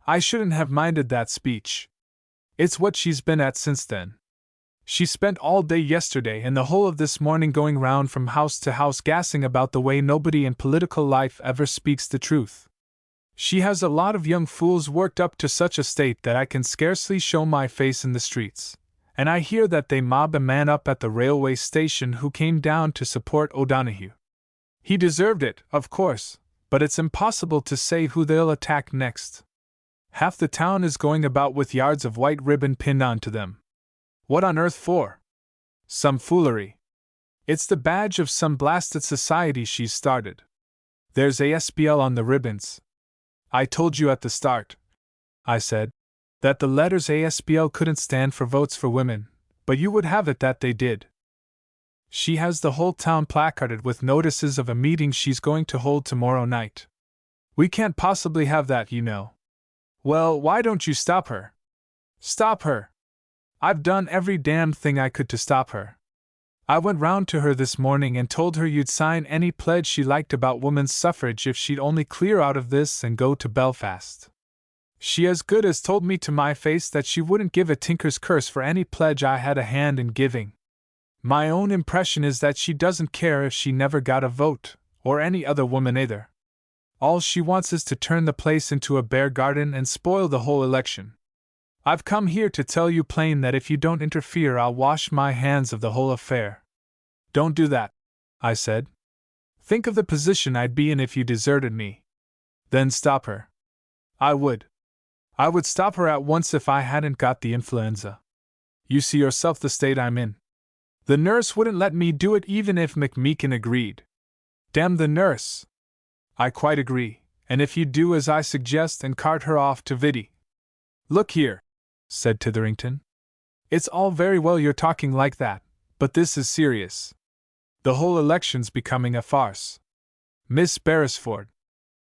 I shouldn't have minded that speech. It's what she's been at since then. She spent all day yesterday and the whole of this morning going round from house to house gassing about the way nobody in political life ever speaks the truth. She has a lot of young fools worked up to such a state that I can scarcely show my face in the streets, and I hear that they mobbed a man up at the railway station who came down to support O'Donoghue. He deserved it, of course, but it's impossible to say who they'll attack next. Half the town is going about with yards of white ribbon pinned onto them. What on earth for? Some foolery. It's the badge of some blasted society she's started. There's ASBL on the ribbons. I told you at the start, I said, that the letters ASBL couldn't stand for votes for women, but you would have it that they did. She has the whole town placarded with notices of a meeting she's going to hold tomorrow night. We can't possibly have that, you know. Well, why don't you stop her? Stop her? I've done every damned thing I could to stop her. I went round to her this morning and told her you'd sign any pledge she liked about women's suffrage if she'd only clear out of this and go to Belfast. She as good as told me to my face that she wouldn't give a tinker's curse for any pledge I had a hand in giving. My own impression is that she doesn't care if she never got a vote, or any other woman either. All she wants is to turn the place into a bear garden and spoil the whole election. I've come here to tell you plain that if you don't interfere I'll wash my hands of the whole affair. Don't do that, I said. Think of the position I'd be in if you deserted me. Then stop her. I would. I would stop her at once if I hadn't got the influenza. You see yourself the state I'm in. The nurse wouldn't let me do it even if McMeekin agreed. Damn the nurse! I quite agree, and if you do as I suggest and cart her off to Viddy. Look here, said Titherington. It's all very well you're talking like that, but this is serious. The whole election's becoming a farce. Miss Beresford.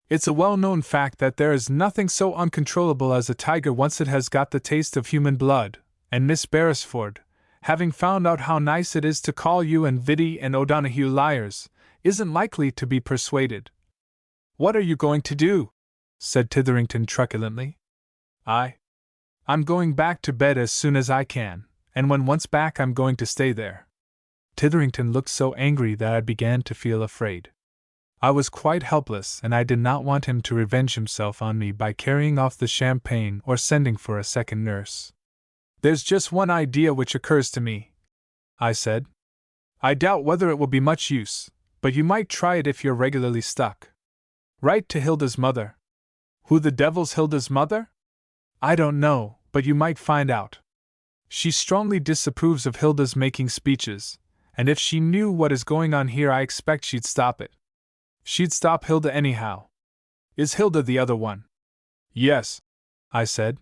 It's a well-known fact that there is nothing so uncontrollable as a tiger once it has got the taste of human blood, and Miss Beresford, having found out how nice it is to call you and Viddy and O'Donoghue liars, isn't likely to be persuaded. What are you going to do? Said Titherington truculently. I'm going back to bed as soon as I can, and when once back I'm going to stay there. Titherington looked so angry that I began to feel afraid. I was quite helpless, and I did not want him to revenge himself on me by carrying off the champagne or sending for a second nurse. There's just one idea which occurs to me, I said. I doubt whether it will be much use, but you might try it if you're regularly stuck. Write to Hilda's mother. Who the devil's Hilda's mother? I don't know, but you might find out. She strongly disapproves of Hilda's making speeches, and if she knew what is going on here I expect she'd stop it. She'd stop Hilda anyhow. Is Hilda the other one? Yes, I said.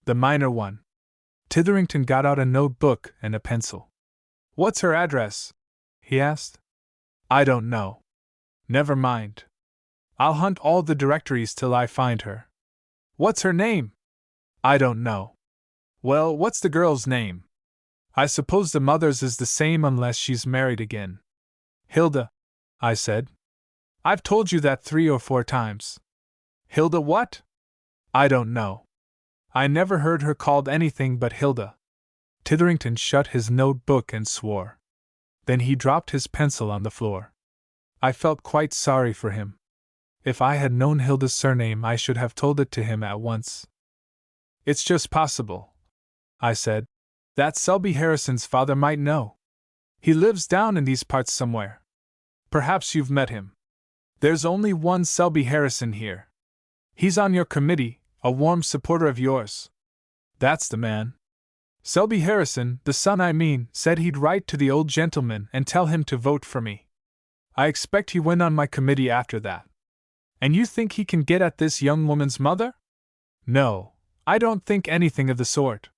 The minor one. Titherington got out a notebook and a pencil. What's her address? He asked. I don't know. Never mind. I'll hunt all the directories till I find her. What's her name? I don't know. Well, what's the girl's name? I suppose the mother's is the same unless she's married again. Hilda, I said. I've told you that 3 or 4 times. Hilda what? I don't know. I never heard her called anything but Hilda. Titherington shut his notebook and swore. Then he dropped his pencil on the floor. I felt quite sorry for him. If I had known Hilda's surname I should have told it to him at once. It's just possible, I said, that Selby Harrison's father might know. He lives down in these parts somewhere. Perhaps you've met him. There's only one Selby Harrison here. He's on your committee, a warm supporter of yours. That's the man. Selby Harrison, the son I mean, said he'd write to the old gentleman and tell him to vote for me. I expect he went on my committee after that. And you think he can get at this young woman's mother? No, I don't think anything of the sort.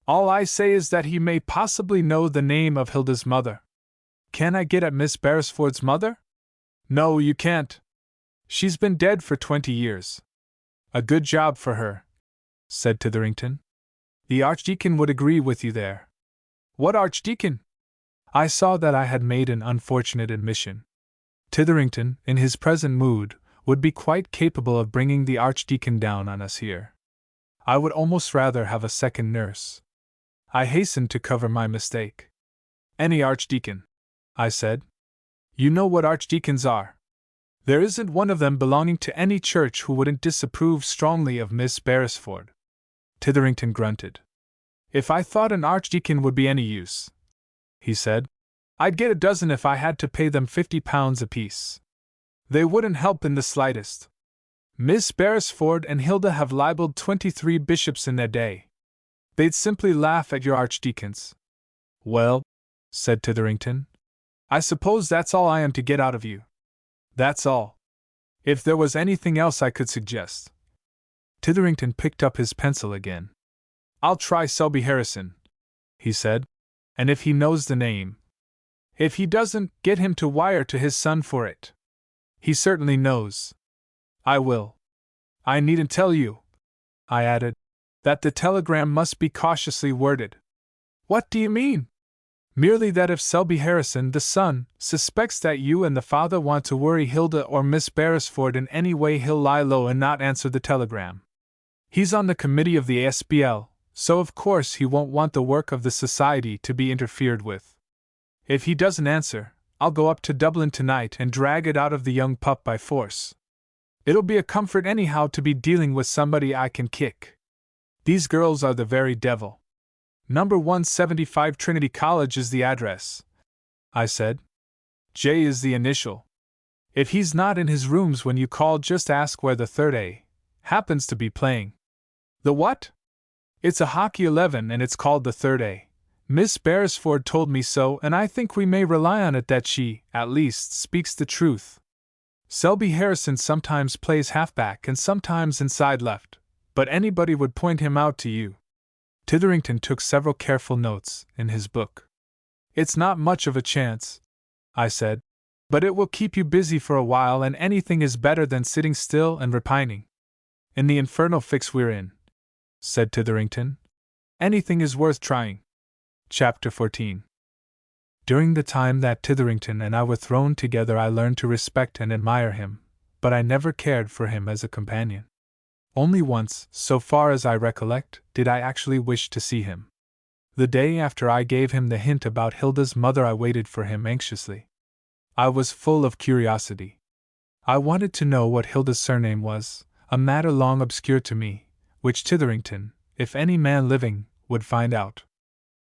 All I say is that he may possibly know the name of Hilda's mother. Can I get at Miss Beresford's mother? No, you can't. She's been dead for 20 years. A good job for her, said Titherington. The Archdeacon would agree with you there. What Archdeacon? I saw that I had made an unfortunate admission. Titherington, in his present mood, would be quite capable of bringing the Archdeacon down on us here. I would almost rather have a second nurse. I hastened to cover my mistake. Any archdeacon, I said. You know what archdeacons are. There isn't one of them belonging to any church who wouldn't disapprove strongly of Miss Beresford. Titherington grunted. If I thought an archdeacon would be any use, he said, I'd get a dozen if I had to pay them £50 apiece. They wouldn't help in the slightest. Miss Beresford and Hilda have libeled 23 bishops in their day. They'd simply laugh at your archdeacons. Well, said Titherington, I suppose that's all I am to get out of you. That's all. If there was anything else I could suggest. Titherington picked up his pencil again. I'll try Selby Harrison, he said, and if he knows the name. If he doesn't, get him to wire to his son for it. He certainly knows. I will. I needn't tell you, I added, that the telegram must be cautiously worded. What do you mean? Merely that if Selby Harrison, the son, suspects that you and the father want to worry Hilda or Miss Beresford in any way, he'll lie low and not answer the telegram. He's on the committee of the ASBL, so of course he won't want the work of the society to be interfered with. If he doesn't answer, I'll go up to Dublin tonight and drag it out of the young pup by force. It'll be a comfort anyhow to be dealing with somebody I can kick. These girls are the very devil. Number 175 Trinity College is the address, I said. J is the initial. If he's not in his rooms when you call, just ask where the third A happens to be playing. The what? It's a hockey 11 and it's called the third A. Miss Beresford told me so, and I think we may rely on it that she, at least, speaks the truth. Selby Harrison sometimes plays halfback and sometimes inside left, but anybody would point him out to you. Titherington took several careful notes in his book. It's not much of a chance, I said, but it will keep you busy for a while, and anything is better than sitting still and repining. In the infernal fix we're in, said Titherington, anything is worth trying. Chapter 14. During the time that Titherington and I were thrown together, I learned to respect and admire him, but I never cared for him as a companion. Only once, so far as I recollect, did I actually wish to see him. The day after I gave him the hint about Hilda's mother, I waited for him anxiously. I was full of curiosity. I wanted to know what Hilda's surname was, a matter long obscure to me, which Titherington, if any man living, would find out.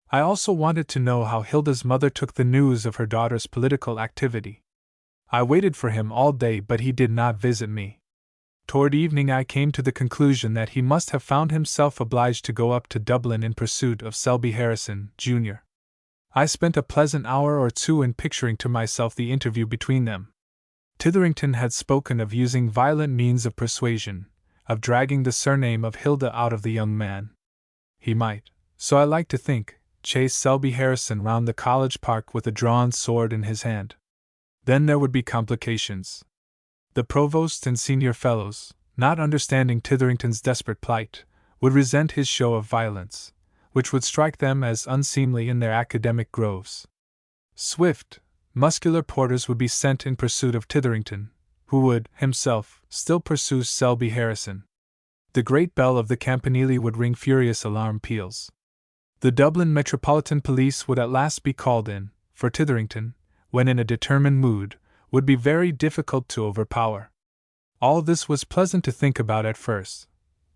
I also wanted to know how Hilda's mother took the news of her daughter's political activity. I waited for him all day, but he did not visit me. Toward evening I came to the conclusion that he must have found himself obliged to go up to Dublin in pursuit of Selby Harrison, Jr. I spent a pleasant hour or two in picturing to myself the interview between them. Titherington had spoken of using violent means of persuasion, of dragging the surname of Hilda out of the young man. He might, so I like to think, chase Selby Harrison round the college park with a drawn sword in his hand. Then there would be complications. The provost and senior fellows, not understanding Titherington's desperate plight, would resent his show of violence, which would strike them as unseemly in their academic groves. Swift, muscular porters would be sent in pursuit of Titherington, who would, himself, still pursue Selby Harrison. The great bell of the Campanile would ring furious alarm peals. The Dublin Metropolitan Police would at last be called in, for Titherington, when in a determined mood, would be very difficult to overpower. All this was pleasant to think about at first,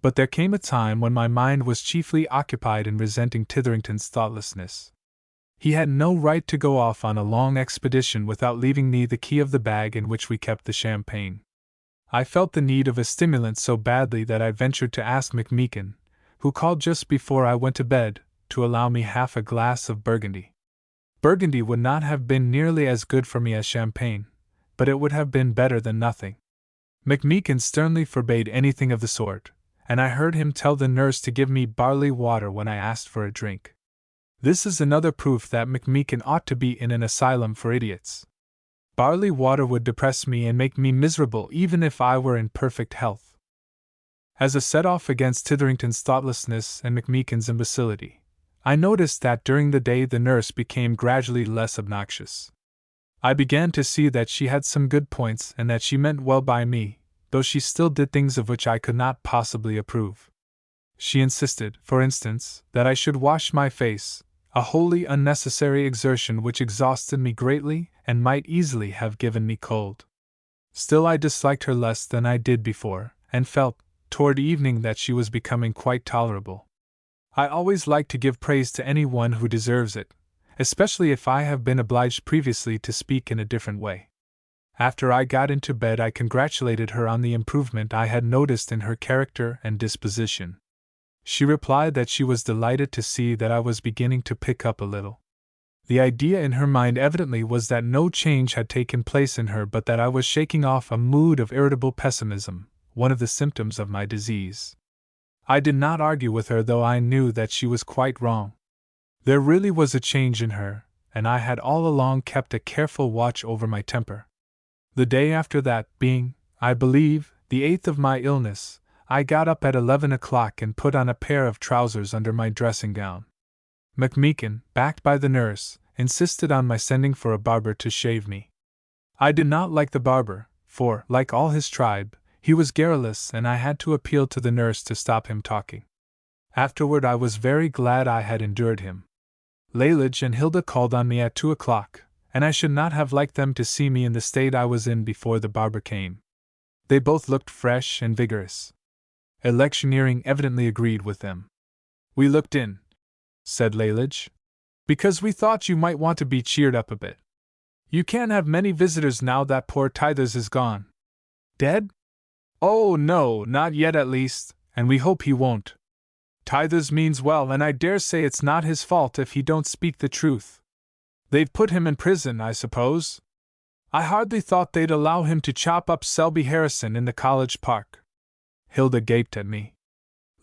but there came a time when my mind was chiefly occupied in resenting Titherington's thoughtlessness. He had no right to go off on a long expedition without leaving me the key of the bag in which we kept the champagne. I felt the need of a stimulant so badly that I ventured to ask McMeekin, who called just before I went to bed, to allow me half a glass of Burgundy. Burgundy would not have been nearly as good for me as champagne, but it would have been better than nothing. McMeekin sternly forbade anything of the sort, and I heard him tell the nurse to give me barley water when I asked for a drink. This is another proof that McMeekin ought to be in an asylum for idiots. Barley water would depress me and make me miserable even if I were in perfect health. As a set-off against Titherington's thoughtlessness and McMeekin's imbecility, I noticed that during the day the nurse became gradually less obnoxious. I began to see that she had some good points and that she meant well by me, though she still did things of which I could not possibly approve. She insisted, for instance, that I should wash my face, a wholly unnecessary exertion which exhausted me greatly and might easily have given me cold. Still, I disliked her less than I did before, and felt, toward evening, that she was becoming quite tolerable. I always like to give praise to any one who deserves it, especially if I have been obliged previously to speak in a different way. After I got into bed, I congratulated her on the improvement I had noticed in her character and disposition. She replied that she was delighted to see that I was beginning to pick up a little. The idea in her mind evidently was that no change had taken place in her, but that I was shaking off a mood of irritable pessimism, one of the symptoms of my disease. I did not argue with her, though I knew that she was quite wrong. There really was a change in her, and I had all along kept a careful watch over my temper. The day after that, being, I believe, the 8th of my illness, I got up at 11 o'clock and put on a pair of trousers under my dressing gown. McMeekin, backed by the nurse, insisted on my sending for a barber to shave me. I did not like the barber, for, like all his tribe, he was garrulous, and I had to appeal to the nurse to stop him talking. Afterward I was very glad I had endured him. Lalage and Hilda called on me at 2 o'clock, and I should not have liked them to see me in the state I was in before the barber came. They both looked fresh and vigorous. Electioneering evidently agreed with them. "We looked in," said Lalage, "because we thought you might want to be cheered up a bit. You can't have many visitors now that poor Tithers is gone." "Dead?" "Oh, no, not yet at least, and we hope he won't. Tithers means well, and I dare say it's not his fault if he don't speak the truth. They've put him in prison, I suppose. I hardly thought they'd allow him to chop up Selby Harrison in the college park." Hilda gaped at me.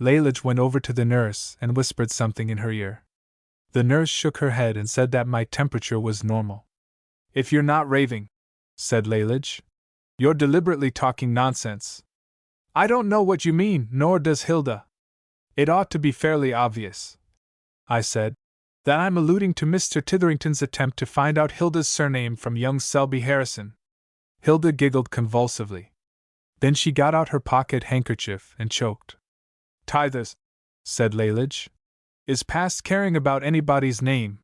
Lalage went over to the nurse and whispered something in her ear. The nurse shook her head and said that my temperature was normal. "If you're not raving," said Lalage, "you're deliberately talking nonsense." "I don't know what you mean, nor does Hilda." "It ought to be fairly obvious," I said, "that I'm alluding to Mr. Titherington's attempt to find out Hilda's surname from young Selby Harrison." Hilda giggled convulsively. Then she got out her pocket handkerchief and choked. "Tithers," said Lalage, "is past caring about anybody's name.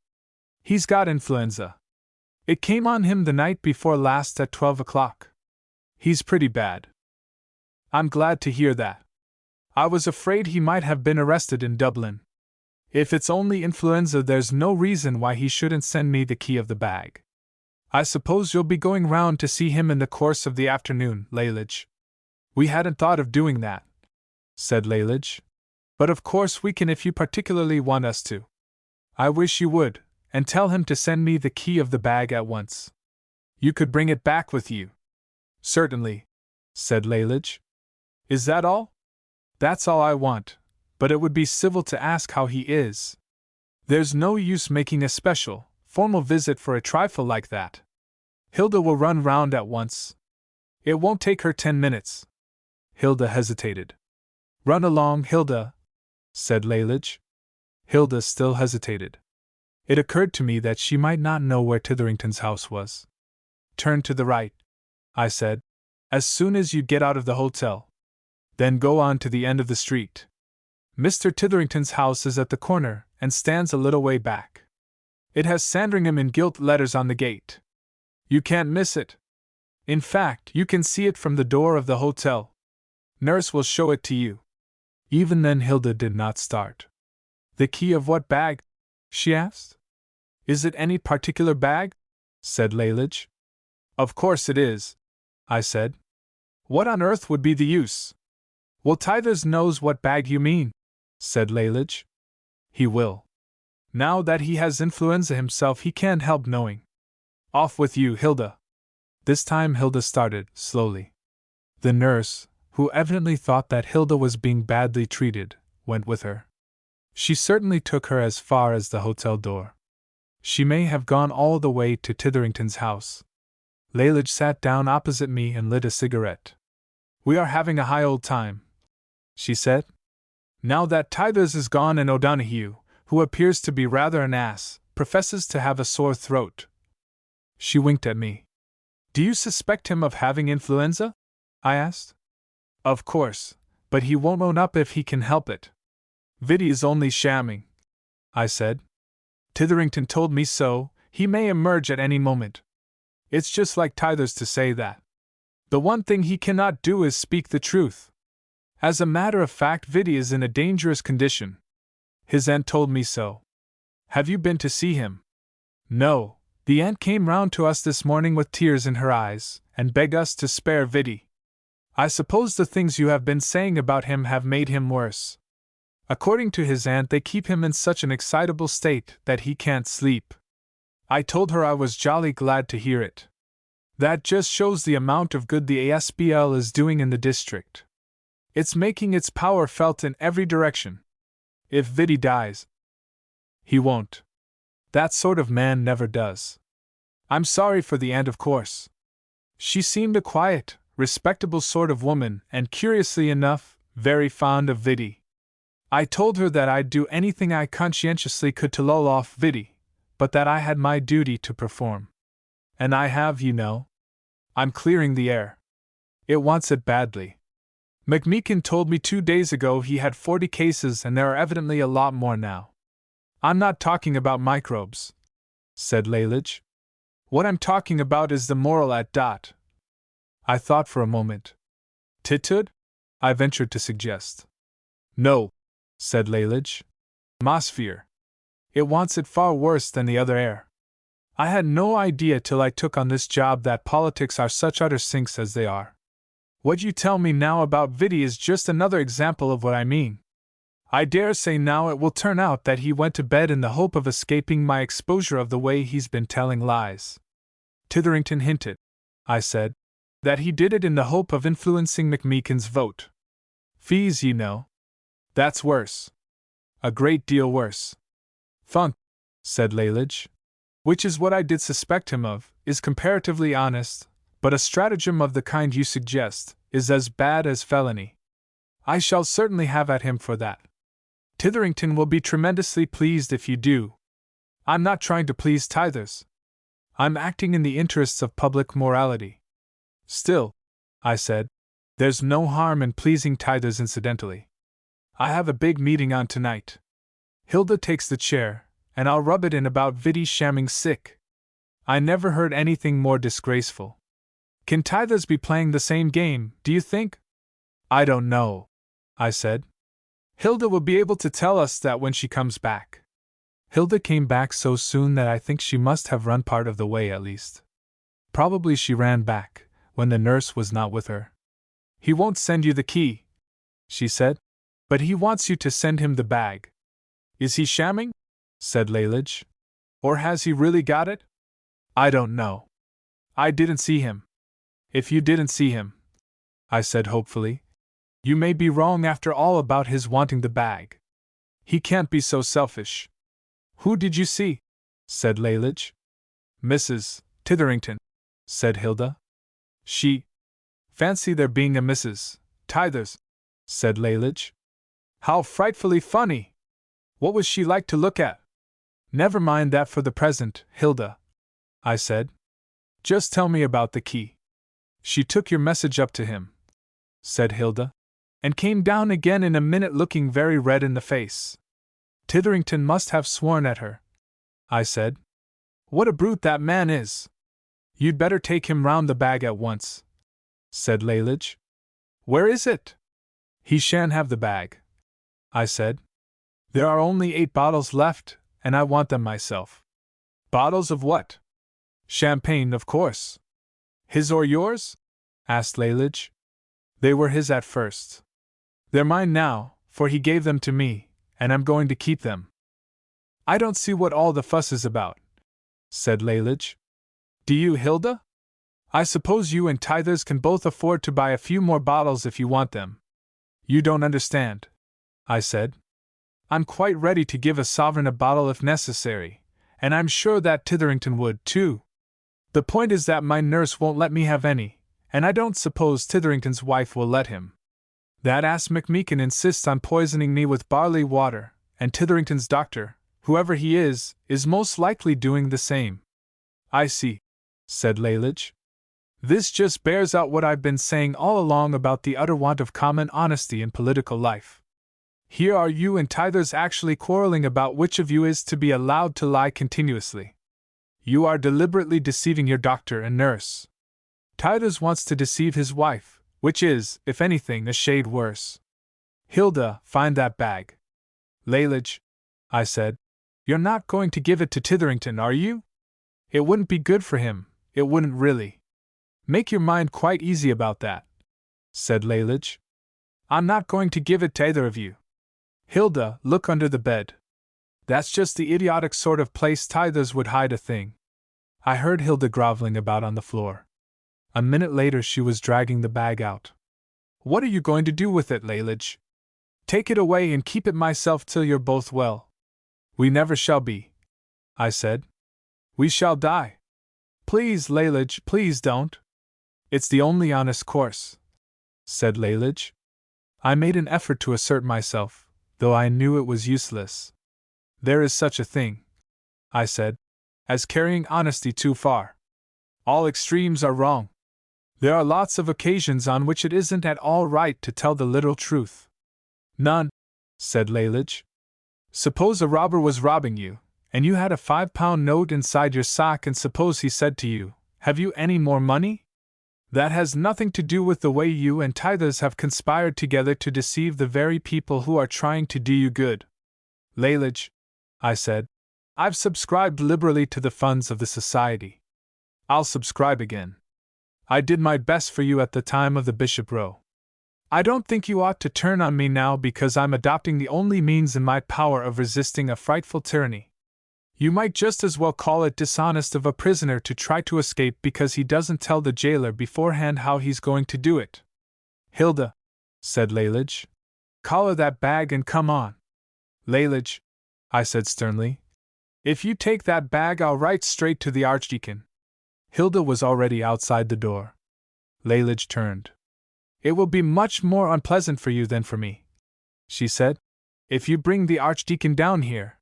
He's got influenza. It came on him the night before last at 12 o'clock. He's pretty bad." "I'm glad to hear that. I was afraid he might have been arrested in Dublin. If it's only influenza, there's no reason why he shouldn't send me the key of the bag. I suppose you'll be going round to see him in the course of the afternoon, Lalage." "We hadn't thought of doing that," said Lalage, "but of course we can if you particularly want us to." "I wish you would, and tell him to send me the key of the bag at once." "You could bring it back with you." "Certainly," said Lalage. "Is that all?" "That's all I want, but it would be civil to ask how he is. There's no use making a special, formal visit for a trifle like that. Hilda will run round at once. It won't take her 10 minutes. Hilda hesitated. "Run along, Hilda," said Lalage. Hilda still hesitated. It occurred to me that she might not know where Titherington's house was. "Turn to the right," I said, "as soon as you get out of the hotel. Then go on to the end of the street. Mr. Titherington's house is at the corner and stands a little way back. It has Sandringham in gilt letters on the gate. You can't miss it. In fact, you can see it from the door of the hotel. Nurse will show it to you." Even then Hilda did not start. "The key of what bag?" she asked. "Is it any particular bag?" said Lalage. "Of course it is," I said. "What on earth would be the use?" "Well, Tithers knows what bag you mean," said Lalage. "He will. Now that he has influenza himself, he can't help knowing. Off with you, Hilda." This time Hilda started, slowly. The nurse, who evidently thought that Hilda was being badly treated, went with her. She certainly took her as far as the hotel door. She may have gone all the way to Titherington's house. Lalage sat down opposite me and lit a cigarette. "We are having a high old time," she said. "Now that Tithers is gone and O'Donoghue, who appears to be rather an ass, professes to have a sore throat. She winked at me. Do you suspect him of having influenza? I asked. Of course, but he won't own up if he can help it. Vidi is only shamming, I said. Titherington told me so. He may emerge at any moment. It's just like Tithers to say that. The one thing he cannot do is speak the truth. As a matter of fact, Vidi is in a dangerous condition. His aunt told me so. Have you been to see him? No. The aunt came round to us this morning with tears in her eyes, and begged us to spare Vidi. I suppose the things you have been saying about him have made him worse. According to his aunt, they keep him in such an excitable state that he can't sleep. I told her I was jolly glad to hear it. That just shows the amount of good the ASBL is doing in the district. It's making its power felt in every direction. If Vidi dies, he won't. That sort of man never does. I'm sorry for the aunt, of course. She seemed a quiet, respectable sort of woman, and curiously enough, very fond of Vidi. I told her that I'd do anything I conscientiously could to lull off Vidi, but that I had my duty to perform. And I have, you know. I'm clearing the air. It wants it badly. McMeekin told me 2 days ago he had 40 cases, and there are evidently a lot more now. I'm not talking about microbes, said Lalage. What I'm talking about is the moral at dot. I thought for a moment. Titud? I ventured to suggest. No, said Lalage. Atmosphere. It wants it far worse than the other air. I had no idea till I took on this job that politics are such utter sinks as they are. What you tell me now about Vidi is just another example of what I mean. I dare say now it will turn out that he went to bed in the hope of escaping my exposure of the way he's been telling lies. Titherington hinted, I said, that he did it in the hope of influencing McMeekin's vote. Fees, you know. That's worse. A great deal worse. Funk, said Lalage. Which is what I did suspect him of, is comparatively honest, but a stratagem of the kind you suggest is as bad as felony. I shall certainly have at him for that. Titherington will be tremendously pleased if you do. I'm not trying to please Tithers. I'm acting in the interests of public morality. Still, I said, there's no harm in pleasing Tithers incidentally. I have a big meeting on tonight. Hilda takes the chair, and I'll rub it in about Vidi shamming sick. I never heard anything more disgraceful. Can Tithers be playing the same game, do you think? I don't know, I said. Hilda will be able to tell us that when she comes back. Hilda came back so soon that I think she must have run part of the way at least. Probably she ran back, when the nurse was not with her. He won't send you the key, she said, but he wants you to send him the bag. Is he shamming? Said Lalage. Or has he really got it? I don't know. I didn't see him. If you didn't see him, I said hopefully, you may be wrong after all about his wanting the bag. He can't be so selfish. Who did you see? Said Lalage. Mrs. Titherington, said Hilda. She. Fancy there being a Mrs. Tithers, said Lalage. How frightfully funny! What was she like to look at? Never mind that for the present, Hilda, I said. Just tell me about the key. She took your message up to him, said Hilda, and came down again in a minute looking very red in the face. Titherington must have sworn at her, I said. What a brute that man is! You'd better take him round the bag at once, said Lalage. Where is it? He shan't have the bag, I said. There are only 8 bottles left, and I want them myself. Bottles of what? Champagne, of course. His or yours? Asked Lalage. They were his at first. They're mine now, for he gave them to me, and I'm going to keep them. I don't see what all the fuss is about, said Lalage. Do you, Hilda? I suppose you and Tithers can both afford to buy a few more bottles if you want them. You don't understand, I said. I'm quite ready to give a sovereign a bottle if necessary, and I'm sure that Titherington would, too. The point is that my nurse won't let me have any, and I don't suppose Titherington's wife will let him. That ass McMeekin insists on poisoning me with barley water, and Titherington's doctor, whoever he is most likely doing the same. I see, said Lalage. This just bears out what I've been saying all along about the utter want of common honesty in political life. Here are you and Tithers actually quarreling about which of you is to be allowed to lie continuously. You are deliberately deceiving your doctor and nurse. Tithers wants to deceive his wife, which is, if anything, a shade worse. Hilda, find that bag. Lalage, I said, you're not going to give it to Titherington, are you? It wouldn't be good for him, it wouldn't really. Make your mind quite easy about that, said Lalage. I'm not going to give it to either of you. Hilda, look under the bed. That's just the idiotic sort of place Tithers would hide a thing. I heard Hilda groveling about on the floor. A minute later she was dragging the bag out. What are you going to do with it, Lalage? Take it away and keep it myself till you're both well. We never shall be, I said. We shall die. Please, Lalage, please don't. It's the only honest course, said Lalage. I made an effort to assert myself, though I knew it was useless. There is such a thing, I said, as carrying honesty too far. All extremes are wrong. There are lots of occasions on which it isn't at all right to tell the literal truth. None, said Lalage. Suppose a robber was robbing you, and you had a £5 note inside your sock, and suppose he said to you, "Have you any more money?" That has nothing to do with the way you and Tithers have conspired together to deceive the very people who are trying to do you good. Lalage, I said, I've subscribed liberally to the funds of the Society. I'll subscribe again. I did my best for you at the time of the Bishop Row. I don't think you ought to turn on me now because I'm adopting the only means in my power of resisting a frightful tyranny. You might just as well call it dishonest of a prisoner to try to escape because he doesn't tell the jailer beforehand how he's going to do it. Hilda, said Lalage, collar that bag and come on. Lalage, I said sternly, if you take that bag I'll write straight to the Archdeacon. Hilda was already outside the door. Lalage turned. It will be much more unpleasant for you than for me, she said, if you bring the Archdeacon down here.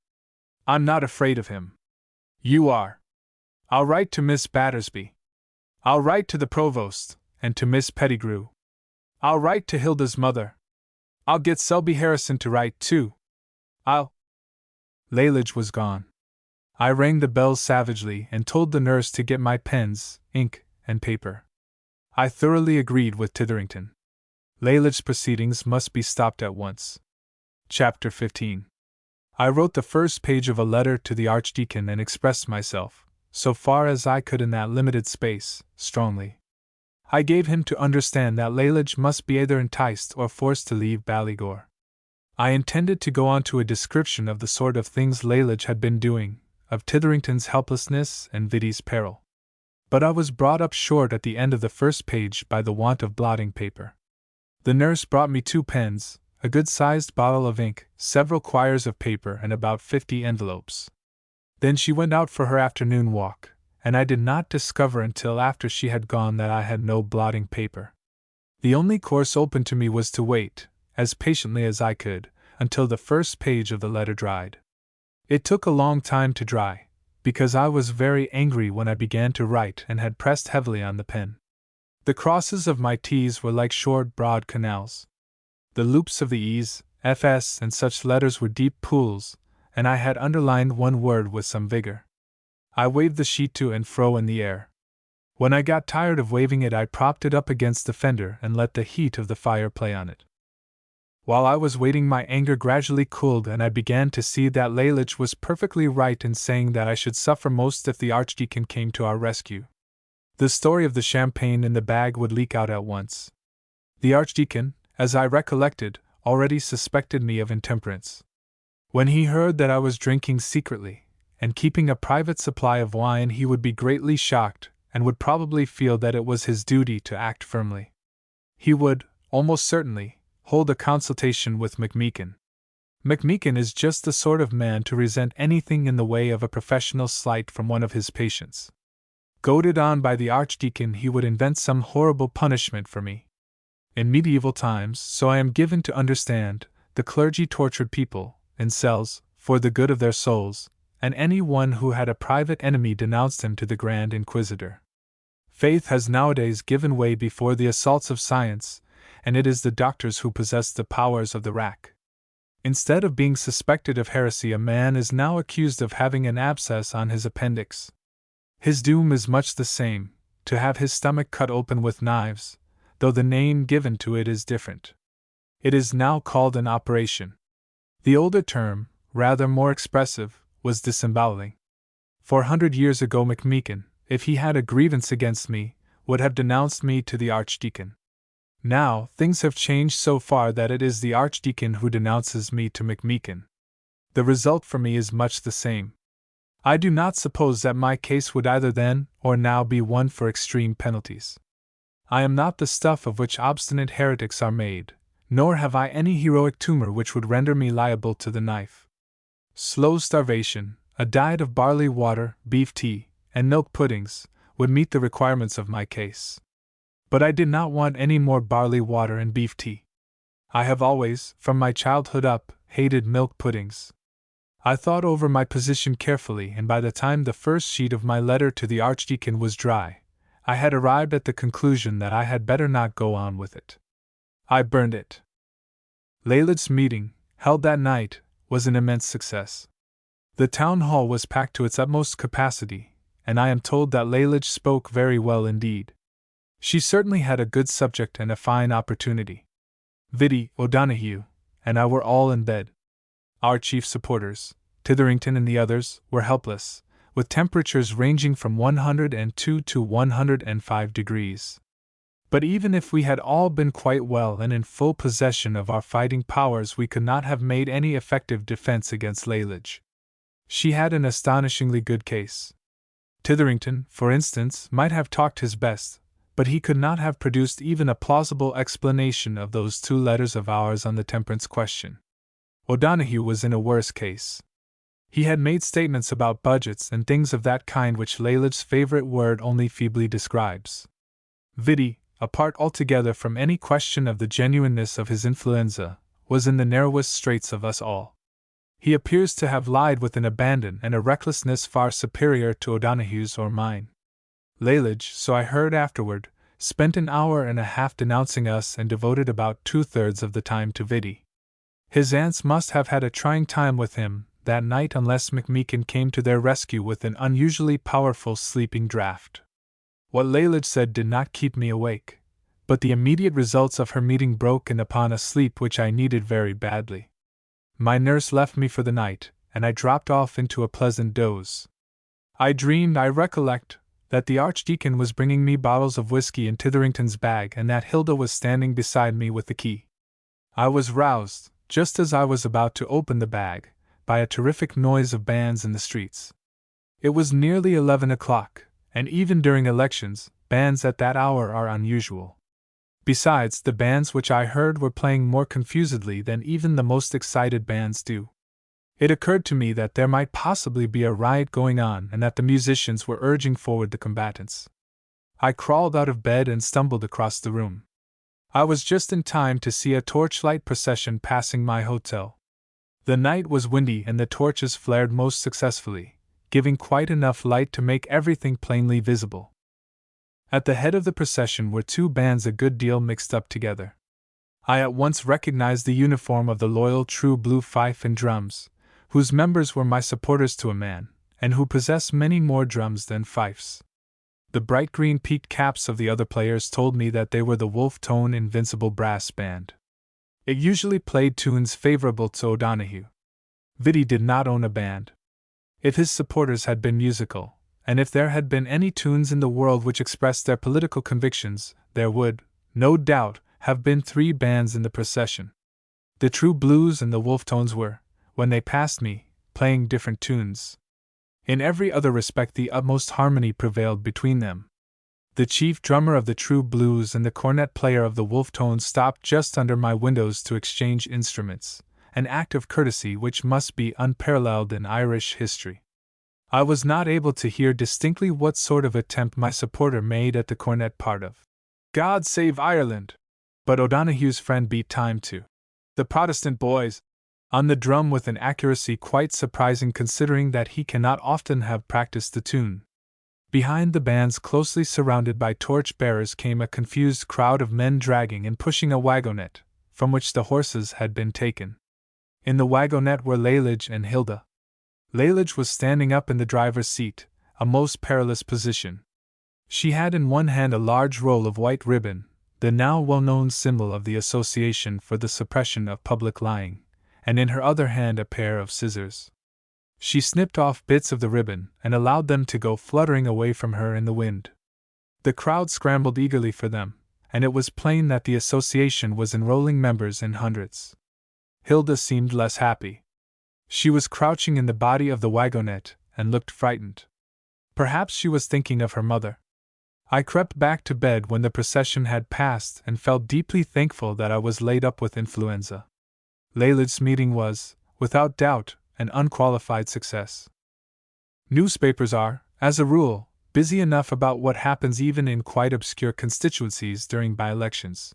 I'm not afraid of him. You are. I'll write to Miss Battersby. I'll write to the Provost, and to Miss Pettigrew. I'll write to Hilda's mother. I'll get Selby Harrison to write, too. Lalage was gone. I rang the bell savagely and told the nurse to get my pens, ink, and paper. I thoroughly agreed with Titherington. Lalage's proceedings must be stopped at once. Chapter 15. I wrote the first page of a letter to the Archdeacon and expressed myself, so far as I could in that limited space, strongly. I gave him to understand that Lalage must be either enticed or forced to leave Ballygore. I intended to go on to a description of the sort of things Lalage had been doing, of Titherington's helplessness and Biddy's peril. But I was brought up short at the end of the first page by the want of blotting paper. The nurse brought me 2 pens, a good-sized bottle of ink, several quires of paper, and about 50 envelopes. Then she went out for her afternoon walk, and I did not discover until after she had gone that I had no blotting paper. The only course open to me was to wait, as patiently as I could, until the first page of the letter dried. It took a long time to dry, because I was very angry when I began to write and had pressed heavily on the pen. The crosses of my T's were like short, broad canals. The loops of the E's, F's, and such letters were deep pools, and I had underlined one word with some vigor. I waved the sheet to and fro in the air. When I got tired of waving it, I propped it up against the fender and let the heat of the fire play on it. While I was waiting, my anger gradually cooled, and I began to see that Lalage was perfectly right in saying that I should suffer most if the Archdeacon came to our rescue. The story of the champagne in the bag would leak out at once. The Archdeacon, as I recollected, already suspected me of intemperance. When he heard that I was drinking secretly, and keeping a private supply of wine, he would be greatly shocked, and would probably feel that it was his duty to act firmly. He would, almost certainly, hold a consultation with McMeekin. McMeekin is just the sort of man to resent anything in the way of a professional slight from one of his patients. Goaded on by the Archdeacon, he would invent some horrible punishment for me. In medieval times, so I am given to understand, the clergy tortured people, in cells, for the good of their souls, and any one who had a private enemy denounced him to the Grand Inquisitor. Faith has nowadays given way before the assaults of science, and it is the doctors who possess the powers of the rack. Instead of being suspected of heresy, a man is now accused of having an abscess on his appendix. His doom is much the same, to have his stomach cut open with knives, though the name given to it is different. It is now called an operation. The older term, rather more expressive, was disemboweling. 400 years ago McMeekin, if he had a grievance against me, would have denounced me to the archdeacon. Now, things have changed so far that it is the archdeacon who denounces me to McMeekin. The result for me is much the same. I do not suppose that my case would either then or now be one for extreme penalties. I am not the stuff of which obstinate heretics are made, nor have I any heroic tumor which would render me liable to the knife. Slow starvation, a diet of barley water, beef tea, and milk puddings, would meet the requirements of my case. But I did not want any more barley water and beef tea. I have always, from my childhood up, hated milk puddings. I thought over my position carefully, and by the time the first sheet of my letter to the archdeacon was dry, I had arrived at the conclusion that I had better not go on with it. I burned it. Lalage's meeting, held that night, was an immense success. The town hall was packed to its utmost capacity, and I am told that Lalage spoke very well indeed. She certainly had a good subject and a fine opportunity. Biddy, O'Donoghue, and I were all in bed. Our chief supporters, Titherington and the others, were helpless, with temperatures ranging from 102 to 105 degrees. But even if we had all been quite well and in full possession of our fighting powers, we could not have made any effective defense against Lalage. She had an astonishingly good case. Titherington, for instance, might have talked his best, but he could not have produced even a plausible explanation of those 2 letters of ours on the temperance question. O'Donoghue was in a worse case. He had made statements about budgets and things of that kind which Lalage's favorite word only feebly describes. Biddy, apart altogether from any question of the genuineness of his influenza, was in the narrowest straits of us all. He appears to have lied with an abandon and a recklessness far superior to O'Donoghue's or mine. Lalage, so I heard afterward, spent an hour and a half denouncing us and devoted about 2/3 of the time to Biddy. His aunts must have had a trying time with him that night unless McMeekin came to their rescue with an unusually powerful sleeping draught. What Lalage said did not keep me awake, but the immediate results of her meeting broke in upon a sleep which I needed very badly. My nurse left me for the night, and I dropped off into a pleasant doze. I dreamed, I recollect, that the archdeacon was bringing me bottles of whiskey in Titherington's bag and that Hilda was standing beside me with the key. I was roused, just as I was about to open the bag, by a terrific noise of bands in the streets. It was nearly 11 o'clock, and even during elections, bands at that hour are unusual. Besides, the bands which I heard were playing more confusedly than even the most excited bands do. It occurred to me that there might possibly be a riot going on and that the musicians were urging forward the combatants. I crawled out of bed and stumbled across the room. I was just in time to see a torchlight procession passing my hotel. The night was windy and the torches flared most successfully, giving quite enough light to make everything plainly visible. At the head of the procession were 2 bands a good deal mixed up together. I at once recognized the uniform of the loyal true blue fife and drums, whose members were my supporters to a man, and who possess many more drums than fifes. The bright green peaked caps of the other players told me that they were the Wolf-Tone Invincible Brass Band. It usually played tunes favorable to O'Donoghue. Biddy did not own a band. If his supporters had been musical, and if there had been any tunes in the world which expressed their political convictions, there would, no doubt, have been 3 bands in the procession. The True Blues and the Wolf-Tones were, when they passed me, playing different tunes. In every other respect the utmost harmony prevailed between them. The chief drummer of the True Blues and the cornet player of the Wolf-Tones stopped just under my windows to exchange instruments, an act of courtesy which must be unparalleled in Irish history. I was not able to hear distinctly what sort of attempt my supporter made at the cornet part of God Save Ireland, but O'Donoghue's friend beat time to "The Protestant Boys," on the drum with an accuracy quite surprising considering that he cannot often have practiced the tune. Behind the bands, closely surrounded by torch-bearers, came a confused crowd of men dragging and pushing a wagonette, from which the horses had been taken. In the wagonette were Lalage and Hilda. Lalage was standing up in the driver's seat, a most perilous position. She had in one hand a large roll of white ribbon, the now well-known symbol of the Association for the Suppression of Public Lying, and in her other hand a pair of scissors. She snipped off bits of the ribbon and allowed them to go fluttering away from her in the wind. The crowd scrambled eagerly for them, and it was plain that the association was enrolling members in hundreds. Hilda seemed less happy. She was crouching in the body of the wagonette and looked frightened. Perhaps she was thinking of her mother. I crept back to bed when the procession had passed and felt deeply thankful that I was laid up with influenza. Lalage's meeting was, without doubt, an unqualified success. Newspapers are, as a rule, busy enough about what happens even in quite obscure constituencies during by-elections.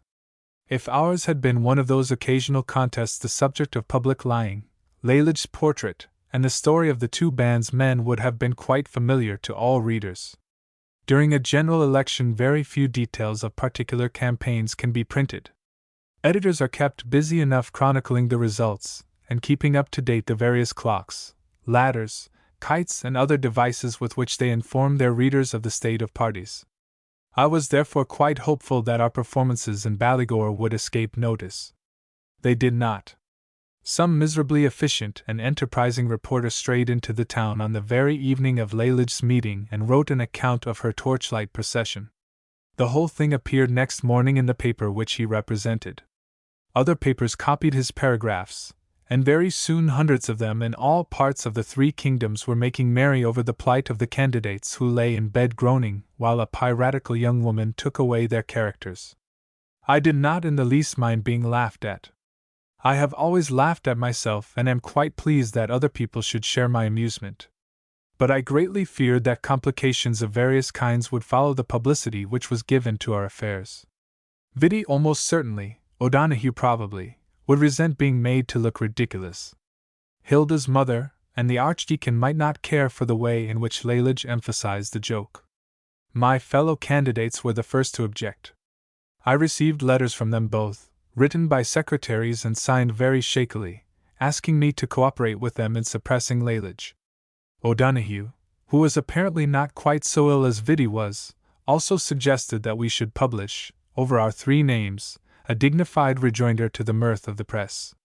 If ours had been one of those occasional contests the subject of public lying, Lalage's portrait and the story of the two bands men would have been quite familiar to all readers. During a general election, very few details of particular campaigns can be printed. Editors are kept busy enough chronicling the results and keeping up to date the various clocks, ladders, kites, and other devices with which they inform their readers of the state of parties. I was therefore quite hopeful that our performances in Ballygore would escape notice. They did not. Some miserably efficient and enterprising reporter strayed into the town on the very evening of Lalage's meeting and wrote an account of her torchlight procession. The whole thing appeared next morning in the paper which he represented. Other papers copied his paragraphs, and very soon hundreds of them in all parts of the three kingdoms were making merry over the plight of the candidates who lay in bed groaning while a piratical young woman took away their characters. I did not in the least mind being laughed at. I have always laughed at myself and am quite pleased that other people should share my amusement. But I greatly feared that complications of various kinds would follow the publicity which was given to our affairs. Vidi almost certainly, O'Donoghue probably, would resent being made to look ridiculous. Hilda's mother and the Archdeacon might not care for the way in which Lalage emphasized the joke. My fellow candidates were the first to object. I received letters from them both, written by secretaries and signed very shakily, asking me to cooperate with them in suppressing Lalage. O'Donoghue, who was apparently not quite so ill as Vidi was, also suggested that we should publish, over our three names, a dignified rejoinder to the mirth of the press.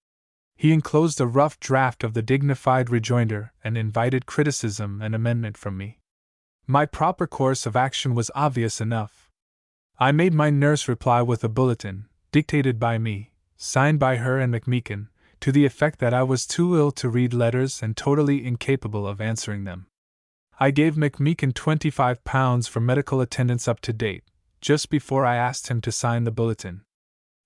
He enclosed a rough draft of the dignified rejoinder and invited criticism and amendment from me. My proper course of action was obvious enough. I made my nurse reply with a bulletin, dictated by me, signed by her and McMeekin, to the effect that I was too ill to read letters and totally incapable of answering them. I gave McMeekin £25 for medical attendance up to date, just before I asked him to sign the bulletin.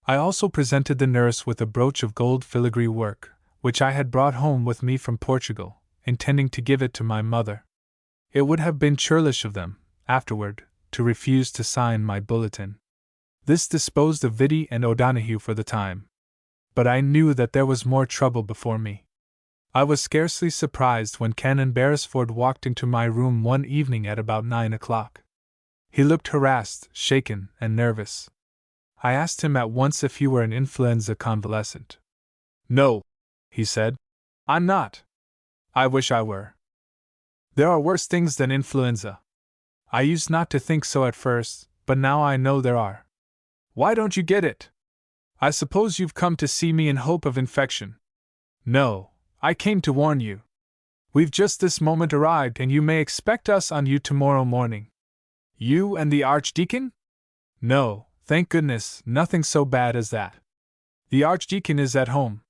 I also presented the nurse with a brooch of gold filigree work, which I had brought home with me from Portugal, intending to give it to my mother. It would have been churlish of them, afterward, to refuse to sign my bulletin. This disposed of Vidi and O'Donoghue for the time. But I knew that there was more trouble before me. I was scarcely surprised when Canon Beresford walked into my room one evening at about 9 o'clock. He looked harassed, shaken, and nervous. I asked him at once if he were an influenza convalescent. "No," he said. "I'm not. I wish I were. There are worse things than influenza. I used not to think so at first, but now I know there are. Why don't you get it? I suppose you've come to see me in hope of infection." "No, I came to warn you. We've just this moment arrived and you may expect us on you tomorrow morning." "You and the Archdeacon?" "No, thank goodness, nothing so bad as that. The Archdeacon is at home.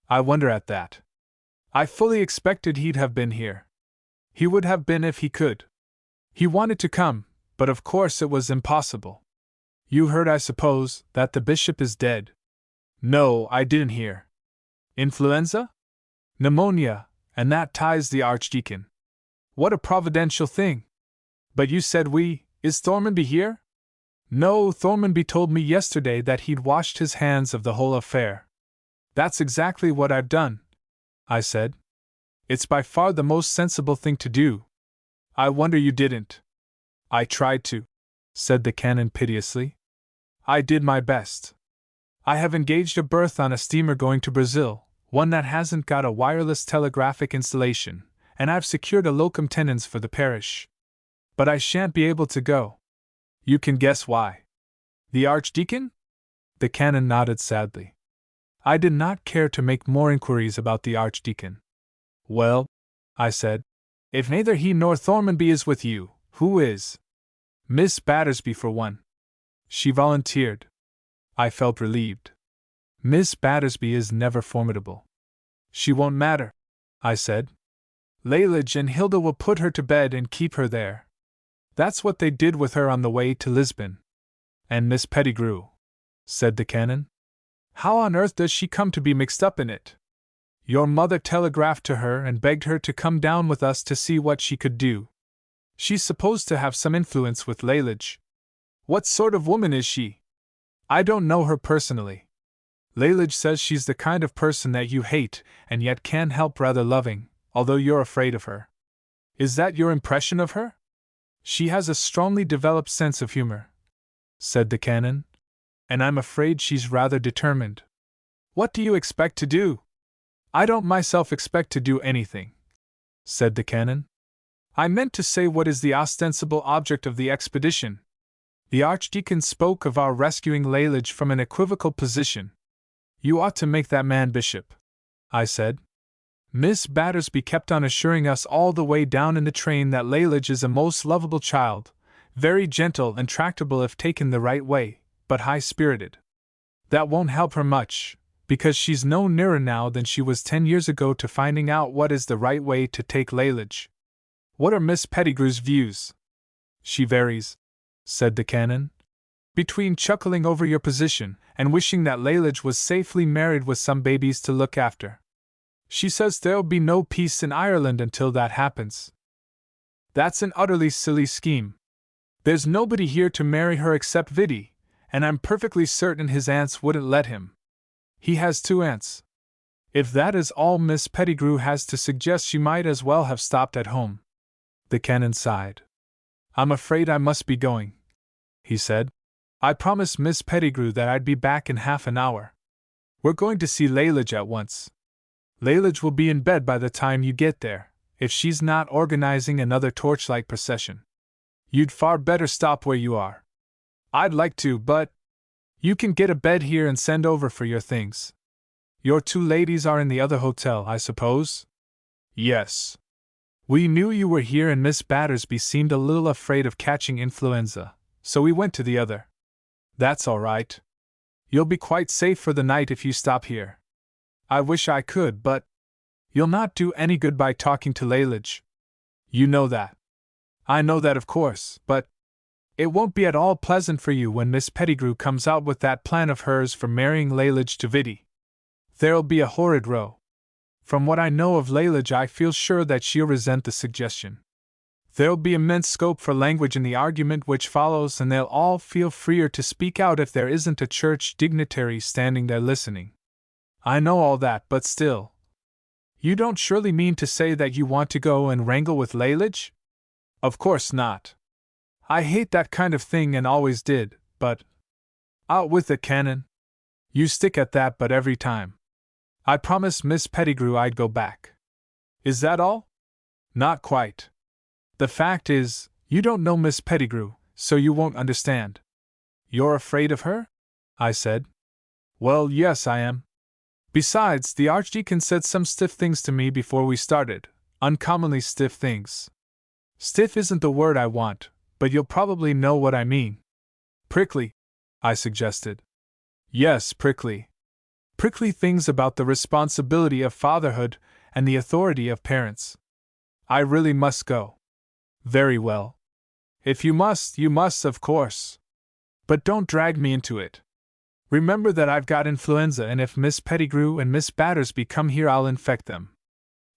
I wonder at that. I fully expected he'd have been here. He would have been if he could. He wanted to come, but of course it was impossible. You heard, I suppose, that the bishop is dead?" "No, I didn't hear." "Influenza?" "Pneumonia, and that ties the Archdeacon." "What a providential thing! But you said is Thormanby here?" "No, Thormanby told me yesterday that he'd washed his hands of the whole affair." "That's exactly what I've done, I said. It's by far the most sensible thing to do. I wonder you didn't. I tried to, said the canon piteously. I did my best. I have engaged a berth on a steamer going to Brazil, one that hasn't got a wireless telegraphic installation, and I've secured a locum tenens for the parish. But I shan't be able to go. You can guess why. The Archdeacon? The canon nodded sadly. I did not care to make more inquiries about the Archdeacon. Well, I said, if neither he nor Thormanby is with you, who is? Miss Battersby, for one. She volunteered. I felt relieved. Miss Battersby is never formidable. She won't matter, I said. Lalage and Hilda will put her to bed and keep her there. That's what they did with her on the way to Lisbon. And Miss Pettigrew, said the canon. How on earth does she come to be mixed up in it? Your mother telegraphed to her and begged her to come down with us to see what she could do. She's supposed to have some influence with Lalage. What sort of woman is she? I don't know her personally. Lalage says she's the kind of person that you hate and yet can't help rather loving, although you're afraid of her. Is that your impression of her? She has a strongly developed sense of humor, said the canon, and I'm afraid she's rather determined. What do you expect to do? I don't myself expect to do anything, said the canon. I meant to say what is the ostensible object of the expedition. The Archdeacon spoke of our rescuing Lalage from an equivocal position. You ought to make that man bishop, I said. Miss Battersby kept on assuring us all the way down in the train that Lalage is a most lovable child, very gentle and tractable if taken the right way, but high-spirited. That won't help her much, because she's no nearer now than she was 10 years ago to finding out what is the right way to take Lalage. What are Miss Pettigrew's views? She varies, said the canon, between chuckling over your position and wishing that Lalage was safely married with some babies to look after. She says there'll be no peace in Ireland until that happens. That's an utterly silly scheme. There's nobody here to marry her except Vidi, and I'm perfectly certain his aunts wouldn't let him. He has 2 aunts. If that is all Miss Pettigrew has to suggest, she might as well have stopped at home. The canon sighed. I'm afraid I must be going, he said. I promised Miss Pettigrew that I'd be back in half an hour. We're going to see Lalage at once. Lalage will be in bed by the time you get there, if she's not organizing another torchlight procession. You'd far better stop where you are. I'd like to, but you can get a bed here and send over for your things. Your 2 ladies are in the other hotel, I suppose? Yes. We knew you were here and Miss Battersby seemed a little afraid of catching influenza, so we went to the other. That's all right. You'll be quite safe for the night if you stop here. I wish I could, but you'll not do any good by talking to Lalage. You know that. I know that, of course, but it won't be at all pleasant for you when Miss Pettigrew comes out with that plan of hers for marrying Lalage to Vidi. There'll be a horrid row. From what I know of Lalage, I feel sure that she'll resent the suggestion. There'll be immense scope for language in the argument which follows, and they'll all feel freer to speak out if there isn't a church dignitary standing there listening. I know all that, but still. You don't surely mean to say that you want to go and wrangle with Lalage? Of course not. I hate that kind of thing and always did, but out with it, canon. You stick at that but every time. I promised Miss Pettigrew I'd go back. Is that all? Not quite. The fact is, you don't know Miss Pettigrew, so you won't understand. You're afraid of her? I said. Well, yes, I am. Besides, the Archdeacon said some stiff things to me before we started, uncommonly stiff things. Stiff isn't the word I want, but you'll probably know what I mean. Prickly, I suggested. Yes, prickly. Prickly things about the responsibility of fatherhood and the authority of parents. I really must go. Very well. If you must, of course. But don't drag me into it. Remember that I've got influenza, and if Miss Pettigrew and Miss Battersby come here, I'll infect them.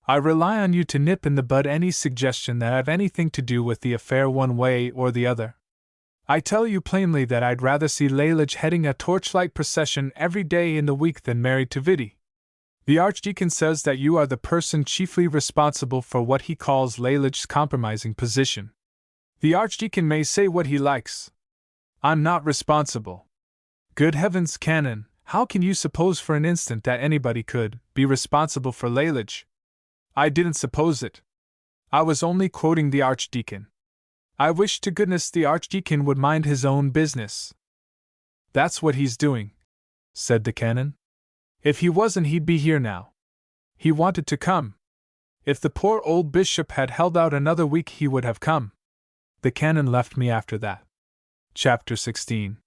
I rely on you to nip in the bud any suggestion that I've anything to do with the affair one way or the other. I tell you plainly that I'd rather see Lalage heading a torchlight procession every day in the week than married to Vidi. The Archdeacon says that you are the person chiefly responsible for what he calls Lalage's compromising position. The Archdeacon may say what he likes. I'm not responsible. Good heavens, Canon, how can you suppose for an instant that anybody could be responsible for Lalage? I didn't suppose it. I was only quoting the Archdeacon. I wish to goodness the Archdeacon would mind his own business. That's what he's doing, said the Canon. If he wasn't, he'd be here now. He wanted to come. If the poor old bishop had held out another week, he would have come. The Canon left me after that. Chapter 16.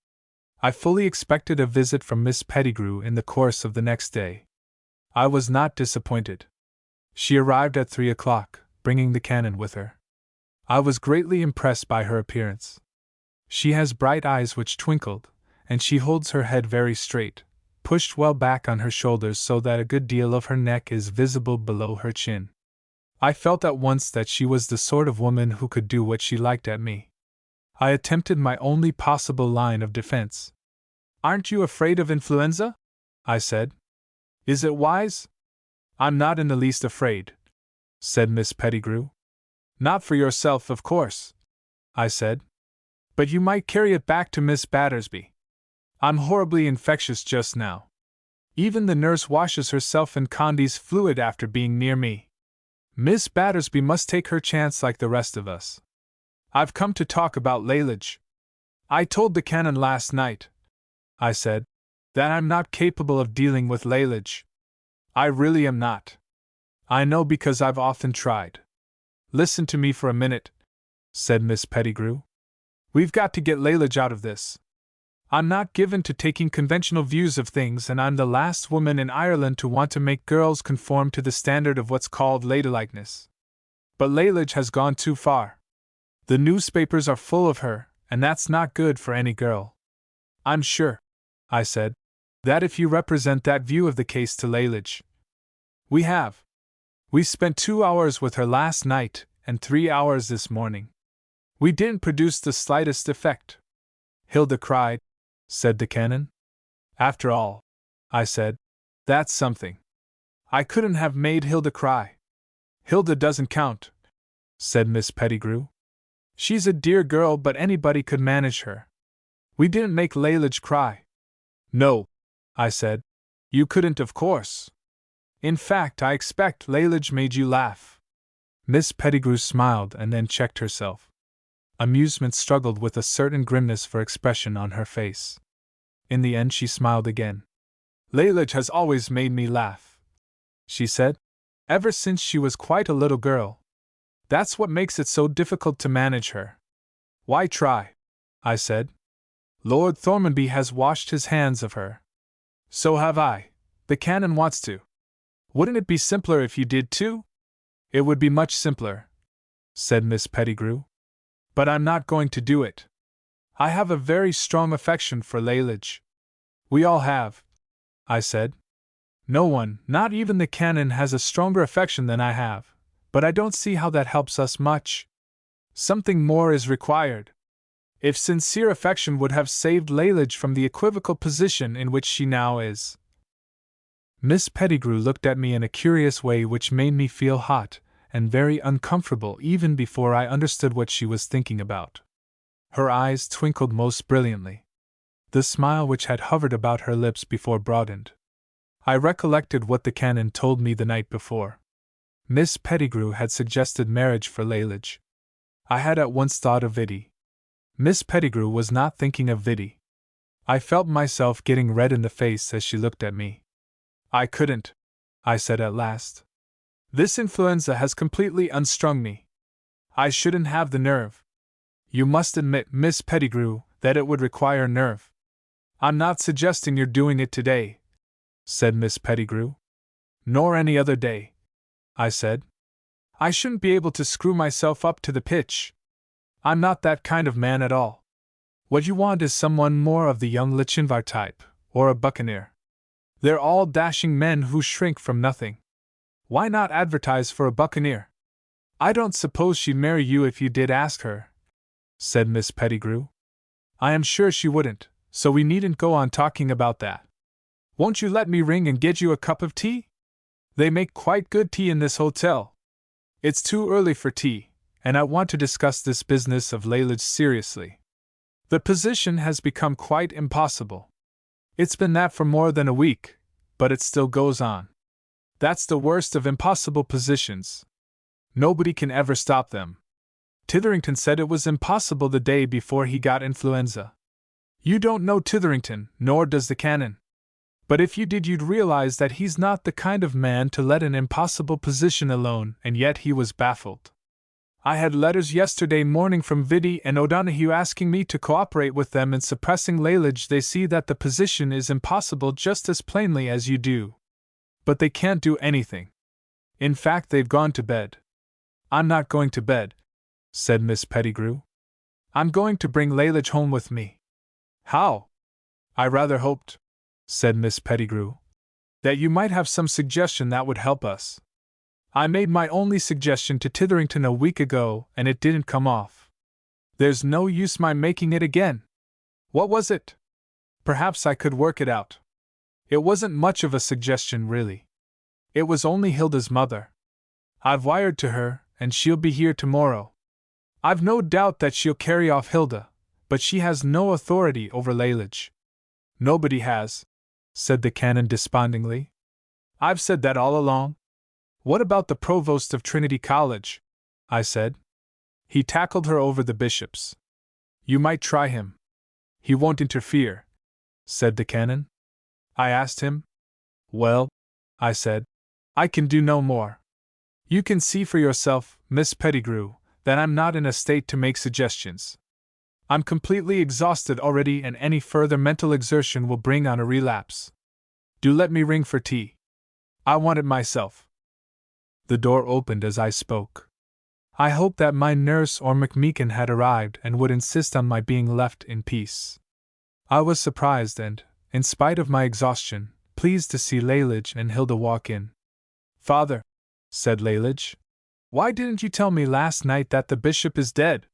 I fully expected a visit from Miss Pettigrew in the course of the next day. I was not disappointed. She arrived at 3 o'clock, bringing the Canon with her. I was greatly impressed by her appearance. She has bright eyes which twinkled, and she holds her head very straight, pushed well back on her shoulders so that a good deal of her neck is visible below her chin. I felt at once that she was the sort of woman who could do what she liked at me. I attempted my only possible line of defense. Aren't you afraid of influenza? I said. Is it wise? I'm not in the least afraid, said Miss Pettigrew. Not for yourself, of course, I said. But you might carry it back to Miss Battersby. I'm horribly infectious just now. Even the nurse washes herself in Condy's fluid after being near me. Miss Battersby must take her chance like the rest of us. I've come to talk about Lalage. I told the Canon last night, I said, that I'm not capable of dealing with Lalage. I really am not. I know because I've often tried. Listen to me for a minute, said Miss Pettigrew. We've got to get Lalage out of this. I'm not given to taking conventional views of things, and I'm the last woman in Ireland to want to make girls conform to the standard of what's called ladylikeness. But Lalage has gone too far. The newspapers are full of her, and that's not good for any girl. I'm sure, I said, that if you represent that view of the case to Lalage. We have. We spent 2 hours with her last night, and 3 hours this morning. We didn't produce the slightest effect. Hilda cried, said the Canon. After all, I said, that's something. I couldn't have made Hilda cry. Hilda doesn't count, said Miss Pettigrew. She's a dear girl, but anybody could manage her. We didn't make Lalage cry. No, I said. You couldn't, of course. In fact, I expect Lalage made you laugh. Miss Pettigrew smiled and then checked herself. Amusement struggled with a certain grimness for expression on her face. In the end, she smiled again. Lalage has always made me laugh, she said, ever since she was quite a little girl. That's what makes it so difficult to manage her. Why try? I said. Lord Thormanby has washed his hands of her. So have I. The Canon wants to. Wouldn't it be simpler if you did too? It would be much simpler, said Miss Pettigrew. But I'm not going to do it. I have a very strong affection for Lalage. We all have, I said. No one, not even the Canon, has a stronger affection than I have, but I don't see how that helps us much. Something more is required. If sincere affection would have saved Lalage from the equivocal position in which she now is. Miss Pettigrew looked at me in a curious way which made me feel hot and very uncomfortable even before I understood what she was thinking about. Her eyes twinkled most brilliantly. The smile which had hovered about her lips before broadened. I recollected what the Canon told me the night before. Miss Pettigrew had suggested marriage for Lalage. I had at once thought of Vidi. Miss Pettigrew was not thinking of Vidi. I felt myself getting red in the face as she looked at me. I couldn't, I said at last. This influenza has completely unstrung me. I shouldn't have the nerve. You must admit, Miss Pettigrew, that it would require nerve. I'm not suggesting you're doing it today, said Miss Pettigrew. Nor any other day, I said. I shouldn't be able to screw myself up to the pitch. I'm not that kind of man at all. What you want is someone more of the young Lochinvar type, or a buccaneer. They're all dashing men who shrink from nothing. Why not advertise for a buccaneer? I don't suppose she'd marry you if you did ask her, said Miss Pettigrew. I am sure she wouldn't, so we needn't go on talking about that. Won't you let me ring and get you a cup of tea? They make quite good tea in this hotel. It's too early for tea, and I want to discuss this business of Lalage seriously. The position has become quite impossible. It's been that for more than a week, but it still goes on. That's the worst of impossible positions. Nobody can ever stop them. Titherington said it was impossible the day before he got influenza. You don't know Titherington, nor does the canon. But if you did, you'd realize that he's not the kind of man to let an impossible position alone, and yet he was baffled. I had letters yesterday morning from Viddy and O'Donoghue asking me to cooperate with them in suppressing Lalage. They see that the position is impossible just as plainly as you do. But they can't do anything. In fact, they've gone to bed. I'm not going to bed, said Miss Pettigrew. I'm going to bring Lalage home with me. How? I rather hoped, said Miss Pettigrew, that you might have some suggestion that would help us. I made my only suggestion to Titherington a week ago, and it didn't come off. There's no use my making it again. What was it? Perhaps I could work it out. It wasn't much of a suggestion, really. It was only Hilda's mother. I've wired to her, and she'll be here tomorrow. I've no doubt that she'll carry off Hilda, but she has no authority over Lalage. Nobody has, said the canon despondingly. I've said that all along. What about the provost of Trinity College? I said. He tackled her over the bishops. You might try him. He won't interfere, said the canon. I asked him. Well, I said, I can do no more. You can see for yourself, Miss Pettigrew, that I'm not in a state to make suggestions. I'm completely exhausted already, and any further mental exertion will bring on a relapse. Do let me ring for tea. I want it myself. The door opened as I spoke. I hoped that my nurse or McMeekin had arrived and would insist on my being left in peace. I was surprised and, in spite of my exhaustion, pleased to see Lalage and Hilda walk in. Father, said Lalage, why didn't you tell me last night that the bishop is dead?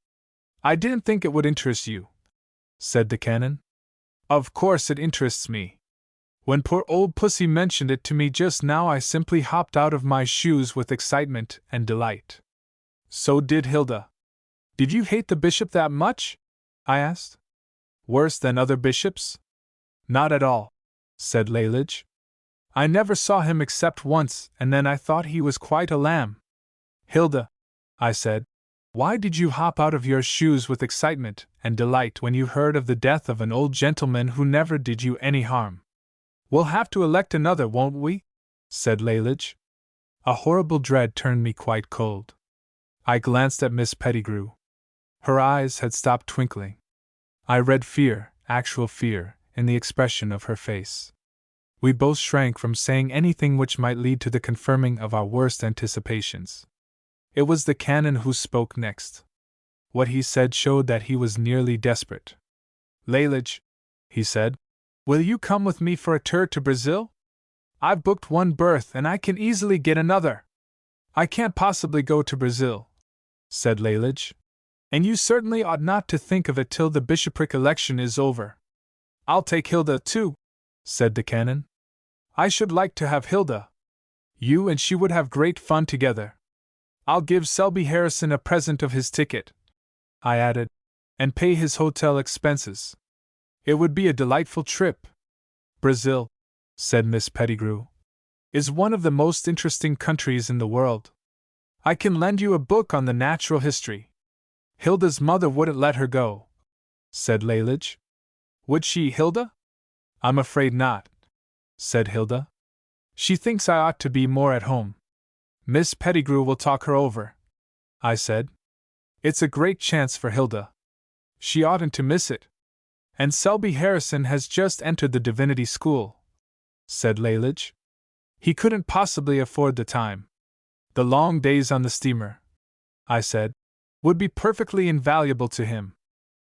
I didn't think it would interest you, said the canon. Of course it interests me. When poor old Pussy mentioned it to me just now, I simply hopped out of my shoes with excitement and delight. So did Hilda. Did you hate the bishop that much? I asked. Worse than other bishops? Not at all, said Lalage. I never saw him except once, and then I thought he was quite a lamb. Hilda, I said, why did you hop out of your shoes with excitement and delight when you heard of the death of an old gentleman who never did you any harm? We'll have to elect another, won't we? Said Lalage. A horrible dread turned me quite cold. I glanced at Miss Pettigrew. Her eyes had stopped twinkling. I read fear, actual fear, in the expression of her face. We both shrank from saying anything which might lead to the confirming of our worst anticipations. It was the canon who spoke next. What he said showed that he was nearly desperate. Lalage, he said, will you come with me for a tour to Brazil? I've booked one berth and I can easily get another. I can't possibly go to Brazil, said Lalage. And you certainly ought not to think of it till the bishopric election is over. I'll take Hilda too, said the canon. I should like to have Hilda. You and she would have great fun together. I'll give Selby Harrison a present of his ticket, I added, and pay his hotel expenses. It would be a delightful trip. Brazil, said Miss Pettigrew, is one of the most interesting countries in the world. I can lend you a book on the natural history. Hilda's mother wouldn't let her go, said Lalage. Would she, Hilda? I'm afraid not, said Hilda. She thinks I ought to be more at home. Miss Pettigrew will talk her over, I said. It's a great chance for Hilda. She oughtn't to miss it. And Selby Harrison has just entered the divinity school, said Lalage. He couldn't possibly afford the time. The long days on the steamer, I said, would be perfectly invaluable to him.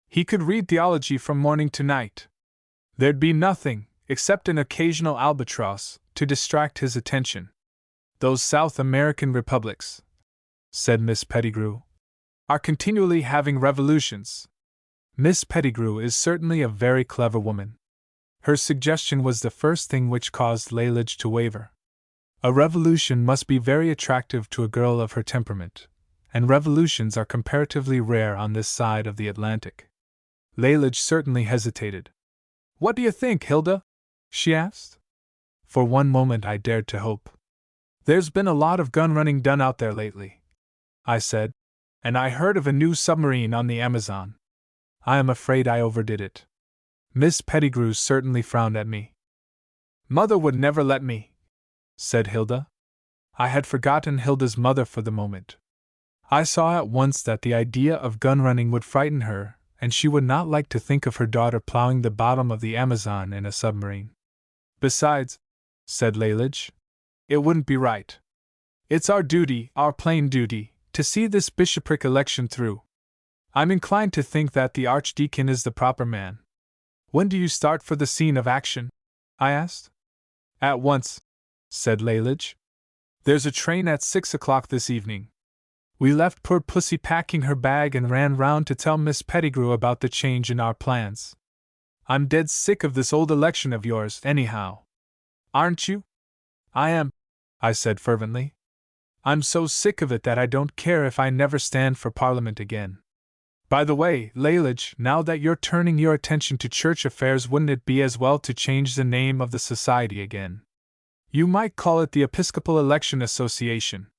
He could read theology from morning to night. There'd be nothing, except an occasional albatross, to distract his attention. Those South American republics, said Miss Pettigrew, are continually having revolutions. Miss Pettigrew is certainly a very clever woman. Her suggestion was the first thing which caused Lalage to waver. A revolution must be very attractive to a girl of her temperament, and revolutions are comparatively rare on this side of the Atlantic. Lalage certainly hesitated. "What do you think, Hilda?" she asked. For one moment I dared to hope. "There's been a lot of gun running done out there lately," I said, "and I heard of a new submarine on the Amazon. I am afraid I overdid it." Miss Pettigrew certainly frowned at me. "Mother would never let me," said Hilda. I had forgotten Hilda's mother for the moment. I saw at once that the idea of gun running would frighten her, and she would not like to think of her daughter plowing the bottom of the Amazon in a submarine. "Besides," said Lalage, "it wouldn't be right. It's our duty, our plain duty, to see this bishopric election through. I'm inclined to think that the Archdeacon is the proper man." "When do you start for the scene of action?" I asked. "At once," said Lalage. "There's a train at 6 o'clock this evening." We left poor Pussy packing her bag and ran round to tell Miss Pettigrew about the change in our plans. "I'm dead sick of this old election of yours, anyhow. Aren't you?" "I am," I said fervently. "I'm so sick of it that I don't care if I never stand for Parliament again. By the way, Lalage, now that you're turning your attention to church affairs, wouldn't it be as well to change the name of the society again? You might call it the Episcopal Election Association.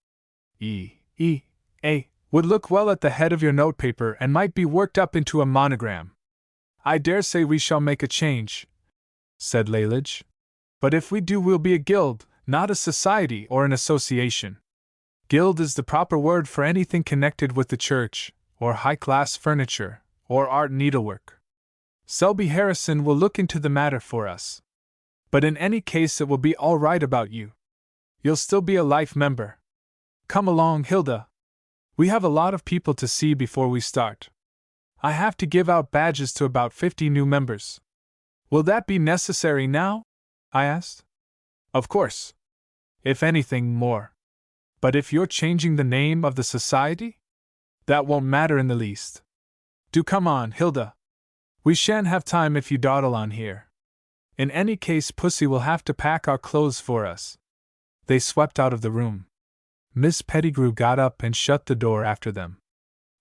E.A. would look well at the head of your notepaper and might be worked up into a monogram." "I dare say we shall make a change," said Lalage. "But if we do, we'll be a guild, not a society or an association. Guild is the proper word for anything connected with the church, or high-class furniture, or art needlework. Selby Harrison will look into the matter for us. But in any case it will be all right about you. You'll still be a life member. Come along, Hilda. We have a lot of people to see before we start. I have to give out badges to about 50 new members." "Will that be necessary now?" I asked. "Of course. If anything, more. But if you're changing the name of the society? That won't matter in the least. Do come on, Hilda. We shan't have time if you dawdle on here. In any case, Pussy will have to pack our clothes for us." They swept out of the room. Miss Pettigrew got up and shut the door after them.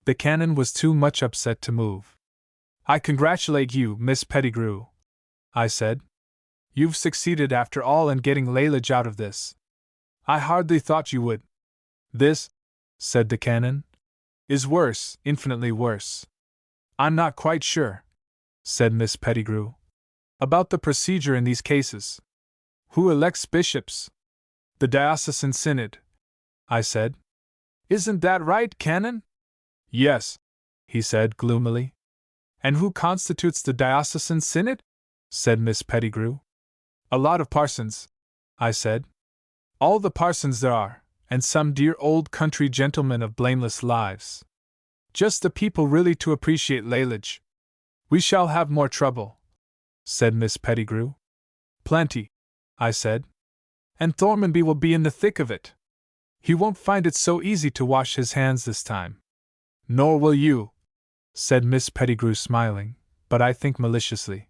The canon was too much upset to move. "I congratulate you, Miss Pettigrew," I said. "You've succeeded after all in getting Lalage out of this. I hardly thought you would." "This," said the canon, "is worse, infinitely worse." "I'm not quite sure," said Miss Pettigrew, "about the procedure in these cases. Who elects bishops?" "The diocesan synod," I said. "Isn't that right, Canon?" "Yes," he said gloomily. "And who constitutes the diocesan synod?" said Miss Pettigrew. "A lot of parsons," I said. "All the parsons there are, and some dear old country gentlemen of blameless lives. Just the people really to appreciate Lalage." "We shall have more trouble," said Miss Pettigrew. "Plenty," I said. "And Thormanby will be in the thick of it. He won't find it so easy to wash his hands this time." "Nor will you," said Miss Pettigrew, smiling, but I think maliciously.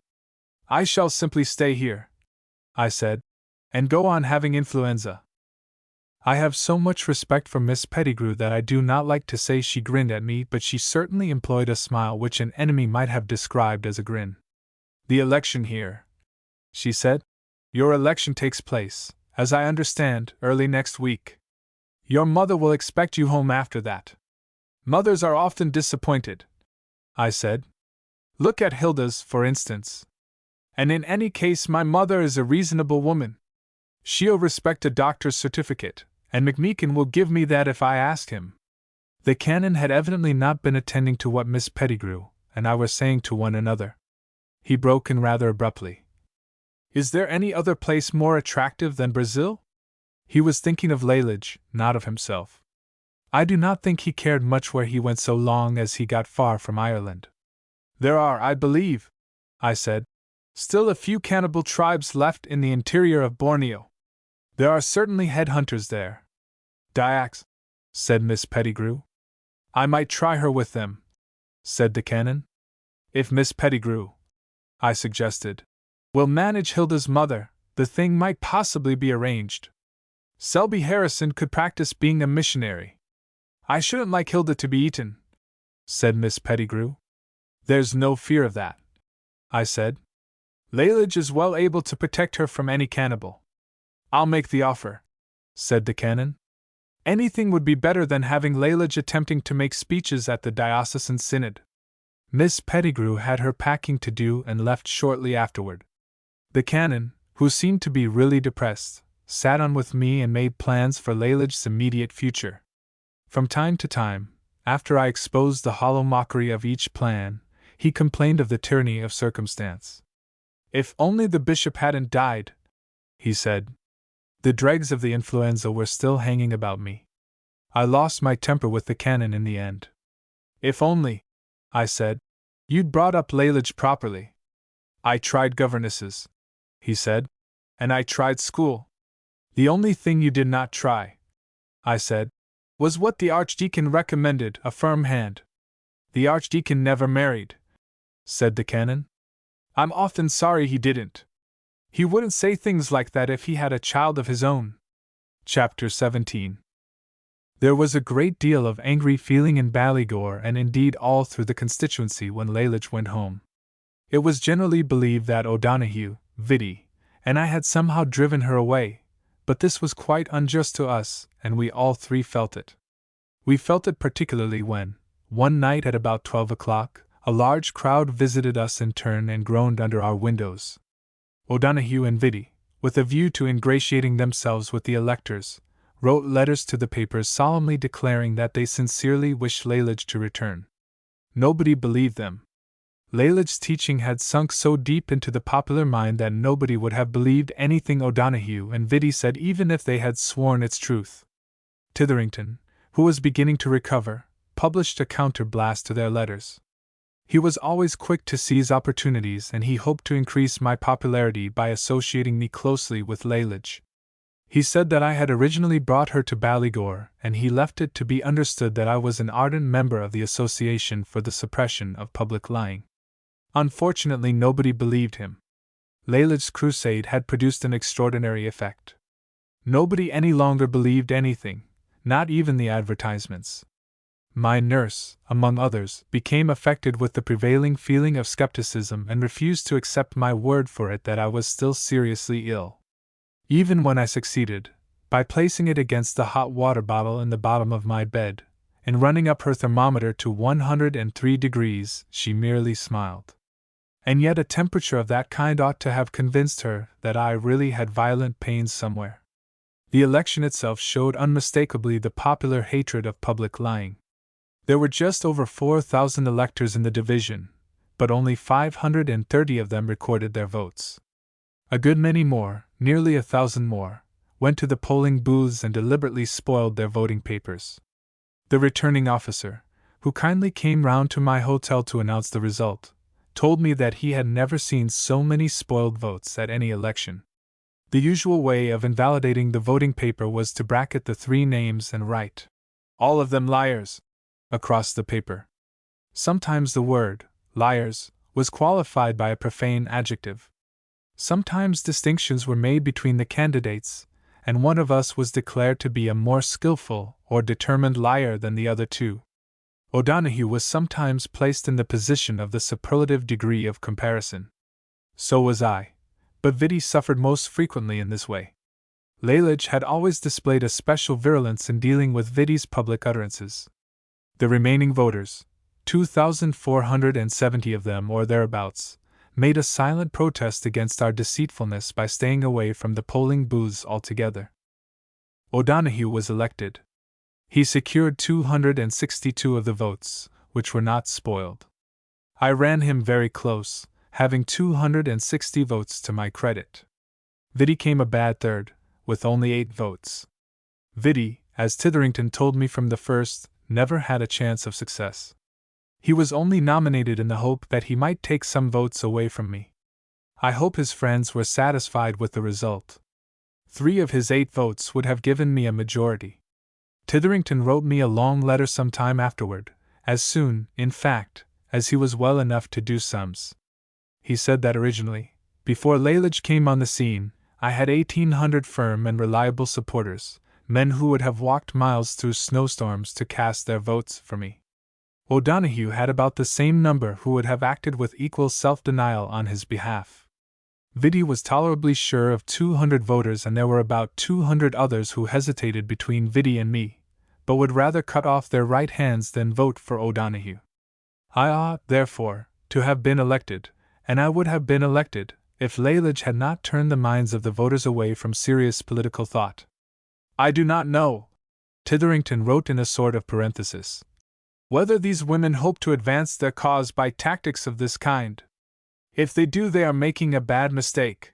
"I shall simply stay here," I said, "and go on having influenza." I have so much respect for Miss Pettigrew that I do not like to say she grinned at me, but she certainly employed a smile which an enemy might have described as a grin. "The election here," she said. "Your election takes place, as I understand, early next week. Your mother will expect you home after that." "Mothers are often disappointed," I said. "Look at Hilda's, for instance. And in any case, my mother is a reasonable woman. She'll respect a doctor's certificate, and McMeekin will give me that if I ask him." The canon had evidently not been attending to what Miss Pettigrew and I were saying to one another. He broke in rather abruptly. "Is there any other place more attractive than Brazil?" He was thinking of Lalage, not of himself. I do not think he cared much where he went so long as he got far from Ireland. "There are, I believe," I said, "still a few cannibal tribes left in the interior of Borneo. There are certainly headhunters there." "Dyaks," said Miss Pettigrew. "I might try her with them," said the canon. "If Miss Pettigrew," I suggested, "will manage Hilda's mother, the thing might possibly be arranged." Selby Harrison could practice being a missionary. I shouldn't like Hilda to be eaten, said Miss Pettigrew. There's no fear of that, I said. Lalage is well able to protect her from any cannibal. I'll make the offer, said the canon. Anything would be better than having Lalage attempting to make speeches at the diocesan synod. Miss Pettigrew had her packing to do and left shortly afterward. The canon, who seemed to be really depressed, sat on with me and made plans for Lalage's immediate future. From time to time, after I exposed the hollow mockery of each plan, he complained of the tyranny of circumstance. If only the bishop hadn't died, he said. The dregs of the influenza were still hanging about me. I lost my temper with the canon in the end. If only, I said, you'd brought up Lalage properly. I tried governesses, he said, and I tried school. The only thing you did not try, I said, was what the archdeacon recommended, a firm hand. The archdeacon never married, said the canon. I'm often sorry he didn't. He wouldn't say things like that if he had a child of his own. Chapter 17. There was a great deal of angry feeling in Ballygore and indeed all through the constituency when Lalage went home. It was generally believed that O'Donoghue, Vidi, and I had somehow driven her away, but this was quite unjust to us, and we all three felt it. We felt it particularly when, one night at about 12 o'clock, a large crowd visited us in turn and groaned under our windows. O'Donoghue and Vidi, with a view to ingratiating themselves with the electors, wrote letters to the papers solemnly declaring that they sincerely wished Lalage to return. Nobody believed them. Lalage's teaching had sunk so deep into the popular mind that nobody would have believed anything O'Donoghue and Vidi said even if they had sworn its truth. Titherington, who was beginning to recover, published a counter-blast to their letters. He was always quick to seize opportunities and he hoped to increase my popularity by associating me closely with Lalage. He said that I had originally brought her to Ballygore, and he left it to be understood that I was an ardent member of the Association for the Suppression of Public Lying. Unfortunately, nobody believed him. Lalage's crusade had produced an extraordinary effect. Nobody any longer believed anything, not even the advertisements. My nurse, among others, became affected with the prevailing feeling of skepticism and refused to accept my word for it that I was still seriously ill. Even when I succeeded, by placing it against the hot water bottle in the bottom of my bed, and running up her thermometer to 103 degrees, she merely smiled. And yet a temperature of that kind ought to have convinced her that I really had violent pains somewhere. The election itself showed unmistakably the popular hatred of public lying. There were just over 4,000 electors in the division, but only 530 of them recorded their votes. A good many more, nearly 1,000 more, went to the polling booths and deliberately spoiled their voting papers. The returning officer, who kindly came round to my hotel to announce the result, told me that he had never seen so many spoiled votes at any election. The usual way of invalidating the voting paper was to bracket the three names and write, "All of them liars," across the paper. Sometimes the word, liars, was qualified by a profane adjective. Sometimes distinctions were made between the candidates, and one of us was declared to be a more skillful or determined liar than the other two. O'Donoghue was sometimes placed in the position of the superlative degree of comparison. So was I, but Vidi suffered most frequently in this way. Lalage had always displayed a special virulence in dealing with Vidi's public utterances. The remaining voters, 2,470 of them or thereabouts, made a silent protest against our deceitfulness by staying away from the polling booths altogether. O'Donoghue was elected. He secured 262 of the votes, which were not spoiled. I ran him very close, having 260 votes to my credit. Vidi came a bad third, with only 8 votes. Vidi, as Titherington told me from the first, never had a chance of success. He was only nominated in the hope that he might take some votes away from me. I hope his friends were satisfied with the result. 3 of his 8 votes would have given me a majority. Titherington wrote me a long letter some time afterward, as soon, in fact, as he was well enough to do sums. He said that originally, before Lalage came on the scene, I had 1,800 firm and reliable supporters, men who would have walked miles through snowstorms to cast their votes for me. O'Donoghue had about the same number who would have acted with equal self-denial on his behalf. Viddy was tolerably sure of 200 voters, and there were about 200 others who hesitated between Viddy and me, but would rather cut off their right hands than vote for O'Donoghue. I ought, therefore, to have been elected, and I would have been elected, if Lalage had not turned the minds of the voters away from serious political thought. I do not know, Titherington wrote in a sort of parenthesis, whether these women hope to advance their cause by tactics of this kind. If they do, they are making a bad mistake.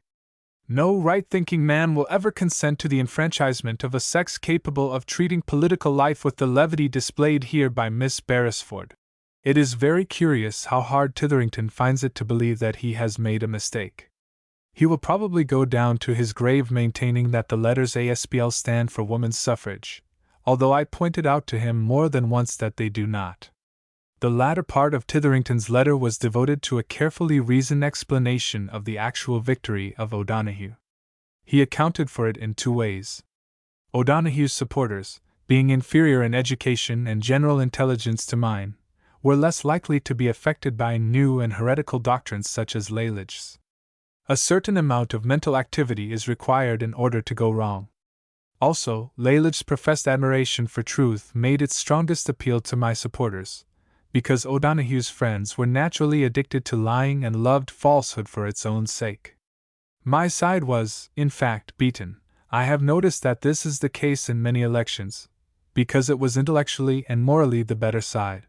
No right-thinking man will ever consent to the enfranchisement of a sex capable of treating political life with the levity displayed here by Miss Beresford. It is very curious how hard Titherington finds it to believe that he has made a mistake. He will probably go down to his grave maintaining that the letters ASPL stand for woman's suffrage, although I pointed out to him more than once that they do not. The latter part of Titherington's letter was devoted to a carefully reasoned explanation of the actual victory of O'Donoghue. He accounted for it in two ways. O'Donoghue's supporters, being inferior in education and general intelligence to mine, were less likely to be affected by new and heretical doctrines such as Lalage's. A certain amount of mental activity is required in order to go wrong. Also, Lalage's professed admiration for truth made its strongest appeal to my supporters, because O'Donoghue's friends were naturally addicted to lying and loved falsehood for its own sake. My side was, in fact, beaten. I have noticed that this is the case in many elections, because it was intellectually and morally the better side.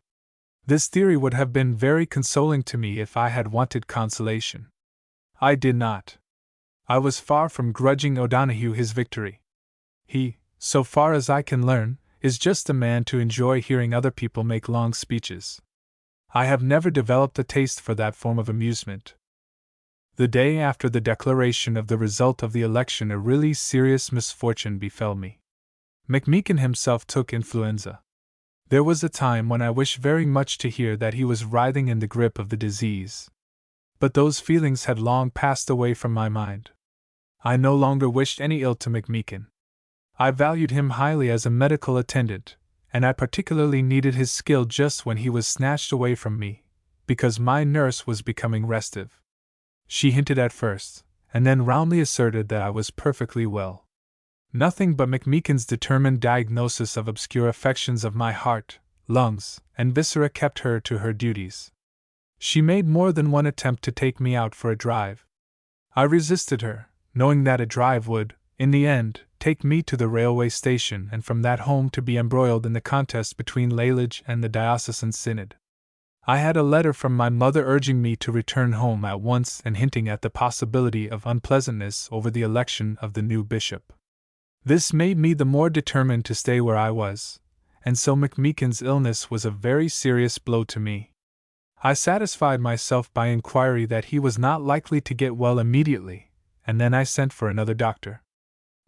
This theory would have been very consoling to me if I had wanted consolation. I did not. I was far from grudging O'Donoghue his victory. He, so far as I can learn, is just the man to enjoy hearing other people make long speeches. I have never developed a taste for that form of amusement. The day after the declaration of the result of the election, a really serious misfortune befell me. McMeekin himself took influenza. There was a time when I wished very much to hear that he was writhing in the grip of the disease. But those feelings had long passed away from my mind. I no longer wished any ill to McMeekin. I valued him highly as a medical attendant, and I particularly needed his skill just when he was snatched away from me, because my nurse was becoming restive. She hinted at first, and then roundly asserted that I was perfectly well. Nothing but McMeekin's determined diagnosis of obscure affections of my heart, lungs, and viscera kept her to her duties. She made more than one attempt to take me out for a drive. I resisted her, knowing that a drive would, in the end, take me to the railway station, and from that home to be embroiled in the contest between Lalage and the diocesan synod. I had a letter from my mother urging me to return home at once and hinting at the possibility of unpleasantness over the election of the new bishop. This made me the more determined to stay where I was, and so McMeekin's illness was a very serious blow to me. I satisfied myself by inquiry that he was not likely to get well immediately, and then I sent for another doctor.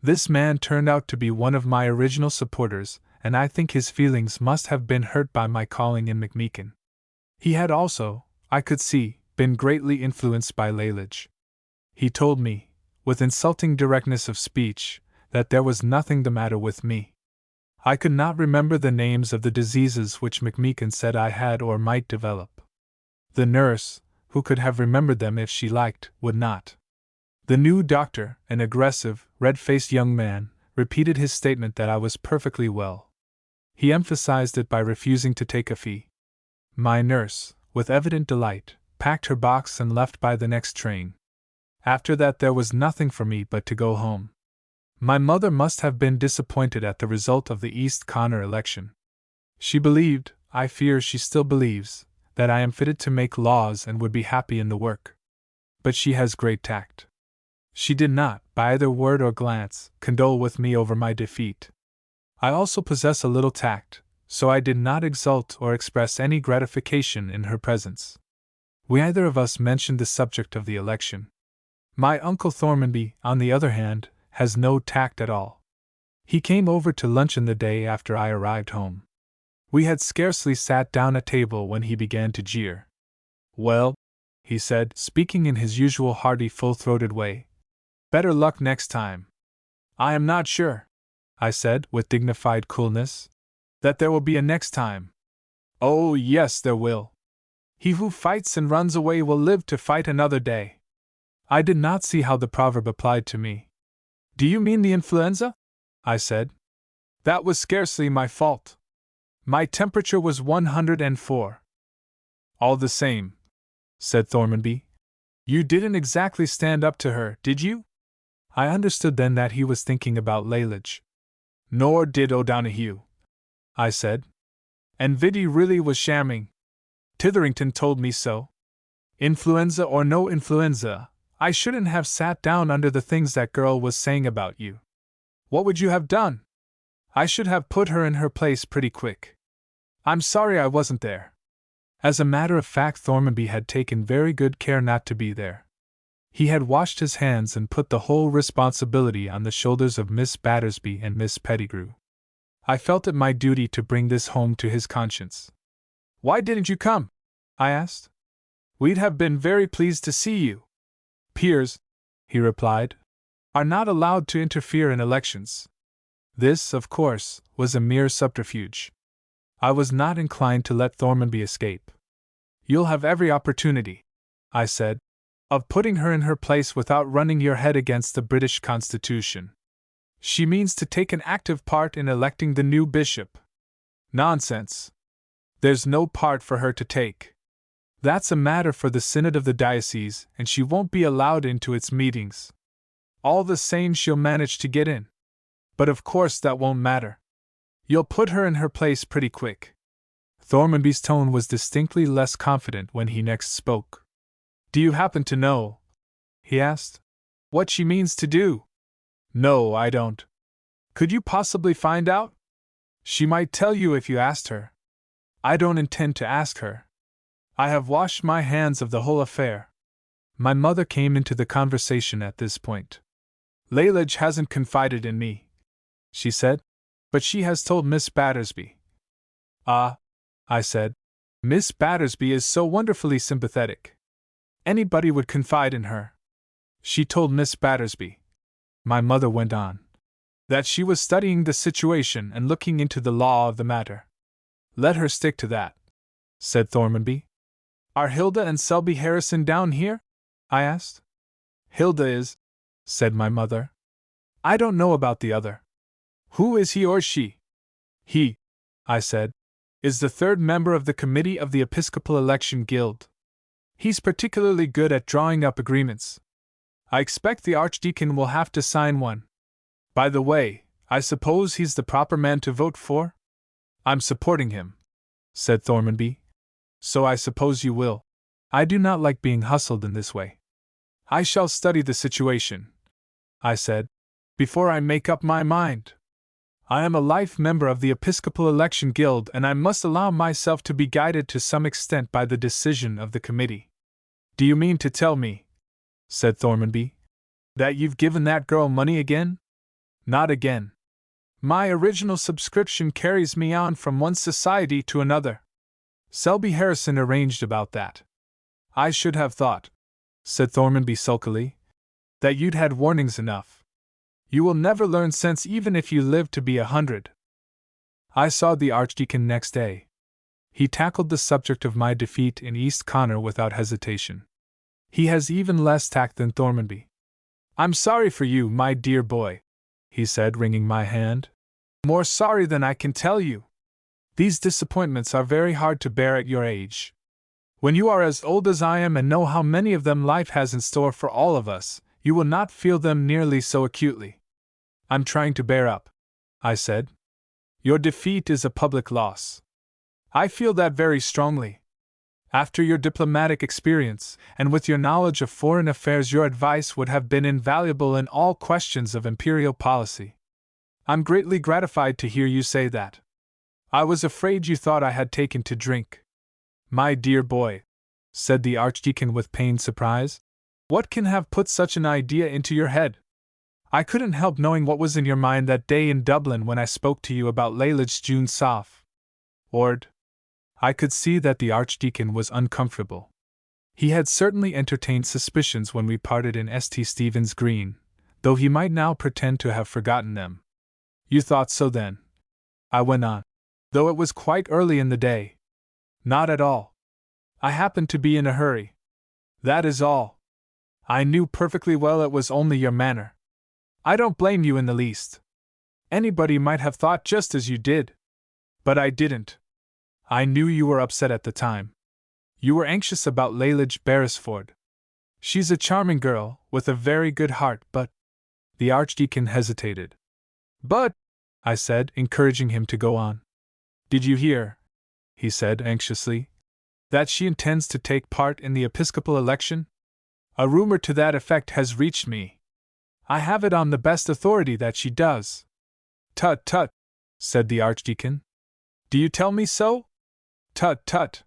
This man turned out to be one of my original supporters, and I think his feelings must have been hurt by my calling in McMeekin. He had also, I could see, been greatly influenced by Lalage. He told me, with insulting directness of speech, that there was nothing the matter with me. I could not remember the names of the diseases which McMeekin said I had or might develop. The nurse, who could have remembered them if she liked, would not. The new doctor, an aggressive, red-faced young man, repeated his statement that I was perfectly well. He emphasized it by refusing to take a fee. My nurse, with evident delight, packed her box and left by the next train. After that there was nothing for me but to go home. My mother must have been disappointed at the result of the East Connor election. She believed, I fear she still believes, that I am fitted to make laws and would be happy in the work. But she has great tact. She did not, by either word or glance, condole with me over my defeat. I also possess a little tact, so I did not exult or express any gratification in her presence. We either of us mentioned the subject of the election. My Uncle Thormanby, on the other hand, has no tact at all. He came over to luncheon the day after I arrived home. We had scarcely sat down at table when he began to jeer. "Well," he said, speaking in his usual hearty, full-throated way, Better luck next time. I am not sure, I said with dignified coolness, that there will be a next time. Oh, yes, there will. He who fights and runs away will live to fight another day. I did not see how the proverb applied to me. Do you mean the influenza? I said. That was scarcely my fault. My temperature was 104. All the same, said Thormanby. You didn't exactly stand up to her, did you? I understood then that he was thinking about Lalage. Nor did O'Donoghue, I said. And Biddy really was shamming. Titherington told me so. Influenza or no influenza, I shouldn't have sat down under the things that girl was saying about you. What would you have done? I should have put her in her place pretty quick. I'm sorry I wasn't there. As a matter of fact, Thormanby had taken very good care not to be there. He had washed his hands and put the whole responsibility on the shoulders of Miss Battersby and Miss Pettigrew. I felt it my duty to bring this home to his conscience. Why didn't you come? I asked. We'd have been very pleased to see you. Peers, he replied, are not allowed to interfere in elections. This, of course, was a mere subterfuge. I was not inclined to let Thormanby escape. You'll have every opportunity, I said, of putting her in her place without running your head against the British Constitution. She means to take an active part in electing the new bishop. Nonsense. There's no part for her to take. That's a matter for the synod of the diocese, and she won't be allowed into its meetings. All the same, she'll manage to get in. But of course that won't matter. You'll put her in her place pretty quick. Thormanby's tone was distinctly less confident when he next spoke. Do you happen to know, he asked, what she means to do? No, I don't. Could you possibly find out? She might tell you if you asked her. I don't intend to ask her. I have washed my hands of the whole affair. My mother came into the conversation at this point. Lalage hasn't confided in me, she said, but she has told Miss Battersby. Ah, I said, Miss Battersby is so wonderfully sympathetic. Anybody would confide in her. She told Miss Battersby, my mother went on, that she was studying the situation and looking into the law of the matter. Let her stick to that, said Thormanby. Are Hilda and Selby Harrison down here? I asked. Hilda is, said my mother. I don't know about the other. Who is he or she? He, I said, is the third member of the committee of the Episcopal Election Guild. He's particularly good at drawing up agreements. I expect the Archdeacon will have to sign one. By the way, I suppose he's the proper man to vote for? I'm supporting him, said Thormanby. So I suppose you will. I do not like being hustled in this way. I shall study the situation, I said, before I make up my mind. I am a life member of the Episcopal Election Guild, and I must allow myself to be guided to some extent by the decision of the committee. Do you mean to tell me, said Thormanby, that you've given that girl money again? Not again. My original subscription carries me on from one society to another. Selby Harrison arranged about that. I should have thought, said Thormanby sulkily, that you'd had warnings enough. You will never learn sense even if you live to be 100. I saw the Archdeacon next day. He tackled the subject of my defeat in East Connor without hesitation. He has even less tact than Thormanby. I'm sorry for you, my dear boy, he said, wringing my hand. More sorry than I can tell you. These disappointments are very hard to bear at your age. When you are as old as I am and know how many of them life has in store for all of us, you will not feel them nearly so acutely. I'm trying to bear up, I said. Your defeat is a public loss. I feel that very strongly. After your diplomatic experience, and with your knowledge of foreign affairs, your advice would have been invaluable in all questions of imperial policy. I'm greatly gratified to hear you say that. I was afraid you thought I had taken to drink. My dear boy, said the Archdeacon with pained surprise, what can have put such an idea into your head? I couldn't help knowing what was in your mind that day in Dublin when I spoke to you about Lalage's June Sof. Ord. I could see that the Archdeacon was uncomfortable. He had certainly entertained suspicions when we parted in St. Stephen's Green, though he might now pretend to have forgotten them. You thought so then? I went on, though it was quite early in the day. Not at all. I happened to be in a hurry. That is all. I knew perfectly well it was only your manner. I don't blame you in the least. Anybody might have thought just as you did. But I didn't. I knew you were upset at the time. You were anxious about Lalage Beresford. She's a charming girl, with a very good heart, but… The Archdeacon hesitated. But, I said, encouraging him to go on. Did you hear, he said anxiously, that she intends to take part in the episcopal election? A rumor to that effect has reached me. I have it on the best authority that she does. Tut tut, said the Archdeacon. Do you tell me so? Tut tut.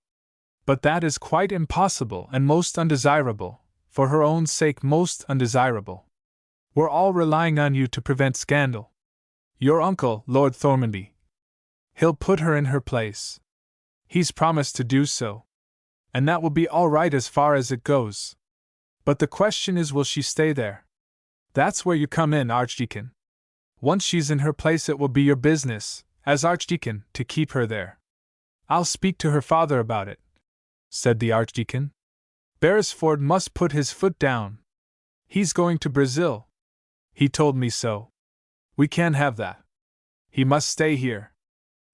But that is quite impossible and most undesirable, for her own sake most undesirable. We're all relying on you to prevent scandal. Your uncle, Lord Thormanby. He'll put her in her place. He's promised to do so. And that will be all right as far as it goes. But the question is, will she stay there? That's where you come in, Archdeacon. Once she's in her place, it will be your business, as Archdeacon, to keep her there. I'll speak to her father about it, said the Archdeacon. Beresford must put his foot down. He's going to Brazil. He told me so. We can't have that. He must stay here.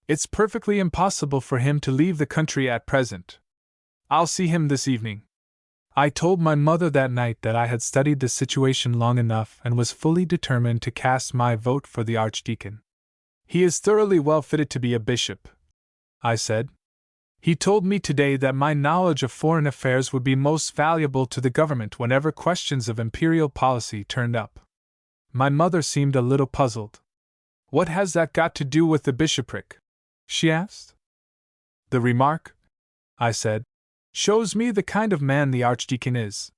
It's perfectly impossible for him to leave the country at present. I'll see him this evening. I told my mother that night that I had studied the situation long enough and was fully determined to cast my vote for the Archdeacon. He is thoroughly well fitted to be a bishop, I said. He told me today that my knowledge of foreign affairs would be most valuable to the government whenever questions of imperial policy turned up. My mother seemed a little puzzled. What has that got to do with the bishopric? She asked. The remark, I said, shows me the kind of man the Archdeacon is.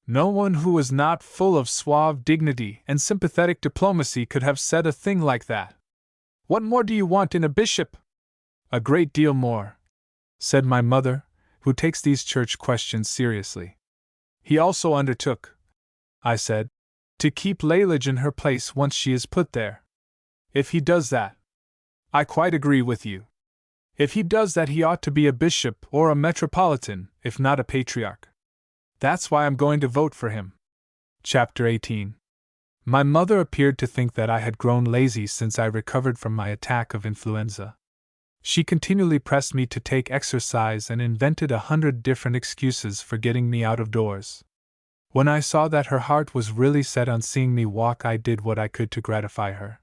No one who was not full of suave dignity and sympathetic diplomacy could have said a thing like that. What more do you want in a bishop? A great deal more, said my mother, who takes these church questions seriously. He also undertook, I said, to keep Lalage in her place once she is put there. If he does that, I quite agree with you. If he does that, he ought to be a bishop or a metropolitan, if not a patriarch. That's why I'm going to vote for him. Chapter 18. My mother appeared to think that I had grown lazy since I recovered from my attack of influenza. She continually pressed me to take exercise and invented 100 different excuses for getting me out of doors. When I saw that her heart was really set on seeing me walk, I did what I could to gratify her.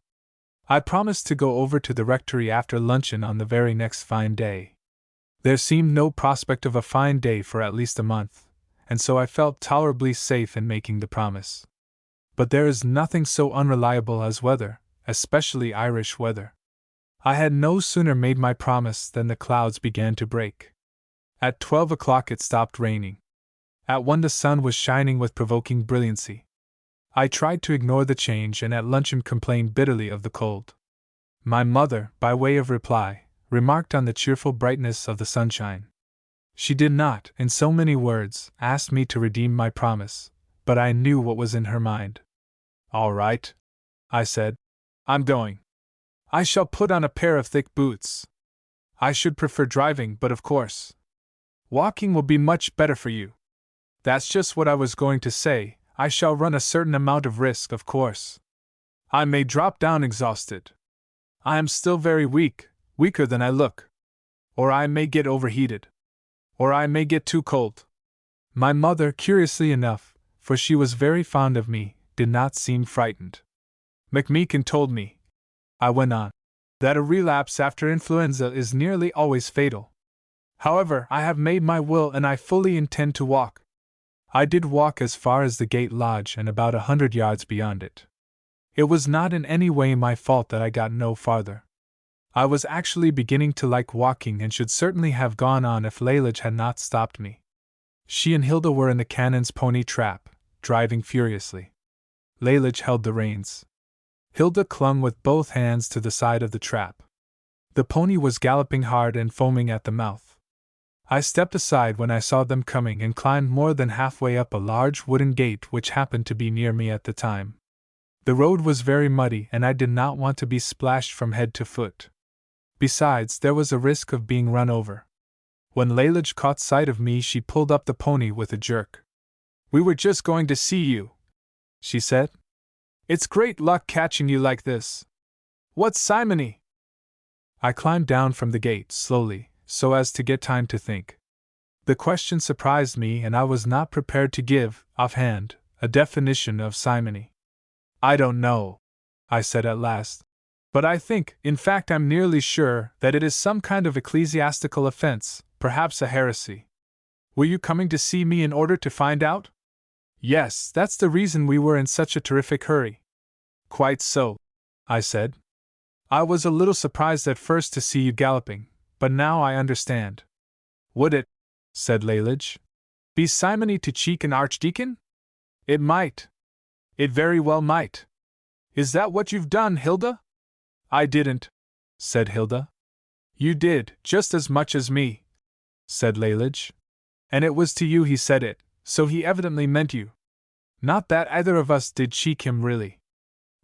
I promised to go over to the rectory after luncheon on the very next fine day. There seemed no prospect of a fine day for at least a month, and so I felt tolerably safe in making the promise. But there is nothing so unreliable as weather, especially Irish weather. I had no sooner made my promise than the clouds began to break. At 12 o'clock it stopped raining. At 1 the sun was shining with provoking brilliancy. I tried to ignore the change and at luncheon complained bitterly of the cold. My mother, by way of reply, remarked on the cheerful brightness of the sunshine. She did not, in so many words, ask me to redeem my promise, but I knew what was in her mind. All right, I said. I'm going. I shall put on a pair of thick boots. I should prefer driving, but of course, walking will be much better for you. That's just what I was going to say. I shall run a certain amount of risk, of course. I may drop down exhausted. I am still very weak, weaker than I look. Or I may get overheated. Or I may get too cold. My mother, curiously enough, for she was very fond of me, did not seem frightened. McMeekin told me, I went on, that a relapse after influenza is nearly always fatal. However, I have made my will and I fully intend to walk. I did walk as far as the gate lodge and about 100 yards beyond it. It was not in any way my fault that I got no farther. I was actually beginning to like walking and should certainly have gone on if Lalage had not stopped me. She and Hilda were in the Cannon's pony trap, driving furiously. Lalage held the reins. Hilda clung with both hands to the side of the trap. The pony was galloping hard and foaming at the mouth. I stepped aside when I saw them coming and climbed more than halfway up a large wooden gate which happened to be near me at the time. The road was very muddy and I did not want to be splashed from head to foot. Besides, there was a risk of being run over. When Lalage caught sight of me, she pulled up the pony with a jerk. "We were just going to see you," she said. "It's great luck catching you like this. What's simony?" I climbed down from the gate slowly, so as to get time to think. The question surprised me, and I was not prepared to give, offhand, a definition of simony. "I don't know," I said at last. "But I think, in fact I'm nearly sure, that it is some kind of ecclesiastical offense, perhaps a heresy. Were you coming to see me in order to find out?" "Yes, that's the reason we were in such a terrific hurry." "Quite so," I said. "I was a little surprised at first to see you galloping, but now I understand." "Would it," said Lalage, "be simony to cheek an archdeacon?" "It might. It very well might. Is that what you've done, Hilda?" "I didn't," said Hilda. "You did, just as much as me," said Lalage. "And it was to you he said it, so he evidently meant you. Not that either of us did cheek him really."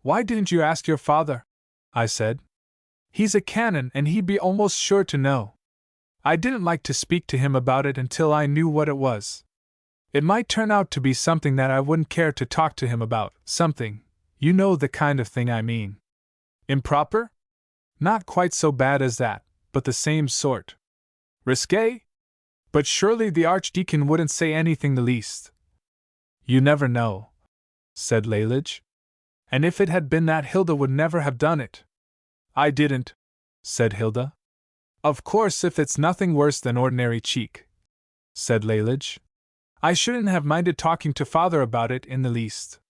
"Why didn't you ask your father?" I said. "He's a canon and he'd be almost sure to know." I didn't like to speak to him about it until I knew what it was. It might turn out to be something that I wouldn't care to talk to him about, something, you know the kind of thing I mean. Improper? Not quite so bad as that, but the same sort. Risqué? But surely the archdeacon wouldn't say anything the least. "You never know," said Lalage. "And if it had been that, Hilda would never have done it." "I didn't," said Hilda. "Of course, if it's nothing worse than ordinary cheek," said Lalage, "I shouldn't have minded talking to father about it in the least.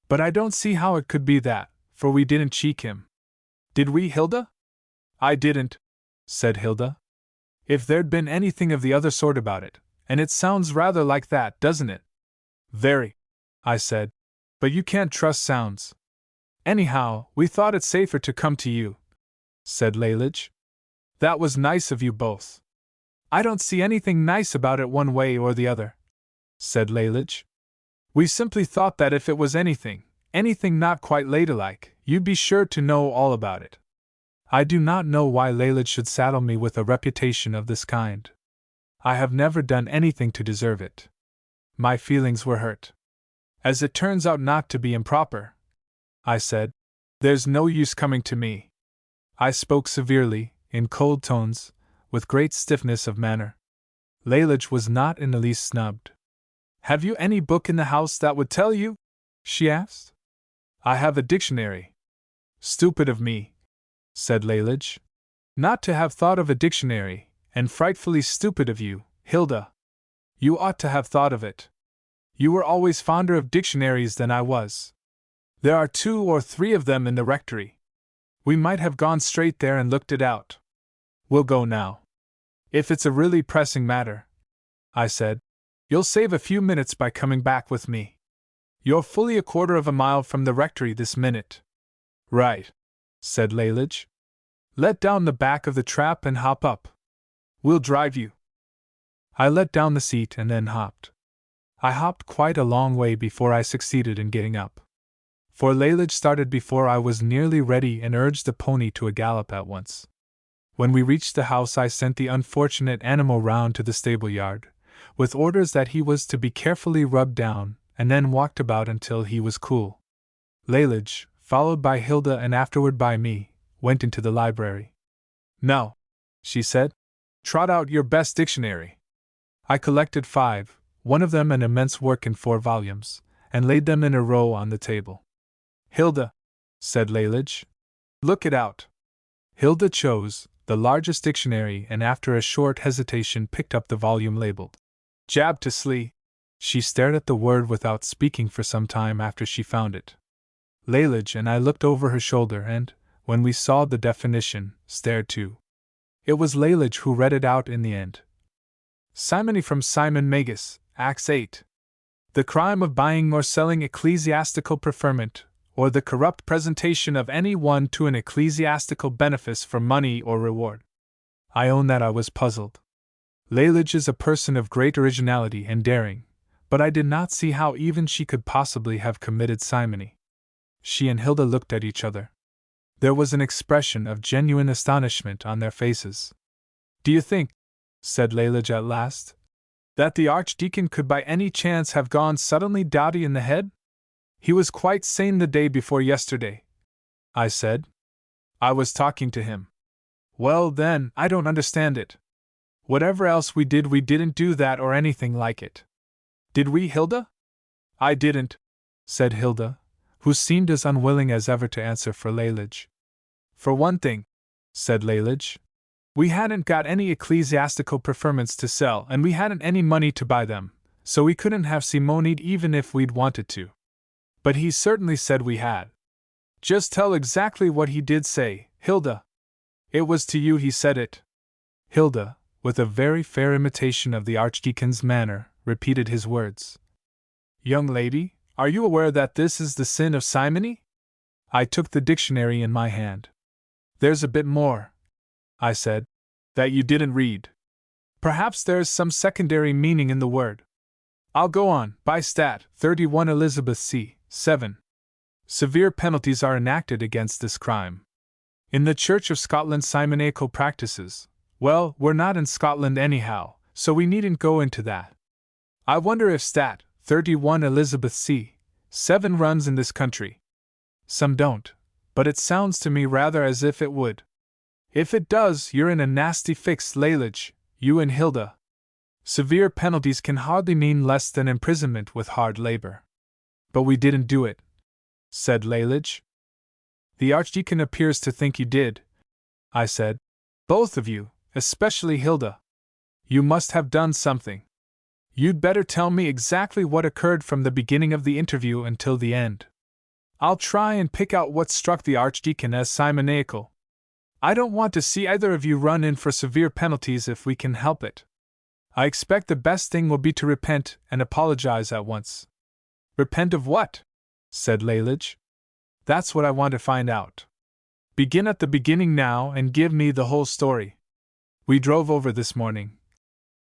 But I don't see how it could be that, for we didn't cheek him. Did we, Hilda?" "I didn't," said Hilda. "If there'd been anything of the other sort about it, and it sounds rather like that, doesn't it?" "Very," I said. "But you can't trust sounds." "Anyhow, we thought it safer to come to you," said Lalage. "That was nice of you both." "I don't see anything nice about it one way or the other," said Lalage. "We simply thought that if it was anything not quite ladylike, you'd be sure to know all about it." I do not know why Lalage should saddle me with a reputation of this kind. I have never done anything to deserve it. My feelings were hurt. "As it turns out not to be improper," I said, "there's no use coming to me." I spoke severely, in cold tones, with great stiffness of manner. Lalage was not in the least snubbed. "Have you any book in the house that would tell you?" she asked. "I have a dictionary." "Stupid of me," said Lalage, "not to have thought of a dictionary, and frightfully stupid of you, Hilda. You ought to have thought of it. You were always fonder of dictionaries than I was. There are 2 or 3 of them in the rectory. We might have gone straight there and looked it out." "We'll go now. If it's a really pressing matter," I said, "you'll save a few minutes by coming back with me. You're fully a quarter of a mile from the rectory this minute." "Right," said Lalage. "Let down the back of the trap and hop up. We'll drive you." I let down the seat and then hopped. I hopped quite a long way before I succeeded in getting up. For Lalage started before I was nearly ready and urged the pony to a gallop at once. When we reached the house, I sent the unfortunate animal round to the stable yard, with orders that he was to be carefully rubbed down, and then walked about until he was cool. Lalage, followed by Hilda and afterward by me, went into the library. "Now," she said, "trot out your best dictionary." I collected 5, one of them an immense work in 4 volumes, and laid them in a row on the table. "Hilda," said Lalage, "look it out." Hilda chose the largest dictionary and after a short hesitation picked up the volume labeled "Jab to Slee." She stared at the word without speaking for some time after she found it. Lalage and I looked over her shoulder and, when we saw the definition, stared too. It was Lalage who read it out in the end. "Simony from Simon Magus, Acts 8. The crime of buying or selling ecclesiastical preferment, or the corrupt presentation of any one to an ecclesiastical benefice for money or reward." I own that I was puzzled. Lalage is a person of great originality and daring, but I did not see how even she could possibly have committed simony. She and Hilda looked at each other. There was an expression of genuine astonishment on their faces. "Do you think," said Lalage at last, "that the Archdeacon could by any chance have gone suddenly dotty in the head? He was quite sane the day before yesterday," I said. "I was talking to him." "Well, then, I don't understand it. Whatever else we didn't do that or anything like it. Did we, Hilda?" "I didn't," said Hilda, who seemed as unwilling as ever to answer for Lalage. "For one thing," said Lalage, "we hadn't got any ecclesiastical preferments to sell and we hadn't any money to buy them, so we couldn't have Simoni'd even if we'd wanted to. But he certainly said we had." "Just tell exactly what he did say, Hilda." "It was to you he said it." Hilda, with a very fair imitation of the Archdeacon's manner, repeated his words. "Young lady, are you aware that this is the sin of simony?" I took the dictionary in my hand. "There's a bit more," I said, "that you didn't read. Perhaps there's some secondary meaning in the word. I'll go on. By Stat. 31 Elizabeth c. 7. Severe penalties are enacted against this crime. In the Church of Scotland, simoniacal practices, well, we're not in Scotland anyhow, so we needn't go into that. I wonder if Stat. 31 Elizabeth c. 7 runs in this country. Some don't, but it sounds to me rather as if it would. If it does, you're in a nasty fix, Lalage, you and Hilda. Severe penalties can hardly mean less than imprisonment with hard labor." "But we didn't do it," said Lalage. "The Archdeacon appears to think you did," I said. "Both of you, especially Hilda. You must have done something. You'd better tell me exactly what occurred from the beginning of the interview until the end. I'll try and pick out what struck the Archdeacon as simoniacal. I don't want to see either of you run in for severe penalties if we can help it. I expect the best thing will be to repent and apologize at once." "Repent of what?" said Lalage. "That's what I want to find out. Begin at the beginning now and give me the whole story." "We drove over this morning,"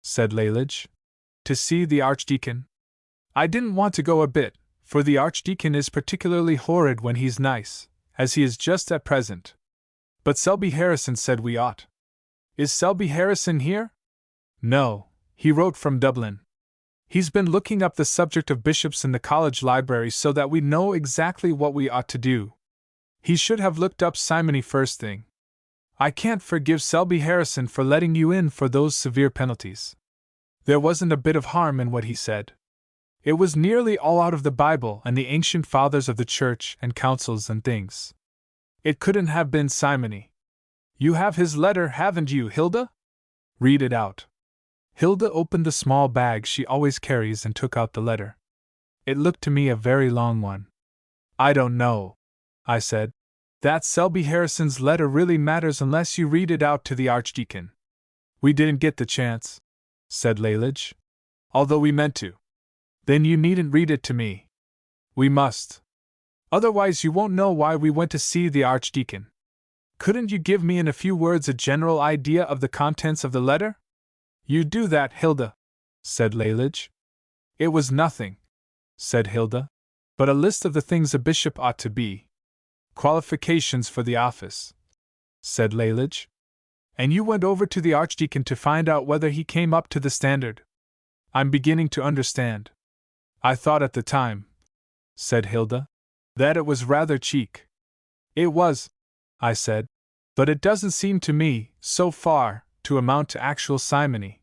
said Lalage, "to see the Archdeacon. I didn't want to go a bit, for the Archdeacon is particularly horrid when he's nice, as he is just at present. But Selby Harrison said we ought." "Is Selby Harrison here?" "No, he wrote from Dublin. He's been looking up the subject of bishops in the college library so that we know exactly what we ought to do. He should have looked up simony first thing. I can't forgive Selby Harrison for letting you in for those severe penalties. There wasn't a bit of harm in what he said. It was nearly all out of the Bible and the ancient fathers of the church and councils and things. It couldn't have been simony. You have his letter, haven't you, Hilda? Read it out." Hilda opened the small bag she always carries and took out the letter. It looked to me a very long one. "I don't know," I said, "that Selby Harrison's letter really matters unless you read it out to the Archdeacon." "We didn't get the chance," said Lalage, "although we meant to." "Then you needn't read it to me." "We must. Otherwise you won't know why we went to see the Archdeacon. Couldn't you give me in a few words a general idea of the contents of the letter?" "You do that, Hilda," said Lalage. "It was nothing," said Hilda, "but a list of the things a bishop ought to be. Qualifications for the office," said Lalage. "And you went over to the Archdeacon to find out whether he came up to the standard. I'm beginning to understand. I thought at the time," said Hilda, "that it was rather cheek." "It was," I said, "but it doesn't seem to me, so far, to amount to actual simony."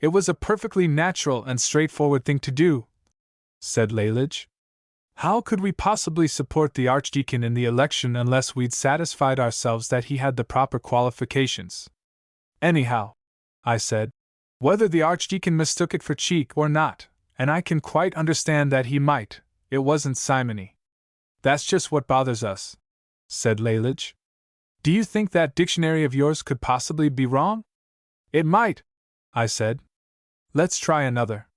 "It was a perfectly natural and straightforward thing to do," said Lalage. "How could we possibly support the Archdeacon in the election unless we'd satisfied ourselves that he had the proper qualifications? Anyhow," I said, "whether the Archdeacon mistook it for cheek or not, and I can quite understand that he might, it wasn't simony." "That's just what bothers us," said Lalage. "Do you think that dictionary of yours could possibly be wrong?" "It might," I said. "Let's try another."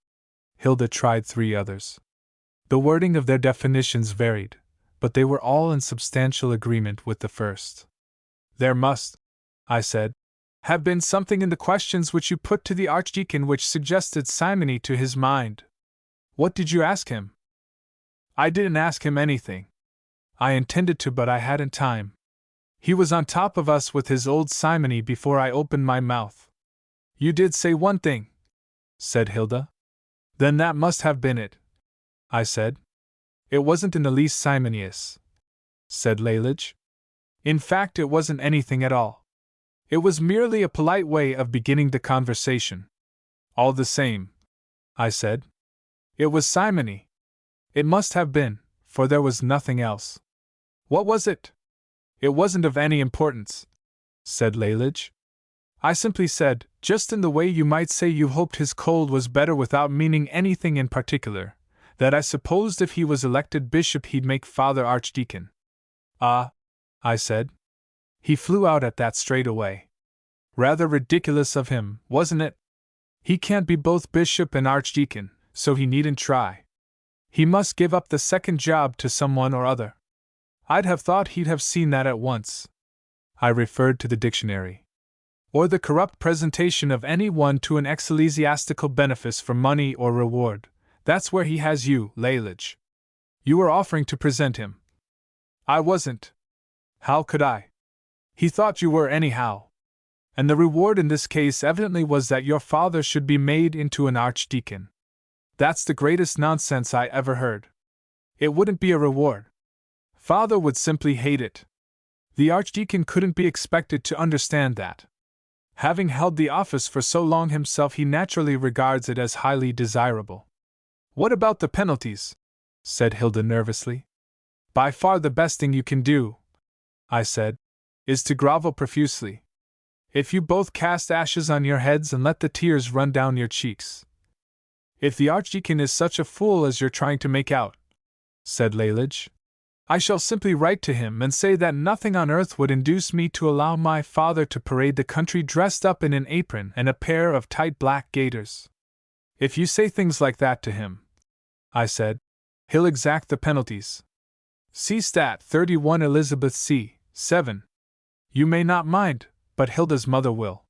Hilda tried 3 others. The wording of their definitions varied, but they were all in substantial agreement with the first. "There must," I said, "have been something in the questions which you put to the Archdeacon which suggested simony to his mind. What did you ask him?" "I didn't ask him anything," I intended to, but I hadn't time. He was on top of us with his old simony before I opened my mouth. You did say one thing, said Hilda. Then that must have been it, I said. It wasn't in the least simonious, said Lalage. In fact, it wasn't anything at all. It was merely a polite way of beginning the conversation. All the same, I said. It was simony. It must have been, for there was nothing else. What was it? It wasn't of any importance, said Lalage. I simply said, just in the way you might say you hoped his cold was better without meaning anything in particular, that I supposed if he was elected bishop he'd make Father Archdeacon. Ah, I said. He flew out at that straight away. Rather ridiculous of him, wasn't it? He can't be both bishop and archdeacon, so he needn't try. He must give up the second job to someone or other. I'd have thought he'd have seen that at once. I referred to the dictionary. Or the corrupt presentation of any one to an ecclesiastical benefice for money or reward. That's where he has you, Lalage. You were offering to present him. I wasn't. How could I? He thought you were anyhow. And the reward in this case evidently was that your father should be made into an archdeacon. That's the greatest nonsense I ever heard. It wouldn't be a reward. Father would simply hate it. The archdeacon couldn't be expected to understand that. Having held the office for so long himself, he naturally regards it as highly desirable. What about the penalties? Said Hilda nervously. By far the best thing you can do, I said, is to grovel profusely. If you both cast ashes on your heads and let the tears run down your cheeks. If the archdeacon is such a fool as you're trying to make out, said Lalage, I shall simply write to him and say that nothing on earth would induce me to allow my father to parade the country dressed up in an apron and a pair of tight black gaiters. If you say things like that to him, I said, he'll exact the penalties. See Stat 31 Elizabeth c. 7. You may not mind, but Hilda's mother will.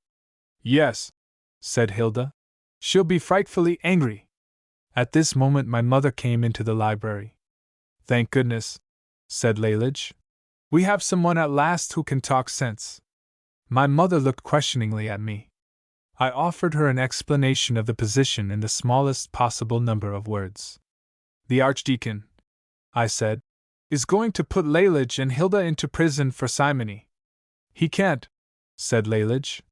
Yes, said Hilda. She'll be frightfully angry. At this moment my mother came into the library. Thank goodness, said Lalage. We have someone at last who can talk sense. My mother looked questioningly at me. I offered her an explanation of the position in the smallest possible number of words. The archdeacon, I said, is going to put Lalage and Hilda into prison for simony. He can't, said Lalage,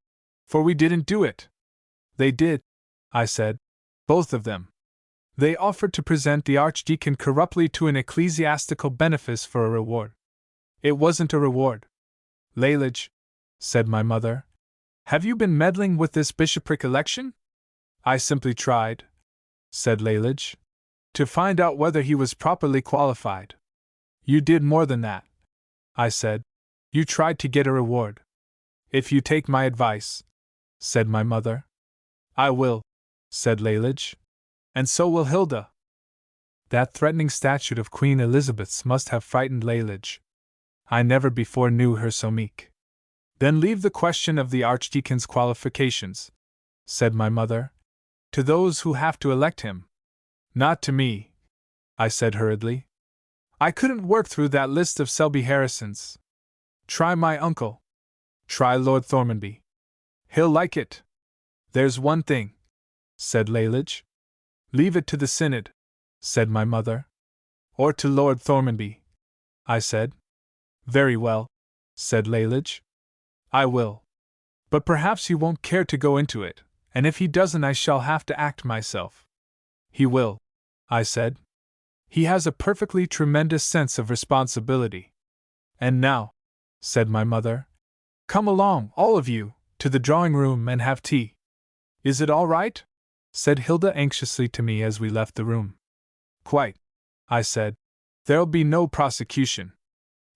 for we didn't do it. They did, I said, both of them. They offered to present the archdeacon corruptly to an ecclesiastical benefice for a reward. It wasn't a reward. Lalage, said my mother, have you been meddling with this bishopric election? I simply tried, said Lalage, to find out whether he was properly qualified. You did more than that, I said. You tried to get a reward. If you take my advice, said my mother. I will, said Lalage. And so will Hilda. That threatening statue of Queen Elizabeth's must have frightened Lalage. I never before knew her so meek. Then leave the question of the archdeacon's qualifications, said my mother, to those who have to elect him. Not to me, I said hurriedly. I couldn't work through that list of Selby Harrisons. Try my uncle. Try Lord Thormanby. He'll like it. There's one thing, said Lalage. Leave it to the synod, said my mother. Or to Lord Thormanby, I said. Very well, said Lalage. I will. But perhaps he won't care to go into it, and if he doesn't I shall have to act myself. He will, I said. He has a perfectly tremendous sense of responsibility. And now, said my mother, come along, all of you, to the drawing room and have tea. Is it all right? Said Hilda anxiously to me as we left the room. Quite, I said. There'll be no prosecution.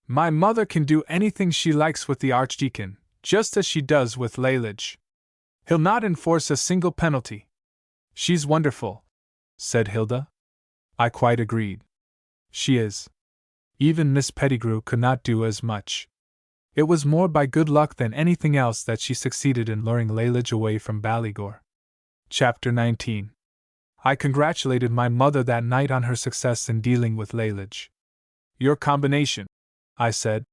My mother can do anything she likes with the archdeacon, just as she does with Lalage. He'll not enforce a single penalty. She's wonderful, said Hilda. I quite agreed. She is. Even Miss Pettigrew could not do as much. It was more by good luck than anything else that she succeeded in luring Lalage away from Ballygore. Chapter 19. I congratulated my mother that night on her success in dealing with Lalage. Your combination, I said.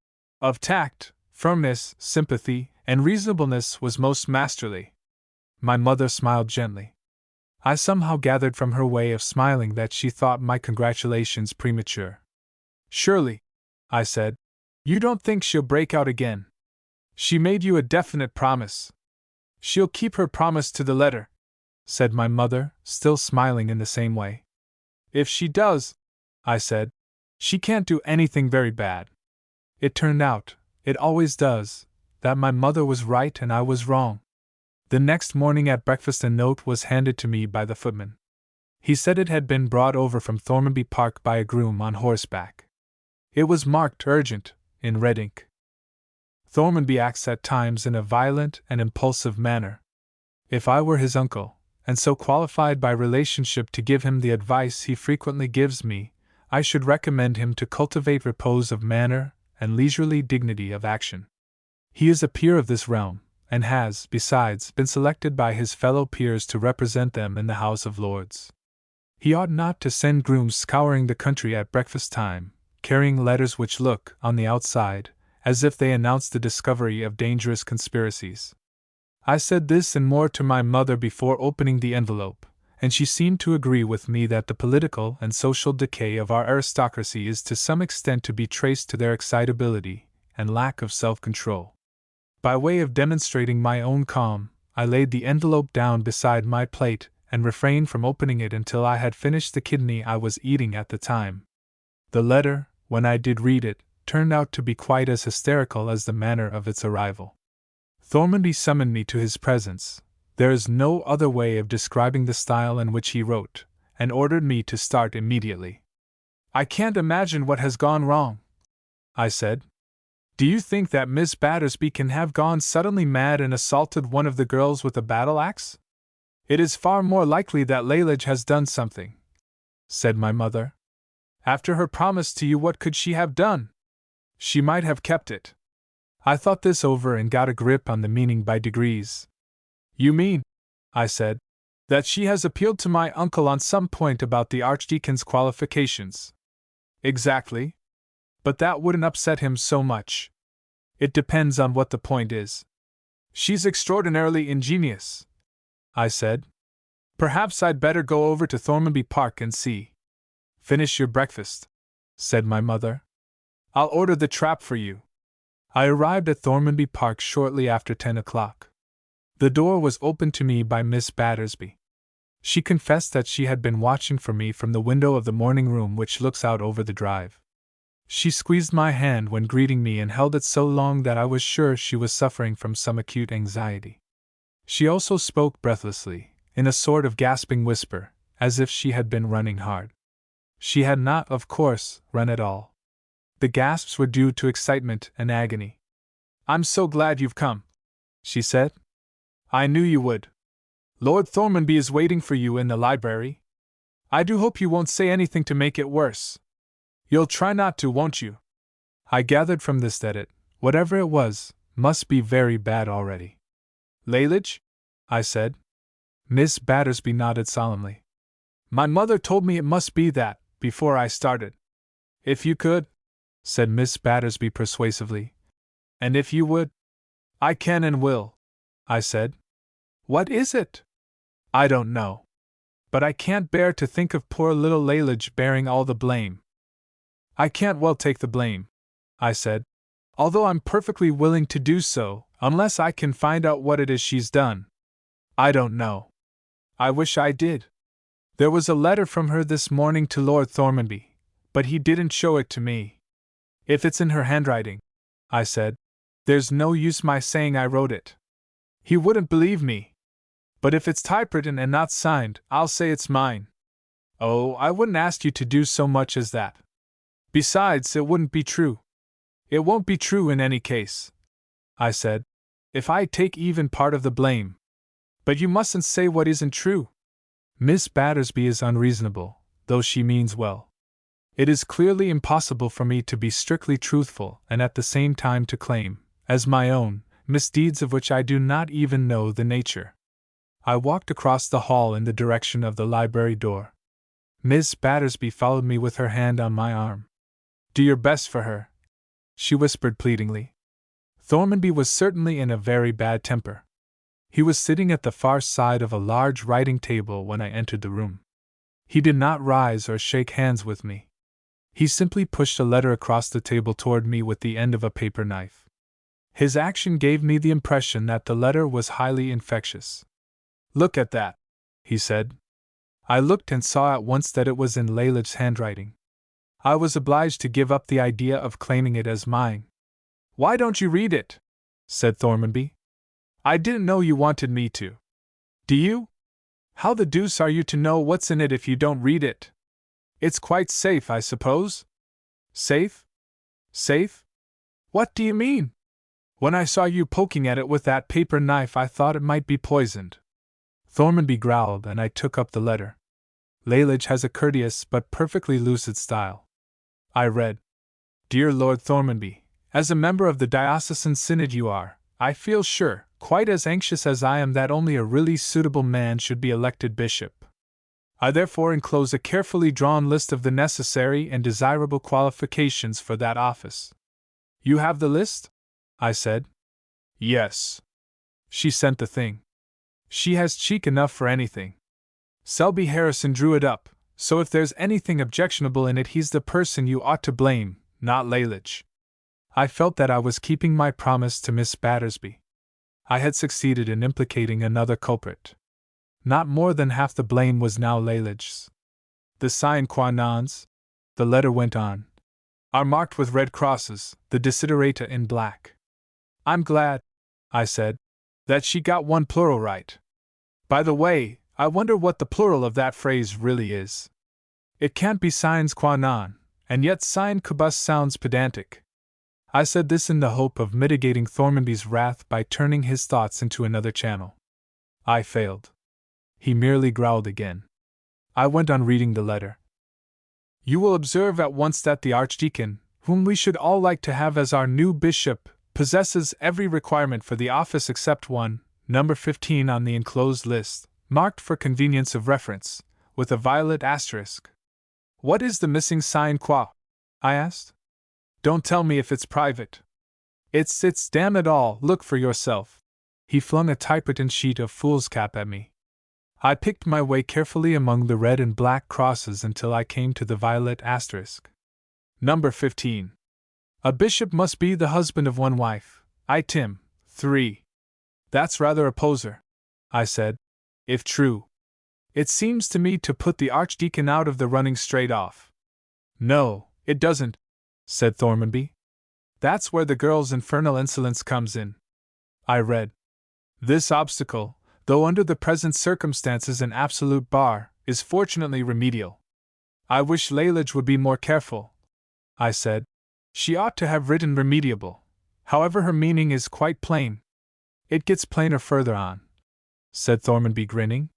Of tact, firmness, sympathy, and reasonableness was most masterly. My mother smiled gently. I somehow gathered from her way of smiling that she thought my congratulations premature. Surely, I said, you don't think she'll break out again? She made you a definite promise. She'll keep her promise to the letter, said my mother, still smiling in the same way. If she does, I said, she can't do anything very bad. It turned out, it always does, that my mother was right and I was wrong. The next morning at breakfast a note was handed to me by the footman. He said it had been brought over from Thormanby Park by a groom on horseback. It was marked urgent, in red ink. Thormanby acts at times in a violent and impulsive manner. If I were his uncle, and so qualified by relationship to give him the advice he frequently gives me, I should recommend him to cultivate repose of manner and leisurely dignity of action. He is a peer of this realm, and has, besides, been selected by his fellow peers to represent them in the House of Lords. He ought not to send grooms scouring the country at breakfast time, carrying letters which look, on the outside, as if they announced the discovery of dangerous conspiracies. I said this and more to my mother before opening the envelope, and she seemed to agree with me that the political and social decay of our aristocracy is to some extent to be traced to their excitability and lack of self-control. By way of demonstrating my own calm, I laid the envelope down beside my plate and refrained from opening it until I had finished the kidney I was eating at the time. The letter, when I did read it, turned out to be quite as hysterical as the manner of its arrival. Thormanby summoned me to his presence, there is no other way of describing the style in which he wrote, and ordered me to start immediately. I can't imagine what has gone wrong, I said. Do you think that Miss Battersby can have gone suddenly mad and assaulted one of the girls with a battle-axe? It is far more likely that Lalage has done something, said my mother. After her promise to you, what could she have done? She might have kept it. I thought this over and got a grip on the meaning by degrees. You mean, I said, that she has appealed to my uncle on some point about the Archdeacon's qualifications. Exactly. But that wouldn't upset him so much. It depends on what the point is. She's extraordinarily ingenious, I said. Perhaps I'd better go over to Thormanby Park and see. Finish your breakfast, said my mother. I'll order the trap for you. I arrived at Thormanby Park shortly after 10 o'clock. The door was opened to me by Miss Battersby. She confessed that she had been watching for me from the window of the morning room which looks out over the drive. She squeezed my hand when greeting me and held it so long that I was sure she was suffering from some acute anxiety. She also spoke breathlessly, in a sort of gasping whisper, as if she had been running hard. She had not, of course, run at all. The gasps were due to excitement and agony. I'm so glad you've come, she said. I knew you would. Lord Thormanby is waiting for you in the library. I do hope you won't say anything to make it worse. You'll try not to, won't you? I gathered from this that it, whatever it was, must be very bad already. Lalage? I said. Miss Battersby nodded solemnly. My mother told me it must be that, before I started. If you could, said Miss Battersby persuasively. And if you would? I can and will, I said. What is it? I don't know. But I can't bear to think of poor little Lalage bearing all the blame. I can't well take the blame, I said, although I'm perfectly willing to do so, unless I can find out what it is she's done. I don't know. I wish I did. There was a letter from her this morning to Lord Thormanby, but he didn't show it to me. If it's in her handwriting, I said, there's no use my saying I wrote it. He wouldn't believe me. But if it's typewritten and not signed, I'll say it's mine. Oh, I wouldn't ask you to do so much as that. Besides, it wouldn't be true. It won't be true in any case, I said, if I take even part of the blame. But you mustn't say what isn't true. Miss Battersby is unreasonable, though she means well. It is clearly impossible for me to be strictly truthful and at the same time to claim, as my own, misdeeds of which I do not even know the nature. I walked across the hall in the direction of the library door. Miss Battersby followed me with her hand on my arm. Do your best for her, she whispered pleadingly. Thormanby was certainly in a very bad temper. He was sitting at the far side of a large writing table when I entered the room. He did not rise or shake hands with me. He simply pushed a letter across the table toward me with the end of a paper knife. His action gave me the impression that the letter was highly infectious. "Look at that," he said. I looked and saw at once that it was in Lalage's handwriting. I was obliged to give up the idea of claiming it as mine. "Why don't you read it?" said Thormanby. "I didn't know you wanted me to." "Do you? How the deuce are you to know what's in it if you don't read it? It's quite safe, I suppose?" "Safe? Safe? What do you mean? When I saw you poking at it with that paper knife, I thought it might be poisoned." Thormanby growled, and I took up the letter. Lalage has a courteous but perfectly lucid style. I read: "Dear Lord Thormanby, as a member of the Diocesan Synod you are, I feel sure, quite as anxious as I am that only a really suitable man should be elected bishop. I therefore enclose a carefully drawn list of the necessary and desirable qualifications for that office." "You have the list?" I said. "Yes." She sent the thing. She has cheek enough for anything. Selby Harrison drew it up, so if there's anything objectionable in it, he's the person you ought to blame, not Lalage. I felt that I was keeping my promise to Miss Battersby. I had succeeded in implicating another culprit. Not more than half the blame was now Lalage's. "The sine qua nons," the letter went on, "are marked with red crosses, the desiderata in black." "I'm glad," I said, "that she got one plural right. By the way, I wonder what the plural of that phrase really is. It can't be sines qua non, and yet sine quibus sounds pedantic." I said this in the hope of mitigating Thormanby's wrath by turning his thoughts into another channel. I failed. He merely growled again. I went on reading the letter. "You will observe at once that the Archdeacon, whom we should all like to have as our new bishop, possesses every requirement for the office except one, number 15 on the enclosed list, marked for convenience of reference, with a violet asterisk." "What is the missing sine qua?" I asked. "Don't tell me if it's private." It's damn it all, look for yourself." He flung a typewritten sheet of foolscap at me. I picked my way carefully among the red and black crosses until I came to the violet asterisk. "Number 15. A bishop must be the husband of one wife, item 3. That's rather a poser," I said, "if true. It seems to me to put the Archdeacon out of the running straight off." "No, it doesn't," said Thormanby. "That's where the girl's infernal insolence comes in." I read: "This obstacle, though under the present circumstances an absolute bar, is fortunately remedial." "I wish Lalage would be more careful," I said. "She ought to have written remediable. However, her meaning is quite plain." "It gets plainer further on," said Thormanby, grinning.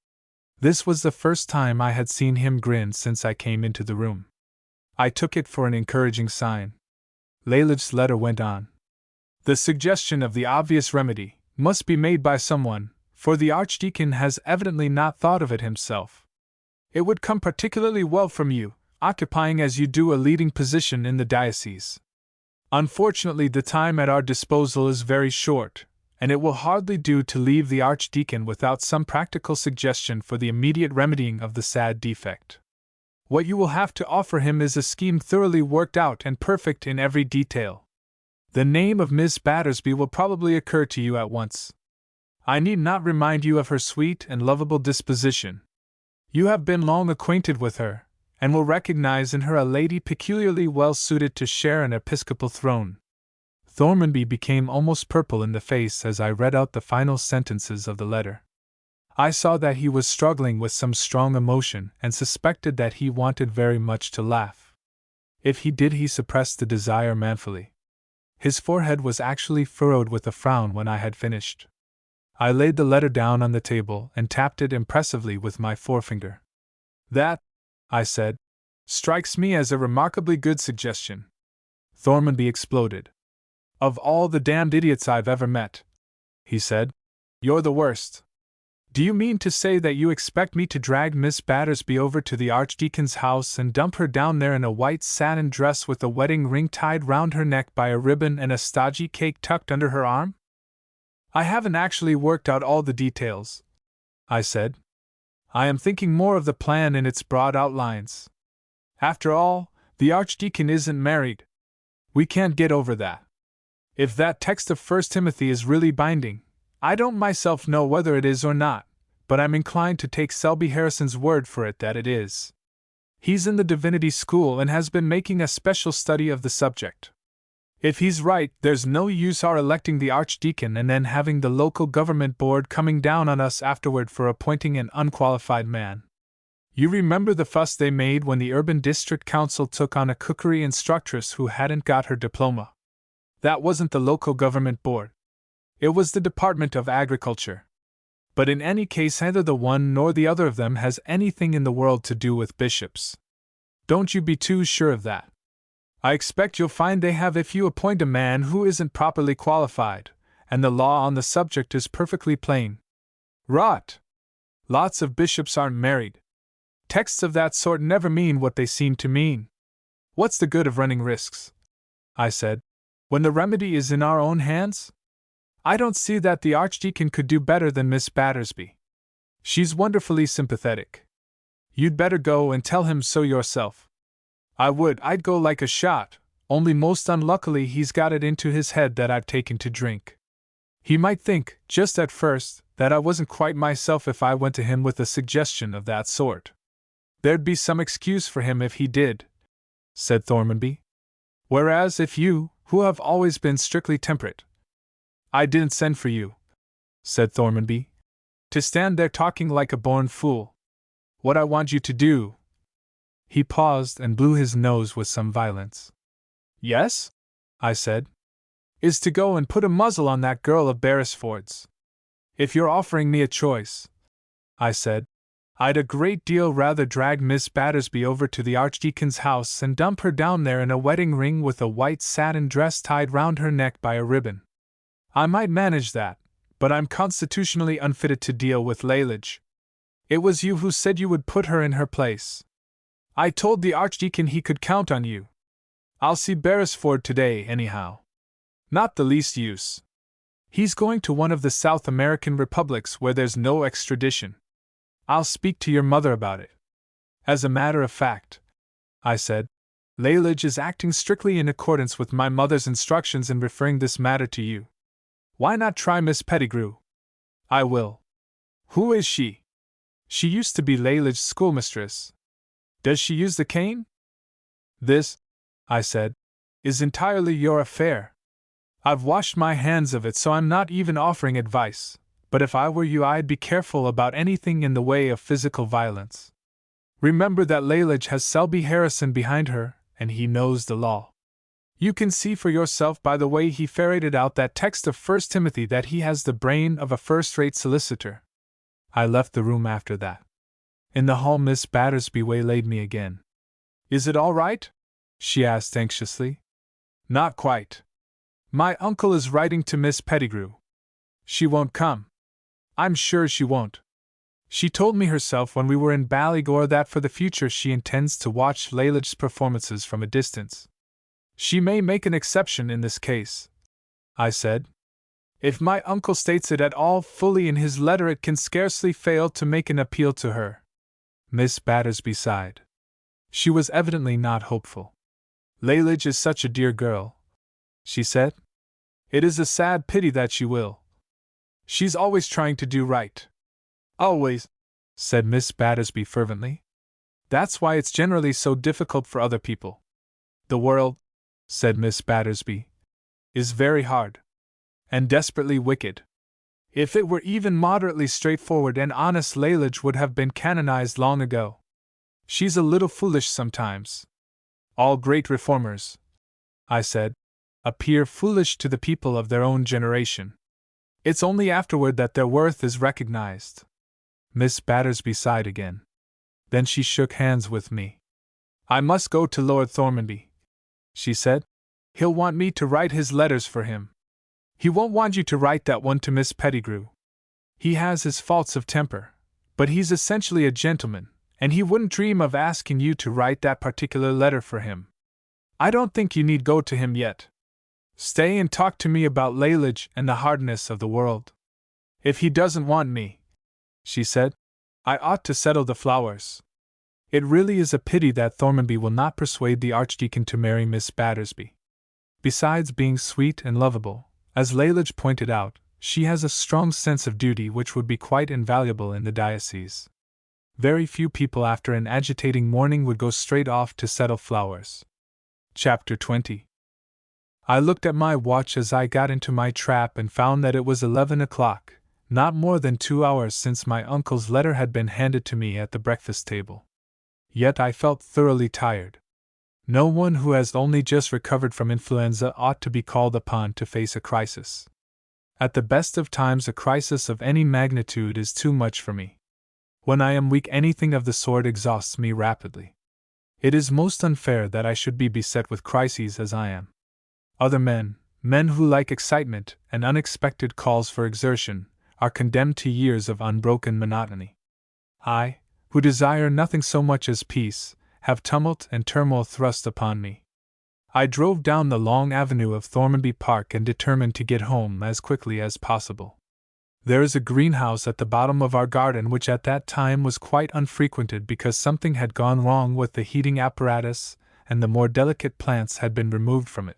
This was the first time I had seen him grin since I came into the room. I took it for an encouraging sign. Lalage's letter went on: "The suggestion of the obvious remedy must be made by someone, for the Archdeacon has evidently not thought of it himself. It would come particularly well from you, occupying as you do a leading position in the diocese. Unfortunately, the time at our disposal is very short, and it will hardly do to leave the Archdeacon without some practical suggestion for the immediate remedying of the sad defect. What you will have to offer him is a scheme thoroughly worked out and perfect in every detail. The name of Miss Battersby will probably occur to you at once. I need not remind you of her sweet and lovable disposition. You have been long acquainted with her, and will recognize in her a lady peculiarly well suited to share an episcopal throne." Thormanby became almost purple in the face as I read out the final sentences of the letter. I saw that he was struggling with some strong emotion and suspected that he wanted very much to laugh. If he did, he suppressed the desire manfully. His forehead was actually furrowed with a frown when I had finished. I laid the letter down on the table and tapped it impressively with my forefinger. "That," I said, "strikes me as a remarkably good suggestion." Thormanby exploded. "Of all the damned idiots I've ever met," he said, "you're the worst. Do you mean to say that you expect me to drag Miss Battersby over to the Archdeacon's house and dump her down there in a white satin dress with a wedding ring tied round her neck by a ribbon and a stodgy cake tucked under her arm? I haven't actually worked out all the details, I said. I am thinking more of the plan in its broad outlines. After all, the Archdeacon isn't married. We can't get over that. If that text of 1 Timothy is really binding, I don't myself know whether it is or not, but I'm inclined to take Selby Harrison's word for it that it is. He's in the divinity school and has been making a special study of the subject. If he's right, there's no use our electing the Archdeacon and then having the local government board coming down on us afterward for appointing an unqualified man. You remember the fuss they made when the Urban District Council took on a cookery instructress who hadn't got her diploma? That wasn't the local government board. It was the Department of Agriculture. But in any case, neither the one nor the other of them has anything in the world to do with bishops. Don't you be too sure of that. I expect you'll find they have if you appoint a man who isn't properly qualified, and the law on the subject is perfectly plain. Rot! Lots of bishops aren't married. Texts of that sort never mean what they seem to mean. What's the good of running risks, I said, when the remedy is in our own hands? I don't see that the Archdeacon could do better than Miss Battersby. She's wonderfully sympathetic. You'd better go and tell him so yourself. I'd go like a shot, only most unluckily he's got it into his head that I've taken to drink. He might think, just at first, that I wasn't quite myself if I went to him with a suggestion of that sort. There'd be some excuse for him if he did, said Thormanby. Whereas if you, who have always been strictly temperate— I didn't send for you, said Thormanby, to stand there talking like a born fool. What I want you to do— He paused and blew his nose with some violence. Yes, I said, is to go and put a muzzle on that girl of Beresford's. If you're offering me a choice, I said, I'd a great deal rather drag Miss Battersby over to the Archdeacon's house and dump her down there in a wedding ring with a white satin dress tied round her neck by a ribbon. I might manage that, but I'm constitutionally unfitted to deal with Lalage. It was you who said you would put her in her place. I told the Archdeacon he could count on you. I'll see Beresford today, anyhow. Not the least use. He's going to one of the South American republics where there's no extradition. I'll speak to your mother about it. As a matter of fact, I said, Lalage is acting strictly in accordance with my mother's instructions in referring this matter to you. Why not try Miss Pettigrew? I will. Who is she? She used to be Lalage's schoolmistress. Does she use the cane? This, I said, is entirely your affair. I've washed my hands of it, so I'm not even offering advice, but if I were you I'd be careful about anything in the way of physical violence. Remember that Lalage has Selby Harrison behind her, and he knows the law. You can see for yourself by the way he ferreted out that text of 1 Timothy that he has the brain of a first-rate solicitor. I left the room after that. In the hall Miss Battersby waylaid me again. Is it all right? She asked anxiously. Not quite. My uncle is writing to Miss Pettigrew. She won't come. I'm sure she won't. She told me herself when we were in Ballygore that for the future she intends to watch Lalage's performances from a distance. She may make an exception in this case, I said. If my uncle states it at all fully in his letter, it can scarcely fail to make an appeal to her. Miss Battersby sighed. She was evidently not hopeful. Lalage is such a dear girl, she said. It is a sad pity that she will. She's always trying to do right. Always, said Miss Battersby fervently. That's why it's generally so difficult for other people. The world, said Miss Battersby, is very hard. And desperately wicked. If it were even moderately straightforward and honest, Lalage would have been canonized long ago. She's a little foolish sometimes. All great reformers, I said, appear foolish to the people of their own generation. It's only afterward that their worth is recognized. Miss Battersby sighed again. Then she shook hands with me. I must go to Lord Thormanby, she said. He'll want me to write his letters for him. He won't want you to write that one to Miss Pettigrew. He has his faults of temper, but he's essentially a gentleman, and he wouldn't dream of asking you to write that particular letter for him. I don't think you need go to him yet. Stay and talk to me about Lalage and the hardness of the world. If he doesn't want me, she said, I ought to settle the flowers. It really is a pity that Thormanby will not persuade the Archdeacon to marry Miss Battersby. Besides being sweet and lovable, as Lalage pointed out, she has a strong sense of duty which would be quite invaluable in the diocese. Very few people after an agitating morning would go straight off to settle flowers. Chapter 20. I looked at my watch as I got into my trap and found that it was 11 o'clock, not more than 2 hours since my uncle's letter had been handed to me at the breakfast table. Yet I felt thoroughly tired. No one who has only just recovered from influenza ought to be called upon to face a crisis. At the best of times, a crisis of any magnitude is too much for me. When I am weak, anything of the sort exhausts me rapidly. It is most unfair that I should be beset with crises as I am. Other men who like excitement and unexpected calls for exertion, are condemned to years of unbroken monotony. I, who desire nothing so much as peace, have tumult and turmoil thrust upon me. I drove down the long avenue of Thormanby Park and determined to get home as quickly as possible. There is a greenhouse at the bottom of our garden which at that time was quite unfrequented because something had gone wrong with the heating apparatus and the more delicate plants had been removed from it.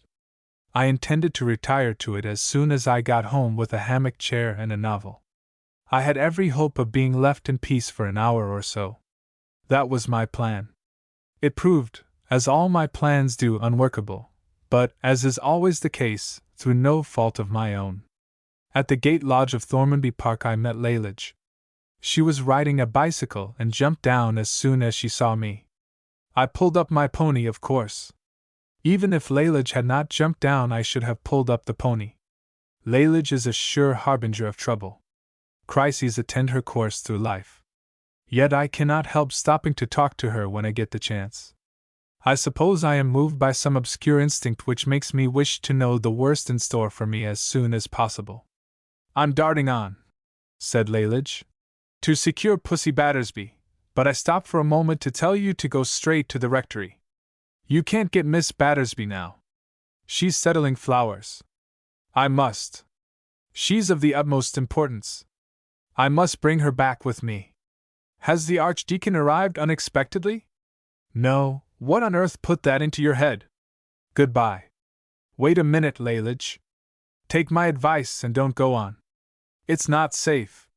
I intended to retire to it as soon as I got home with a hammock chair and a novel. I had every hope of being left in peace for an hour or so. That was my plan. It proved, as all my plans do, unworkable, but, as is always the case, through no fault of my own. At the gate lodge of Thormanby Park I met Lalage. She was riding a bicycle and jumped down as soon as she saw me. I pulled up my pony, of course. Even if Lalage had not jumped down, I should have pulled up the pony. Lalage is a sure harbinger of trouble. Crises attend her course through life. Yet I cannot help stopping to talk to her when I get the chance. I suppose I am moved by some obscure instinct which makes me wish to know the worst in store for me as soon as possible. I'm darting on, said Lalage, to secure Pussy Battersby, but I stop for a moment to tell you to go straight to the rectory. You can't get Miss Battersby now. She's settling flowers. I must. She's of the utmost importance. I must bring her back with me. Has the Archdeacon arrived unexpectedly? No. What on earth put that into your head? Goodbye. Wait a minute, Lalage. Take my advice and don't go on. It's not safe.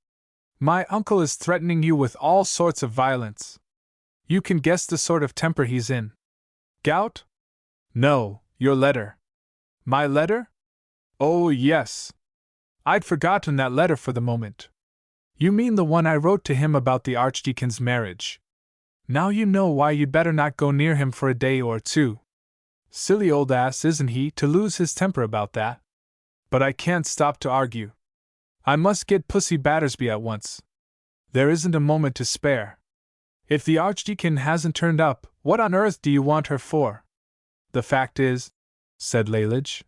My uncle is threatening you with all sorts of violence. You can guess the sort of temper he's in. Gout? No, your letter. My letter? Oh, yes. I'd forgotten that letter for the moment. You mean the one I wrote to him about the Archdeacon's marriage. Now you know why you'd better not go near him for a day or two. Silly old ass, isn't he, to lose his temper about that? But I can't stop to argue. I must get Pussy Battersby at once. There isn't a moment to spare. If the Archdeacon hasn't turned up, what on earth do you want her for? The fact is, said Lalage,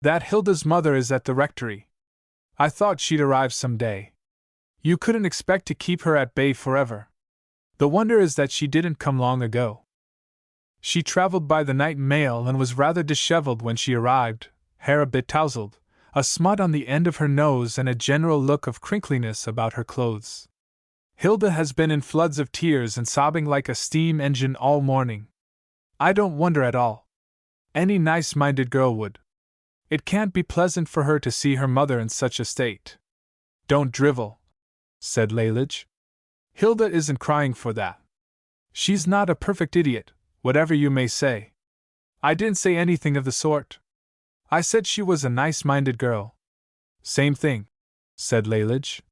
that Hilda's mother is at the rectory. I thought she'd arrive some day. You couldn't expect to keep her at bay forever. The wonder is that she didn't come long ago. She traveled by the night mail and was rather disheveled when she arrived, hair a bit tousled, a smut on the end of her nose and a general look of crinkliness about her clothes. Hilda has been in floods of tears and sobbing like a steam engine all morning. I don't wonder at all. Any nice-minded girl would. It can't be pleasant for her to see her mother in such a state. Don't drivel, said Lalage. Hilda isn't crying for that. She's not a perfect idiot, whatever you may say. I didn't say anything of the sort. I said she was a nice-minded girl. Same thing, said Lalage.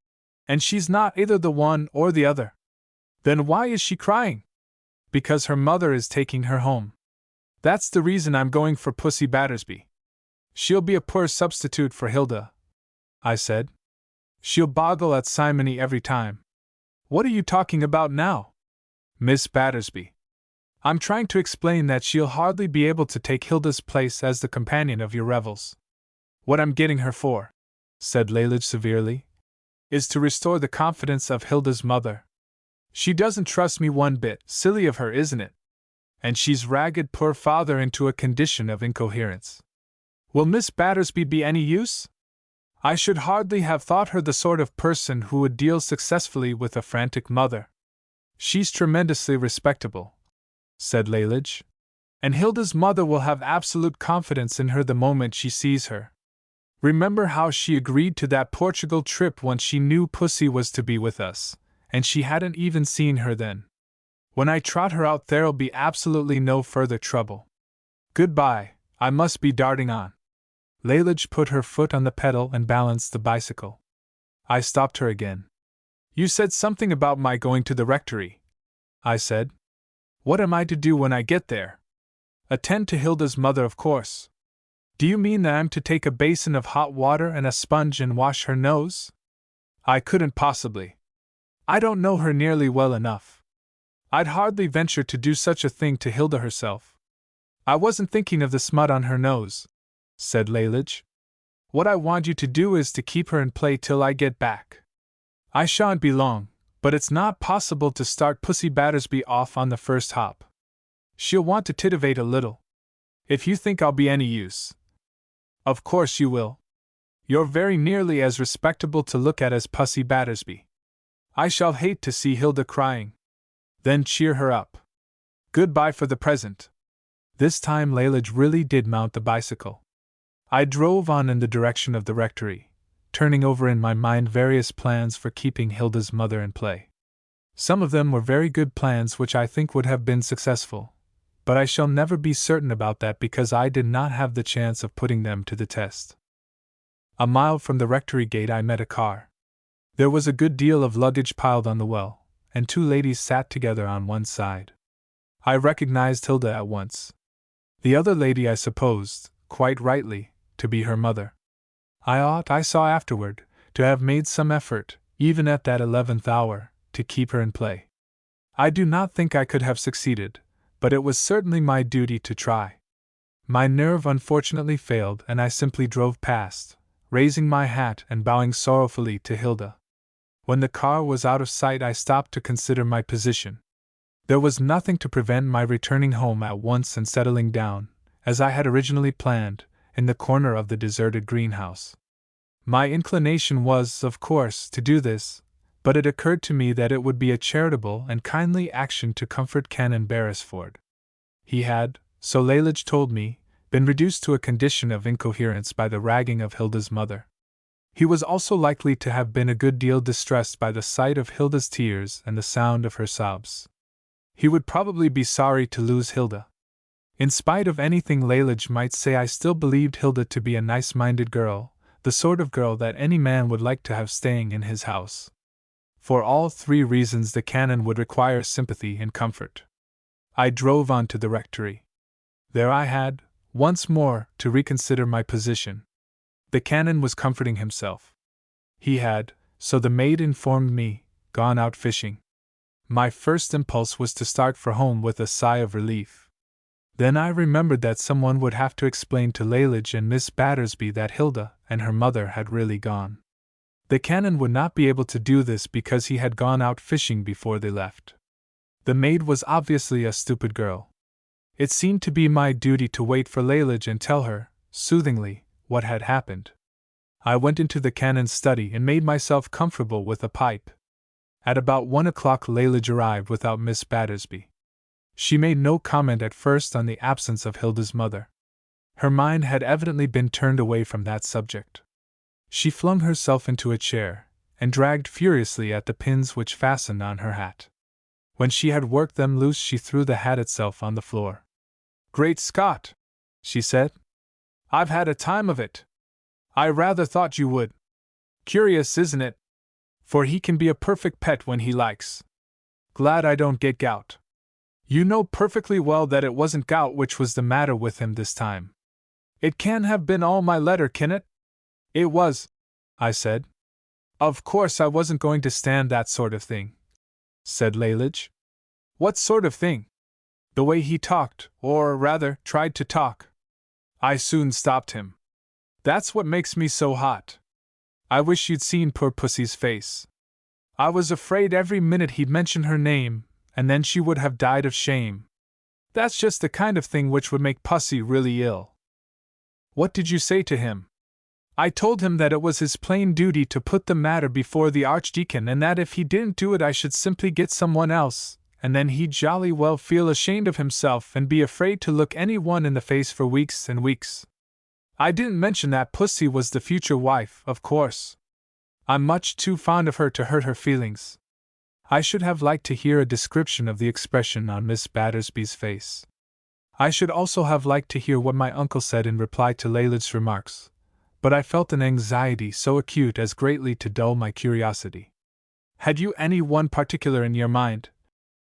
And she's not either the one or the other. Then why is she crying? Because her mother is taking her home. That's the reason I'm going for Pussy Battersby. She'll be a poor substitute for Hilda, I said. She'll boggle at simony every time. What are you talking about now? Miss Battersby. I'm trying to explain that she'll hardly be able to take Hilda's place as the companion of your revels. What I'm getting her for, said Lalage severely, is to restore the confidence of Hilda's mother. She doesn't trust me one bit, silly of her, isn't it? And she's ragged poor father into a condition of incoherence. Will Miss Battersby be any use? I should hardly have thought her the sort of person who would deal successfully with a frantic mother. She's tremendously respectable, said Lalage, and Hilda's mother will have absolute confidence in her the moment she sees her. Remember how she agreed to that Portugal trip when she knew Pussy was to be with us, and she hadn't even seen her then. When I trot her out there'll be absolutely no further trouble. Goodbye, I must be darting on. Lalage put her foot on the pedal and balanced the bicycle. I stopped her again. You said something about my going to the rectory, I said. What am I to do when I get there? Attend to Hilda's mother, of course. Do you mean that I'm to take a basin of hot water and a sponge and wash her nose? I couldn't possibly. I don't know her nearly well enough. I'd hardly venture to do such a thing to Hilda herself. I wasn't thinking of the smut on her nose, said Lalage. What I want you to do is to keep her in play till I get back. I shan't be long, but it's not possible to start Pussy Battersby off on the first hop. She'll want to titivate a little. If you think I'll be any use. Of course you will. You're very nearly as respectable to look at as Pussy Battersby. I shall hate to see Hilda crying. Then cheer her up. Goodbye for the present. This time Lalage really did mount the bicycle. I drove on in the direction of the rectory, turning over in my mind various plans for keeping Hilda's mother in play. Some of them were very good plans which I think would have been successful, but I shall never be certain about that because I did not have the chance of putting them to the test. A mile from the rectory gate I met a car. There was a good deal of luggage piled on the well, and two ladies sat together on one side. I recognized Hilda at once. The other lady I supposed, quite rightly, to be her mother. I saw afterward, to have made some effort, even at that 11th hour, to keep her in play. I do not think I could have succeeded, but it was certainly my duty to try. My nerve unfortunately failed and I simply drove past, raising my hat and bowing sorrowfully to Hilda. When the car was out of sight I stopped to consider my position. There was nothing to prevent my returning home at once and settling down, as I had originally planned, in the corner of the deserted greenhouse. My inclination was, of course, to do this, but it occurred to me that it would be a charitable and kindly action to comfort Canon Beresford. He had, so Lalage told me, been reduced to a condition of incoherence by the ragging of Hilda's mother. He was also likely to have been a good deal distressed by the sight of Hilda's tears and the sound of her sobs. He would probably be sorry to lose Hilda. In spite of anything Lalage might say, I still believed Hilda to be a nice-minded girl, the sort of girl that any man would like to have staying in his house. For all three reasons the canon would require sympathy and comfort. I drove on to the rectory. There I had, once more, to reconsider my position. The canon was comforting himself. He had, so the maid informed me, gone out fishing. My first impulse was to start for home with a sigh of relief. Then I remembered that someone would have to explain to Lalage and Miss Battersby that Hilda and her mother had really gone. The canon would not be able to do this because he had gone out fishing before they left. The maid was obviously a stupid girl. It seemed to be my duty to wait for Lalage and tell her, soothingly, what had happened. I went into the canon's study and made myself comfortable with a pipe. At about 1 o'clock Lalage arrived without Miss Battersby. She made no comment at first on the absence of Hilda's mother. Her mind had evidently been turned away from that subject. She flung herself into a chair, and dragged furiously at the pins which fastened on her hat. When she had worked them loose she threw the hat itself on the floor. "Great Scott!" she said. "I've had a time of it. I rather thought you would. Curious, isn't it? For he can be a perfect pet when he likes. Glad I don't get gout. You know perfectly well that it wasn't gout which was the matter with him this time. It can't have been all my letter, can it?" "It was," I said. "Of course I wasn't going to stand that sort of thing," said Lalage. "What sort of thing?" "The way he talked, or rather, tried to talk. I soon stopped him. That's what makes me so hot. I wish you'd seen poor Pussy's face. I was afraid every minute he'd mention her name, and then she would have died of shame. That's just the kind of thing which would make Pussy really ill. What did you say to him? I told him that it was his plain duty to put the matter before the Archdeacon, and that if he didn't do it I should simply get someone else, and then he'd jolly well feel ashamed of himself and be afraid to look anyone in the face for weeks and weeks. I didn't mention that Pussy was the future wife, of course. I'm much too fond of her to hurt her feelings. I should have liked to hear a description of the expression on Miss Battersby's face. I should also have liked to hear what my uncle said in reply to Lalage's remarks, but I felt an anxiety so acute as greatly to dull my curiosity. Had you any one particular in your mind?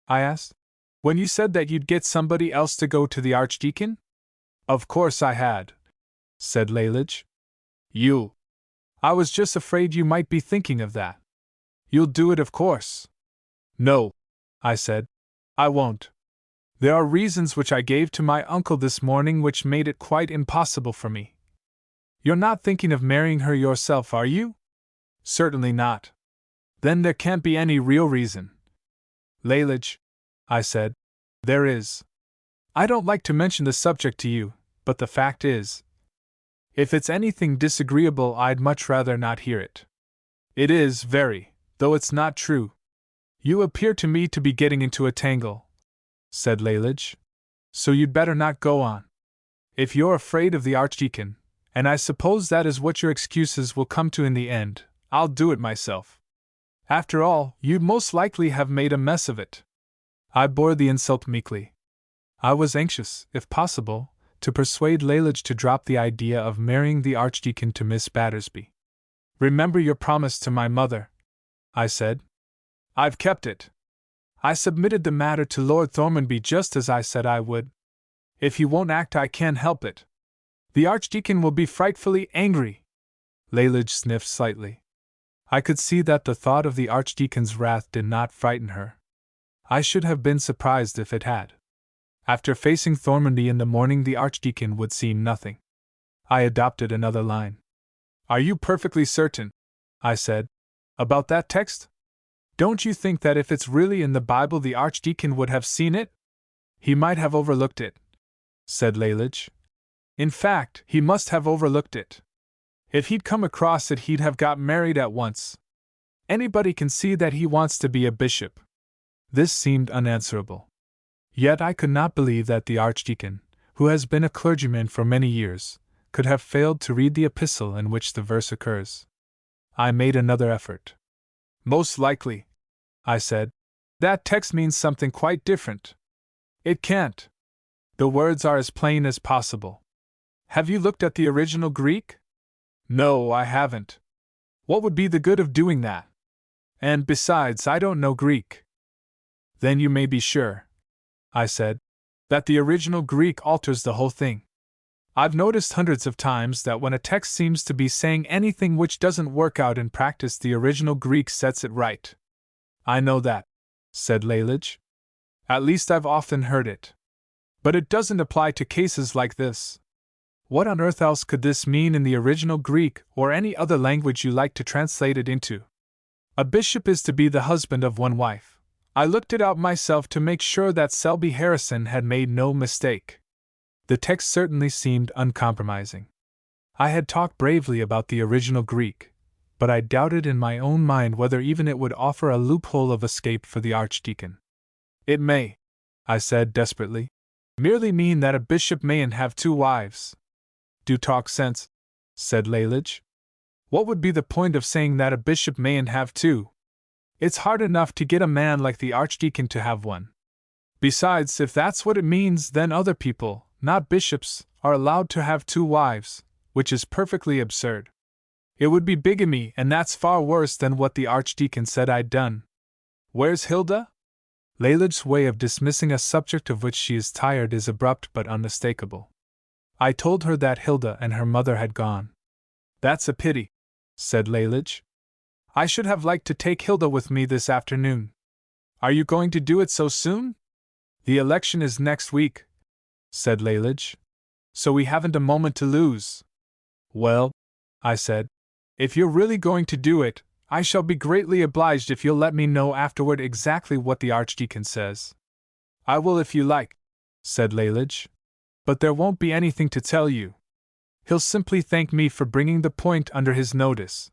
I asked. When you said that you'd get somebody else to go to the Archdeacon? Of course I had, said Lalage. You. I was just afraid you might be thinking of that. You'll do it, of course. No, I said. I won't. There are reasons which I gave to my uncle this morning which made it quite impossible for me. You're not thinking of marrying her yourself, are you? Certainly not. Then there can't be any real reason. Lalage, I said, there is. I don't like to mention the subject to you, but the fact is, if it's anything disagreeable, I'd much rather not hear it. It is, very, though it's not true. You appear to me to be getting into a tangle, said Lalage. So you'd better not go on. If you're afraid of the Archdeacon, and I suppose that is what your excuses will come to in the end, I'll do it myself. After all, you'd most likely have made a mess of it. I bore the insult meekly. I was anxious, if possible, to persuade Lalage to drop the idea of marrying the Archdeacon to Miss Battersby. Remember your promise to my mother, I said. I've kept it. I submitted the matter to Lord Thormanby just as I said I would. If he won't act, I can't help it. The Archdeacon will be frightfully angry. Lalage sniffed slightly. I could see that the thought of the Archdeacon's wrath did not frighten her. I should have been surprised if it had. After facing Thormanby in the morning, the Archdeacon would seem nothing. I adopted another line. Are you perfectly certain, I said, about that text? Don't you think that if it's really in the Bible the Archdeacon would have seen it? He might have overlooked it, said Lalage. In fact, he must have overlooked it. If he'd come across it, he'd have got married at once. Anybody can see that he wants to be a bishop. This seemed unanswerable. Yet I could not believe that the Archdeacon, who has been a clergyman for many years, could have failed to read the epistle in which the verse occurs. I made another effort. Most likely, I said, that text means something quite different. It can't. The words are as plain as possible. Have you looked at the original Greek? No, I haven't. What would be the good of doing that? And besides, I don't know Greek. Then you may be sure, I said, that the original Greek alters the whole thing. I've noticed hundreds of times that when a text seems to be saying anything which doesn't work out in practice, the original Greek sets it right. I know that, said Lalage. At least I've often heard it. But it doesn't apply to cases like this. What on earth else could this mean in the original Greek or any other language you like to translate it into? A bishop is to be the husband of one wife. I looked it out myself to make sure that Selby Harrison had made no mistake. The text certainly seemed uncompromising. I had talked bravely about the original Greek, but I doubted in my own mind whether even it would offer a loophole of escape for the Archdeacon. It may, I said desperately, merely mean that a bishop mayn't have two wives. Do talk sense, said Lalage. What would be the point of saying that a bishop mayn't have two? It's hard enough to get a man like the Archdeacon to have one. Besides, if that's what it means, then other people, not bishops, are allowed to have two wives, which is perfectly absurd. It would be bigamy, and that's far worse than what the Archdeacon said I'd done. Where's Hilda? Lalage's way of dismissing a subject of which she is tired is abrupt but unmistakable. I told her that Hilda and her mother had gone. That's a pity, said Lalage. I should have liked to take Hilda with me this afternoon. Are you going to do it so soon? The election is next week, said Lalage. So we haven't a moment to lose. Well, I said, If you're really going to do it, I shall be greatly obliged if you'll let me know afterward exactly what the Archdeacon says. I will if you like, said Lalage. But there won't be anything to tell you. He'll simply thank me for bringing the point under his notice.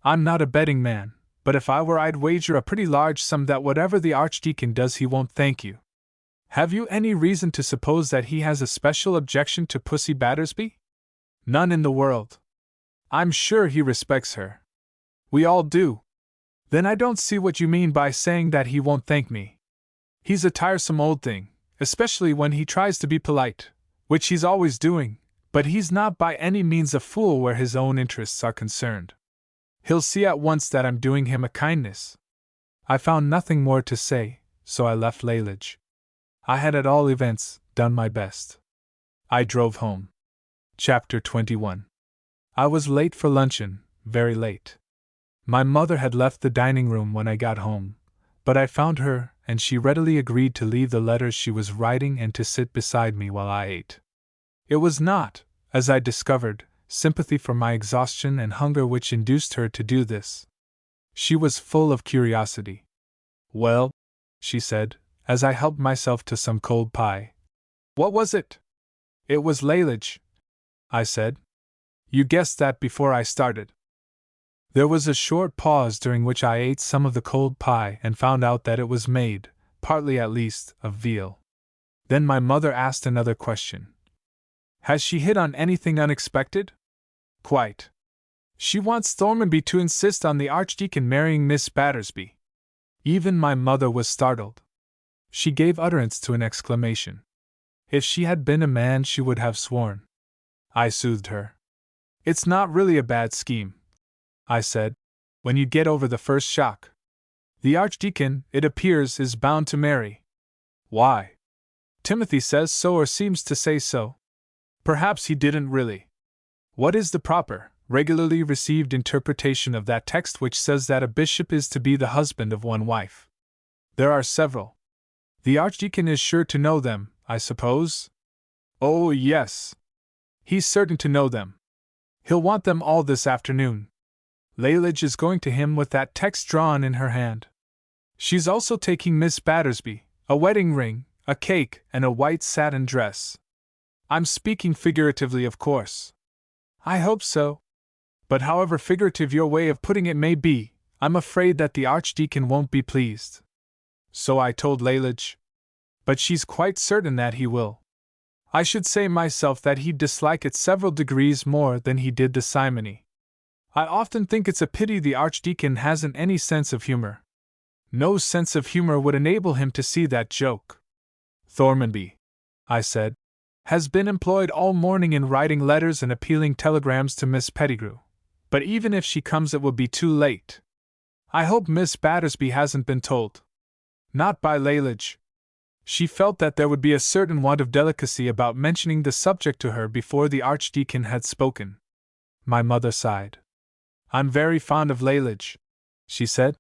I'm not a betting man, but if I were I'd wager a pretty large sum that whatever the Archdeacon does he won't thank you. Have you any reason to suppose that he has a special objection to Pussy Battersby? None in the world. I'm sure he respects her. We all do. Then I don't see what you mean by saying that he won't thank me. He's a tiresome old thing, especially when he tries to be polite, which he's always doing, but he's not by any means a fool where his own interests are concerned. He'll see at once that I'm doing him a kindness. I found nothing more to say, so I left Lalage. I had at all events done my best. I drove home. Chapter 21. I was late for luncheon, very late. My mother had left the dining room when I got home, but I found her, and she readily agreed to leave the letters she was writing and to sit beside me while I ate. It was not, as I discovered, sympathy for my exhaustion and hunger which induced her to do this. She was full of curiosity. Well, she said, as I helped myself to some cold pie. What was it? It was Lalage, I said. You guessed that before I started. There was a short pause during which I ate some of the cold pie and found out that it was made, partly at least, of veal. Then my mother asked another question. Has she hit on anything unexpected? Quite. She wants Thormanby to insist on the Archdeacon marrying Miss Battersby. Even my mother was startled. She gave utterance to an exclamation. If she had been a man she would have sworn. I soothed her. It's not really a bad scheme, I said, when you get over the first shock. The Archdeacon, it appears, is bound to marry. Why? Timothy says so or seems to say so. Perhaps he didn't really. What is the proper, regularly received interpretation of that text which says that a bishop is to be the husband of one wife? There are several. The Archdeacon is sure to know them, I suppose? Oh, yes. He's certain to know them. He'll want them all this afternoon. Lalage is going to him with that text drawn in her hand. She's also taking Miss Battersby, a wedding ring, a cake, and a white satin dress. I'm speaking figuratively, of course. I hope so. But however figurative your way of putting it may be, I'm afraid that the Archdeacon won't be pleased. So I told Lalage. But she's quite certain that he will. I should say myself that he'd dislike it several degrees more than he did the simony. I often think it's a pity the Archdeacon hasn't any sense of humor. No sense of humor would enable him to see that joke. Thormanby, I said, has been employed all morning in writing letters and appealing telegrams to Miss Pettigrew. But even if she comes it will be too late. I hope Miss Battersby hasn't been told. Not by Lalage. She felt that there would be a certain want of delicacy about mentioning the subject to her before the Archdeacon had spoken. My mother sighed. I'm very fond of Lalage, she said,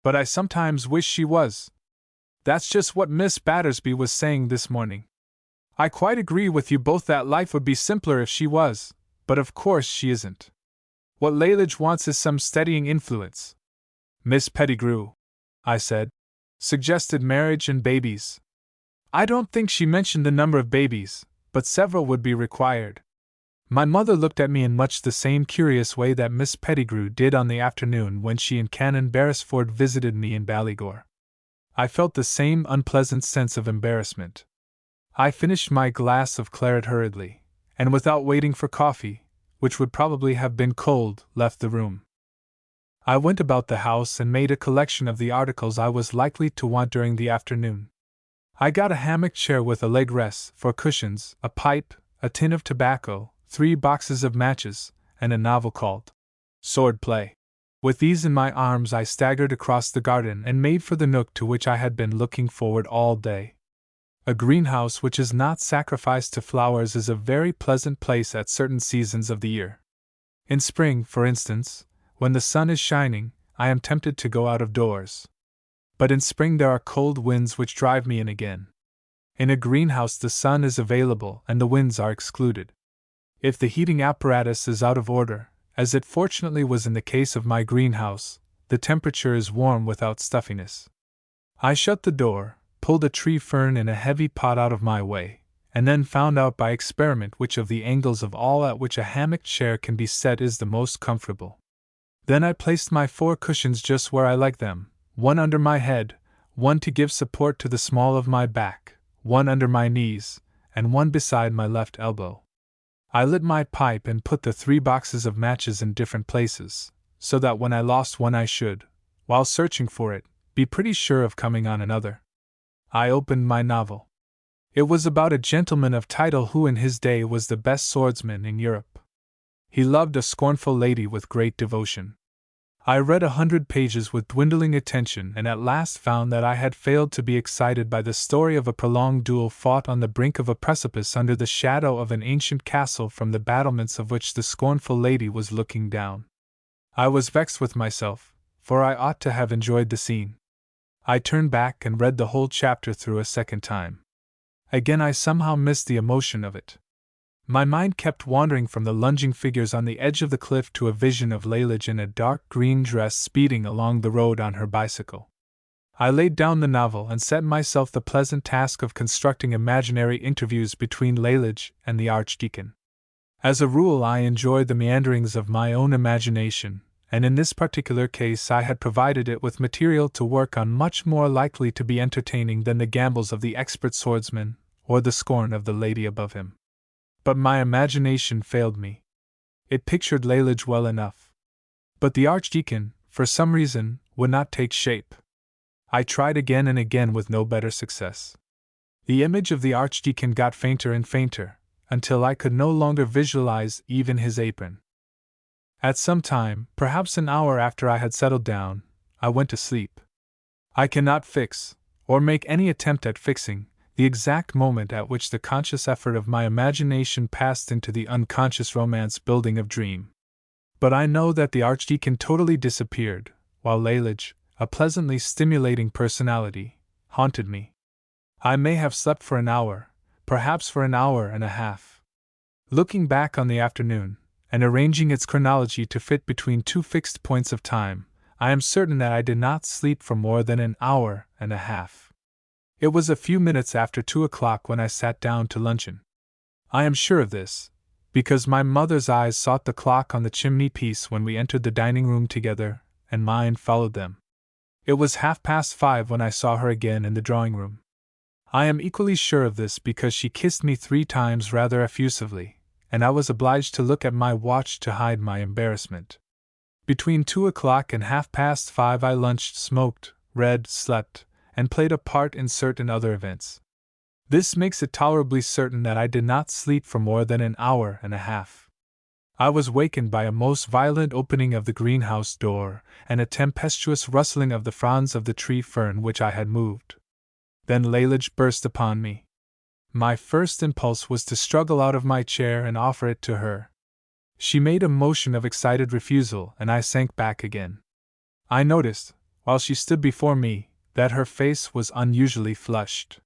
but I sometimes wish she was. That's just what Miss Battersby was saying this morning. I quite agree with you both that life would be simpler if she was, but of course she isn't. What Lalage wants is some steadying influence. Miss Pettigrew, I said, suggested marriage and babies. I don't think she mentioned the number of babies, but several would be required. My mother looked at me in much the same curious way that Miss Pettigrew did on the afternoon when she and Canon Beresford visited me in Ballygore. I felt the same unpleasant sense of embarrassment. I finished my glass of claret hurriedly, and without waiting for coffee, which would probably have been cold, left the room. I went about the house and made a collection of the articles I was likely to want during the afternoon. I got a hammock chair with a leg rest for cushions, a pipe, a tin of tobacco, 3 boxes of matches, and a novel called Sword Play. With these in my arms I staggered across the garden and made for the nook to which I had been looking forward all day. A greenhouse which is not sacrificed to flowers is a very pleasant place at certain seasons of the year. In spring, for instance, when the sun is shining, I am tempted to go out of doors. But in spring there are cold winds which drive me in again. In a greenhouse the sun is available and the winds are excluded. If the heating apparatus is out of order, As it fortunately was in the case of my greenhouse, the temperature is warm without stuffiness. I shut the door, pulled a tree fern in a heavy pot out of my way, and then found out by experiment which of the angles of all at which a hammock chair can be set is the most comfortable. Then I placed my 4 cushions just where I like them, one under my head, one to give support to the small of my back, one under my knees, and one beside my left elbow. I lit my pipe and put the 3 boxes of matches in different places, so that when I lost one I should, while searching for it, be pretty sure of coming on another. I opened my novel. It was about a gentleman of title who in his day was the best swordsman in Europe. He loved a scornful lady with great devotion. I read 100 pages with dwindling attention and at last found that I had failed to be excited by the story of a prolonged duel fought on the brink of a precipice under the shadow of an ancient castle from the battlements of which the scornful lady was looking down. I was vexed with myself, for I ought to have enjoyed the scene. I turned back and read the whole chapter through a second time. Again I somehow missed the emotion of it. My mind kept wandering from the lunging figures on the edge of the cliff to a vision of Lalage in a dark green dress speeding along the road on her bicycle. I laid down the novel and set myself the pleasant task of constructing imaginary interviews between Lalage and the Archdeacon. As a rule I enjoyed the meanderings of my own imagination, and in this particular case I had provided it with material to work on much more likely to be entertaining than the gambols of the expert swordsman, or the scorn of the lady above him. But my imagination failed me. It pictured Lalage well enough. But the Archdeacon, for some reason, would not take shape. I tried again and again with no better success. The image of the Archdeacon got fainter and fainter, until I could no longer visualize even his apron. At some time, perhaps an hour after I had settled down, I went to sleep. I cannot fix, or make any attempt at fixing, the exact moment at which the conscious effort of my imagination passed into the unconscious romance building of dream. But I know that the Archdeacon totally disappeared, while Lalage, a pleasantly stimulating personality, haunted me. I may have slept for an hour, perhaps for an hour and a half. Looking back on the afternoon, and arranging its chronology to fit between 2 fixed points of time, I am certain that I did not sleep for more than an hour and a half. It was a few minutes after 2 o'clock when I sat down to luncheon. I am sure of this, because my mother's eyes sought the clock on the chimney-piece when we entered the dining-room together, and mine followed them. It was 5:30 when I saw her again in the drawing-room. I am equally sure of this because she kissed me 3 times rather effusively, and I was obliged to look at my watch to hide my embarrassment. Between 2 o'clock and 5:30 I lunched, smoked, read, slept, and played a part in certain other events. This makes it tolerably certain that I did not sleep for more than an hour and a half. I was wakened by a most violent opening of the greenhouse door, and a tempestuous rustling of the fronds of the tree fern which I had moved. Then Lalage burst upon me. My first impulse was to struggle out of my chair and offer it to her. She made a motion of excited refusal, and I sank back again. I noticed, while she stood before me, that her face was unusually flushed.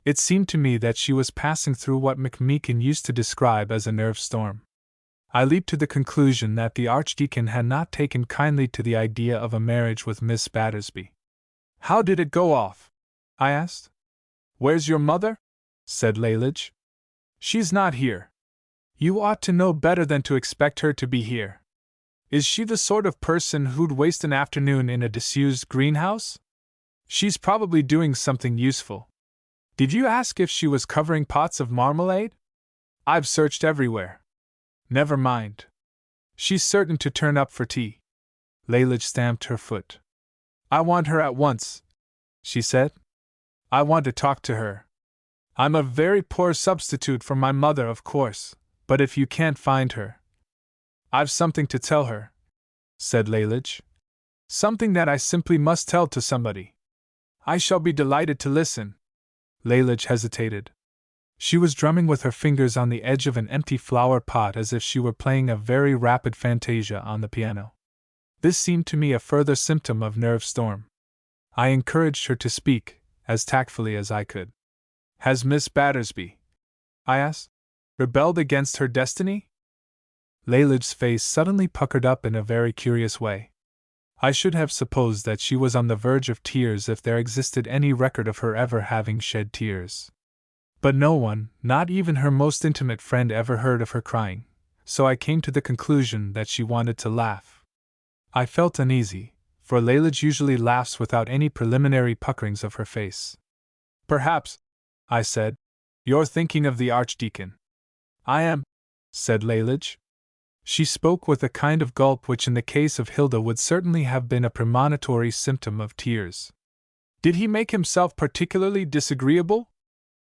It seemed to me that she was passing through what McMeekin used to describe as a nerve storm. I leaped to the conclusion that the Archdeacon had not taken kindly to the idea of a marriage with Miss Battersby. "How did it go off?" I asked. "Where's your mother?" said Lalage. "She's not here. You ought to know better than to expect her to be here. Is she the sort of person who'd waste an afternoon in a disused greenhouse? She's probably doing something useful. Did you ask if she was covering pots of marmalade? I've searched everywhere. Never mind. She's certain to turn up for tea." Lalage stamped her foot. "I want her at once," she said. "I want to talk to her. I'm a very poor substitute for my mother, of course, but if you can't find her—" "I've something to tell her," said Lalage. "Something that I simply must tell to somebody. I shall be delighted to listen." Lalage hesitated. She was drumming with her fingers on the edge of an empty flower pot as if she were playing a very rapid fantasia on the piano. This seemed to me a further symptom of nerve storm. I encouraged her to speak, as tactfully as I could. "Has Miss Battersby," I asked, "rebelled against her destiny?" Lalage's face suddenly puckered up in a very curious way. I should have supposed that she was on the verge of tears if there existed any record of her ever having shed tears. But no one, not even her most intimate friend, ever heard of her crying, so I came to the conclusion that she wanted to laugh. I felt uneasy, for Lalage usually laughs without any preliminary puckerings of her face. "Perhaps," I said, "you're thinking of the Archdeacon." "I am," said Lalage. She spoke with a kind of gulp which in the case of Hilda would certainly have been a premonitory symptom of tears. "Did he make himself particularly disagreeable?"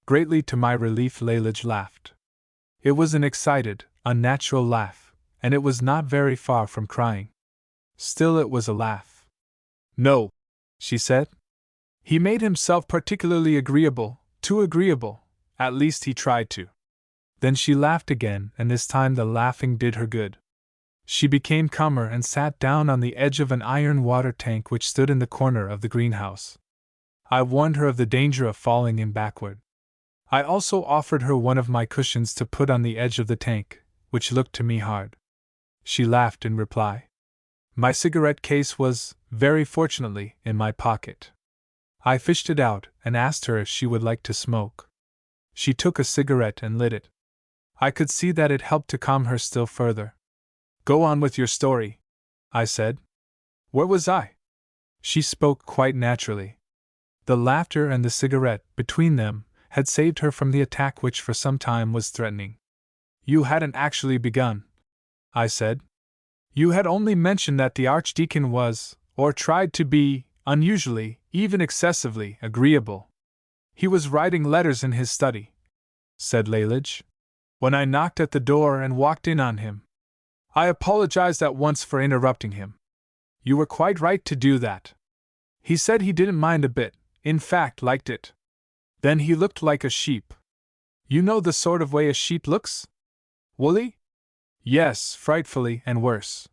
Greatly to my relief, Lalage laughed. It was an excited, unnatural laugh, and it was not very far from crying. Still, it was a laugh. "No," she said. "He made himself particularly agreeable, too agreeable, at least he tried to." Then she laughed again, and this time the laughing did her good. She became calmer and sat down on the edge of an iron water tank which stood in the corner of the greenhouse. I warned her of the danger of falling in backward. I also offered her one of my cushions to put on the edge of the tank, which looked to me hard. She laughed in reply. My cigarette case was, very fortunately, in my pocket. I fished it out and asked her if she would like to smoke. She took a cigarette and lit it. I could see that it helped to calm her still further. "Go on with your story," I said. "Where was I?" She spoke quite naturally. The laughter and the cigarette, between them, had saved her from the attack which for some time was threatening. "You hadn't actually begun," I said. "You had only mentioned that the Archdeacon was, or tried to be, unusually, even excessively, agreeable. He was writing letters in his study," said Lalage, "when I knocked at the door and walked in on him. I apologized at once for interrupting him. You were quite right to do that. He said he didn't mind a bit, in fact liked it. Then he looked like a sheep. You know the sort of way a sheep looks? Woolly? Yes, frightfully, and worse.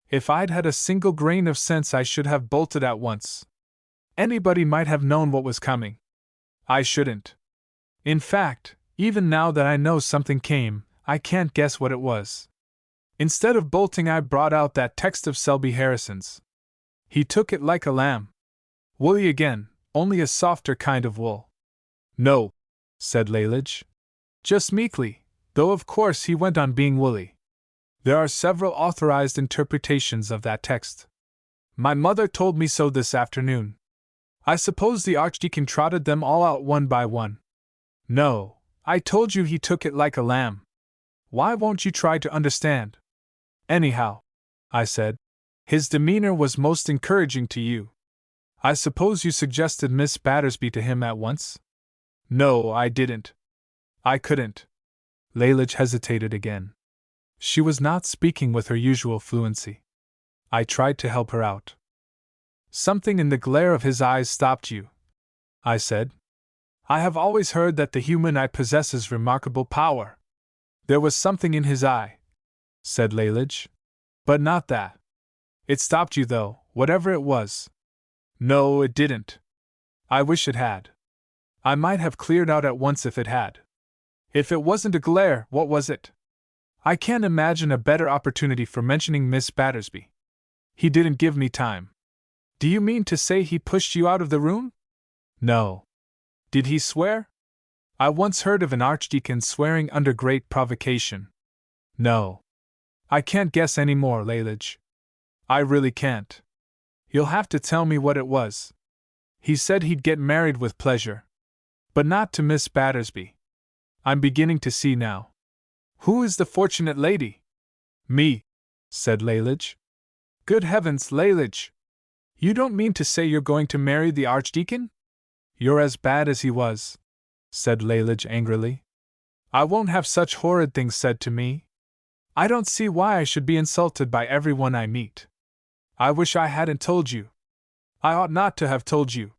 If I'd had a single grain of sense I should have bolted at once. Anybody might have known what was coming. I shouldn't. In fact, even now that I know something came, I can't guess what it was. Instead of bolting, I brought out that text of Selby Harrison's. He took it like a lamb. Woolly again, only a softer kind of wool." "No," said Lalage. "Just meekly, though of course he went on being woolly. There are several authorized interpretations of that text. My mother told me so this afternoon. I suppose the Archdeacon trotted them all out one by one." "No, I told you he took it like a lamb. Why won't you try to understand? Anyhow," I said, "his demeanor was most encouraging to you. I suppose you suggested Miss Battersby to him at once?" "No, I didn't. I couldn't." Lalage hesitated again. She was not speaking with her usual fluency. I tried to help her out. "Something in the glare of his eyes stopped you," I said. "I have always heard that the human eye possesses remarkable power." "There was something in his eye," said Lalage. "But not that. It stopped you, though, whatever it was." "No, it didn't. I wish it had. I might have cleared out at once if it had." "If it wasn't a glare, what was it?" "I can't imagine a better opportunity for mentioning Miss Battersby. He didn't give me time." "Do you mean to say he pushed you out of the room?" "No." "Did he swear?" "I once heard of an archdeacon swearing under great provocation." "No." "I can't guess any more, Lalage. I really can't. You'll have to tell me what it was." "He said he'd get married with pleasure. But not to Miss Battersby." "I'm beginning to see now. Who is the fortunate lady?" "Me," said Lalage. "Good heavens, Lalage! You don't mean to say you're going to marry the Archdeacon?" "You're as bad as he was," said Lalage angrily. "I won't have such horrid things said to me. I don't see why I should be insulted by everyone I meet. I wish I hadn't told you. I ought not to have told you.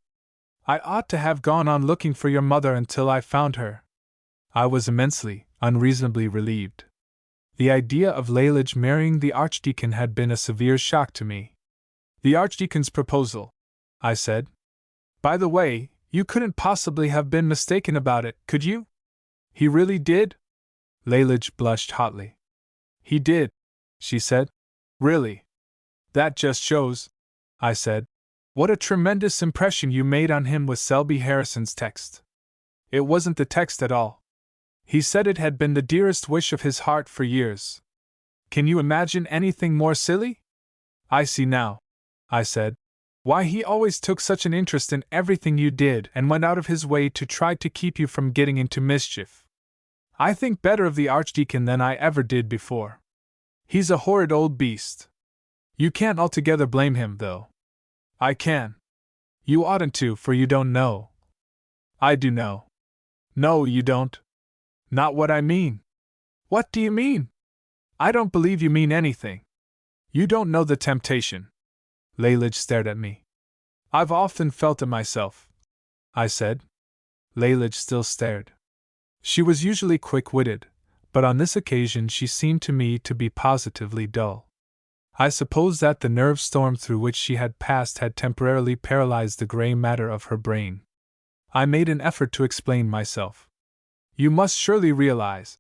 I ought to have gone on looking for your mother until I found her." I was immensely, unreasonably relieved. The idea of Lalage marrying the Archdeacon had been a severe shock to me. "The Archdeacon's proposal," I said. "By the way, you couldn't possibly have been mistaken about it, could you? He really did?" Lalage blushed hotly. "He did," she said. Really? That just shows, I said, what a tremendous impression you made on him with Selby Harrison's text. It wasn't the text at all. He said it had been the dearest wish of his heart for years. Can you imagine anything more silly? I see now, I said, why he always took such an interest in everything you did and went out of his way to try to keep you from getting into mischief. I think better of the Archdeacon than I ever did before. He's a horrid old beast. You can't altogether blame him, though. I can. You oughtn't to, for you don't know. I do know. No, you don't. Not what I mean. What do you mean? I don't believe you mean anything. You don't know the temptation. Lalage stared at me. I've often felt it myself, I said. Lalage still stared. She was usually quick-witted, but on this occasion she seemed to me to be positively dull. I suppose that the nerve storm through which she had passed had temporarily paralyzed the gray matter of her brain. I made an effort to explain myself. You must surely realize,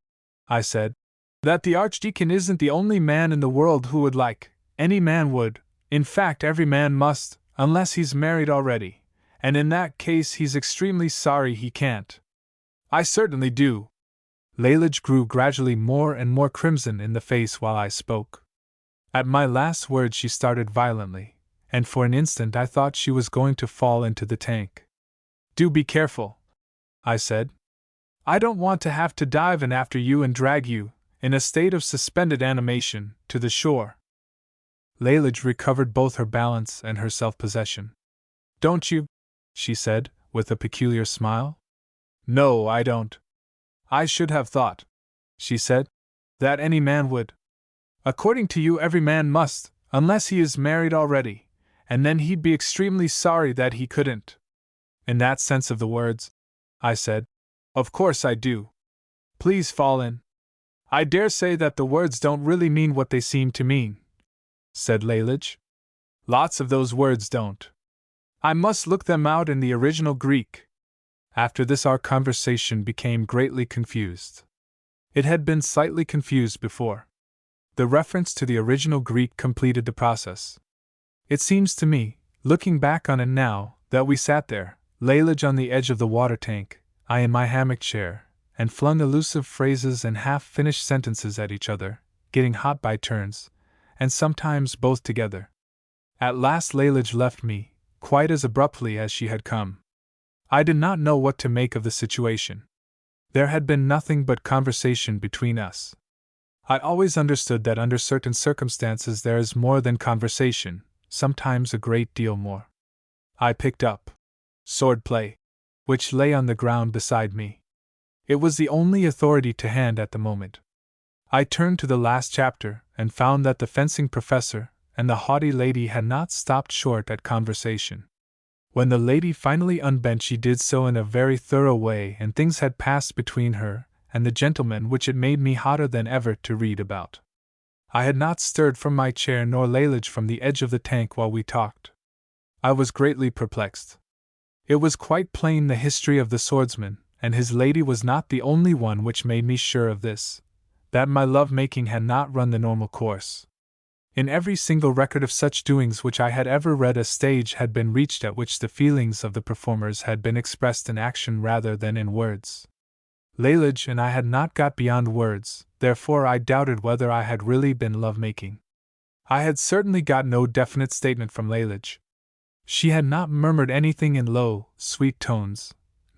I said, that the Archdeacon isn't the only man in the world who would like, any man would, in fact every man must, unless he's married already, and in that case he's extremely sorry he can't. I certainly do. Lalage grew gradually more and more crimson in the face while I spoke. At my last word she started violently, and for an instant I thought she was going to fall into the tank. Do be careful, I said. I don't want to have to dive in after you and drag you, in a state of suspended animation, to the shore. Lalage recovered both her balance and her self-possession. Don't you? She said, with a peculiar smile. No, I don't. I should have thought, she said, that any man would. According to you, every man must, unless he is married already, and then he'd be extremely sorry that he couldn't. In that sense of the words, I said. Of course I do. Please fall in. I dare say that the words don't really mean what they seem to mean, said Lalage. Lots of those words don't. I must look them out in the original Greek. After this our conversation became greatly confused. It had been slightly confused before. The reference to the original Greek completed the process. It seems to me, looking back on it now, that we sat there, Lalage on the edge of the water tank, I in my hammock chair, and flung elusive phrases and half-finished sentences at each other, getting hot by turns, and sometimes both together. At last Lalage left me, quite as abruptly as she had come. I did not know what to make of the situation. There had been nothing but conversation between us. I always understood that under certain circumstances there is more than conversation, sometimes a great deal more. I picked up Swordplay, which lay on the ground beside me. It was the only authority to hand at the moment. I turned to the last chapter and found that the fencing professor and the haughty lady had not stopped short at conversation. When the lady finally unbent, she did so in a very thorough way, and things had passed between her and the gentleman which it made me hotter than ever to read about. I had not stirred from my chair nor Lalage from the edge of the tank while we talked. I was greatly perplexed. It was quite plain the history of the swordsman and his lady was not the only one which made me sure of this, that my love-making had not run the normal course. In every single record of such doings which I had ever read, a stage had been reached at which the feelings of the performers had been expressed in action rather than in words. Lalage and I had not got beyond words, therefore I doubted whether I had really been love-making. I had certainly got no definite statement from Lalage. She had not murmured anything in low, sweet tones,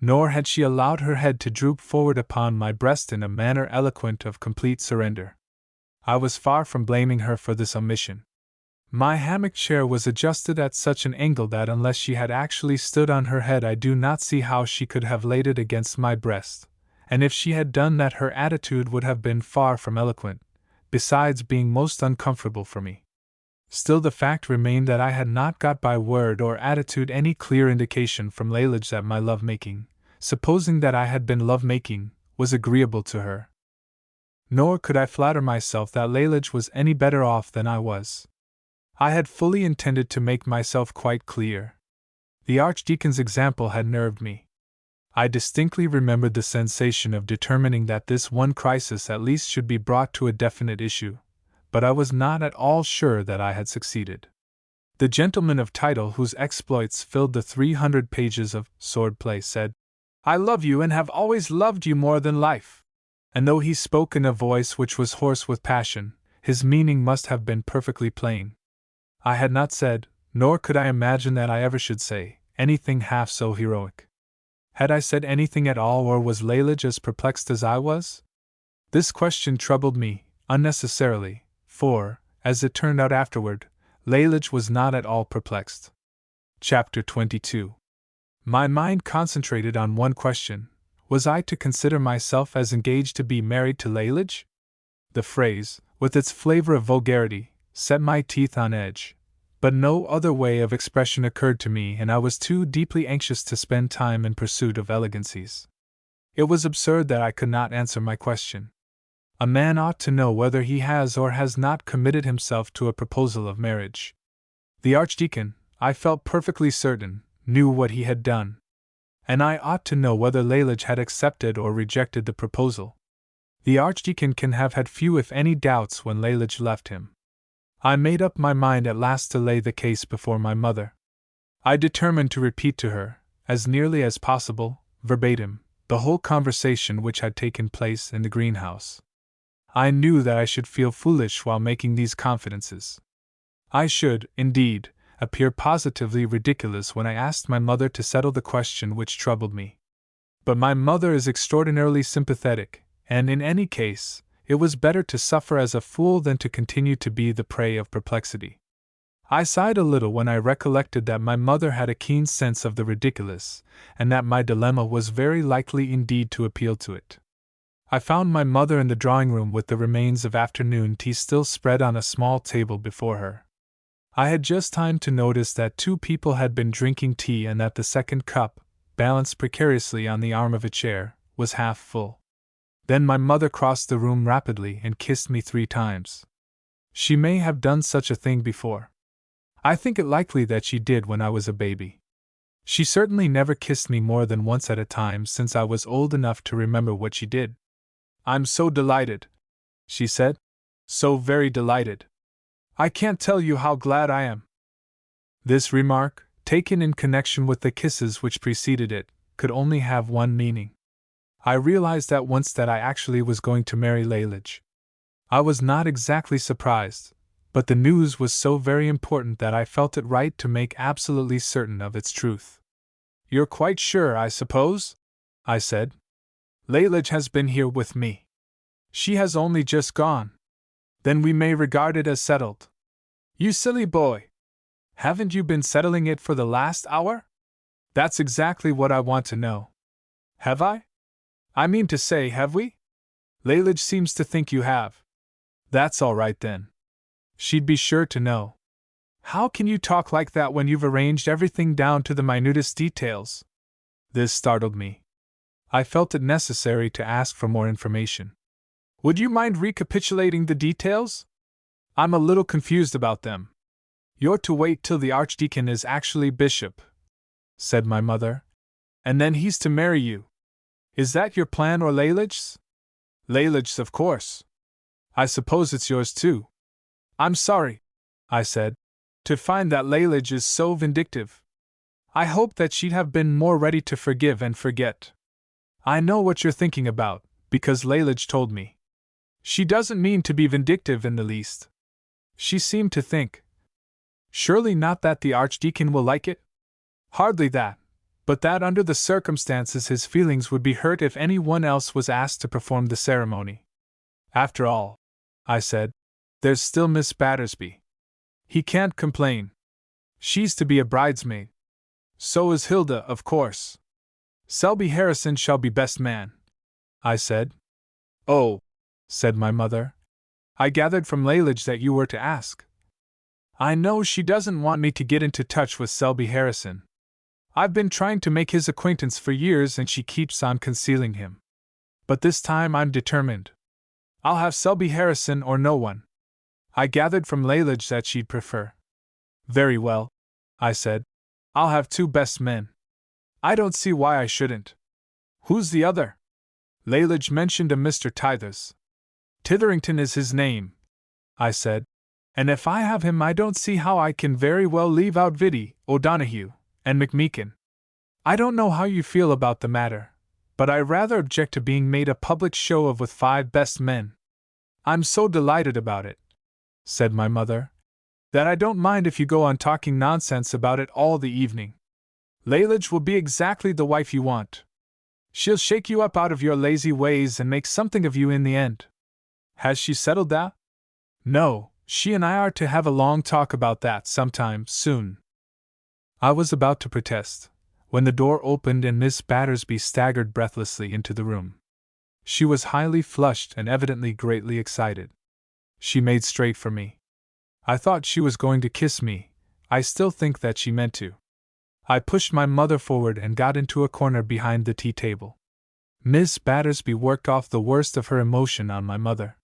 nor had she allowed her head to droop forward upon my breast in a manner eloquent of complete surrender. I was far from blaming her for this omission. My hammock chair was adjusted at such an angle that unless she had actually stood on her head, I do not see how she could have laid it against my breast, and if she had done that, her attitude would have been far from eloquent, besides being most uncomfortable for me. Still, the fact remained that I had not got by word or attitude any clear indication from Lalage that my love-making, supposing that I had been love-making, was agreeable to her. Nor could I flatter myself that Lalage was any better off than I was. I had fully intended to make myself quite clear. The Archdeacon's example had nerved me. I distinctly remembered the sensation of determining that this one crisis at least should be brought to a definite issue, but I was not at all sure that I had succeeded. The gentleman of title whose exploits filled the 300 pages of swordplay said, "I love you and have always loved you more than life." And though he spoke in a voice which was hoarse with passion, his meaning must have been perfectly plain. I had not said, nor could I imagine that I ever should say, anything half so heroic. Had I said anything at all, or was Lalage as perplexed as I was? This question troubled me, unnecessarily, for, as it turned out afterward, Lalage was not at all perplexed. Chapter 22. My mind concentrated on one question: was I to consider myself as engaged to be married to Lalage? The phrase, with its flavor of vulgarity, set my teeth on edge, but no other way of expression occurred to me, and I was too deeply anxious to spend time in pursuit of elegancies. It was absurd that I could not answer my question. A man ought to know whether he has or has not committed himself to a proposal of marriage. The Archdeacon, I felt perfectly certain, knew what he had done. And I ought to know whether Lalage had accepted or rejected the proposal. The Archdeacon can have had few if any doubts when Lalage left him. I made up my mind at last to lay the case before my mother. I determined to repeat to her, as nearly as possible, verbatim, the whole conversation which had taken place in the greenhouse. I knew that I should feel foolish while making these confidences. I should, indeed, appear positively ridiculous when I asked my mother to settle the question which troubled me. But my mother is extraordinarily sympathetic, and in any case, it was better to suffer as a fool than to continue to be the prey of perplexity. I sighed a little when I recollected that my mother had a keen sense of the ridiculous, and that my dilemma was very likely indeed to appeal to it. I found my mother in the drawing-room with the remains of afternoon tea still spread on a small table before her. I had just time to notice that two people had been drinking tea and that the second cup, balanced precariously on the arm of a chair, was half full. Then my mother crossed the room rapidly and kissed me 3 times. She may have done such a thing before. I think it likely that she did when I was a baby. She certainly never kissed me more than once at a time since I was old enough to remember what she did. "I'm so delighted," she said. "So very delighted. I can't tell you how glad I am." This remark, taken in connection with the kisses which preceded it, could only have one meaning. I realized at once that I actually was going to marry Lalage. I was not exactly surprised, but the news was so very important that I felt it right to make absolutely certain of its truth. "You're quite sure, I suppose?" I said. "Lalage has been here with me." "She has only just gone." "Then we may regard it as settled." "You silly boy! Haven't you been settling it for the last hour?" "That's exactly what I want to know." "Have I? I mean to say, have we?" "Lalage seems to think you have." "That's all right then. She'd be sure to know." "How can you talk like that when you've arranged everything down to the minutest details?" This startled me. I felt it necessary to ask for more information. "Would you mind recapitulating the details? I'm a little confused about them." "You're to wait till the Archdeacon is actually bishop," said my mother, "and then he's to marry you. Is that your plan or Lalage's?" "Lalage's, of course. I suppose it's yours too." "I'm sorry," I said, "to find that Lalage is so vindictive. I hoped that she'd have been more ready to forgive and forget." "I know what you're thinking about, because Lalage told me. She doesn't mean to be vindictive in the least. She seemed to think—" "Surely not that the Archdeacon will like it?" "Hardly that, but that under the circumstances his feelings would be hurt if anyone else was asked to perform the ceremony. After all," I said, "there's still Miss Battersby. He can't complain. She's to be a bridesmaid. So is Hilda, of course. Selby Harrison shall be best man," I said. "Oh," said my mother, "I gathered from Lalage that you were to ask." "I know she doesn't want me to get into touch with Selby Harrison. I've been trying to make his acquaintance for years and she keeps on concealing him. But this time I'm determined. I'll have Selby Harrison or no one. I gathered from Lalage that she'd prefer." "Very well," I said. "I'll have 2 best men. I don't see why I shouldn't." "Who's the other?" "Lalage mentioned a Mr. Tithers. Titherington is his name. I said, and if I have him, I don't see how I can very well leave out Viddy, O'Donoghue, and McMeekin. I don't know how you feel about the matter, but I rather object to being made a public show of with 5 best men. I'm so delighted about it, said my mother, that I don't mind if you go on talking nonsense about it all the evening. Lalage will be exactly the wife you want. She'll shake you up out of your lazy ways and make something of you in the end. Has she settled that? No, she and I are to have a long talk about that sometime soon. I was about to protest, when the door opened and Miss Battersby staggered breathlessly into the room. She was highly flushed and evidently greatly excited. She made straight for me. I thought she was going to kiss me. I still think that she meant to. I pushed my mother forward and got into a corner behind the tea table. Miss Battersby worked off the worst of her emotion on my mother.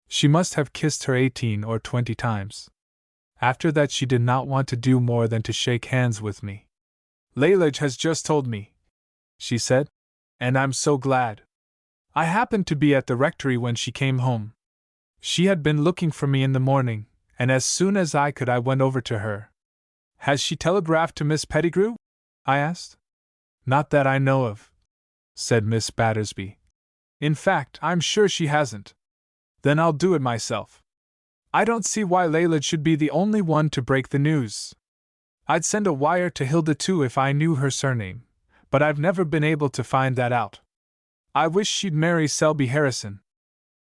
She must have kissed her 18 or 20 times. After that, she did not want to do more than to shake hands with me. Lalage has just told me, she said, and I'm so glad. I happened to be at the rectory when she came home. She had been looking for me in the morning, and as soon as I could, I went over to her. Has she telegraphed to Miss Pettigrew? I asked. Not that I know of, said Miss Battersby. In fact, I'm sure she hasn't. Then I'll do it myself. I don't see why Lalage should be the only one to break the news. I'd send a wire to Hilda too if I knew her surname, but I've never been able to find that out. I wish she'd marry Selby Harrison.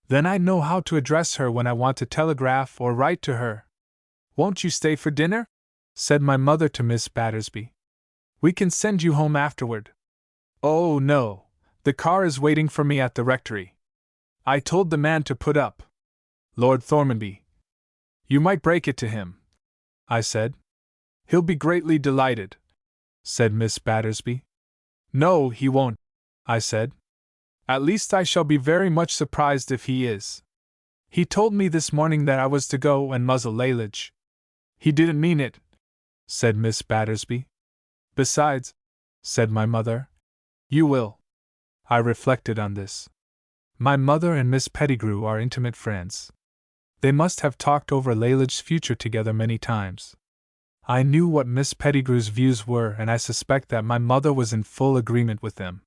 Then I'd know how to address her when I want to telegraph or write to her. Won't you stay for dinner? Said my mother to Miss Battersby. We can send you home afterward. Oh, no, the car is waiting for me at the rectory. I told the man to put up. Lord Thormanby. You might break it to him, I said. He'll be greatly delighted, said Miss Battersby. No, he won't, I said. At least I shall be very much surprised if he is. He told me this morning that I was to go and muzzle Lalage. He didn't mean it, said Miss Battersby. Besides, said my mother, you will. I reflected on this. My mother and Miss Pettigrew are intimate friends. They must have talked over Lalage's future together many times. I knew what Miss Pettigrew's views were, and I suspect that my mother was in full agreement with them.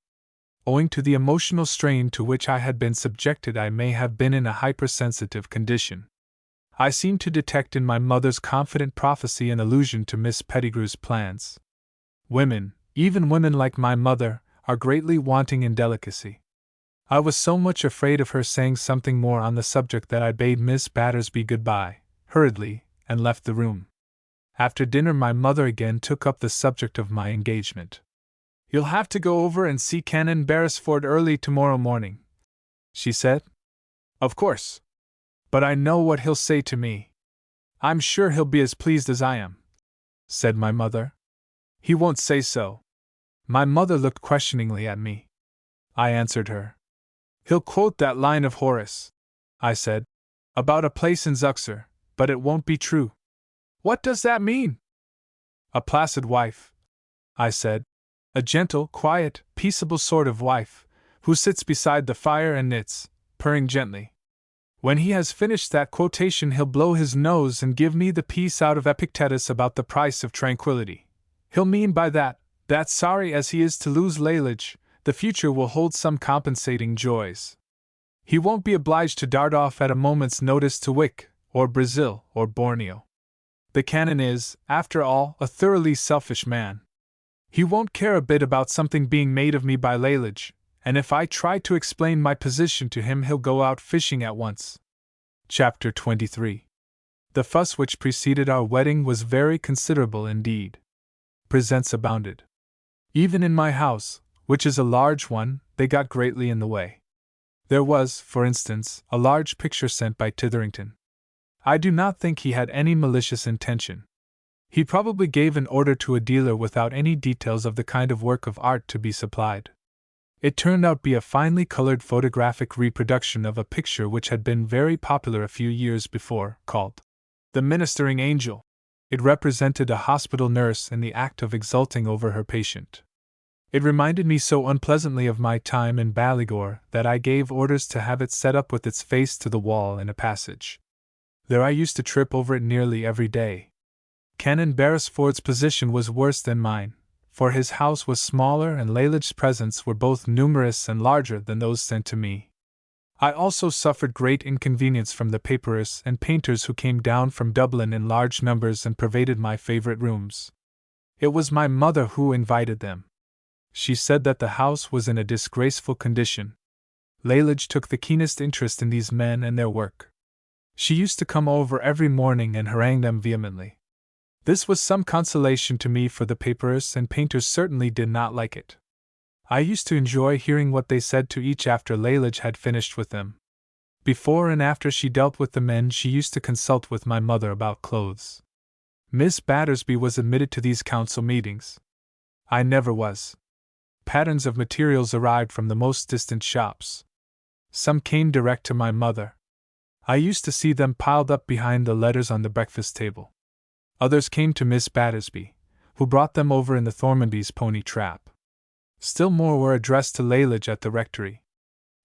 Owing to the emotional strain to which I had been subjected, I may have been in a hypersensitive condition. I seemed to detect in my mother's confident prophecy an allusion to Miss Pettigrew's plans. Women, even women like my mother, are greatly wanting in delicacy. I was so much afraid of her saying something more on the subject that I bade Miss Battersby goodbye, hurriedly, and left the room. After dinner, my mother again took up the subject of my engagement. You'll have to go over and see Canon Beresford early tomorrow morning, she said. Of course. But I know what he'll say to me. I'm sure he'll be as pleased as I am, said my mother. He won't say so. My mother looked questioningly at me. I answered her. He'll quote that line of Horace, I said, about a place in Zuxer, but it won't be true. What does that mean? A placid wife, I said. A gentle, quiet, peaceable sort of wife, who sits beside the fire and knits, purring gently. When he has finished that quotation, he'll blow his nose and give me the piece out of Epictetus about the price of tranquility. He'll mean by that, sorry as he is to lose Lalage, the future will hold some compensating joys. He won't be obliged to dart off at a moment's notice to Wick, or Brazil, or Borneo. The canon is, after all, a thoroughly selfish man. He won't care a bit about something being made of me by Lalage, and if I try to explain my position to him, he'll go out fishing at once. Chapter 23. The fuss which preceded our wedding was very considerable indeed. Presents abounded. Even in my house, which is a large one, they got greatly in the way. There was, for instance, a large picture sent by Titherington. I do not think he had any malicious intention. He probably gave an order to a dealer without any details of the kind of work of art to be supplied. It turned out to be a finely colored photographic reproduction of a picture which had been very popular a few years before, called The Ministering Angel. It represented a hospital nurse in the act of exulting over her patient. It reminded me so unpleasantly of my time in Ballygore that I gave orders to have it set up with its face to the wall in a passage. There I used to trip over it nearly every day. Canon Beresford's position was worse than mine, for his house was smaller and Lalage's presents were both numerous and larger than those sent to me. I also suffered great inconvenience from the paperists and painters who came down from Dublin in large numbers and pervaded my favorite rooms. It was my mother who invited them. She said that the house was in a disgraceful condition. Lalage took the keenest interest in these men and their work. She used to come over every morning and harangue them vehemently. This was some consolation to me, for the paperists and painters certainly did not like it. I used to enjoy hearing what they said to each after Lalage had finished with them. Before and after she dealt with the men, she used to consult with my mother about clothes. Miss Battersby was admitted to these council meetings. I never was. Patterns of materials arrived from the most distant shops. Some came direct to my mother. I used to see them piled up behind the letters on the breakfast table. Others came to Miss Battersby, who brought them over in the Thormanby's pony trap. Still more were addressed to Lalage at the rectory.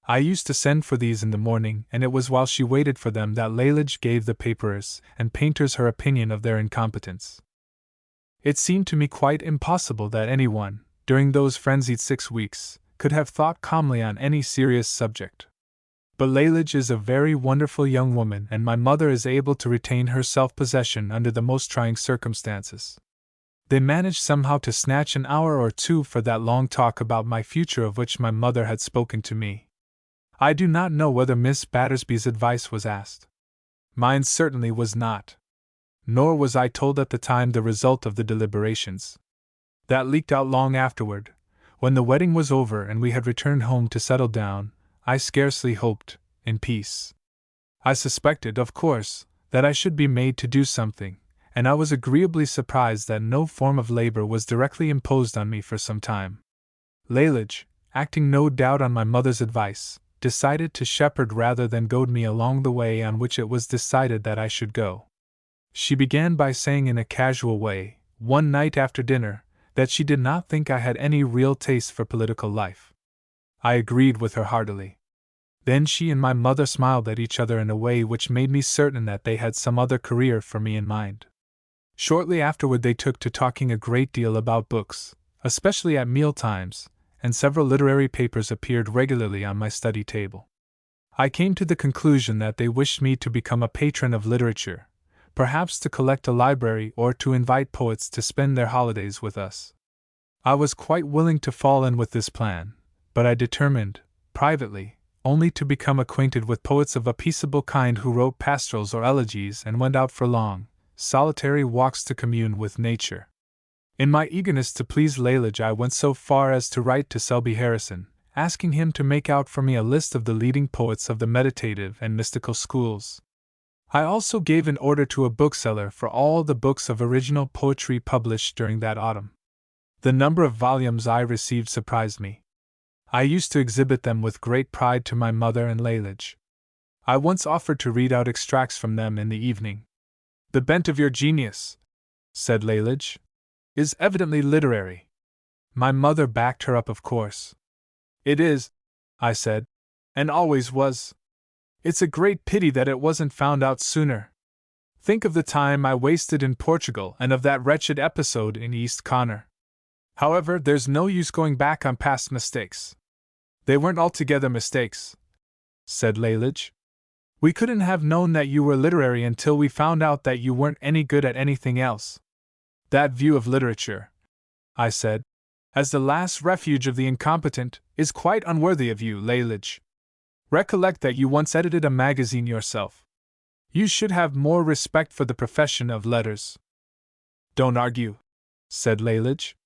I used to send for these in the morning, and it was while she waited for them that Lalage gave the paperists and painters her opinion of their incompetence. It seemed to me quite impossible that anyone, during those frenzied 6 weeks, could have thought calmly on any serious subject. But Lalage is a very wonderful young woman, and my mother is able to retain her self-possession under the most trying circumstances. They managed somehow to snatch an hour or two for that long talk about my future of which my mother had spoken to me. I do not know whether Miss Battersby's advice was asked. Mine certainly was not. Nor was I told at the time the result of the deliberations. That leaked out long afterward. When the wedding was over and we had returned home to settle down, I scarcely hoped, in peace. I suspected, of course, that I should be made to do something, and I was agreeably surprised that no form of labor was directly imposed on me for some time. Lalage, acting no doubt on my mother's advice, decided to shepherd rather than goad me along the way on which it was decided that I should go. She began by saying in a casual way, one night after dinner, that she did not think I had any real taste for political life. I agreed with her heartily. Then she and my mother smiled at each other in a way which made me certain that they had some other career for me in mind. Shortly afterward they took to talking a great deal about books, especially at meal times, and several literary papers appeared regularly on my study table. I came to the conclusion that they wished me to become a patron of literature, perhaps to collect a library or to invite poets to spend their holidays with us. I was quite willing to fall in with this plan, but I determined, privately, only to become acquainted with poets of a peaceable kind who wrote pastorals or elegies and went out for long, solitary walks to commune with nature. In my eagerness to please Lalage, I went so far as to write to Selby Harrison, asking him to make out for me a list of the leading poets of the meditative and mystical schools. I also gave an order to a bookseller for all the books of original poetry published during that autumn. The number of volumes I received surprised me. I used to exhibit them with great pride to my mother and Lalage. I once offered to read out extracts from them in the evening. "The bent of your genius," said Lalage, "is evidently literary." My mother backed her up, of course. "It is," I said, "and always was. It's a great pity that it wasn't found out sooner. Think of the time I wasted in Portugal and of that wretched episode in East Connor. However, there's no use going back on past mistakes." "They weren't altogether mistakes," said Lalage. "We couldn't have known that you were literary until we found out that you weren't any good at anything else. That view of literature," I said, "as the last refuge of the incompetent, is quite unworthy of you, Lalage. Recollect that you once edited a magazine yourself. You should have more respect for the profession of letters." "Don't argue," said Lalage.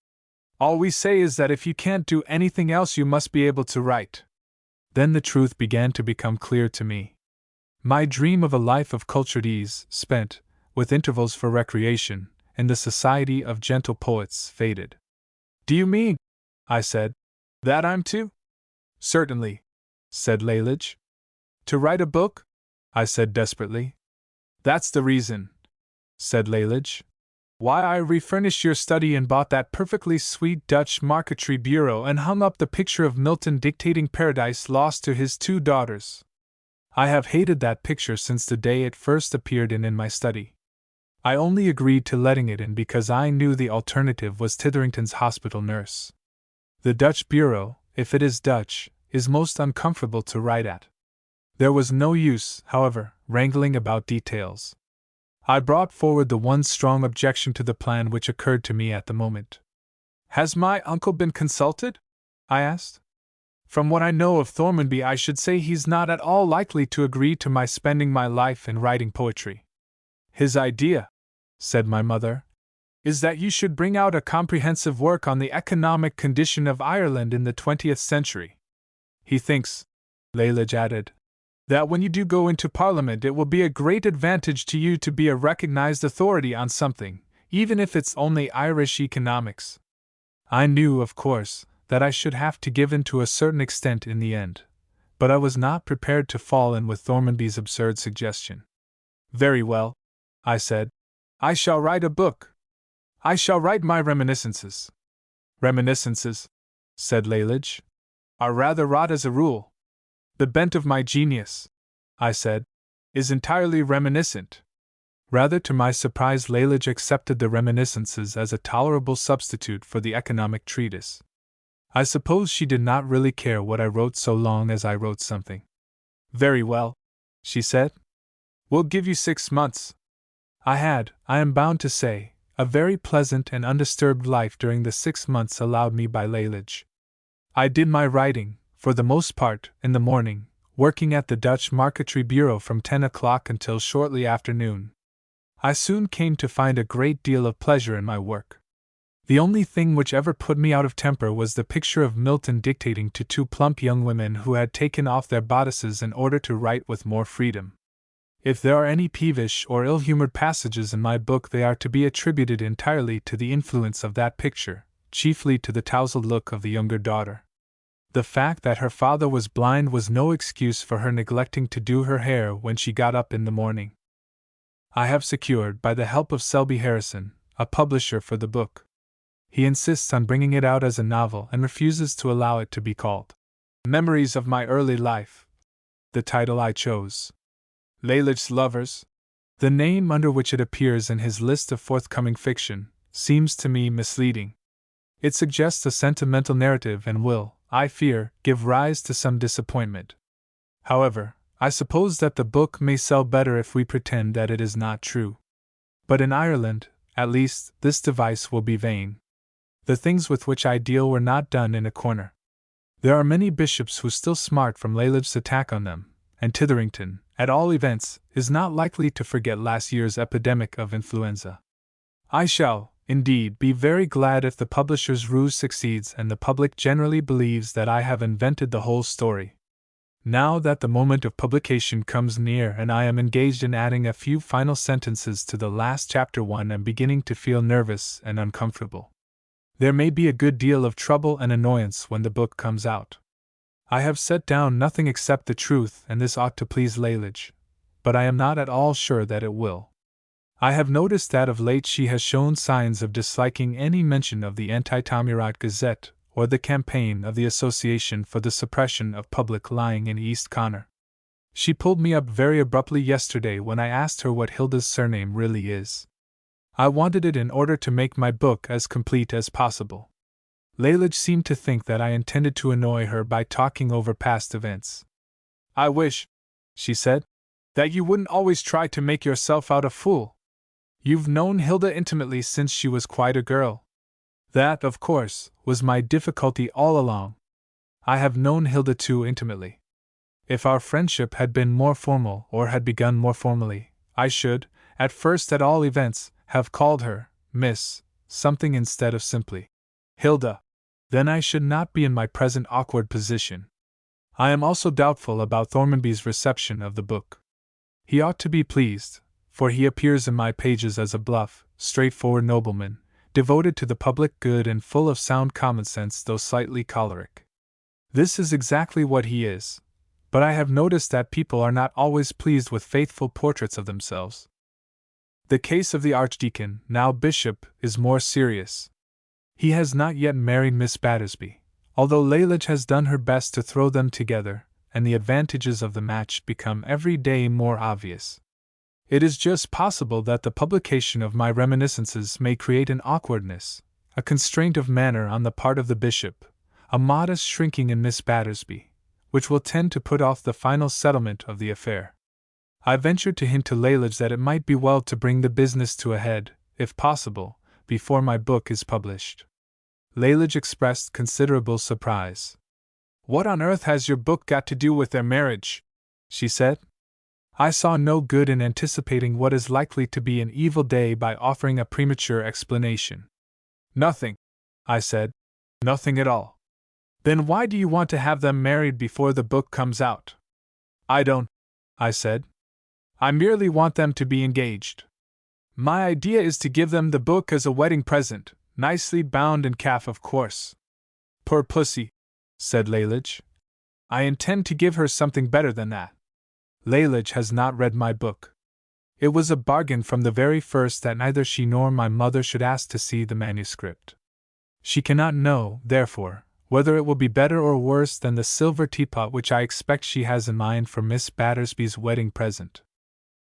"All we say is that if you can't do anything else you must be able to write." Then the truth began to become clear to me. My dream of a life of cultured ease, spent, with intervals for recreation, in the society of gentle poets, faded. "Do you mean," I said, "that I'm to?" "Certainly," said Lalage. "To write a book?" I said desperately. "That's the reason," said Lalage, "why I refurnished your study and bought that perfectly sweet Dutch marquetry bureau and hung up the picture of Milton dictating Paradise Lost to his 2 daughters. I have hated that picture since the day it first appeared in my study. I only agreed to letting it in because I knew the alternative was Titherington's hospital nurse. The Dutch bureau, if it is Dutch, is most uncomfortable to write at. There was no use, however, wrangling about details. I brought forward the one strong objection to the plan which occurred to me at the moment. "Has my uncle been consulted?" I asked. "From what I know of Thormanby, I should say he's not at all likely to agree to my spending my life in writing poetry. His idea," said my mother, "is that you should bring out a comprehensive work on the economic condition of Ireland in the 20th century. He thinks," Lalage added, "that when you do go into Parliament it will be a great advantage to you to be a recognized authority on something, even if it's only Irish economics." I knew, of course, that I should have to give in to a certain extent in the end, but I was not prepared to fall in with Thormanby's absurd suggestion. "Very well," I said. "I shall write a book. I shall write my reminiscences." "Reminiscences," said Lalage, "are rather rot as a rule. The bent of my genius," I said, "is entirely reminiscent." Rather to my surprise, Lalage accepted the reminiscences as a tolerable substitute for the economic treatise. I suppose she did not really care what I wrote so long as I wrote something. "Very well," she said. "We'll give you 6 months." I had, I am bound to say, a very pleasant and undisturbed life during the 6 months allowed me by Lalage. I did my writing, for the most part, in the morning, working at the Dutch Marquetry Bureau from 10 o'clock until shortly after noon. I soon came to find a great deal of pleasure in my work. The only thing which ever put me out of temper was the picture of Milton dictating to 2 plump young women who had taken off their bodices in order to write with more freedom. If there are any peevish or ill-humored passages in my book, they are to be attributed entirely to the influence of that picture, chiefly to the tousled look of the younger daughter. The fact that her father was blind was no excuse for her neglecting to do her hair when she got up in the morning. I have secured, by the help of Selby Harrison, a publisher for the book. He insists on bringing it out as a novel and refuses to allow it to be called Memories of My Early Life, the title I chose. Lalage's Lovers, the name under which it appears in his list of forthcoming fiction, seems to me misleading. It suggests a sentimental narrative and will, I fear, give rise to some disappointment. However, I suppose that the book may sell better if we pretend that it is not true. But in Ireland, at least, this device will be vain. The things with which I deal were not done in a corner. There are many bishops who still smart from Lalage's attack on them, and Titherington, at all events, is not likely to forget last year's epidemic of influenza. I shall, indeed, be very glad if the publisher's ruse succeeds and the public generally believes that I have invented the whole story. Now that the moment of publication comes near and I am engaged in adding a few final sentences to the last chapter, I am beginning to feel nervous and uncomfortable. There may be a good deal of trouble and annoyance when the book comes out. I have set down nothing except the truth, and this ought to please Lalage, but I am not at all sure that it will. I have noticed that of late she has shown signs of disliking any mention of the Anti-Tammuride Gazette or the campaign of the Association for the Suppression of Public Lying in East Connor. She pulled me up very abruptly yesterday when I asked her what Hilda's surname really is. I wanted it in order to make my book as complete as possible. Lalage seemed to think that I intended to annoy her by talking over past events. "I wish," she said, "that you wouldn't always try to make yourself out a fool. You've known Hilda intimately since she was quite a girl." That, of course, was my difficulty all along. I have known Hilda too intimately. If our friendship had been more formal or had begun more formally, I should, at first at all events, have called her Miss something instead of simply Hilda. Then I should not be in my present awkward position. I am also doubtful about Thormanby's reception of the book. He ought to be pleased, for he appears in my pages as a bluff, straightforward nobleman, devoted to the public good and full of sound common sense though slightly choleric. This is exactly what he is, but I have noticed that people are not always pleased with faithful portraits of themselves. The case of the Archdeacon, now Bishop, is more serious. He has not yet married Miss Battersby, although Lalage has done her best to throw them together, and the advantages of the match become every day more obvious. It is just possible that the publication of my reminiscences may create an awkwardness, a constraint of manner on the part of the bishop, a modest shrinking in Miss Battersby, which will tend to put off the final settlement of the affair. I ventured to hint to Lalage that it might be well to bring the business to a head, if possible, before my book is published. Lalage expressed considerable surprise. "What on earth has your book got to do with their marriage?" she said. I saw no good in anticipating what is likely to be an evil day by offering a premature explanation. "Nothing," I said. "Nothing at all." "Then why do you want to have them married before the book comes out?" "I don't," I said. "I merely want them to be engaged. My idea is to give them the book as a wedding present, nicely bound in calf, of course." "Poor pussy," said Lalage. "I intend to give her something better than that." Lalage has not read my book. It was a bargain from the very first that neither she nor my mother should ask to see the manuscript. She cannot know, therefore, whether it will be better or worse than the silver teapot which I expect she has in mind for Miss Battersby's wedding present.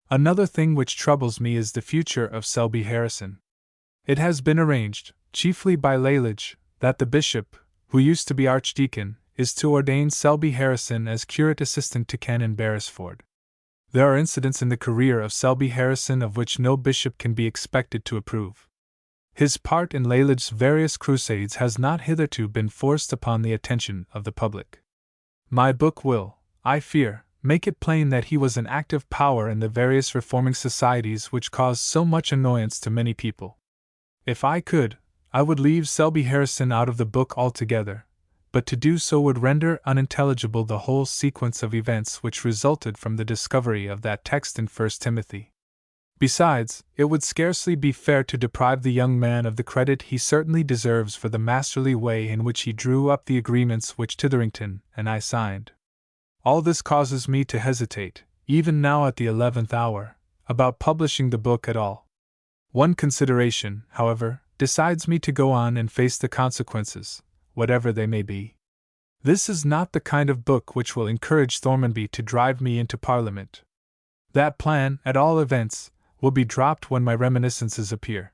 Another thing which troubles me is the future of Selby Harrison. It has been arranged, chiefly by Lalage, that the bishop, who used to be archdeacon, is to ordain Selby Harrison as curate assistant to Canon Beresford. There are incidents in the career of Selby Harrison of which no bishop can be expected to approve. His part in Lalage's various crusades has not hitherto been forced upon the attention of the public. My book will, I fear, make it plain that he was an active power in the various reforming societies which caused so much annoyance to many people. If I could, I would leave Selby Harrison out of the book altogether, but to do so would render unintelligible the whole sequence of events which resulted from the discovery of that text in 1 Timothy. Besides, it would scarcely be fair to deprive the young man of the credit he certainly deserves for the masterly way in which he drew up the agreements which Titherington and I signed. All this causes me to hesitate, even now at the 11th hour, about publishing the book at all. One consideration, however, decides me to go on and face the consequences, whatever they may be. This is not the kind of book which will encourage Thormanby to drive me into Parliament. That plan, at all events, will be dropped when my reminiscences appear.